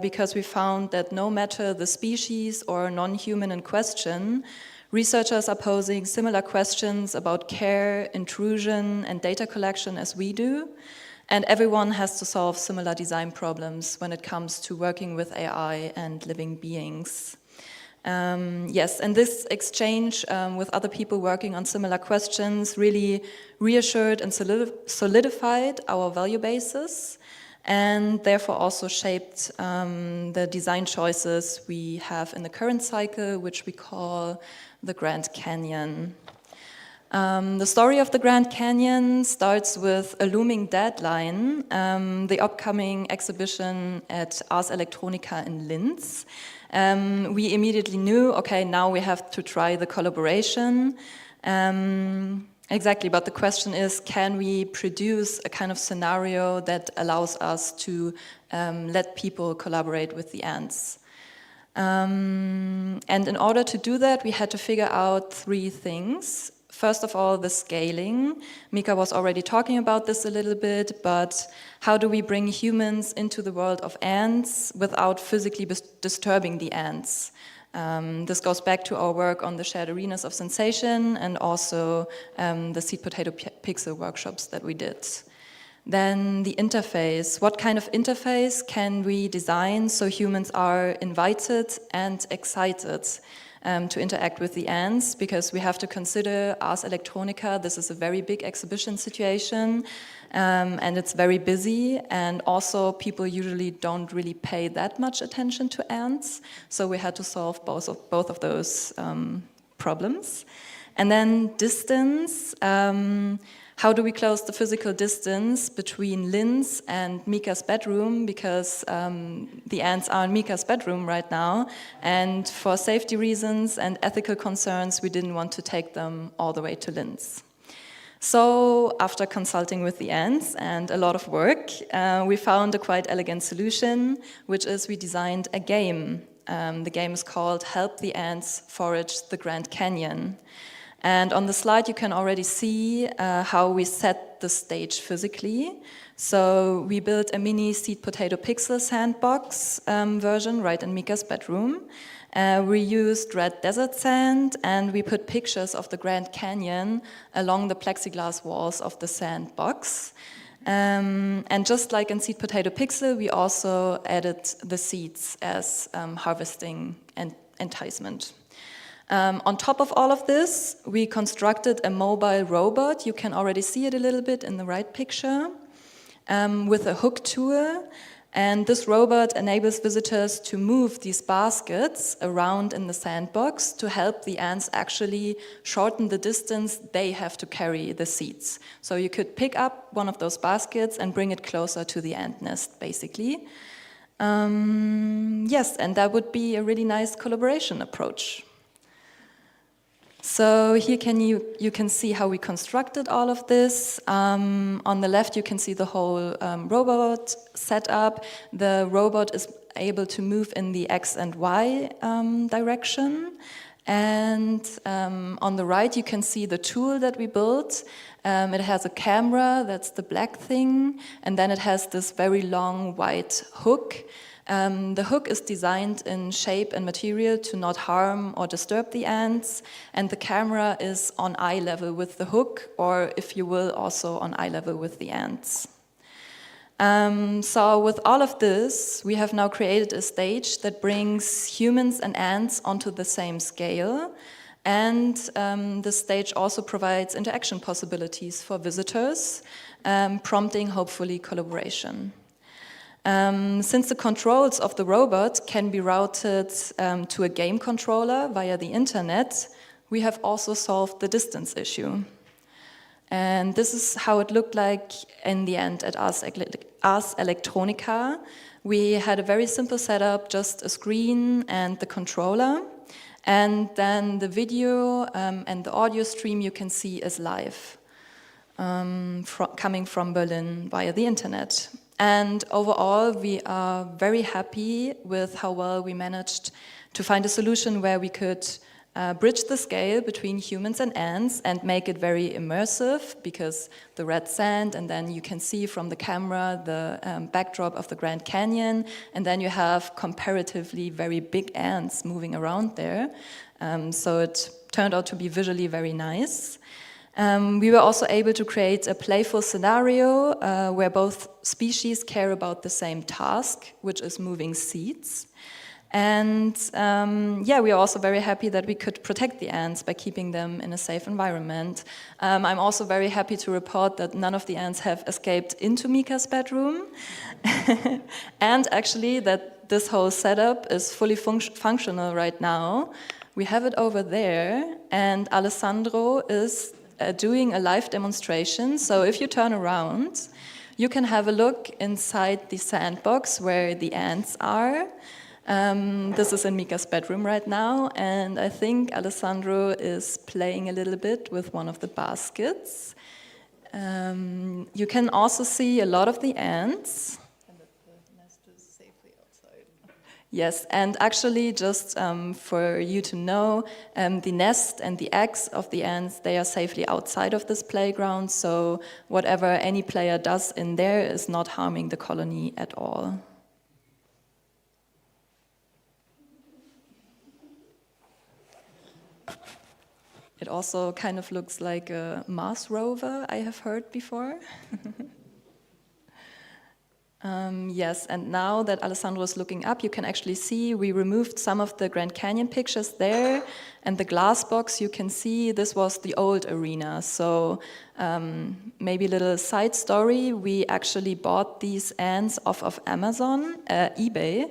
because we found that no matter the species or non-human in question, researchers are posing similar questions about care, intrusion, and data collection as we do. And everyone has to solve similar design problems when it comes to working with AI and living beings. Yes, and this exchange with other people working on similar questions really reassured and solidified our value basis, and therefore also shaped the design choices we have in the current cycle, which we call the Grand Canyon. The story of the Grand Canyon starts with a looming deadline, the upcoming exhibition at Ars Electronica in Linz. We immediately knew, okay, now we have to try the collaboration. Exactly, but the question is, can we produce a kind of scenario that allows us to let people collaborate with the ants? And in order to do that, we had to figure out 3 things. First of all, the scaling. Mika was already talking about this a little bit, but how do we bring humans into the world of ants without physically disturbing the ants? This goes back to our work on the shared arenas of sensation and also the Seed Potato Pixel workshops that we did. Then the interface. What kind of interface can we design so humans are invited and excited to interact with the ants, because we have to consider Ars Electronica. This is a very big exhibition situation, and it's very busy, and also people usually don't really pay that much attention to ants, so we had to solve both of those problems. And then distance. How do we close the physical distance between Linz and Mika's bedroom? Because the ants are in Mika's bedroom right now, and for safety reasons and ethical concerns, we didn't want to take them all the way to Linz. So after consulting with the ants and a lot of work, we found a quite elegant solution, which is we designed a game. The game is called Help the Ants Forage the Grand Canyon. And on the slide, you can already see how we set the stage physically. So we built a mini Seed Potato Pixel sandbox version right in Mika's bedroom. We used red desert sand, and we put pictures of the Grand Canyon along the plexiglass walls of the sandbox. And just like in Seed Potato Pixel, we also added the seeds as harvesting and enticement. On top of all of this, we constructed a mobile robot. You can already see it a little bit in the right picture, with a hook tool. And this robot enables visitors to move these baskets around in the sandbox to help the ants actually shorten the distance they have to carry the seeds. So you could pick up one of those baskets and bring it closer to the ant nest, basically. Yes, and that would be a really nice collaboration approach. So here you can see how we constructed all of this. On the left, you can see the whole robot setup. The robot is able to move in the X and Y direction. And on the right, you can see the tool that we built. It has a camera, that's the black thing. And then it has this very long white hook. The hook is designed in shape and material to not harm or disturb the ants, and the camera is on eye level with the hook, or if you will, also on eye level with the ants. So with all of this, we have now created a stage that brings humans and ants onto the same scale, and the stage also provides interaction possibilities for visitors, prompting hopefully collaboration. Since the controls of the robot can be routed to a game controller via the internet, we have also solved the distance issue. And this is how it looked like in the end at Ars Electronica. We had a very simple setup, just a screen and the controller. And then the video and the audio stream you can see is live, coming from Berlin via the internet. And overall, we are very happy with how well we managed to find a solution where we could bridge the scale between humans and ants and make it very immersive, because the red sand, and then you can see from the camera the backdrop of the Grand Canyon, and then you have comparatively very big ants moving around there. So it turned out to be visually very nice. We were also able to create a playful scenario where both species care about the same task, which is moving seeds. And yeah, we are also very happy that we could protect the ants by keeping them in a safe environment. I'm also very happy to report that none of the ants have escaped into Mika's bedroom. And actually that this whole setup is fully functional right now. We have it over there, and Alessandro is doing a live demonstration. So if you turn around, you can have a look inside the sandbox where the ants are. This is in Mika's bedroom right now, and I think Alessandro is playing a little bit with one of the baskets. You can also see a lot of the ants. And that the nest is safely outside. Yes, and actually, just for you to know, the nest and the eggs of the ants, they are safely outside of this playground, so whatever any player does in there is not harming the colony at all. It also kind of looks like a Mars rover, I have heard before. Yes, and now that Alessandro is looking up, you can actually see we removed some of the Grand Canyon pictures there, and the glass box you can see, this was the old arena. So maybe a little side story, we actually bought these ants off of Amazon, eBay,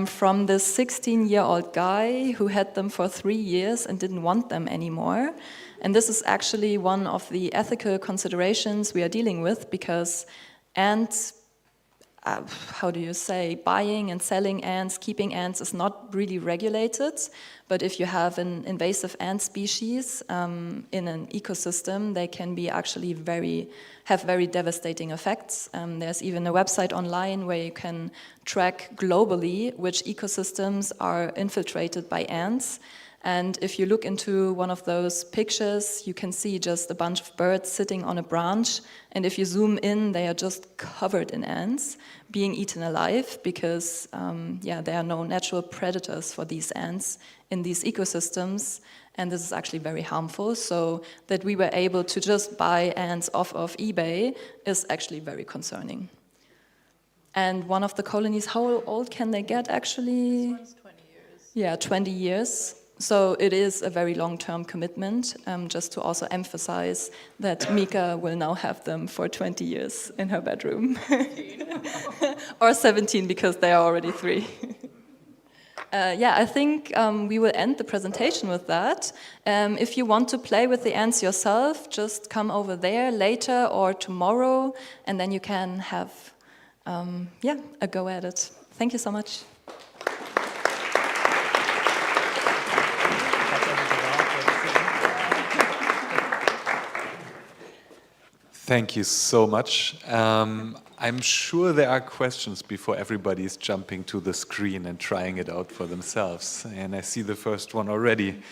from this 16-year-old guy who had them for 3 years and didn't want them anymore. And this is actually one of the ethical considerations we are dealing with, because ants, how do you say, buying and selling ants, keeping ants is not really regulated. But if you have an invasive ant species in an ecosystem, they can be actually have very devastating effects. There's even a website online where you can track globally which ecosystems are infiltrated by ants. And if you look into one of those pictures, you can see just a bunch of birds sitting on a branch. And if you zoom in, they are just covered in ants being eaten alive, because yeah, there are no natural predators for these ants in these ecosystems. And this is actually very harmful. So that we were able to just buy ants off of eBay is actually very concerning. And one of the colonies, how old can they get actually? This one's 20 years. Yeah, 20 years. So it is a very long-term commitment, just to also emphasize that Mika will now have them for 20 years in her bedroom. Or 17, because they are already 3. Yeah, I think we will end the presentation with that. If you want to play with the ants yourself, just come over there later or tomorrow, and then you can have yeah, a go at it. Thank you so much. Thank you so much. I'm sure there are questions before everybody's jumping to the screen and trying it out for themselves. And I see the first one already.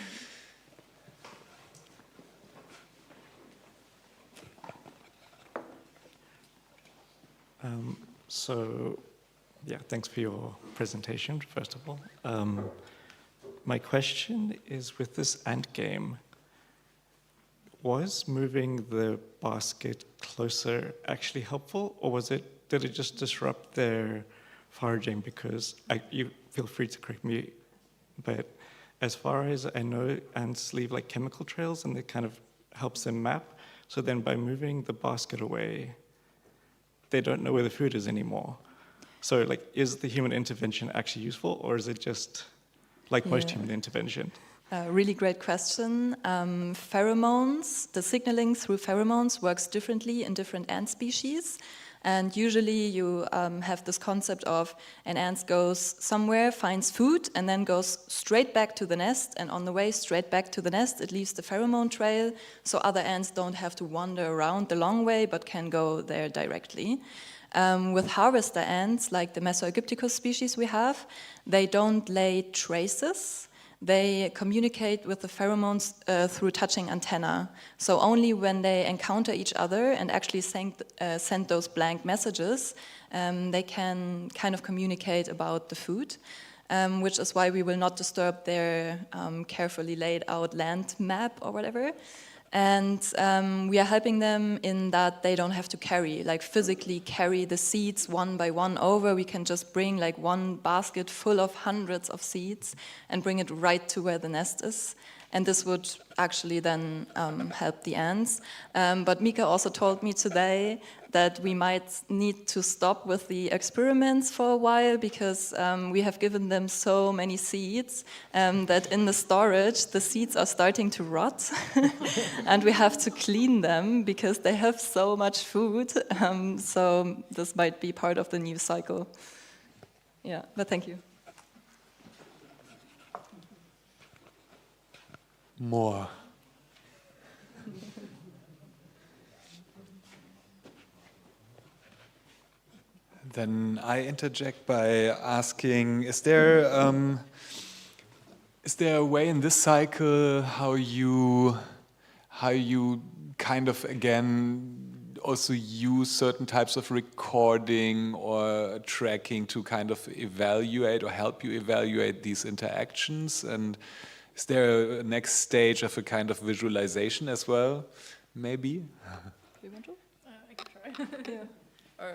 So Yeah, thanks for your presentation, first of all. My question is, with this ant game, was moving the basket closer actually helpful, or did it just disrupt their foraging? Because you feel free to correct me, but as far as I know, ants leave like chemical trails, and it kind of helps them map. So then by moving the basket away, they don't know where the food is anymore. So like, is the human intervention actually useful, or is it just like most human intervention? Really great question. Pheromones, the signaling through pheromones works differently in different ant species. And usually you have this concept of an ant goes somewhere, finds food, and then goes straight back to the nest. And on the way straight back to the nest, it leaves the pheromone trail, so other ants don't have to wander around the long way, but can go there directly. With harvester ants, like the Mesoegypticus species we have, they don't lay traces. They communicate with the pheromones through touching antenna. So only when they encounter each other and actually send those blank messages, they can kind of communicate about the food, which is why we will not disturb their carefully laid out land map or whatever. And we are helping them in that they don't have to physically carry the seeds one by one over. We can just bring like one basket full of hundreds of seeds and bring it right to where the nest is. And this would actually then help the ants. But Mika also told me today that we might need to stop with the experiments for a while, because we have given them so many seeds that in the storage the seeds are starting to rot. And we have to clean them because they have so much food. So this might be part of the new cycle. Yeah, but thank you. More. Then I interject by asking, is there a way in this cycle how you kind of again also use certain types of recording or tracking to kind of evaluate or help you evaluate these interactions? And is there a next stage of a kind of visualization as well, maybe? Do you want to? I can try. Yeah. Or,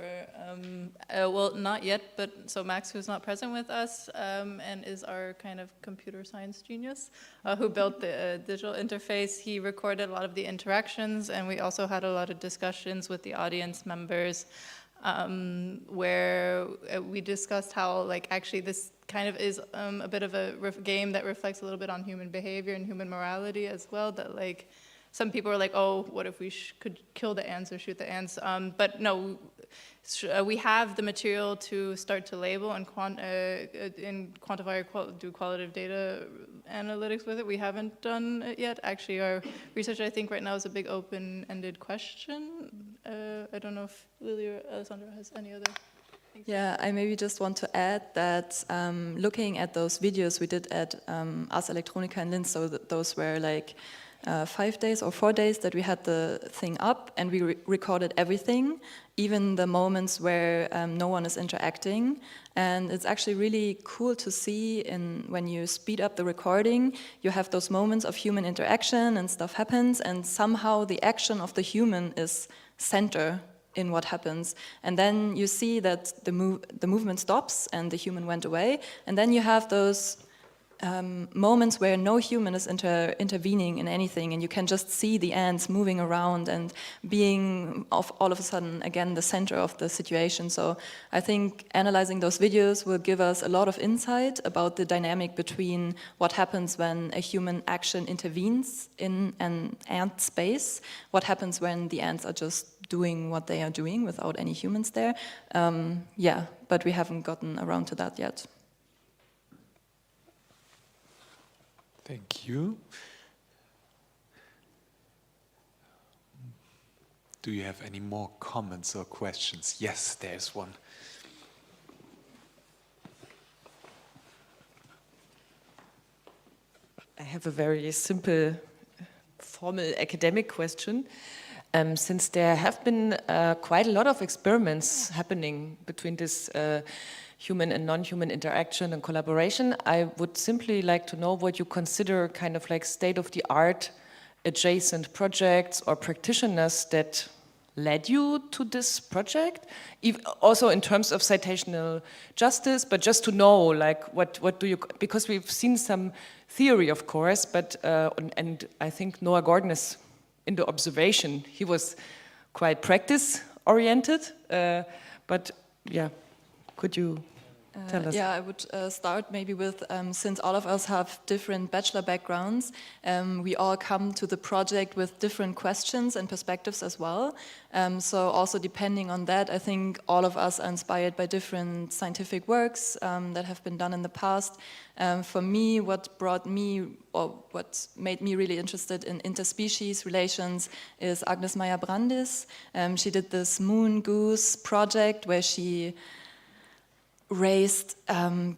well, not yet, but so Max, who's not present with us, and is our kind of computer science genius, who built the digital interface, he recorded a lot of the interactions, and we also had a lot of discussions with the audience members, where we discussed how, like, actually this kind of is a bit of a game that reflects a little bit on human behavior and human morality as well, that, like, some people are like, oh, what if we could kill the ants or shoot the ants? But no, we have the material to start to label and quantify or do qualitative data analytics with it. We haven't done it yet. Actually, our research, I think, right now is a big open-ended question. I don't know if Lily or Alessandra has any other things. Yeah, I maybe just want to add that looking at those videos we did at Ars Electronica in Linz, so those were like 5 days or 4 days that we had the thing up, and we recorded everything, even the moments where no one is interacting. And it's actually really cool to see when you speed up the recording, you have those moments of human interaction and stuff happens, and somehow the action of the human is center in what happens. And then you see that the movement stops and the human went away, and then you have those moments where no human is intervening in anything, and you can just see the ants moving around and being all of a sudden again the center of the situation. So I think analyzing those videos will give us a lot of insight about the dynamic between what happens when a human action intervenes in an ant space, what happens when the ants are just doing what they are doing without any humans there. Yeah, but we haven't gotten around to that yet. Thank you. Do you have any more comments or questions? Yes, there's one. I have a very simple, formal academic question. Since there have been quite a lot of experiments happening between this human and non-human interaction and collaboration. I would simply like to know what you consider kind of like state-of-the-art adjacent projects or practitioners that led you to this project, also in terms of citational justice, but just to know, like, what do you, because we've seen some theory, of course, but, and I think Noah Gordon is in the observation, he was quite practice-oriented, but yeah, could you tell us? Yeah, I would start maybe with, since all of us have different bachelor backgrounds, we all come to the project with different questions and perspectives as well. So also depending on that, I think all of us are inspired by different scientific works that have been done in the past. For me, what brought me, or what made me really interested in interspecies relations is Agnes Meyer-Brandis. She did this Moon Goose project where she raised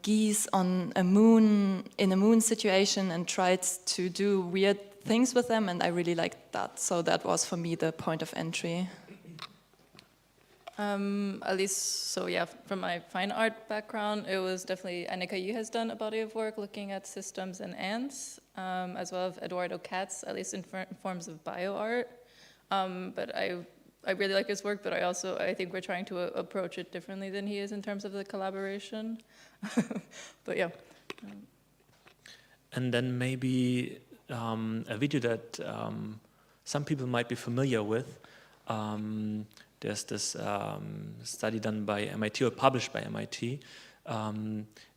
geese on a moon, in a moon situation, and tried to do weird things with them, and I really liked that. So that was for me the point of entry. At least, so yeah, from my fine art background, it was definitely, Annika Yu has done a body of work looking at systems and ants, as well as Eduardo Katz, at least in forms of bioart. But I really like his work, but I think we're trying to approach it differently than he is in terms of the collaboration. But yeah. And then maybe a video that some people might be familiar with. There's this study done by MIT, or published by MIT.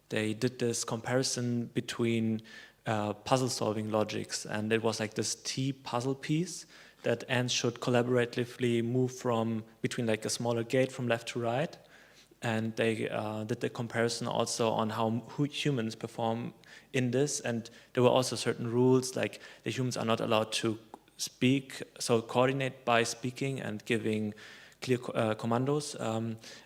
They did this comparison between puzzle-solving logics, and it was like this T puzzle piece that ants should collaboratively move from between like a smaller gate from left to right. And they did the comparison also on how humans perform in this. And there were also certain rules, like the humans are not allowed to speak, so coordinate by speaking and giving clear commandos.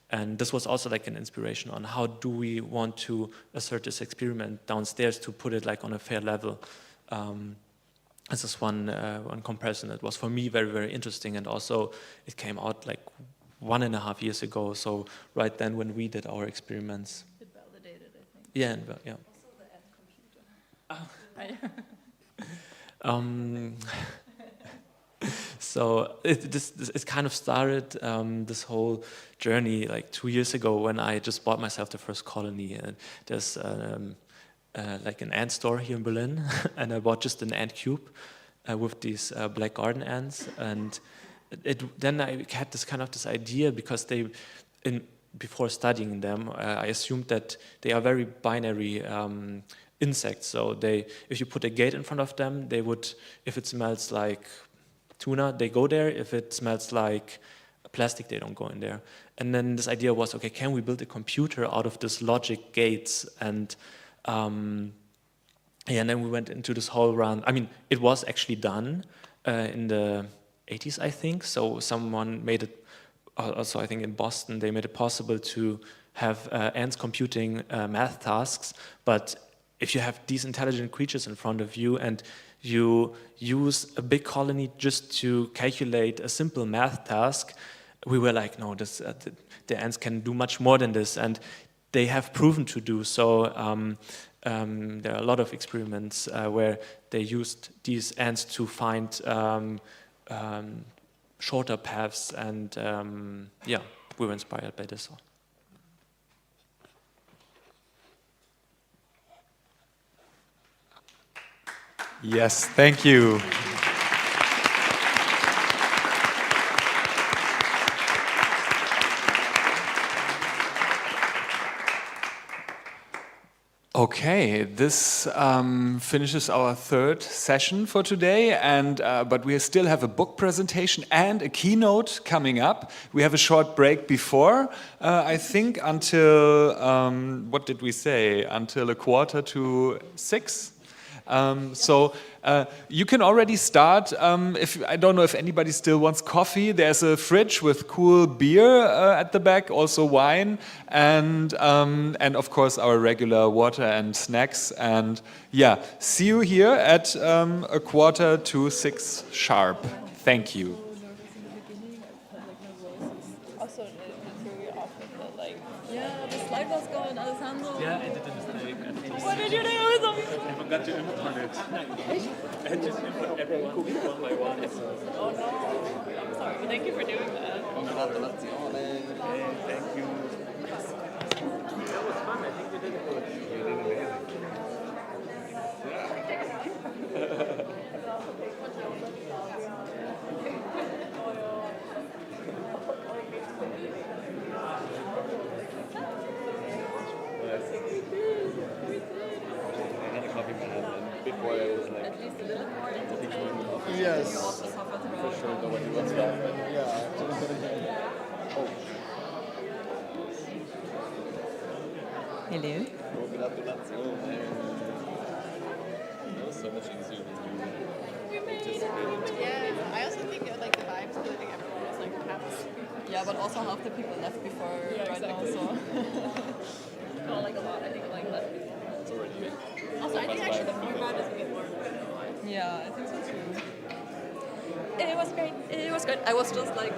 And this was also like an inspiration on how do we want to assert this experiment downstairs to put it like on a fair level. This is one comparison that was for me very, very interesting, and also it came out like 1.5 years ago, so right then when we did our experiments. It validated, I think. Yeah, yeah. Also the So it kind of started this whole journey like 2 years ago when I just bought myself the first colony, and there's like an ant store here in Berlin, and I bought just an ant cube with these black garden ants, and then I had this idea, because before studying them, I assumed that they are very binary insects. So if you put a gate in front of them, they would, if it smells like tuna, they go there. If it smells like plastic, they don't go in there. And then this idea was, okay, can we build a computer out of this logic gates? And and then we went into this whole run. I mean, it was actually done in the 80s, I think. So someone made it, also I think in Boston, they made it possible to have ants computing math tasks. But if you have these intelligent creatures in front of you and you use a big colony just to calculate a simple math task, we were like, no, the ants can do much more than this. And they have proven to do so. There are a lot of experiments where they used these ants to find shorter paths, and yeah, we were inspired by this. Yes, thank you. Okay, this finishes our third session for today, and but we still have a book presentation and a keynote coming up. We have a short break before, I think until, what did we say, until 5:45. So you can already start. I don't know if anybody still wants coffee. There's a fridge with cool beer at the back, also wine, and of course our regular water and snacks. And yeah, see you here at 5:45 sharp. Thank you. Yeah, the slide was going forgot to input it. I just input everyone one by one. Oh no, I'm sorry, but thank you for doing that. Okay, thank you. That was fun, I think you did good. You did amazing. I had a coffee man, and before I was like, At least a little more intense. Yes. You also suffered For through. sure, nobody wants that. Yeah. Oh. Hello. Congratulazione. That was so much easier than you anticipated. Yeah, I also think like the vibes, I think everyone was like happy. Yeah, but also half the people left before right now, so. Well, like a lot, I think like left before. It's already. Also, I think actually the format is a bit more. Yeah, I think so too. It was great. It was good. I was just like.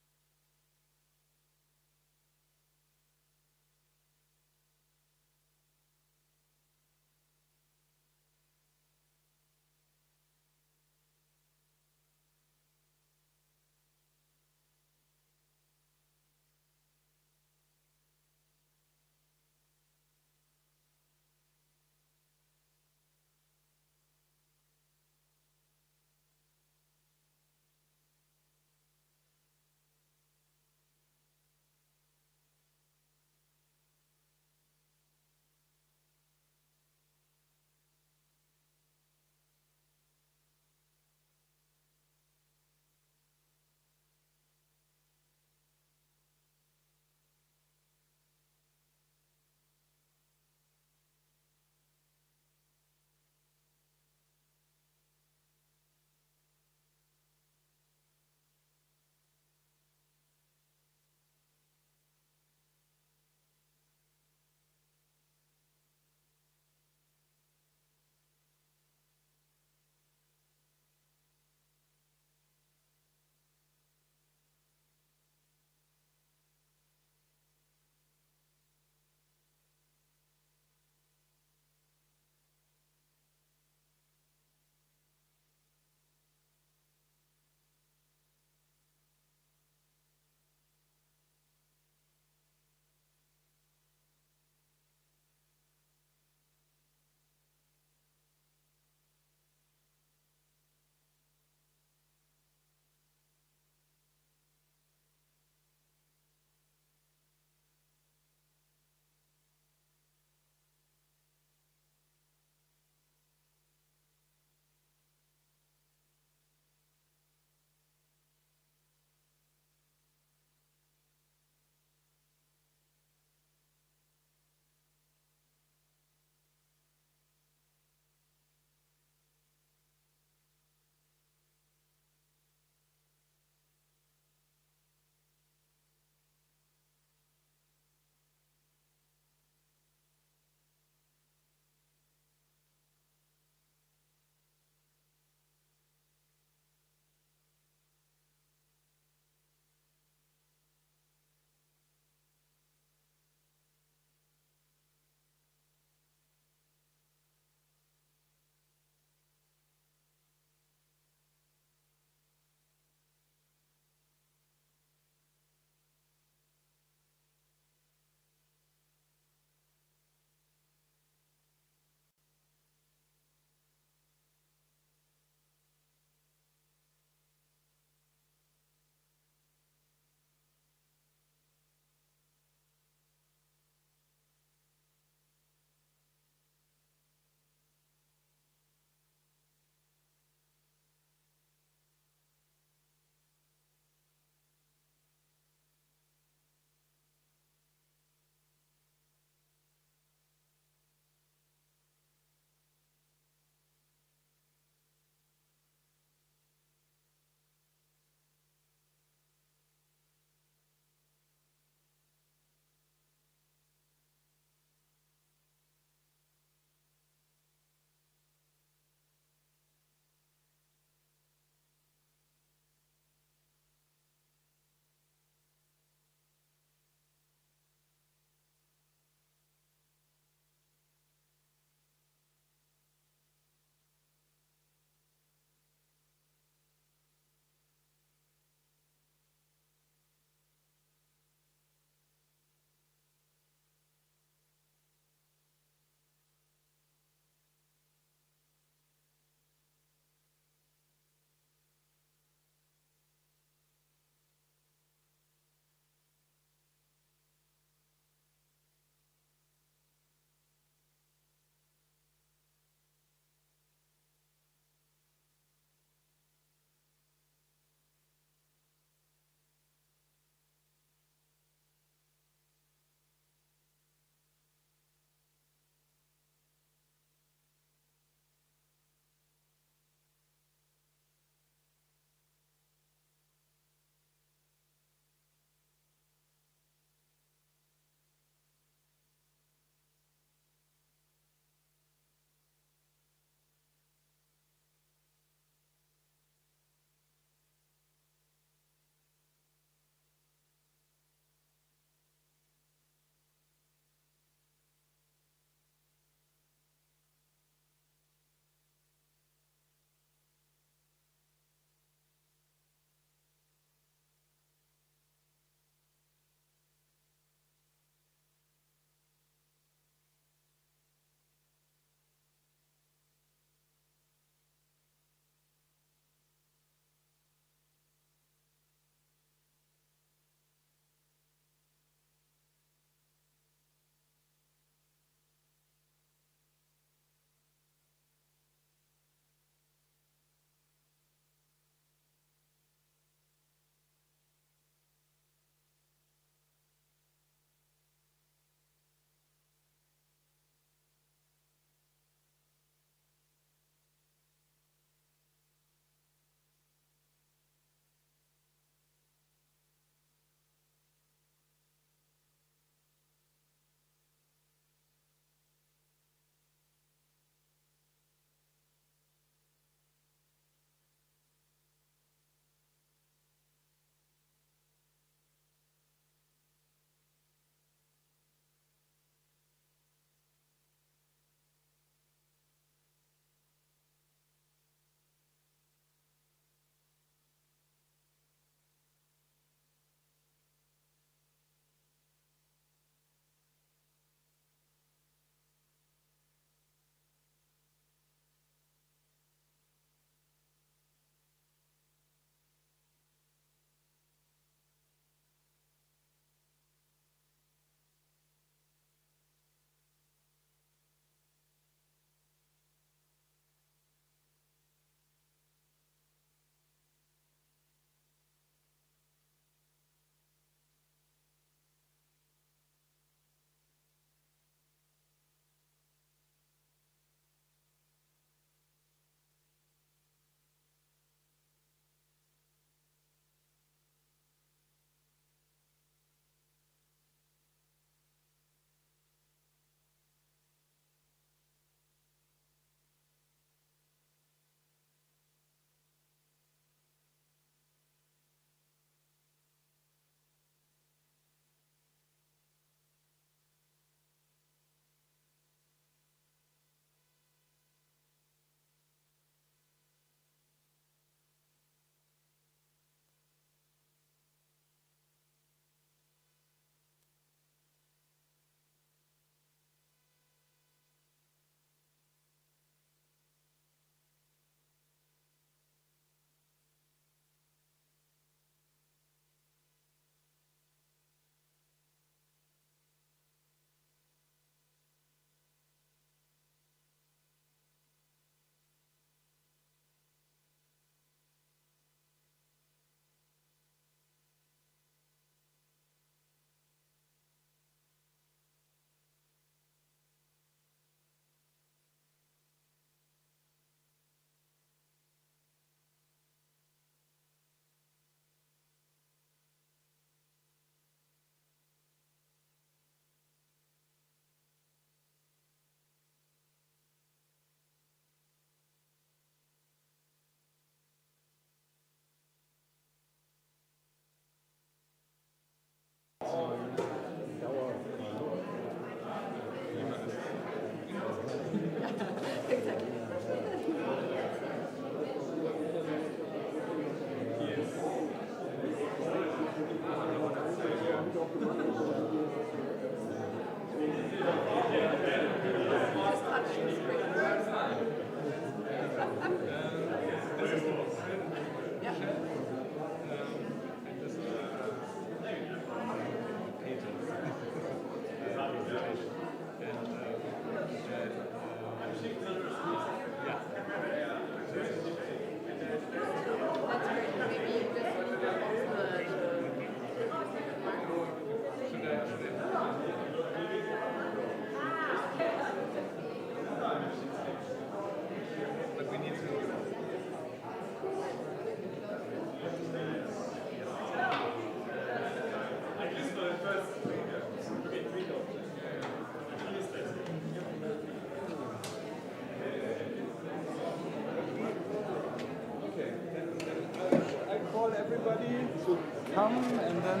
come and then...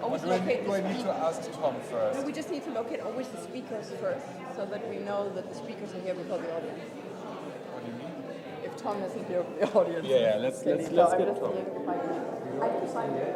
Always do I need to ask Tom first? No, we just need to locate always the speakers first, so that we know that the speakers are here before the audience. What do you mean? If Tom isn't here with the audience. Yeah, let's get Tom. I can find it.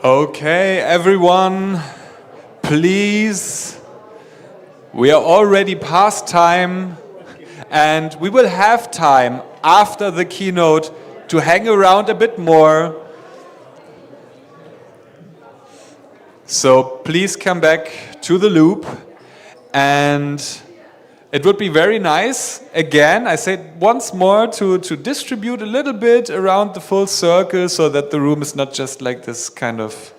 Okay, everyone, please. We are already past time, and we will have time after the keynote to hang around a bit more. So please come back to the loop, and it would be very nice, again, I say it once more, to distribute a little bit around the full circle so that the room is not just like this kind of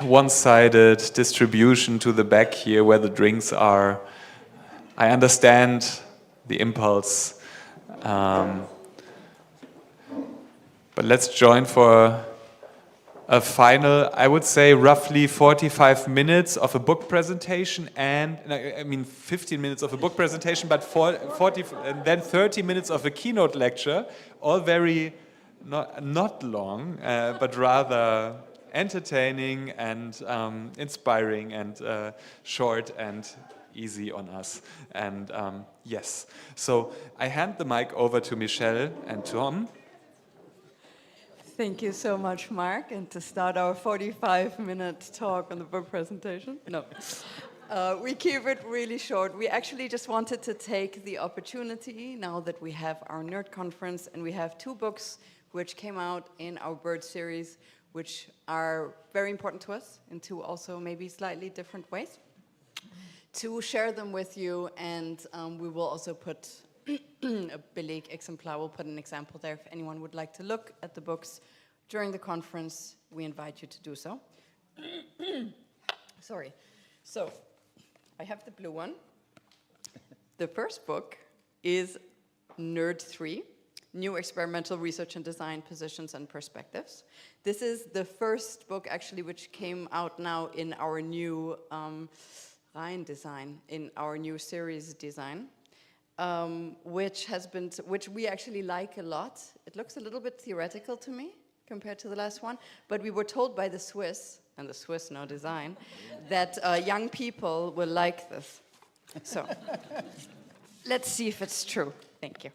one-sided distribution to the back here where the drinks are. I understand the impulse, but let's join for a final, I would say, roughly 45 minutes of a book presentation, and I mean 15 minutes of a book presentation, but 40 and then 30 minutes of a keynote lecture, all very not long, but rather entertaining and inspiring and short and easy on us. And yes, so I hand the mic over to Michelle and Tom. Thank you so much, Mark. And to start our 45-minute talk on the book presentation, we keep it really short. We actually just wanted to take the opportunity, now that we have our nerd conference, and we have 2 books which came out in our Bird series, which are very important to us in 2 also maybe slightly different ways, to share them with you. And we will also put a Beleg exemplar, we'll put an example there. If anyone would like to look at the books during the conference, we invite you to do so. Sorry. So, I have the blue one. The first book is Nerd 3, New Experimental Research and Design Positions and Perspectives. This is the first book, actually, which came out now in our new Rhein design, in our new series design. Which we actually like a lot. It looks a little bit theoretical to me compared to the last one, but we were told by the Swiss, and the Swiss know design, that young people will like this. So, let's see if it's true. Thank you.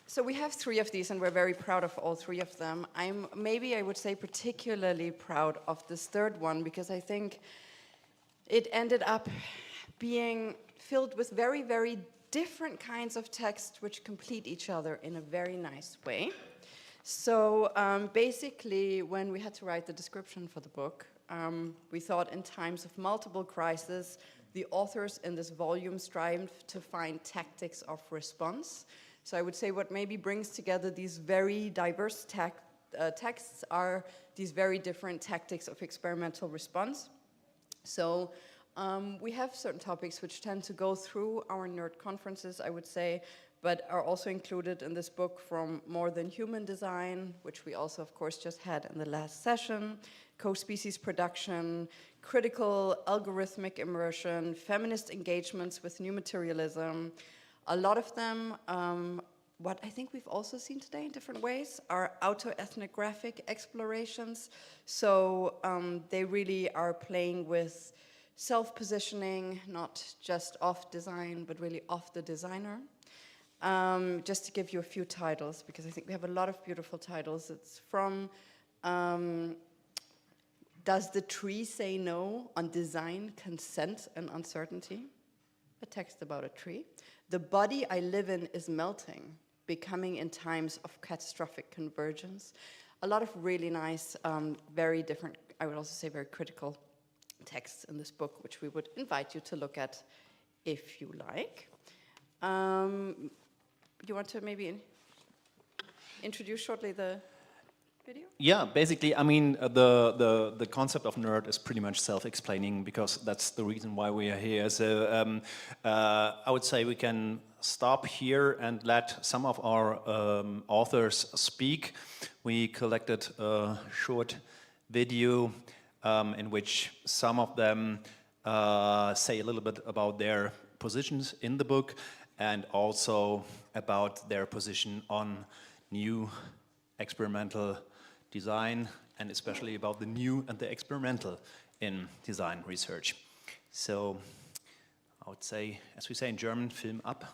So we have 3 of these, and we're very proud of all 3 of them. I would say particularly proud of this 3rd one, because I think it ended up being filled with very, very different kinds of text which complete each other in a very nice way. So basically, when we had to write the description for the book, we thought in times of multiple crises, the authors in this volume strive to find tactics of response. So I would say what maybe brings together these very diverse texts are these very different tactics of experimental response. So We have certain topics which tend to go through our nerd conferences, I would say, but are also included in this book, from More Than Human Design, which we also, of course, just had in the last session, co-species production, critical algorithmic immersion, feminist engagements with new materialism. A lot of them, what I think we've also seen today in different ways, are auto-ethnographic explorations. So they really are playing with self-positioning, not just off design, but really off the designer. Just to give you a few titles, because I think we have a lot of beautiful titles. It's from Does the Tree Say No? On Design, Consent, and Uncertainty. A text about a tree. The Body I Live In Is Melting, Becoming in Times of Catastrophic Convergence. A lot of really nice, very different, I would also say very critical texts in this book, which we would invite you to look at if you like. You want to maybe introduce shortly the video? Yeah, basically, I mean, the concept of nerd is pretty much self-explaining, because that's the reason why we are here. So I would say we can stop here and let some of our authors speak. We collected a short video in which some of them say a little bit about their positions in the book, and also about their position on new experimental design, and especially about the new and the experimental in design research. So I would say, as we say in German, Film ab.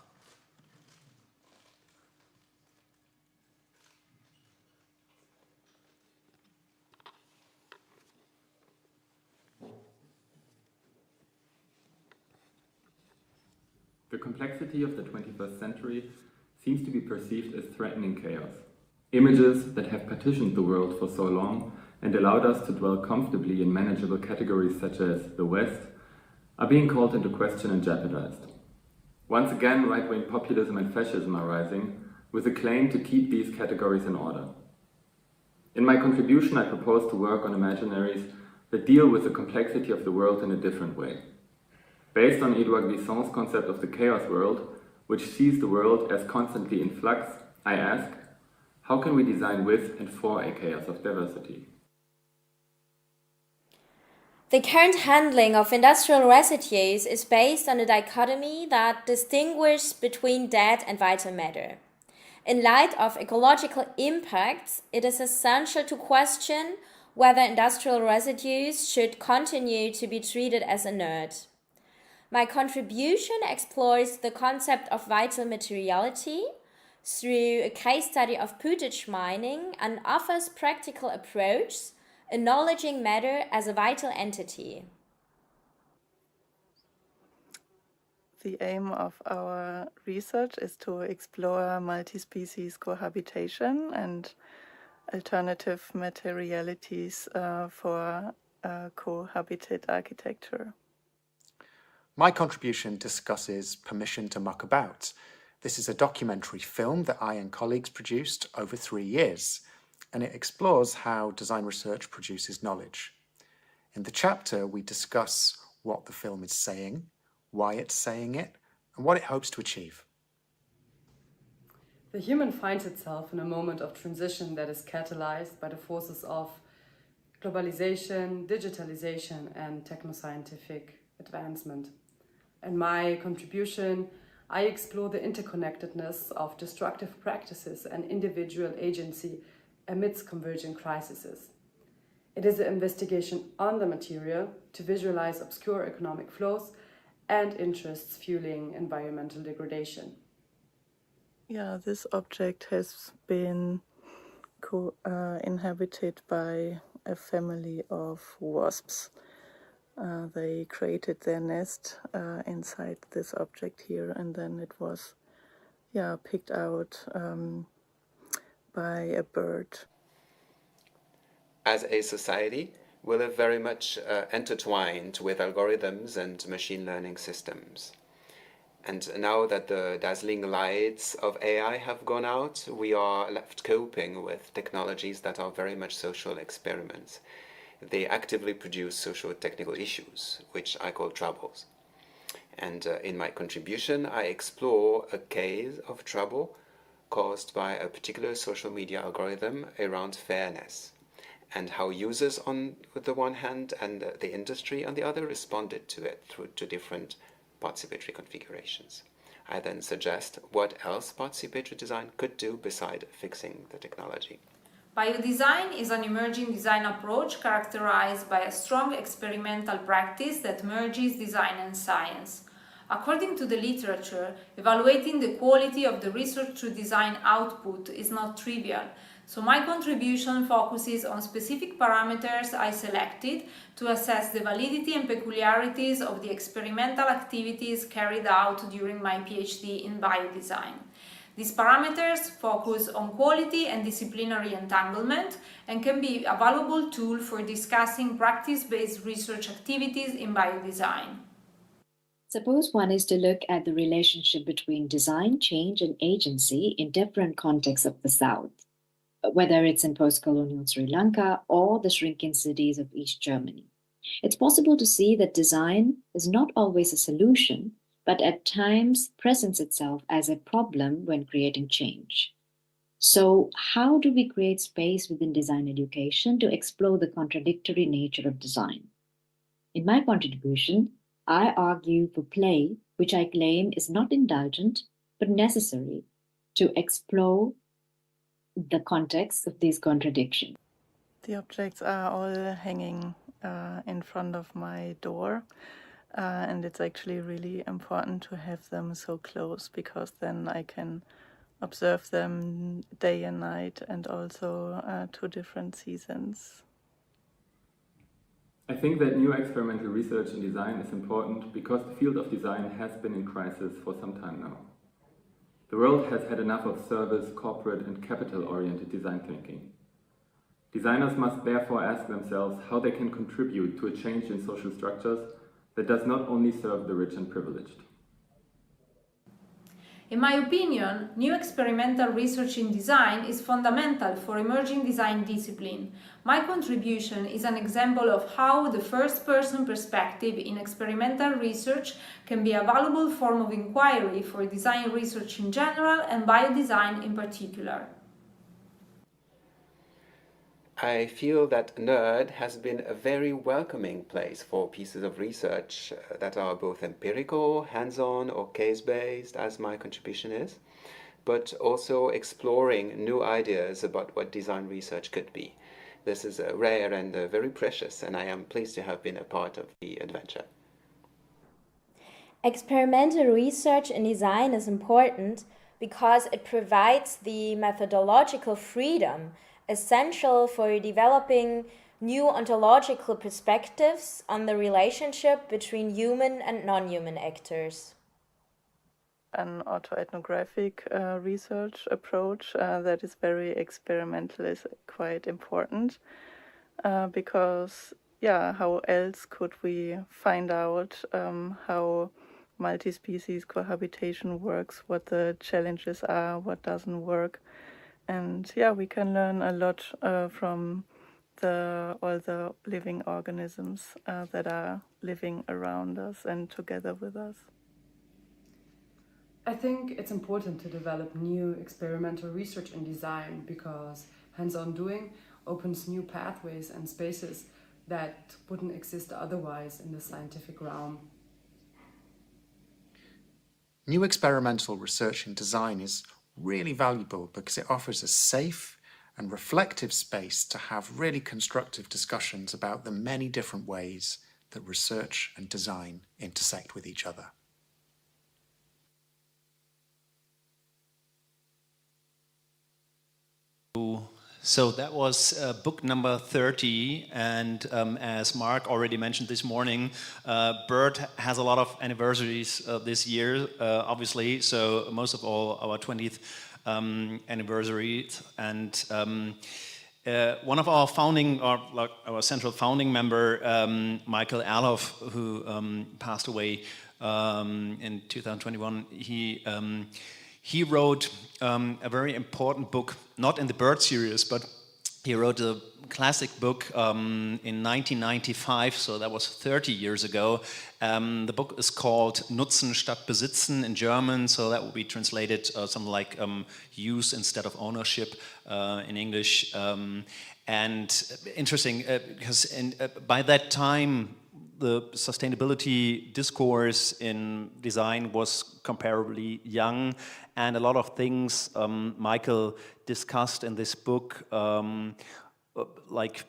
The complexity of the 21st century seems to be perceived as threatening chaos. Images that have partitioned the world for so long and allowed us to dwell comfortably in manageable categories such as the West are being called into question and jeopardized. Once again, right-wing populism and fascism are rising, with a claim to keep these categories in order. In my contribution, I propose to work on imaginaries that deal with the complexity of the world in a different way. Based on Edouard Glissant's concept of the chaos world, which sees the world as constantly in flux, I ask, how can we design with and for a chaos of diversity? The current handling of industrial residues is based on a dichotomy that distinguishes between dead and vital matter. In light of ecological impacts, it is essential to question whether industrial residues should continue to be treated as inert. My contribution explores the concept of vital materiality through a case study of pottage mining and offers practical approach, acknowledging matter as a vital entity. The aim of our research is to explore multi-species cohabitation and alternative materialities for cohabited architecture. My contribution discusses Permission to Muck About. This is a documentary film that I and colleagues produced over 3 years, and it explores how design research produces knowledge. In the chapter, we discuss what the film is saying, why it's saying it, and what it hopes to achieve. The human finds itself in a moment of transition that is catalyzed by the forces of globalization, digitalization, and technoscientific advancement. In my contribution, I explore the interconnectedness of destructive practices and individual agency amidst convergent crises. It is an investigation on the material to visualize obscure economic flows and interests fueling environmental degradation. Yeah, this object has been inhabited by a family of wasps. They created their nest inside this object here, and then it was picked out by a bird. As a society, we live very much intertwined with algorithms and machine learning systems. And now that the dazzling lights of AI have gone out, we are left coping with technologies that are very much social experiments. they actively produce socio-technical issues, which I call troubles. And in my contribution, I explore a case of trouble caused by a particular social media algorithm around fairness, and how users on the one hand and the industry on the other responded to it through to different participatory configurations. I then suggest what else participatory design could do beside fixing the technology. Biodesign is an emerging design approach characterized by a strong experimental practice that merges design and science. According to the literature, evaluating the quality of the research to design output is not trivial, so my contribution focuses on specific parameters I selected to assess the validity and peculiarities of the experimental activities carried out during my PhD in biodesign. These parameters focus on quality and disciplinary entanglement and can be a valuable tool for discussing practice-based research activities in biodesign. Suppose one is to look at the relationship between design, change, and agency in different contexts of the South, whether it's in post-colonial Sri Lanka or the shrinking cities of East Germany. It's possible to see that design is not always a solution, but at times presents itself as a problem when creating change. So how do we create space within design education to explore the contradictory nature of design? In my contribution, I argue for play, which I claim is not indulgent, but necessary to explore the context of these contradictions. The objects are all hanging in front of my door. And it's actually really important to have them so close, because then I can observe them day and night, and also 2 different seasons. I think that new experimental research in design is important because the field of design has been in crisis for some time now. The world has had enough of service, corporate and capital-oriented design thinking. Designers must therefore ask themselves how they can contribute to a change in social structures that does not only serve the rich and privileged. In my opinion, new experimental research in design is fundamental for emerging design discipline. My contribution is an example of how the first-person perspective in experimental research can be a valuable form of inquiry for design research in general and biodesign in particular. I feel that NERD has been a very welcoming place for pieces of research that are both empirical, hands-on or case-based, as my contribution is, but also exploring new ideas about what design research could be. This is rare and very precious, and I am pleased to have been a part of the adventure. Experimental research in design is important because it provides the methodological freedom essential for developing new ontological perspectives on the relationship between human and non-human actors. An autoethnographic research approach that is very experimental is quite important because, how else could we find out how multi-species cohabitation works, what the challenges are, what doesn't work. And we can learn a lot from all the living organisms that are living around us and together with us. I think it's important to develop new experimental research in design because hands-on doing opens new pathways and spaces that wouldn't exist otherwise in the scientific realm. New experimental research in design is really valuable because it offers a safe and reflective space to have really constructive discussions about the many different ways that research and design intersect with each other. So that was book number 30, and as Mark already mentioned this morning, BERT has a lot of anniversaries this year, obviously, so most of all our 20th anniversary, and one of our our central founding member, Michael Alhoff, who passed away in 2021, he wrote a very important book, not in the BERT series, but He wrote a classic book in 1995, so that was 30 years ago. The book is called Nutzen statt Besitzen in German, so that would be translated something like use instead of ownership in English. And interesting, because by that time, the sustainability discourse in design was comparably young, and a lot of things Michael discussed in this book, like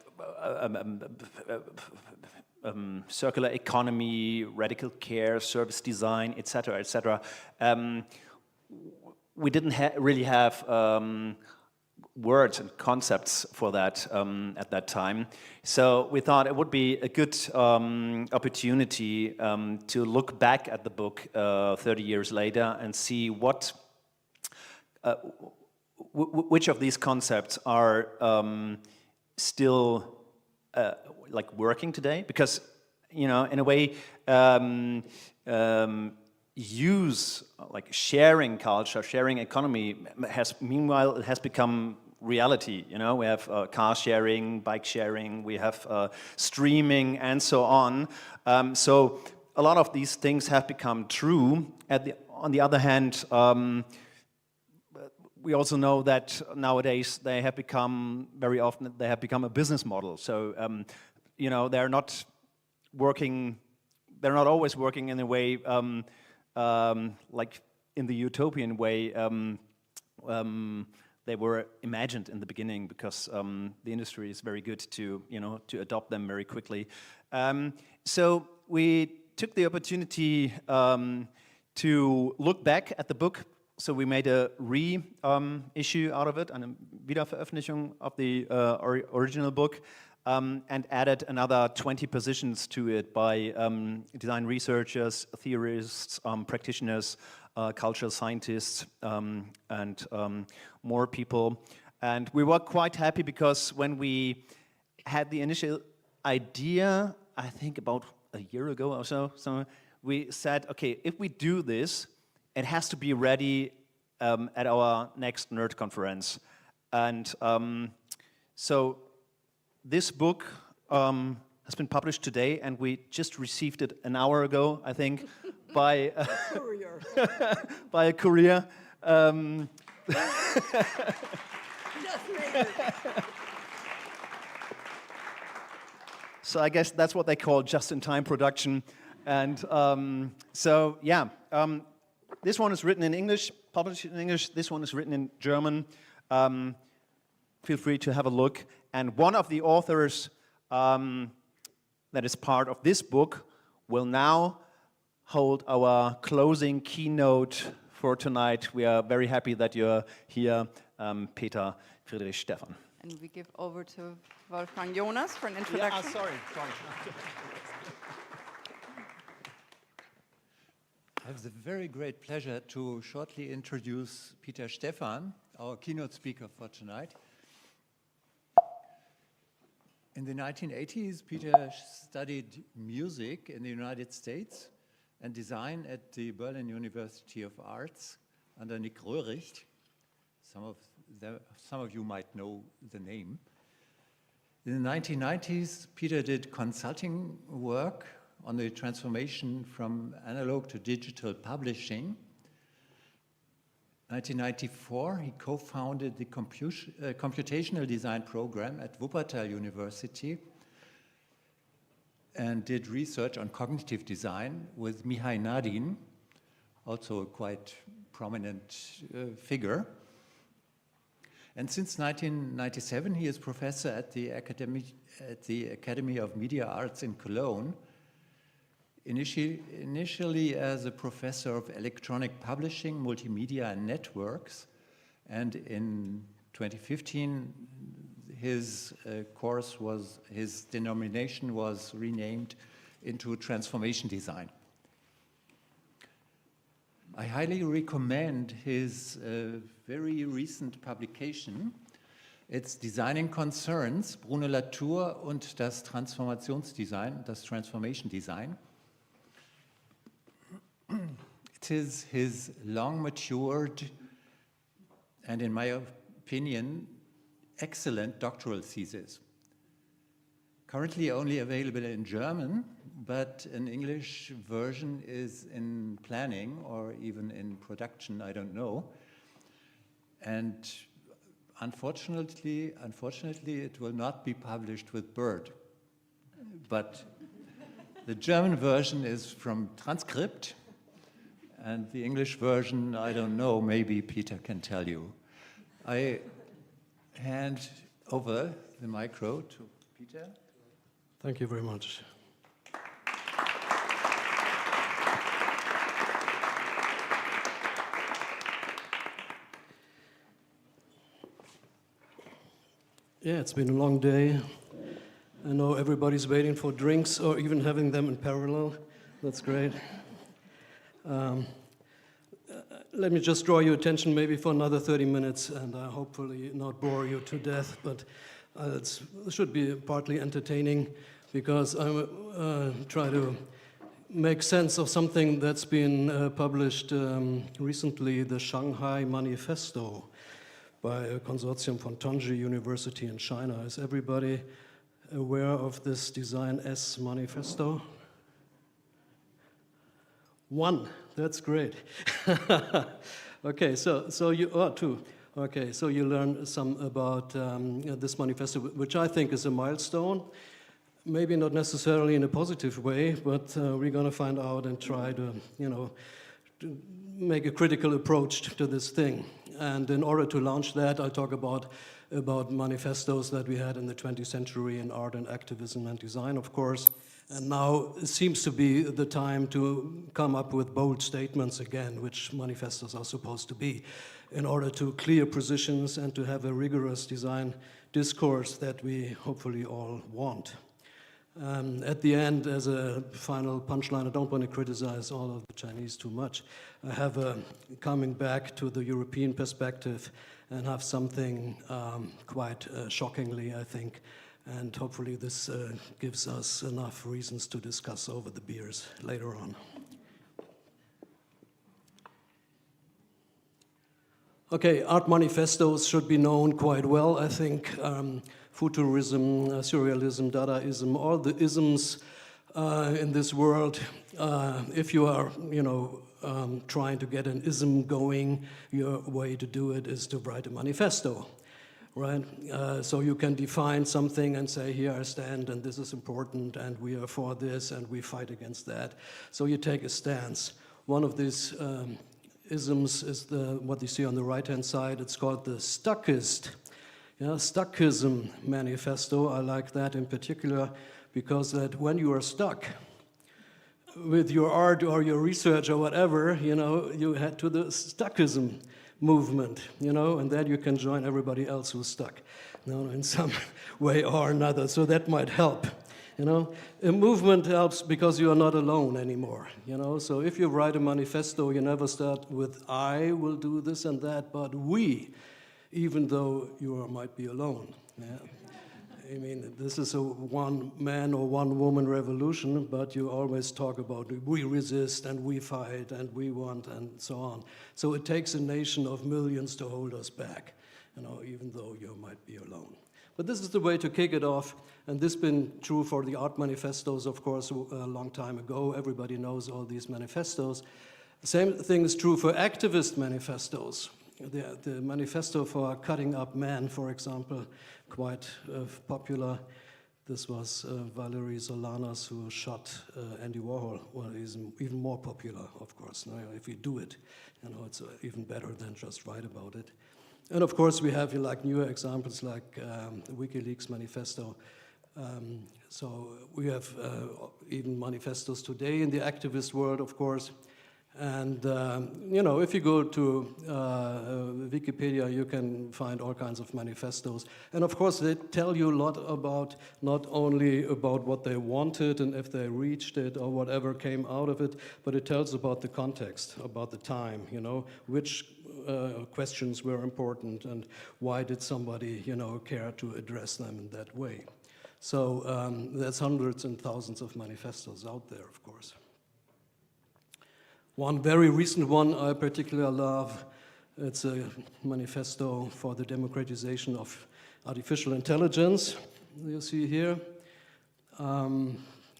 circular economy, radical care, service design, etc., etc. We didn't really have words and concepts for that at that time. So we thought it would be a good opportunity to look back at the book 30 years later and see what, which of these concepts are still like working today, because, you know, in a way, use, like sharing culture, sharing economy has, meanwhile, it has become reality. You know, we have car sharing, bike sharing, we have streaming, and so on. So a lot of these things have become true. On the other hand, we also know that nowadays they have become, very often, they have become a business model. So, you know, they're not always working in a way like in the utopian way they were imagined in the beginning, because the industry is very good to, you know, to adopt them very quickly. So we took the opportunity to look back at the book. So we made a reissue out of it, eine Wiederveröffentlichung of the original book, and added another 20 positions to it by design researchers, theorists, practitioners, cultural scientists, and more people. And we were quite happy, because when we had the initial idea, I think about a year ago or so, we said, okay, if we do this, it has to be ready at our next nerd conference. And so this book has been published today, and we just received it an hour ago, I think, by by a courier. So I guess that's what they call just-in-time production. And so, yeah, this one is written in English, published in English. This one is written in German. Feel free to have a look. And one of the authors that is part of this book will now hold our closing keynote for tonight. We are very happy that you're here, Peter Friedrich Stephan. And we give over to Wolfgang Jonas for an introduction. Yeah, sorry. I have the very great pleasure to shortly introduce Peter Stephan, our keynote speaker for tonight. In the 1980s, Peter studied music in the United States and design at the Berlin University of Arts under Nick Röhricht. Some of you might know the name. In the 1990s, Peter did consulting work on the transformation from analog to digital publishing. 1994, he co-founded the computational design program at Wuppertal University and did research on cognitive design with Mihai Nadin, also a quite prominent figure. And since 1997, he is professor at the Academy of Media Arts in Cologne, initially as a professor of electronic publishing, multimedia, and networks. And in 2015, his his denomination was renamed into transformation design. I highly recommend his very recent publication. It's Designing Concerns, Bruno Latour und das Transformationsdesign, das Transformation Design. It is his long matured and, in my opinion, excellent doctoral thesis. Currently only available in German, but an English version is in planning or even in production, I don't know. And unfortunately, it will not be published with Bird. But the German version is from Transcript, and the English version, I don't know, maybe Peter can tell you. I hand over the micro to Peter. Thank you very much. Yeah, it's been a long day. I know everybody's waiting for drinks or even having them in parallel. That's great. Let me just draw your attention maybe for another 30 minutes and hopefully not bore you to death, but it should be partly entertaining because I try to make sense of something that's been published recently, the Shanghai Manifesto by a consortium from Tongji University in China. Is everybody aware of this Design S Manifesto? One, that's great. Okay, so you, two. Okay, so you learn some about this manifesto, which I think is a milestone. Maybe not necessarily in a positive way, but we're going to find out and try to, to make a critical approach to this thing. And in order to launch that, I'll talk about manifestos that we had in the 20th century in art and activism and design, of course. And now it seems to be the time to come up with bold statements again, which manifestos are supposed to be, in order to clear positions and to have a rigorous design discourse that we hopefully all want. At the end, as a final punchline, I don't want to criticize all of the Chinese too much. I have coming back to the European perspective and have something quite shockingly, I think, and hopefully this gives us enough reasons to discuss over the beers later on. Okay, art manifestos should be known quite well, I think. Futurism, surrealism, Dadaism, all the isms in this world. If you are, trying to get an ism going, your way to do it is to write a manifesto, right? So you can define something and say, here I stand, and this is important, and we are for this, and we fight against that. So you take a stance. One of these isms is what you see on the right-hand side. It's called the Stuckist. Stuckism manifesto. I like that in particular because that when you are stuck with your art or your research or whatever, you head to the Stuckism movement, and then you can join everybody else who's stuck, in some way or another. So that might help. A movement helps because you are not alone anymore, So if you write a manifesto, you never start with I will do this and that, but we, even though you might be alone. Yeah. I mean, this is a one-man or one-woman revolution, but you always talk about we resist and we fight and we want and so on. So it takes a nation of millions to hold us back, even though you might be alone. But this is the way to kick it off, and this has been true for the art manifestos, of course, a long time ago. Everybody knows all these manifestos. The same thing is true for activist manifestos. The manifesto for Cutting Up Man, for example, quite popular. This was Valery Solanas who shot Andy Warhol. Well, he's even more popular, of course. If you do it, it's even better than just write about it. And of course, we have newer examples like the WikiLeaks manifesto. So we have even manifestos today in the activist world, of course. And, if you go to Wikipedia, you can find all kinds of manifestos. And of course, they tell you a lot about, not only about what they wanted and if they reached it or whatever came out of it, but it tells about the context, about the time, which questions were important and why did somebody, care to address them in that way. So there's hundreds and thousands of manifestos out there, of course. One very recent one I particularly love, it's a manifesto for the democratization of artificial intelligence, you see here.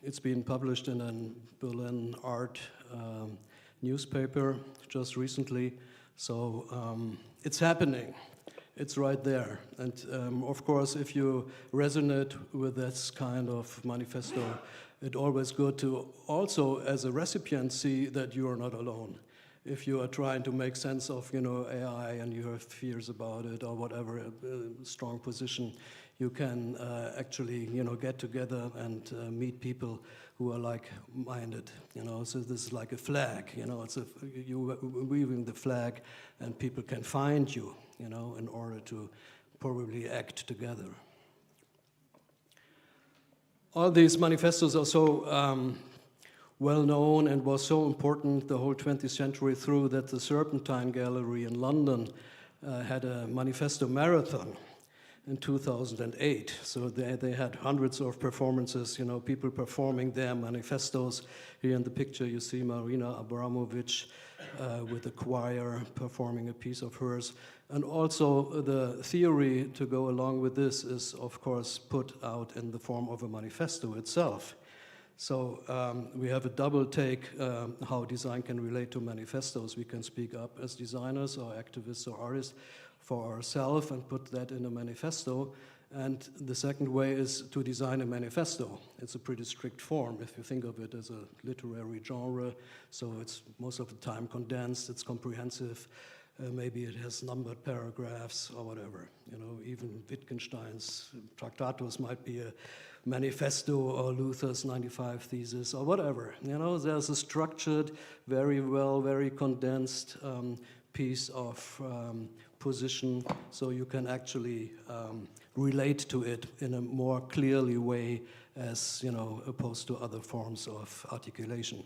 It's been published in a Berlin art newspaper just recently. So it's happening. It's right there. And of course, if you resonate with this kind of manifesto, it's always good to also, as a recipient, see that you are not alone. If you are trying to make sense of, AI and you have fears about it or whatever, strong position, you can actually, get together and meet people who are like-minded. So this is like a flag. It's you weaving the flag, and people can find you, in order to probably act together. All these manifestos are so well known and was so important the whole 20th century through that the Serpentine Gallery in London had a manifesto marathon in 2008. So they had hundreds of performances, people performing their manifestos. Here in the picture you see Marina Abramovic with a choir performing a piece of hers. And also the theory to go along with this is, of course, put out in the form of a manifesto itself. So we have a double take how design can relate to manifestos. We can speak up as designers or activists or artists for ourselves and put that in a manifesto. And the second way is to design a manifesto. It's a pretty strict form if you think of it as a literary genre. So it's most of the time condensed, it's comprehensive. Maybe it has numbered paragraphs or whatever. Even Wittgenstein's Tractatus might be a manifesto, or Luther's 95 Thesis, or whatever. There's a structured, very well, very condensed piece of position, so you can actually relate to it in a more clearly way as, opposed to other forms of articulation.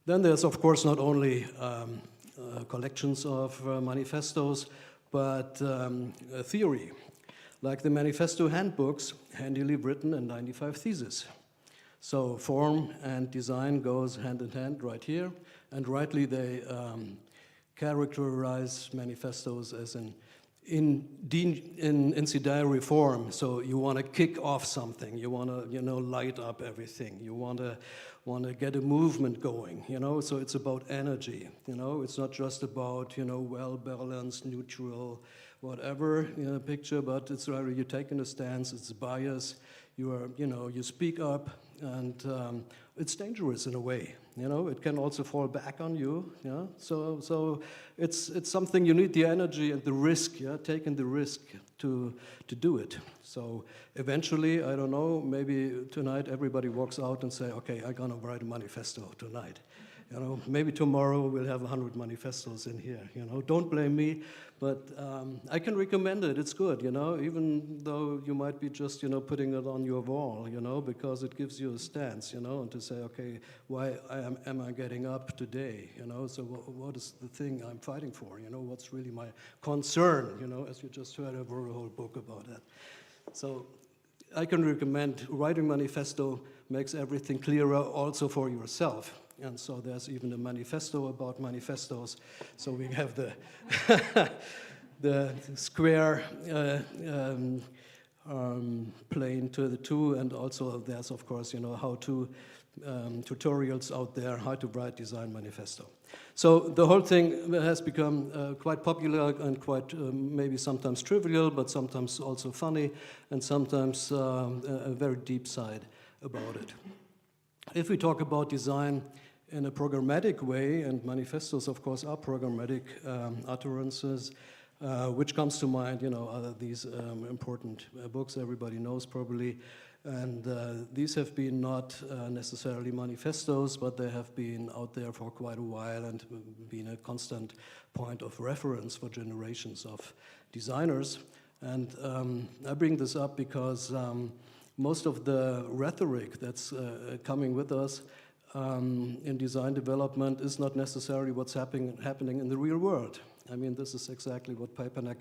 Then there's, of course, not only collections of manifestos, but theory, like the manifesto handbooks, handily written in 95 Theses. So form and design goes hand in hand right here, and rightly they characterize manifestos as an incendiary form. So you want to kick off something, you want to light up everything, you want to get a movement going, so it's about energy, it's not just about well balanced, neutral, whatever picture, but it's rather you're taking a stance, it's bias, you speak up, and it's dangerous in a way. It can also fall back on you. So it's something you need the energy and the risk. Taking the risk to do it. So eventually, I don't know. Maybe tonight everybody walks out and say, "Okay, I'm gonna write a manifesto tonight." Maybe tomorrow we'll have 100 manifestos in here. Don't blame me, but I can recommend it. It's good. Even though you might be just putting it on your wall. Because it gives you a stance. And to say, okay, why am I getting up today? So what is the thing I'm fighting for? What's really my concern? As you just heard, I wrote a whole book about that. So I can recommend writing manifesto makes everything clearer also for yourself. And so there's even a manifesto about manifestos. So we have the the square plane to the two, and also there's of course how-to tutorials out there how to write design manifesto. So the whole thing has become quite popular and quite maybe sometimes trivial, but sometimes also funny, and sometimes a very deep side about it. If we talk about design in a programmatic way, and manifestos, of course, are programmatic utterances, which comes to mind, are these important books everybody knows probably, and these have been not necessarily manifestos, but they have been out there for quite a while and been a constant point of reference for generations of designers. And I bring this up because most of the rhetoric that's coming with us in design development is not necessarily what's happening in the real world. I mean, this is exactly what Papanek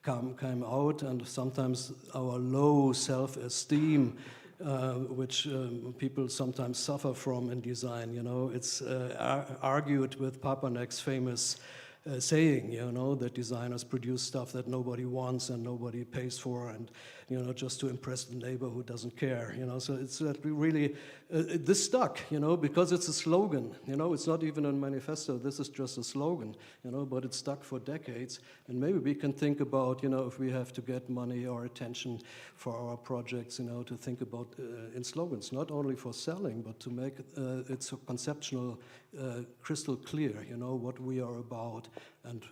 came out, and sometimes our low self-esteem, which people sometimes suffer from in design. It's argued with Papanek's famous saying, you know, that designers produce stuff that nobody wants and nobody pays for, and, you know, just to impress the neighbor who doesn't care, you know. So it's really, this stuck, you know, because it's a slogan, you know. It's not even a manifesto, this is just a slogan, you know, but it's stuck for decades. And maybe we can think about, you know, if we have to get money or attention for our projects, you know, to think about in slogans, not only for selling, but to make it so conceptual, crystal clear, you know, what we are about. And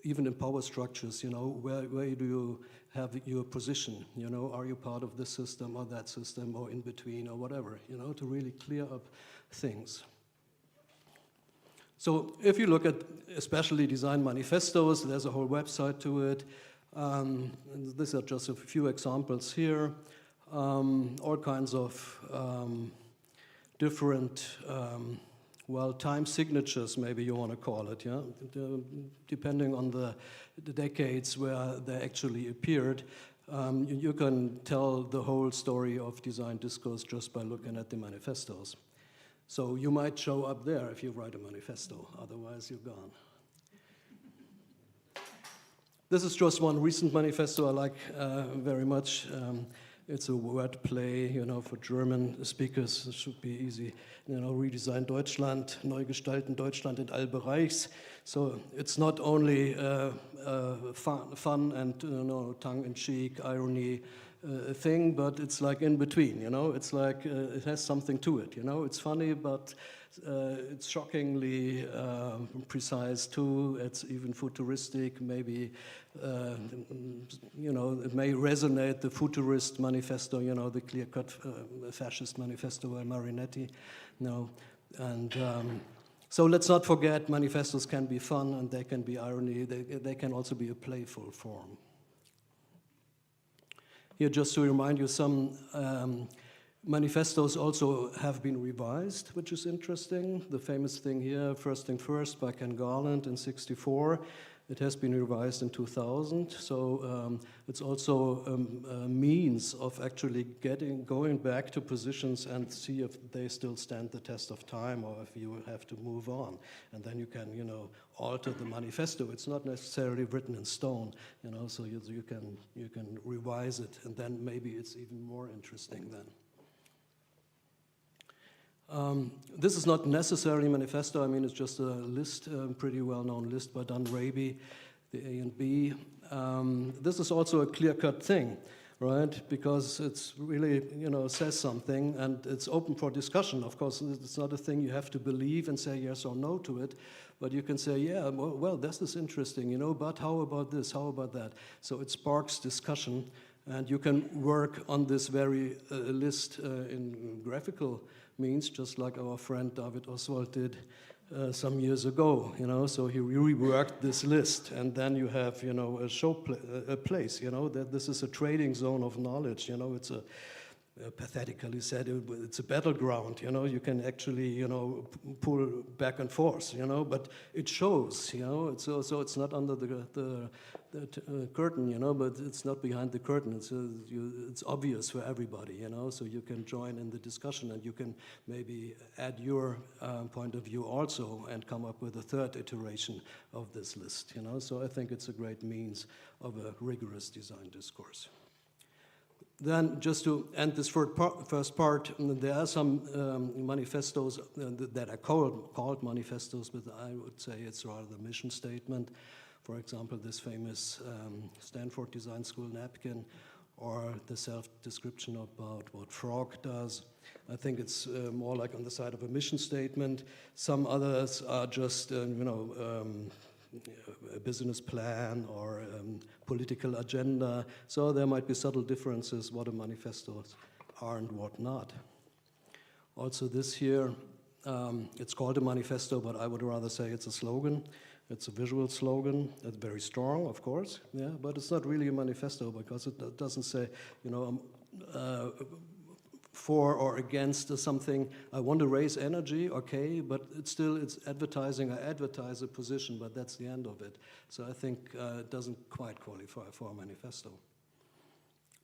even in power structures, you know, where do you have your position? You know, are you part of this system or that system or in between or whatever, you know, to really clear up things. So if you look at especially design manifestos, there's a whole website to it. And these are just a few examples here. All kinds of different well, time signatures, maybe you want to call it, yeah? Depending on the decades where they actually appeared, you can tell the whole story of design discourse just by looking at the manifestos. So you might show up there if you write a manifesto, otherwise you're gone. This is just one recent manifesto I like very much. It's a word play, you know, for German speakers. It should be easy. You know, redesign Deutschland, neu gestalten Deutschland in all Bereichs. So it's not only fun and, you know, tongue-in-cheek, irony thing, but it's like in between, you know. It's like it has something to it, you know. It's funny, but it's shockingly precise too. It's even futuristic, maybe, you know, it may resonate, the futurist manifesto, you know, the clear-cut fascist manifesto by Marinetti. No. And so let's not forget, manifestos can be fun and they can be irony. They can also be a playful form. Here, just to remind you, some manifestos also have been revised, which is interesting. The famous thing here, First Thing First by Ken Garland in '64. It has been revised in 2000. So it's also a means of actually going back to positions and see if they still stand the test of time or if you have to move on. And then you can, you know, alter the manifesto. It's not necessarily written in stone, you know, so you can revise it, and then maybe it's even more interesting then. This is not necessarily a manifesto. I mean, it's just a list, pretty well-known list by Don Raby, the A and B. This is also a clear-cut thing, right? Because it's really, you know, says something, and it's open for discussion. Of course, it's not a thing you have to believe and say yes or no to it, but you can say, yeah, well, this is interesting, you know, but how about this, how about that? So it sparks discussion, and you can work on this very list in graphical means, just like our friend David Oswald did some years ago, you know. So he reworked this list, and then you have, you know, a place, you know, that this is a trading zone of knowledge, you know. It's a pathetically said, it's a battleground, you know. You can actually, you know, pull back and forth, you know, but it shows, you know. So it's not under the curtain, you know, but it's not behind the curtain. It's obvious for everybody, you know, so you can join in the discussion, and you can maybe add your point of view also and come up with a third iteration of this list, you know. So I think it's a great means of a rigorous design discourse. Then, just to end this first part, there are some manifestos that are called manifestos, but I would say it's rather the mission statement. For example, this famous Stanford Design School napkin, or the self-description about what Frog does. I think it's more like on the side of a mission statement. Some others are just, you know, a business plan or political agenda. So there might be subtle differences what a manifesto are and what not. Also this here, it's called a manifesto, but I would rather say it's a slogan. It's a visual slogan. It's very strong, of course, yeah, but it's not really a manifesto because it doesn't say, you know, for or against something. I want to raise energy, okay, but it's advertising. I advertise a position, but that's the end of it. So I think it doesn't quite qualify for a manifesto.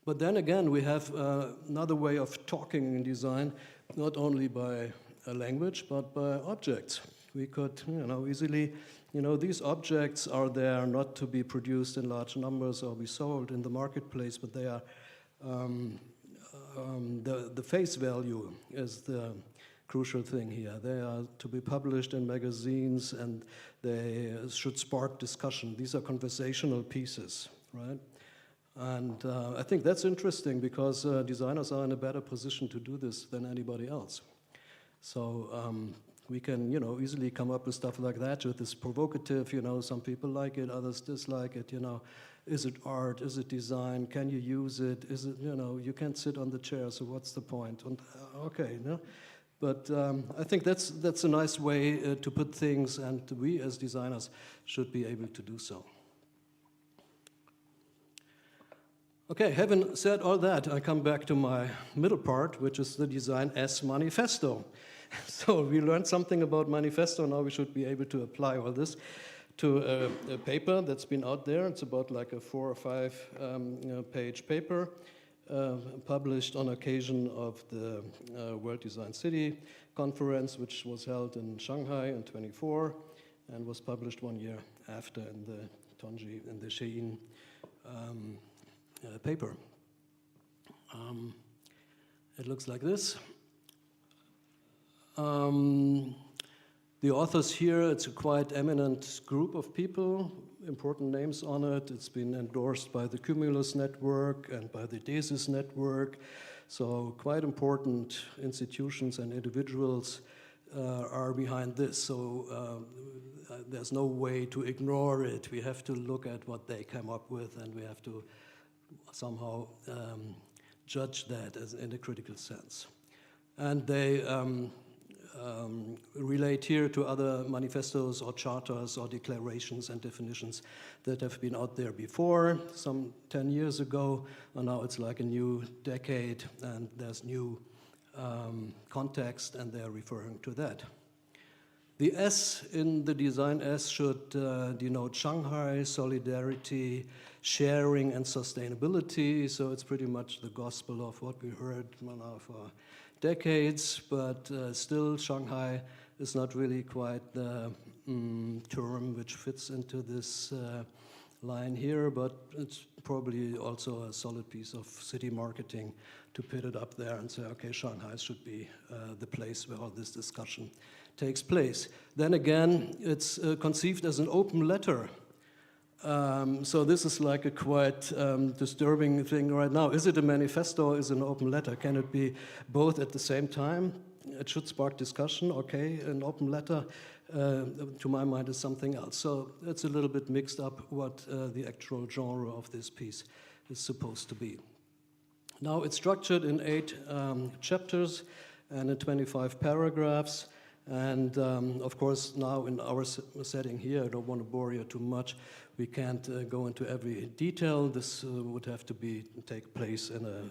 But then again, we have another way of talking in design, not only by a language, but by objects. We could, easily, these objects are there not to be produced in large numbers or be sold in the marketplace, but they are, the face value is the crucial thing here. They are to be published in magazines and they should spark discussion. These are conversational pieces, right? And I think that's interesting because designers are in a better position to do this than anybody else. So we can, easily come up with stuff like that, with this provocative, some people like it, others dislike it, Is it art? Is it design? Can you use it? Is it, you can't sit on the chair, so what's the point? And, okay, But I think that's a nice way to put things, and we as designers should be able to do so. Okay, having said all that, I come back to my middle part, which is the Design as Manifesto. So we learned something about Manifesto, now we should be able to apply all this to a paper that's been out there. It's about like a 4 or 5 page paper published on occasion of the World Design City Conference, which was held in Shanghai in 24 and was published 1 year after in the Tonji and the Shein paper. It looks like this. The authors here, it's a quite eminent group of people, important names on it. It's been endorsed by the Cumulus Network and by the DESIS Network. So quite important institutions and individuals are behind this. So there's no way to ignore it. We have to look at what they come up with, and we have to somehow judge that as in a critical sense. And they relate here to other manifestos or charters or declarations and definitions that have been out there before, some 10 years ago, and now it's like a new decade and there's new context, and they're referring to that. The S in the Design S should denote Shanghai, solidarity, sharing, and sustainability. So it's pretty much the gospel of what we heard now for decades, but still Shanghai is not really quite the term which fits into this line here, but it's probably also a solid piece of city marketing to put it up there and say, okay, Shanghai should be the place where all this discussion takes place. Then again, it's conceived as an open letter. So this is like a quite disturbing thing right now. Is it a manifesto or is it an open letter? Can it be both at the same time? It should spark discussion, okay. An open letter, to my mind, is something else. So it's a little bit mixed up what the actual genre of this piece is supposed to be. Now it's structured in 8 chapters and in 25 paragraphs. And of course, now in our setting here, I don't want to bore you too much. We can't go into every detail. This would have to take place in a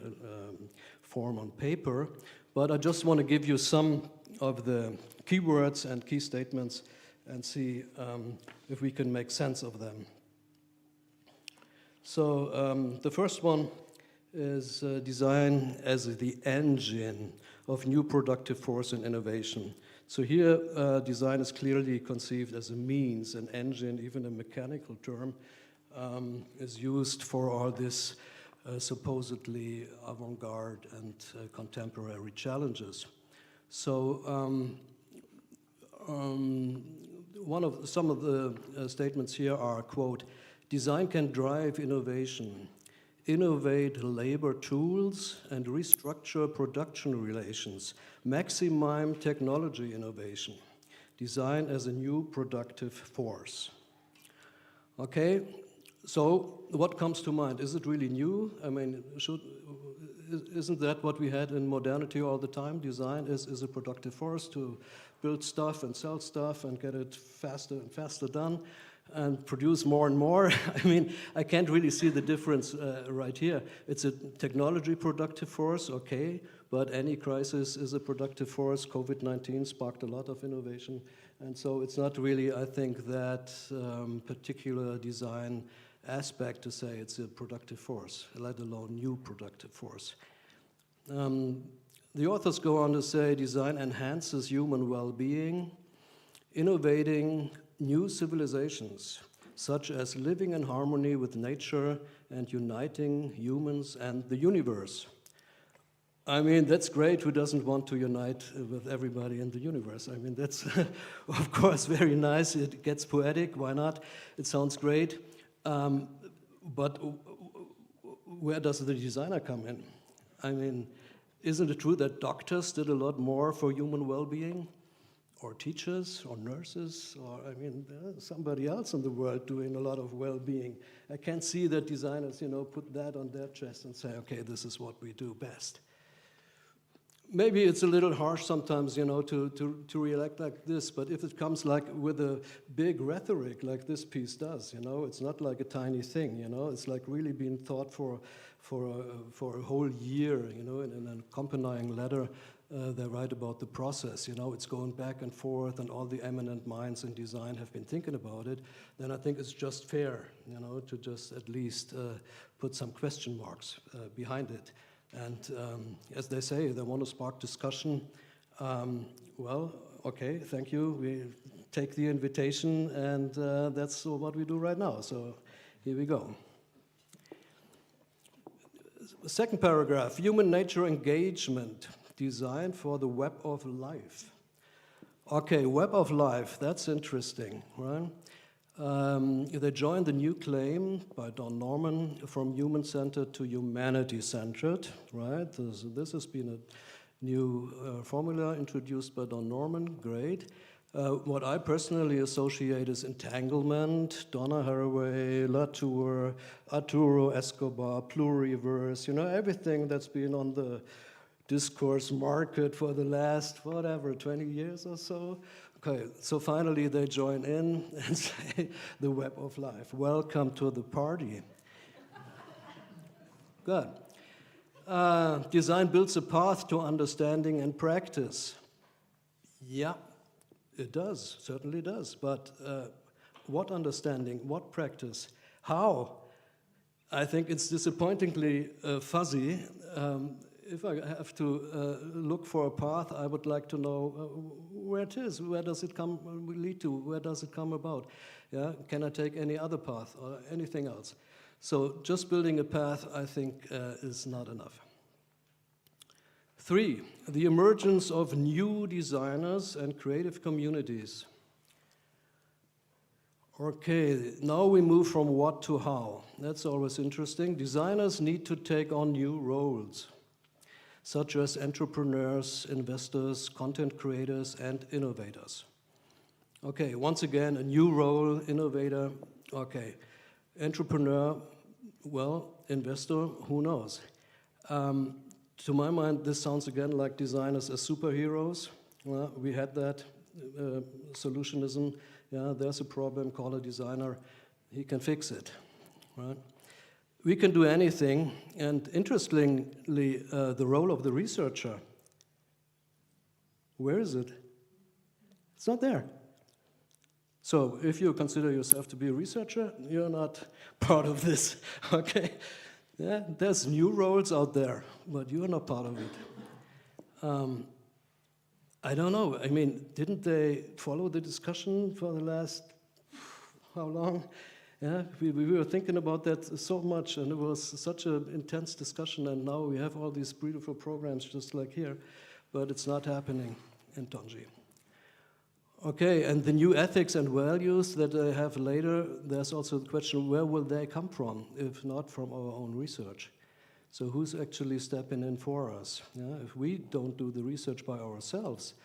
form on paper. But I just want to give you some of the keywords and key statements and see if we can make sense of them. So the first one is design as the engine of new productive force and innovation. So here, design is clearly conceived as a means, an engine, even a mechanical term, is used for all this supposedly avant-garde and contemporary challenges. So some of the statements here are, quote, design can drive innovation, innovate labor tools, and restructure production relations, maximize technology innovation, design as a new productive force. Okay, so what comes to mind? Is it really new? I mean, isn't that what we had in modernity all the time? Design is a productive force to build stuff and sell stuff and get it faster and faster done and produce more and more. I mean, I can't really see the difference right here. It's a technology productive force, okay, but any crisis is a productive force. COVID-19 sparked a lot of innovation, and so it's not really, I think, that particular design aspect to say it's a productive force, let alone new productive force. The authors go on to say design enhances human well-being, innovating new civilizations, such as living in harmony with nature and uniting humans and the universe. I mean, that's great. Who doesn't want to unite with everybody in the universe? I mean, that's, of course, very nice. It gets poetic. Why not? It sounds great. But where does the designer come in? I mean, isn't it true that doctors did a lot more for human well-being? Or teachers, or nurses, or, I mean, there's somebody else in the world doing a lot of well-being. I can't see that designers, put that on their chest and say, okay, this is what we do best. Maybe it's a little harsh sometimes, to react like this, but if it comes like with a big rhetoric like this piece does, it's not like a tiny thing, it's like really being thought for a whole year, in an accompanying letter. They write about the process, it's going back and forth, and all the eminent minds in design have been thinking about it. Then I think it's just fair, to just at least put some question marks behind it. And as they say, they want to spark discussion. Well, okay, thank you. We take the invitation, and that's what we do right now. So here we go. Second paragraph, human nature engagement. Design for the web of life. Okay, web of life, that's interesting, right? They joined the new claim by Don Norman, from human-centered to humanity-centered, right? This has been a new formula introduced by Don Norman, great. What I personally associate is entanglement, Donna Haraway, Latour, Arturo Escobar, pluriverse, everything that's been on the discourse market for the last, 20 years or so. Okay, so finally they join in and say, the web of life. Welcome to the party. Good. Design builds a path to understanding and practice. Yeah, it does, certainly does. But what understanding, what practice, how? I think it's disappointingly fuzzy. If I have to look for a path, I would like to know where it is. Where does it lead to? Where does it come about? Yeah? Can I take any other path or anything else? So just building a path, I think, is not enough. 3, the emergence of new designers and creative communities. Okay, now we move from what to how. That's always interesting. Designers need to take on new roles, such as entrepreneurs, investors, content creators, and innovators. Okay, once again, a new role, innovator, okay. Entrepreneur, well, investor, who knows? To my mind, this sounds again like designers as superheroes. Well, we had that solutionism. Yeah, there's a problem, call a designer, he can fix it, right? We can do anything, and interestingly, the role of the researcher, where is it? It's not there. So if you consider yourself to be a researcher, you're not part of this, okay? Yeah, there's new roles out there, but you're not part of it. I don't know, I mean, didn't they follow the discussion for the last, how long? Yeah, we were thinking about that so much, and it was such an intense discussion, and now we have all these beautiful programs just like here, but it's not happening in Tonji. Okay, and the new ethics and values that I have later, there's also the question, where will they come from, if not from our own research? So who's actually stepping in for us? Yeah, if we don't do the research by ourselves,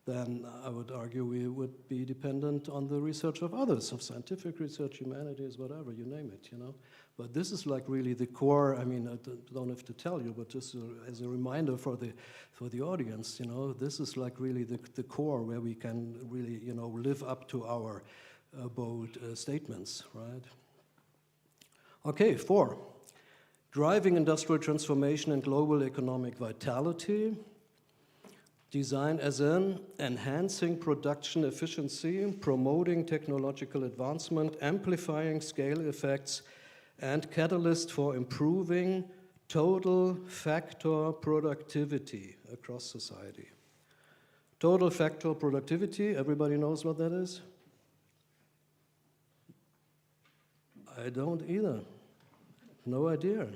then I would argue we would be dependent on the research of others, of scientific research, humanities, whatever, you name it, But this is like really the core, I mean, I don't have to tell you, but just as a reminder for the audience, this is like really the core where we can really, live up to our bold statements, right? Okay, 4. Driving industrial transformation and global economic vitality. Design as in enhancing production efficiency, promoting technological advancement, amplifying scale effects, and catalyst for improving total factor productivity across society. Total factual productivity, everybody knows what that is? I don't either. No idea.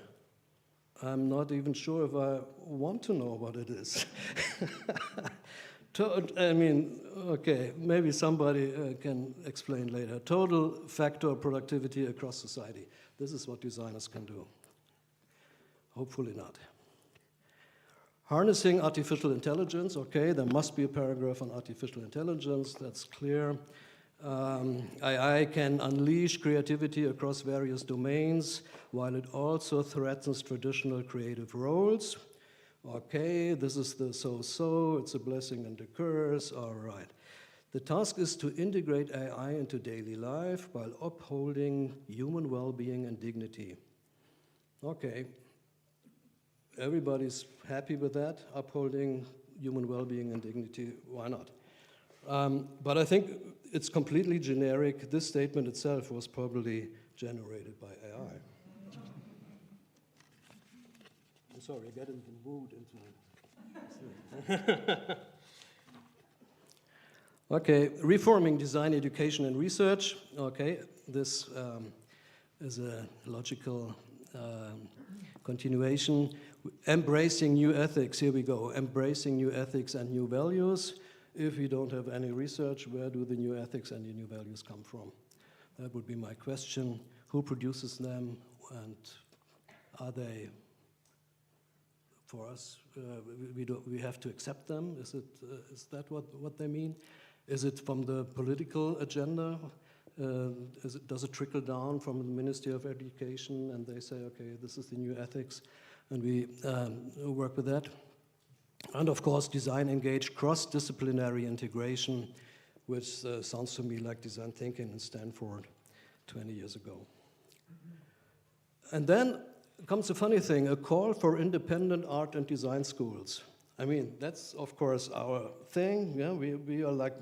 I'm not even sure if I want to know what it is. I mean, okay, maybe somebody can explain later. Total factor productivity across society. This is what designers can do. Hopefully not. Harnessing artificial intelligence, okay, there must be a paragraph on artificial intelligence, that's clear. AI can unleash creativity across various domains, while it also threatens traditional creative roles. Okay, this is the so-so, it's a blessing and a curse, all right. The task is to integrate AI into daily life while upholding human well-being and dignity. Okay, everybody's happy with that, upholding human well-being and dignity, why not? But I think it's completely generic. This statement itself was probably generated by AI. I'm sorry, I got into the mood. Okay, reforming design education and research. Okay, this is a logical continuation. Embracing new ethics, here we go. Embracing new ethics and new values. If we don't have any research, where do the new ethics and the new values come from? That would be my question. Who produces them, and are they for us? We have to accept them? Is that what they mean? Is it from the political agenda? Does it trickle down from the Ministry of Education and they say, okay, this is the new ethics, and we work with that? And of course, design engaged cross-disciplinary integration, which sounds to me like design thinking in Stanford 20 years ago. And then comes a funny thing, a call for independent art and design schools. I mean, that's of course our thing. Yeah? We are like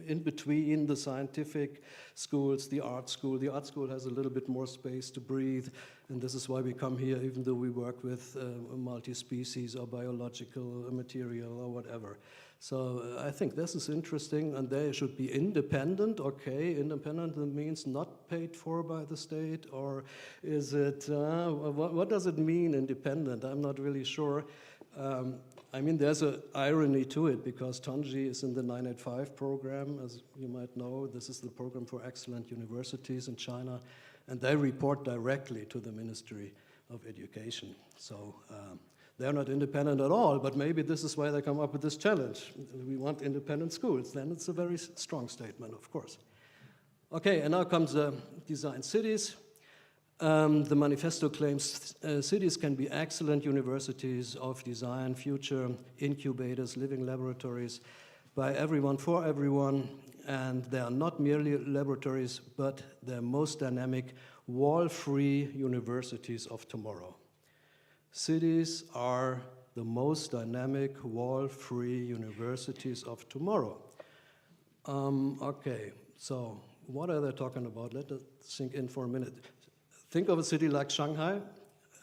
in between the scientific schools, the art school. The art school has a little bit more space to breathe, and this is why we come here, even though we work with multi-species or biological material or whatever. So I think this is interesting, and they should be independent. Okay, independent means not paid for by the state, or is it, what does it mean, independent? I'm not really sure. I mean, there's an irony to it, because Tanji is in the 985 program, as you might know. This is the program for excellent universities in China, and they report directly to the Ministry of Education. So they're not independent at all, but maybe this is why they come up with this challenge. We want independent schools. Then it's a very strong statement, of course. Okay, and now comes design cities. The manifesto claims cities can be excellent universities of design, future incubators, living laboratories by everyone, for everyone, and they are not merely laboratories, but they're most dynamic, wall-free universities of tomorrow. Cities are the most dynamic, wall-free universities of tomorrow. Okay, so what are they talking about? Let us sink in for a minute. Think of a city like Shanghai.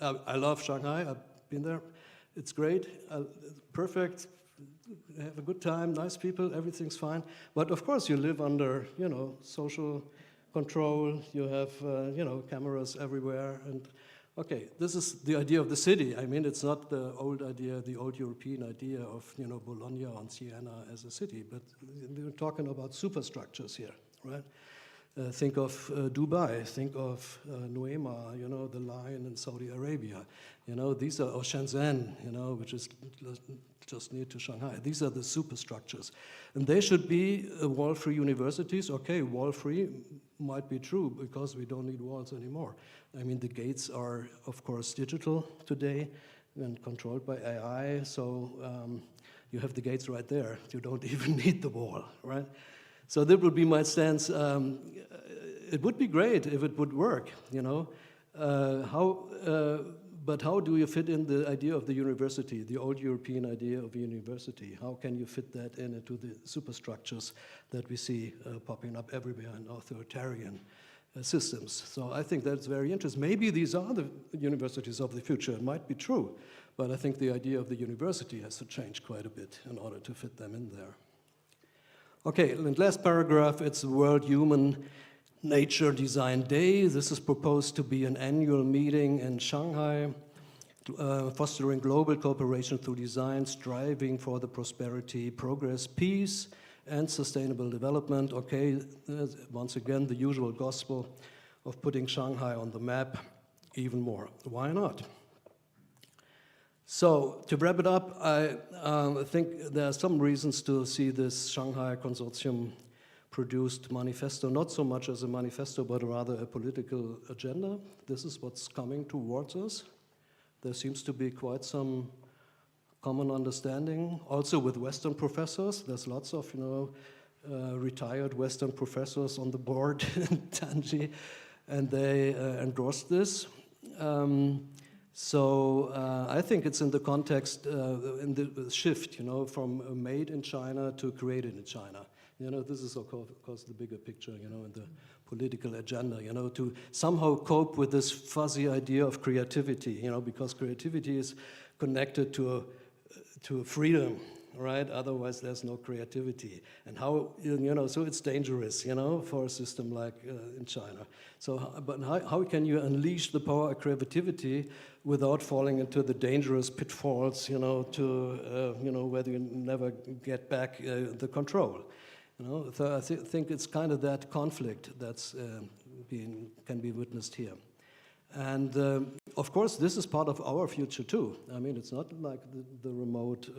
I love Shanghai. I've been there. It's great, perfect. Have a good time, nice people, everything's fine. But of course, you live under, social control. You have, cameras everywhere. And okay, this is the idea of the city. I mean, it's not the old idea, the old European idea of, Bologna and Siena as a city. But we're talking about superstructures here, right? Think of Dubai, think of Nuema, the line in Saudi Arabia. These are, or Shenzhen, which is just near to Shanghai. These are the superstructures. And they should be wall-free universities. Okay, wall-free might be true because we don't need walls anymore. I mean, the gates are, of course, digital today and controlled by AI. So you have the gates right there. You don't even need the wall, right? So that would be my stance. It would be great if it would work, but how do you fit in the idea of the university, the old European idea of a university? How can you fit that into the superstructures that we see popping up everywhere in authoritarian systems? So I think that's very interesting. Maybe these are the universities of the future. It might be true, but I think the idea of the university has to change quite a bit in order to fit them in there. Okay, and last paragraph, it's World Human Nature Design Day. This is proposed to be an annual meeting in Shanghai, fostering global cooperation through design, striving for the prosperity, progress, peace, and sustainable development. Okay, once again, the usual gospel of putting Shanghai on the map even more. Why not? So, to wrap it up, I think there are some reasons to see this Shanghai Consortium produced manifesto, not so much as a manifesto, but rather a political agenda. This is what's coming towards us. There seems to be quite some common understanding, also with Western professors. There's lots of, retired Western professors on the board in Tanji, and they endorsed this. So I think it's in the context, in the shift, from made in China to created in China. This is of course the bigger picture, in the political agenda, to somehow cope with this fuzzy idea of creativity, because creativity is connected to freedom, right? Otherwise, there's no creativity. And how, so it's dangerous, for a system like in China. So, but how can you unleash the power of creativity without falling into the dangerous pitfalls, where you never get back the control? So I think it's kind of that conflict that's can be witnessed here. And of course, this is part of our future too. I mean, it's not like the remote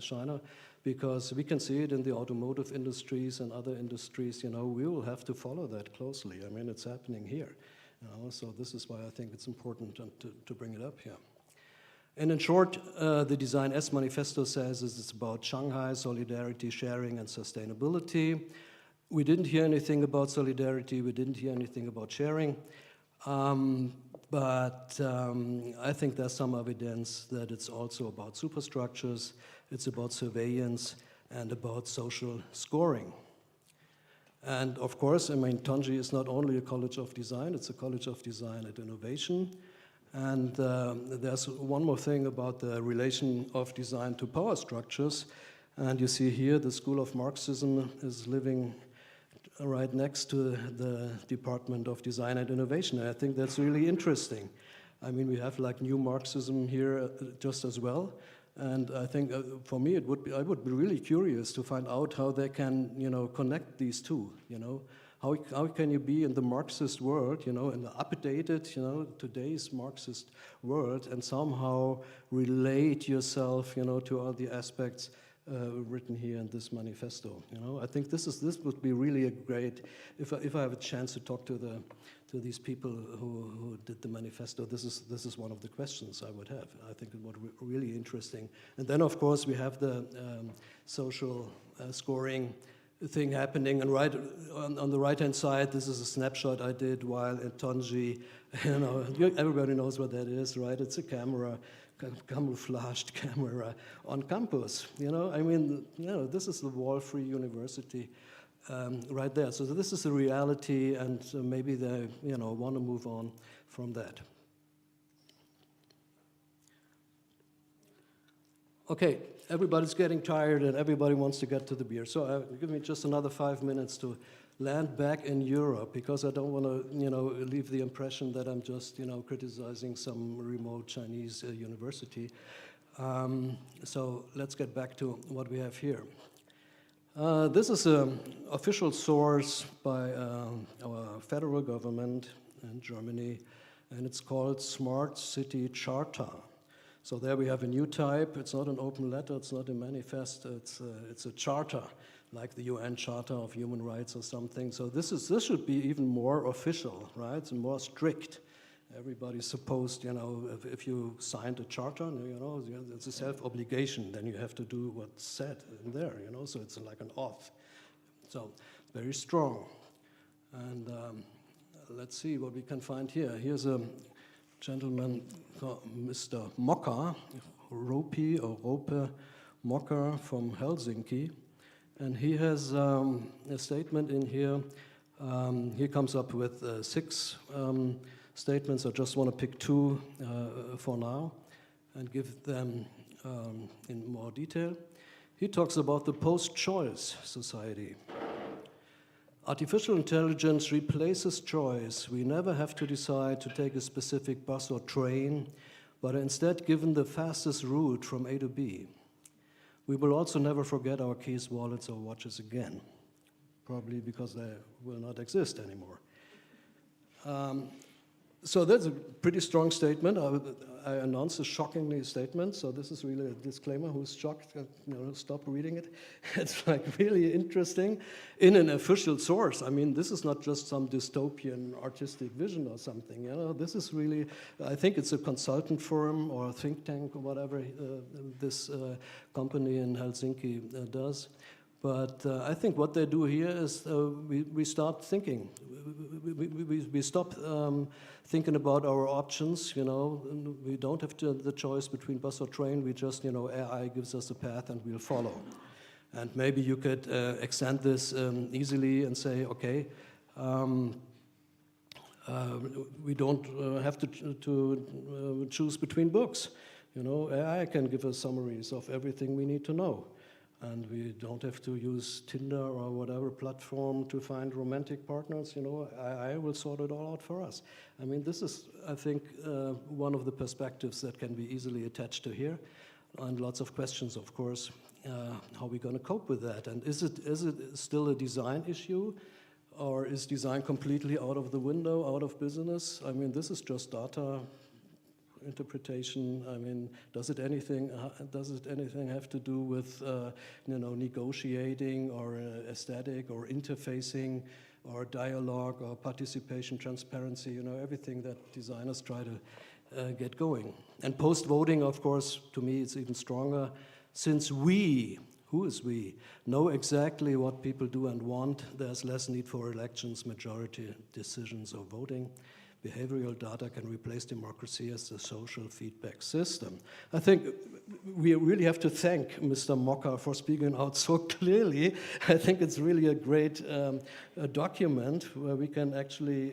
China, because we can see it in the automotive industries and other industries. We will have to follow that closely. I mean, it's happening here. So this is why I think it's important to bring it up here. And in short, the Design S Manifesto says it's about Shanghai, solidarity, sharing, and sustainability. We didn't hear anything about solidarity. We didn't hear anything about sharing. But I think there's some evidence that it's also about superstructures, it's about surveillance, and about social scoring. And of course, I mean, Tanji is not only a college of design, it's a college of design and innovation. And there's one more thing about the relation of design to power structures. And you see here the School of Marxism is living right next to the Department of Design and Innovation. And I think that's really interesting. I mean, we have like new Marxism here just as well. And I think for me, I would be really curious to find out how they can, connect these two, How can you be in the Marxist world, in the updated, today's Marxist world, and somehow relate yourself, to all the aspects written here in this manifesto? I think this would be really a great. If I have a chance to talk to these people who did the manifesto, this is one of the questions I would have. I think it would be really interesting. And then of course we have the social scoring thing happening, and right on the right-hand side, this is a snapshot I did while at Tanji. Everybody knows what that is, right? It's a camera, camouflaged camera on campus. I mean, this is the wall-free university right there. So this is the reality, and maybe they, want to move on from that. Okay, everybody's getting tired and everybody wants to get to the beer. So give me just another 5 minutes to land back in Europe, because I don't want to, leave the impression that I'm just, criticizing some remote Chinese university. So let's get back to what we have here. This is an official source by our federal government in Germany, and it's called Smart City Charter. So there we have a new type. It's not an open letter, it's not a manifest, it's a charter, like the UN Charter of Human Rights or something. So this should be even more official, right? It's more strict. Everybody's supposed, if you signed a charter, it's a self-obligation, then you have to do what's said in there, so it's like an oath. So very strong. And let's see what we can find here. Here's a gentleman called Mr. Mocker, Rope Mocker from Helsinki, and he has a statement in here. He comes up with 6 statements. I just want to pick 2 for now and give them in more detail. He talks about the post-choice society. Artificial intelligence replaces choice. We never have to decide to take a specific bus or train, but are instead given the fastest route from A to B. We will also never forget our keys, wallets, or watches again, probably because they will not exist anymore. So that's a pretty strong statement. I announced a shockingly statement, so this is really a disclaimer. Who's shocked? Stop reading it. It's like really interesting in an official source. I mean, this is not just some dystopian artistic vision or something. This is really, I think it's a consultant firm or a think tank or whatever this company in Helsinki does. But I think what they do here is we start thinking. We stop thinking about our options, We don't have the choice between bus or train. We just, AI gives us a path and we'll follow. And maybe you could extend this easily and say, okay, we don't have to choose between books. AI can give us summaries of everything we need to know. And we don't have to use Tinder or whatever platform to find romantic partners. AI will sort it all out for us. I mean, this is, I think, one of the perspectives that can be easily attached to here. And lots of questions, of course, how are we going to cope with that? And is it still a design issue? Or is design completely out of the window, out of business? I mean, this is just data interpretation. I mean, does it anything have to do with negotiating or aesthetic or interfacing or dialogue or participation, transparency? Everything that designers try to get going. And post-voting, of course, to me, it's even stronger, since we, who is we, know exactly what people do and want. There's less need for elections, majority decisions, or voting. Behavioral data can replace democracy as the social feedback system. I think we really have to thank Mr. Mocker for speaking out so clearly. I think it's really a great document where we can actually,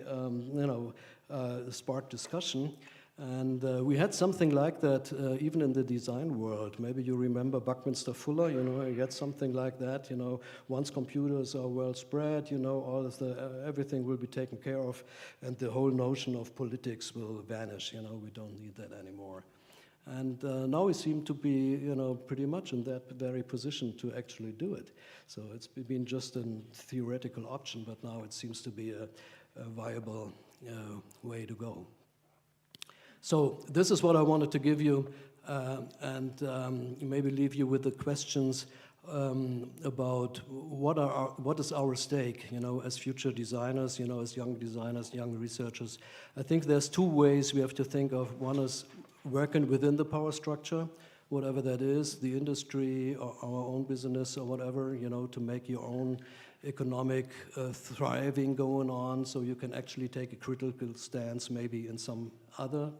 spark discussion. And we had something like that even in the design world. Maybe you remember Buckminster Fuller, he had something like that, once computers are well spread, all of everything will be taken care of, and the whole notion of politics will vanish, we don't need that anymore. And now we seem to be, pretty much in that very position to actually do it. So it's been just a theoretical option, but now it seems to be a viable way to go. So this is what I wanted to give you, and maybe leave you with the questions about what is our stake, as future designers, as young designers, young researchers. I think there's two ways we have to think of. One is working within the power structure, whatever that is, the industry or our own business or whatever, to make your own economic thriving going on, so you can actually take a critical stance maybe in some other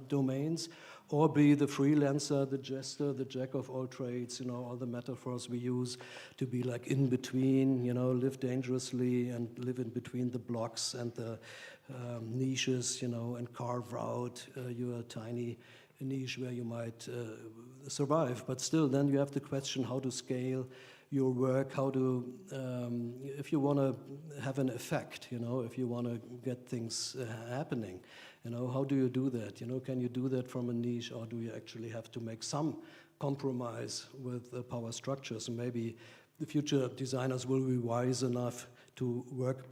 domains, or be the freelancer, the jester, the jack of all trades, all the metaphors we use to be like in between, live dangerously and live in between the blocks and the niches, and carve out your tiny niche where you might survive. But still, then you have to question how to scale your work, how to, if you want to have an effect, if you want to get things happening, how do you do that? Can you do that from a niche, or do you actually have to make some compromise with the power structures? And maybe the future designers will be wise enough to work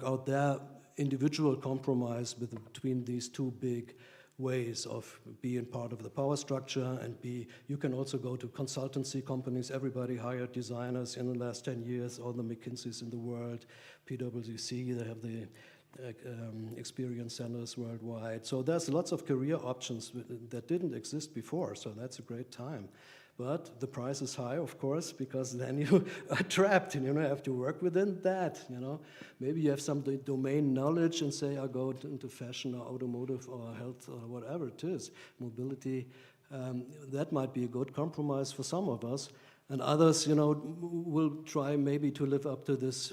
out their individual compromise between these two big ways of being part of the power structure, and you can also go to consultancy companies. Everybody hired designers in the last 10 years, all the McKinseys in the world, PwC, they have the experience centers worldwide. So there's lots of career options that didn't exist before, so that's a great time. But the price is high, of course, because then you are trapped and you have to work within that. Maybe you have some domain knowledge and say, I go into fashion or automotive or health or whatever it is, mobility. That might be a good compromise for some of us. And others, will try maybe to live up to this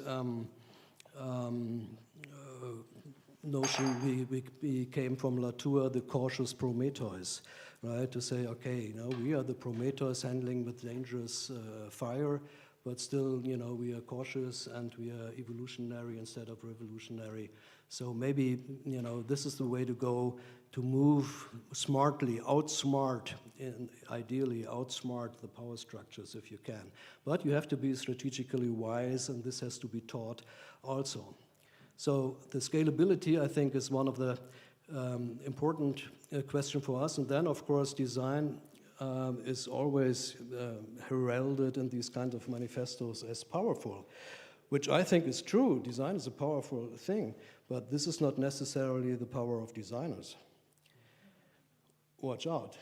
notion we came from Latour, the cautious Prometheus, right? To say, okay, we are the Prometheus handling with dangerous fire, but still, we are cautious and we are evolutionary instead of revolutionary. So maybe, this is the way to go, to move smartly, outsmart, and ideally outsmart the power structures if you can. But you have to be strategically wise, and this has to be taught also. So the scalability, I think, is one of the important question for us. And then, of course, design is always heralded in these kind of manifestos as powerful, which I think is true. Design is a powerful thing, but this is not necessarily the power of designers. Watch out.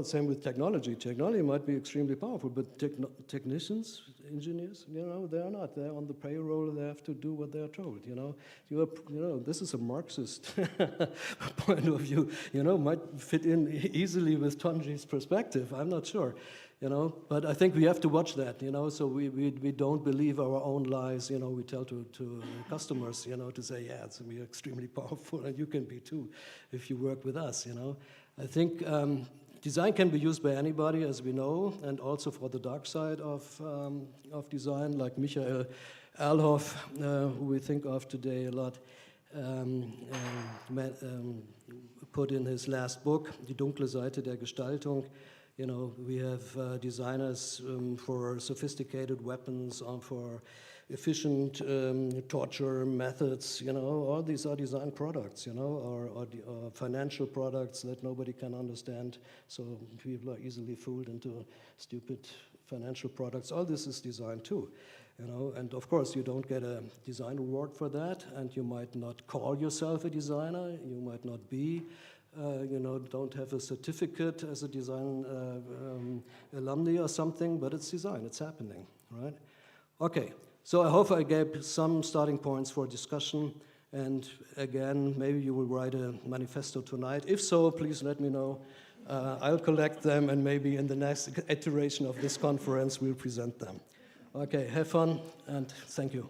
Same with technology. Technology might be extremely powerful, but technicians, engineers, they are not. They're on the payroll. They have to do what they're told. This is a Marxist point of view. Might fit in easily with Tonji's perspective. I'm not sure. But I think we have to watch that. So we don't believe our own lies. We tell to customers, to say, yeah, we are extremely powerful, and you can be too, if you work with us. I think design can be used by anybody, as we know, and also for the dark side of design, like Michael Alhoff, who we think of today a lot, put in his last book, Die dunkle Seite der Gestaltung. We have designers for sophisticated weapons, for efficient torture methods, all these are design products, or financial products that nobody can understand, so people are easily fooled into stupid financial products. All this is design too, and of course you don't get a design award for that, and you might not call yourself a designer, you might not be, don't have a certificate as a design alumni or something, but it's design, it's happening, right? Okay. So I hope I gave some starting points for discussion, and again, maybe you will write a manifesto tonight. If so, please let me know. I'll collect them, and maybe in the next iteration of this conference, we'll present them. Okay, have fun, and thank you.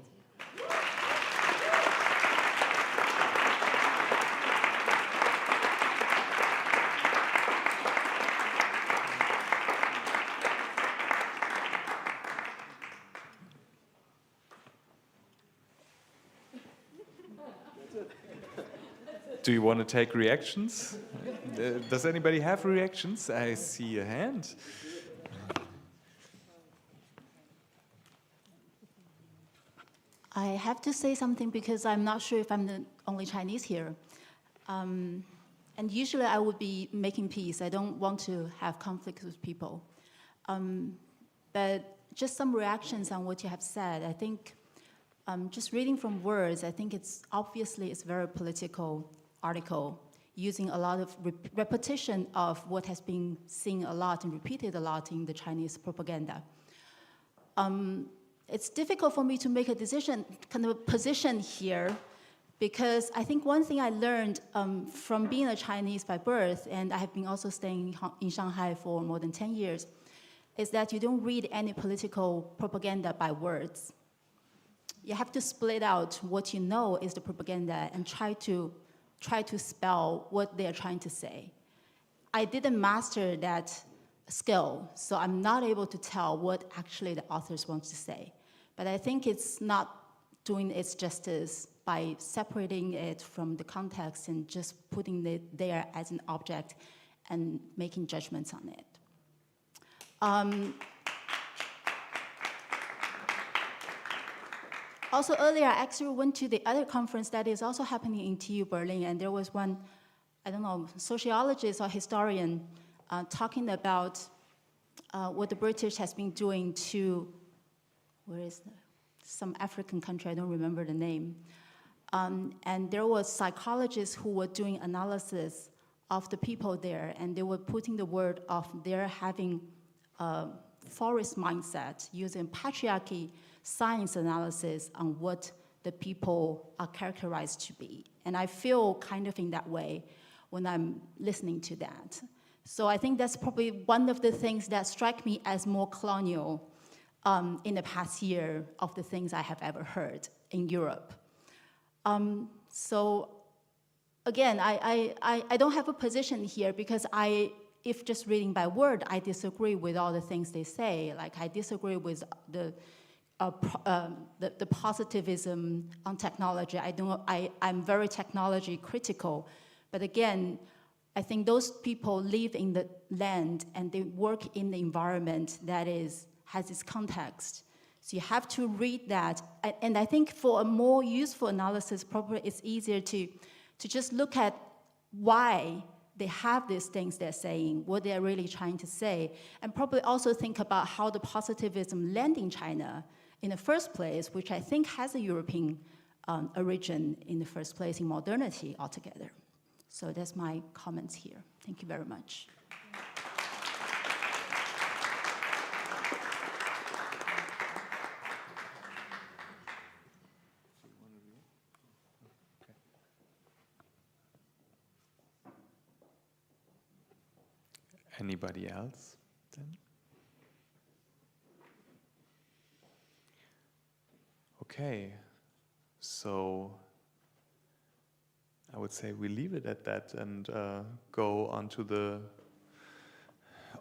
Do you want to take reactions? Does anybody have reactions? I see a hand. I have to say something because I'm not sure if I'm the only Chinese here. And usually I would be making peace. I don't want to have conflicts with people. But just some reactions on what you have said. I think just reading from words, I think it's very political article, using a lot of repetition of what has been seen a lot and repeated a lot in the Chinese propaganda. It's difficult for me to make a decision, kind of a position here, because I think one thing I learned from being a Chinese by birth, and I have been also staying in Shanghai for more than 10 years, is that you don't read any political propaganda by words. You have to split out what you know is the propaganda and try to spell what they are trying to say. I didn't master that skill, so I'm not able to tell what actually the authors want to say. But I think it's not doing its justice by separating it from the context and just putting it there as an object and making judgments on it. Also earlier, I actually went to the other conference that is also happening in TU Berlin, and there was one, I don't know, sociologist or historian talking about what the British has been doing to, some African country, I don't remember the name. And there was psychologists who were doing analysis of the people there, and they were putting the word of their having a forest mindset, using patriarchy science analysis on what the people are characterized to be. And I feel kind of in that way when I'm listening to that. So I think that's probably one of the things that strike me as more colonial in the past year of the things I have ever heard in Europe. So again, I don't have a position here because if just reading by word, I disagree with all the things they say. Like I disagree with the positivism on technology. I'm very technology critical, but again, I think those people live in the land and they work in the environment that has its context. So you have to read that, and I think for a more useful analysis, probably it's easier to just look at why they have these things they're saying, what they're really trying to say, and probably also think about how the positivism landed in China in the first place, which I think has a European origin in the first place in modernity altogether. So that's my comments here. Thank you very much. Anybody else then? Okay, so I would say we leave it at that and go on to the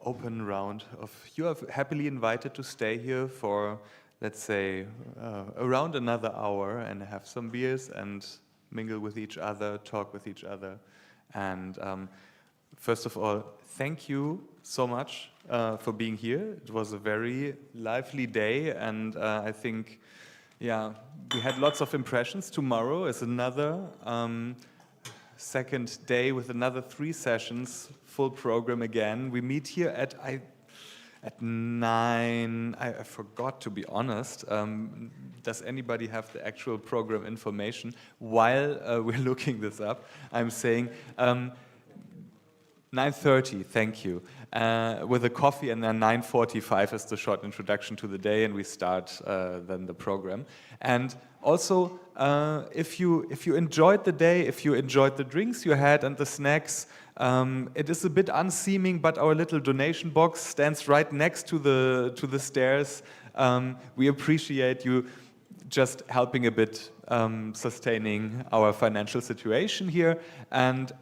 open round of, you are happily invited to stay here for, let's say, around another hour and have some beers and mingle with each other, talk with each other. And first of all, thank you so much for being here. It was a very lively day, and I think, yeah, we had lots of impressions. Tomorrow is another second day with another 3 sessions, full program again. We meet here at 9. I forgot, to be honest. Does anybody have the actual program information? While we're looking this up, I'm saying 9:30, thank you, with a coffee, and then 9:45 is the short introduction to the day, and we start then the program. And also, if you enjoyed the day, if you enjoyed the drinks you had and the snacks, it is a bit unseeming, but our little donation box stands right next to the stairs. We appreciate you just helping a bit, sustaining our financial situation here, and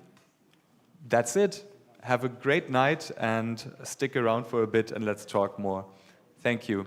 that's it. Have a great night and stick around for a bit and let's talk more. Thank you.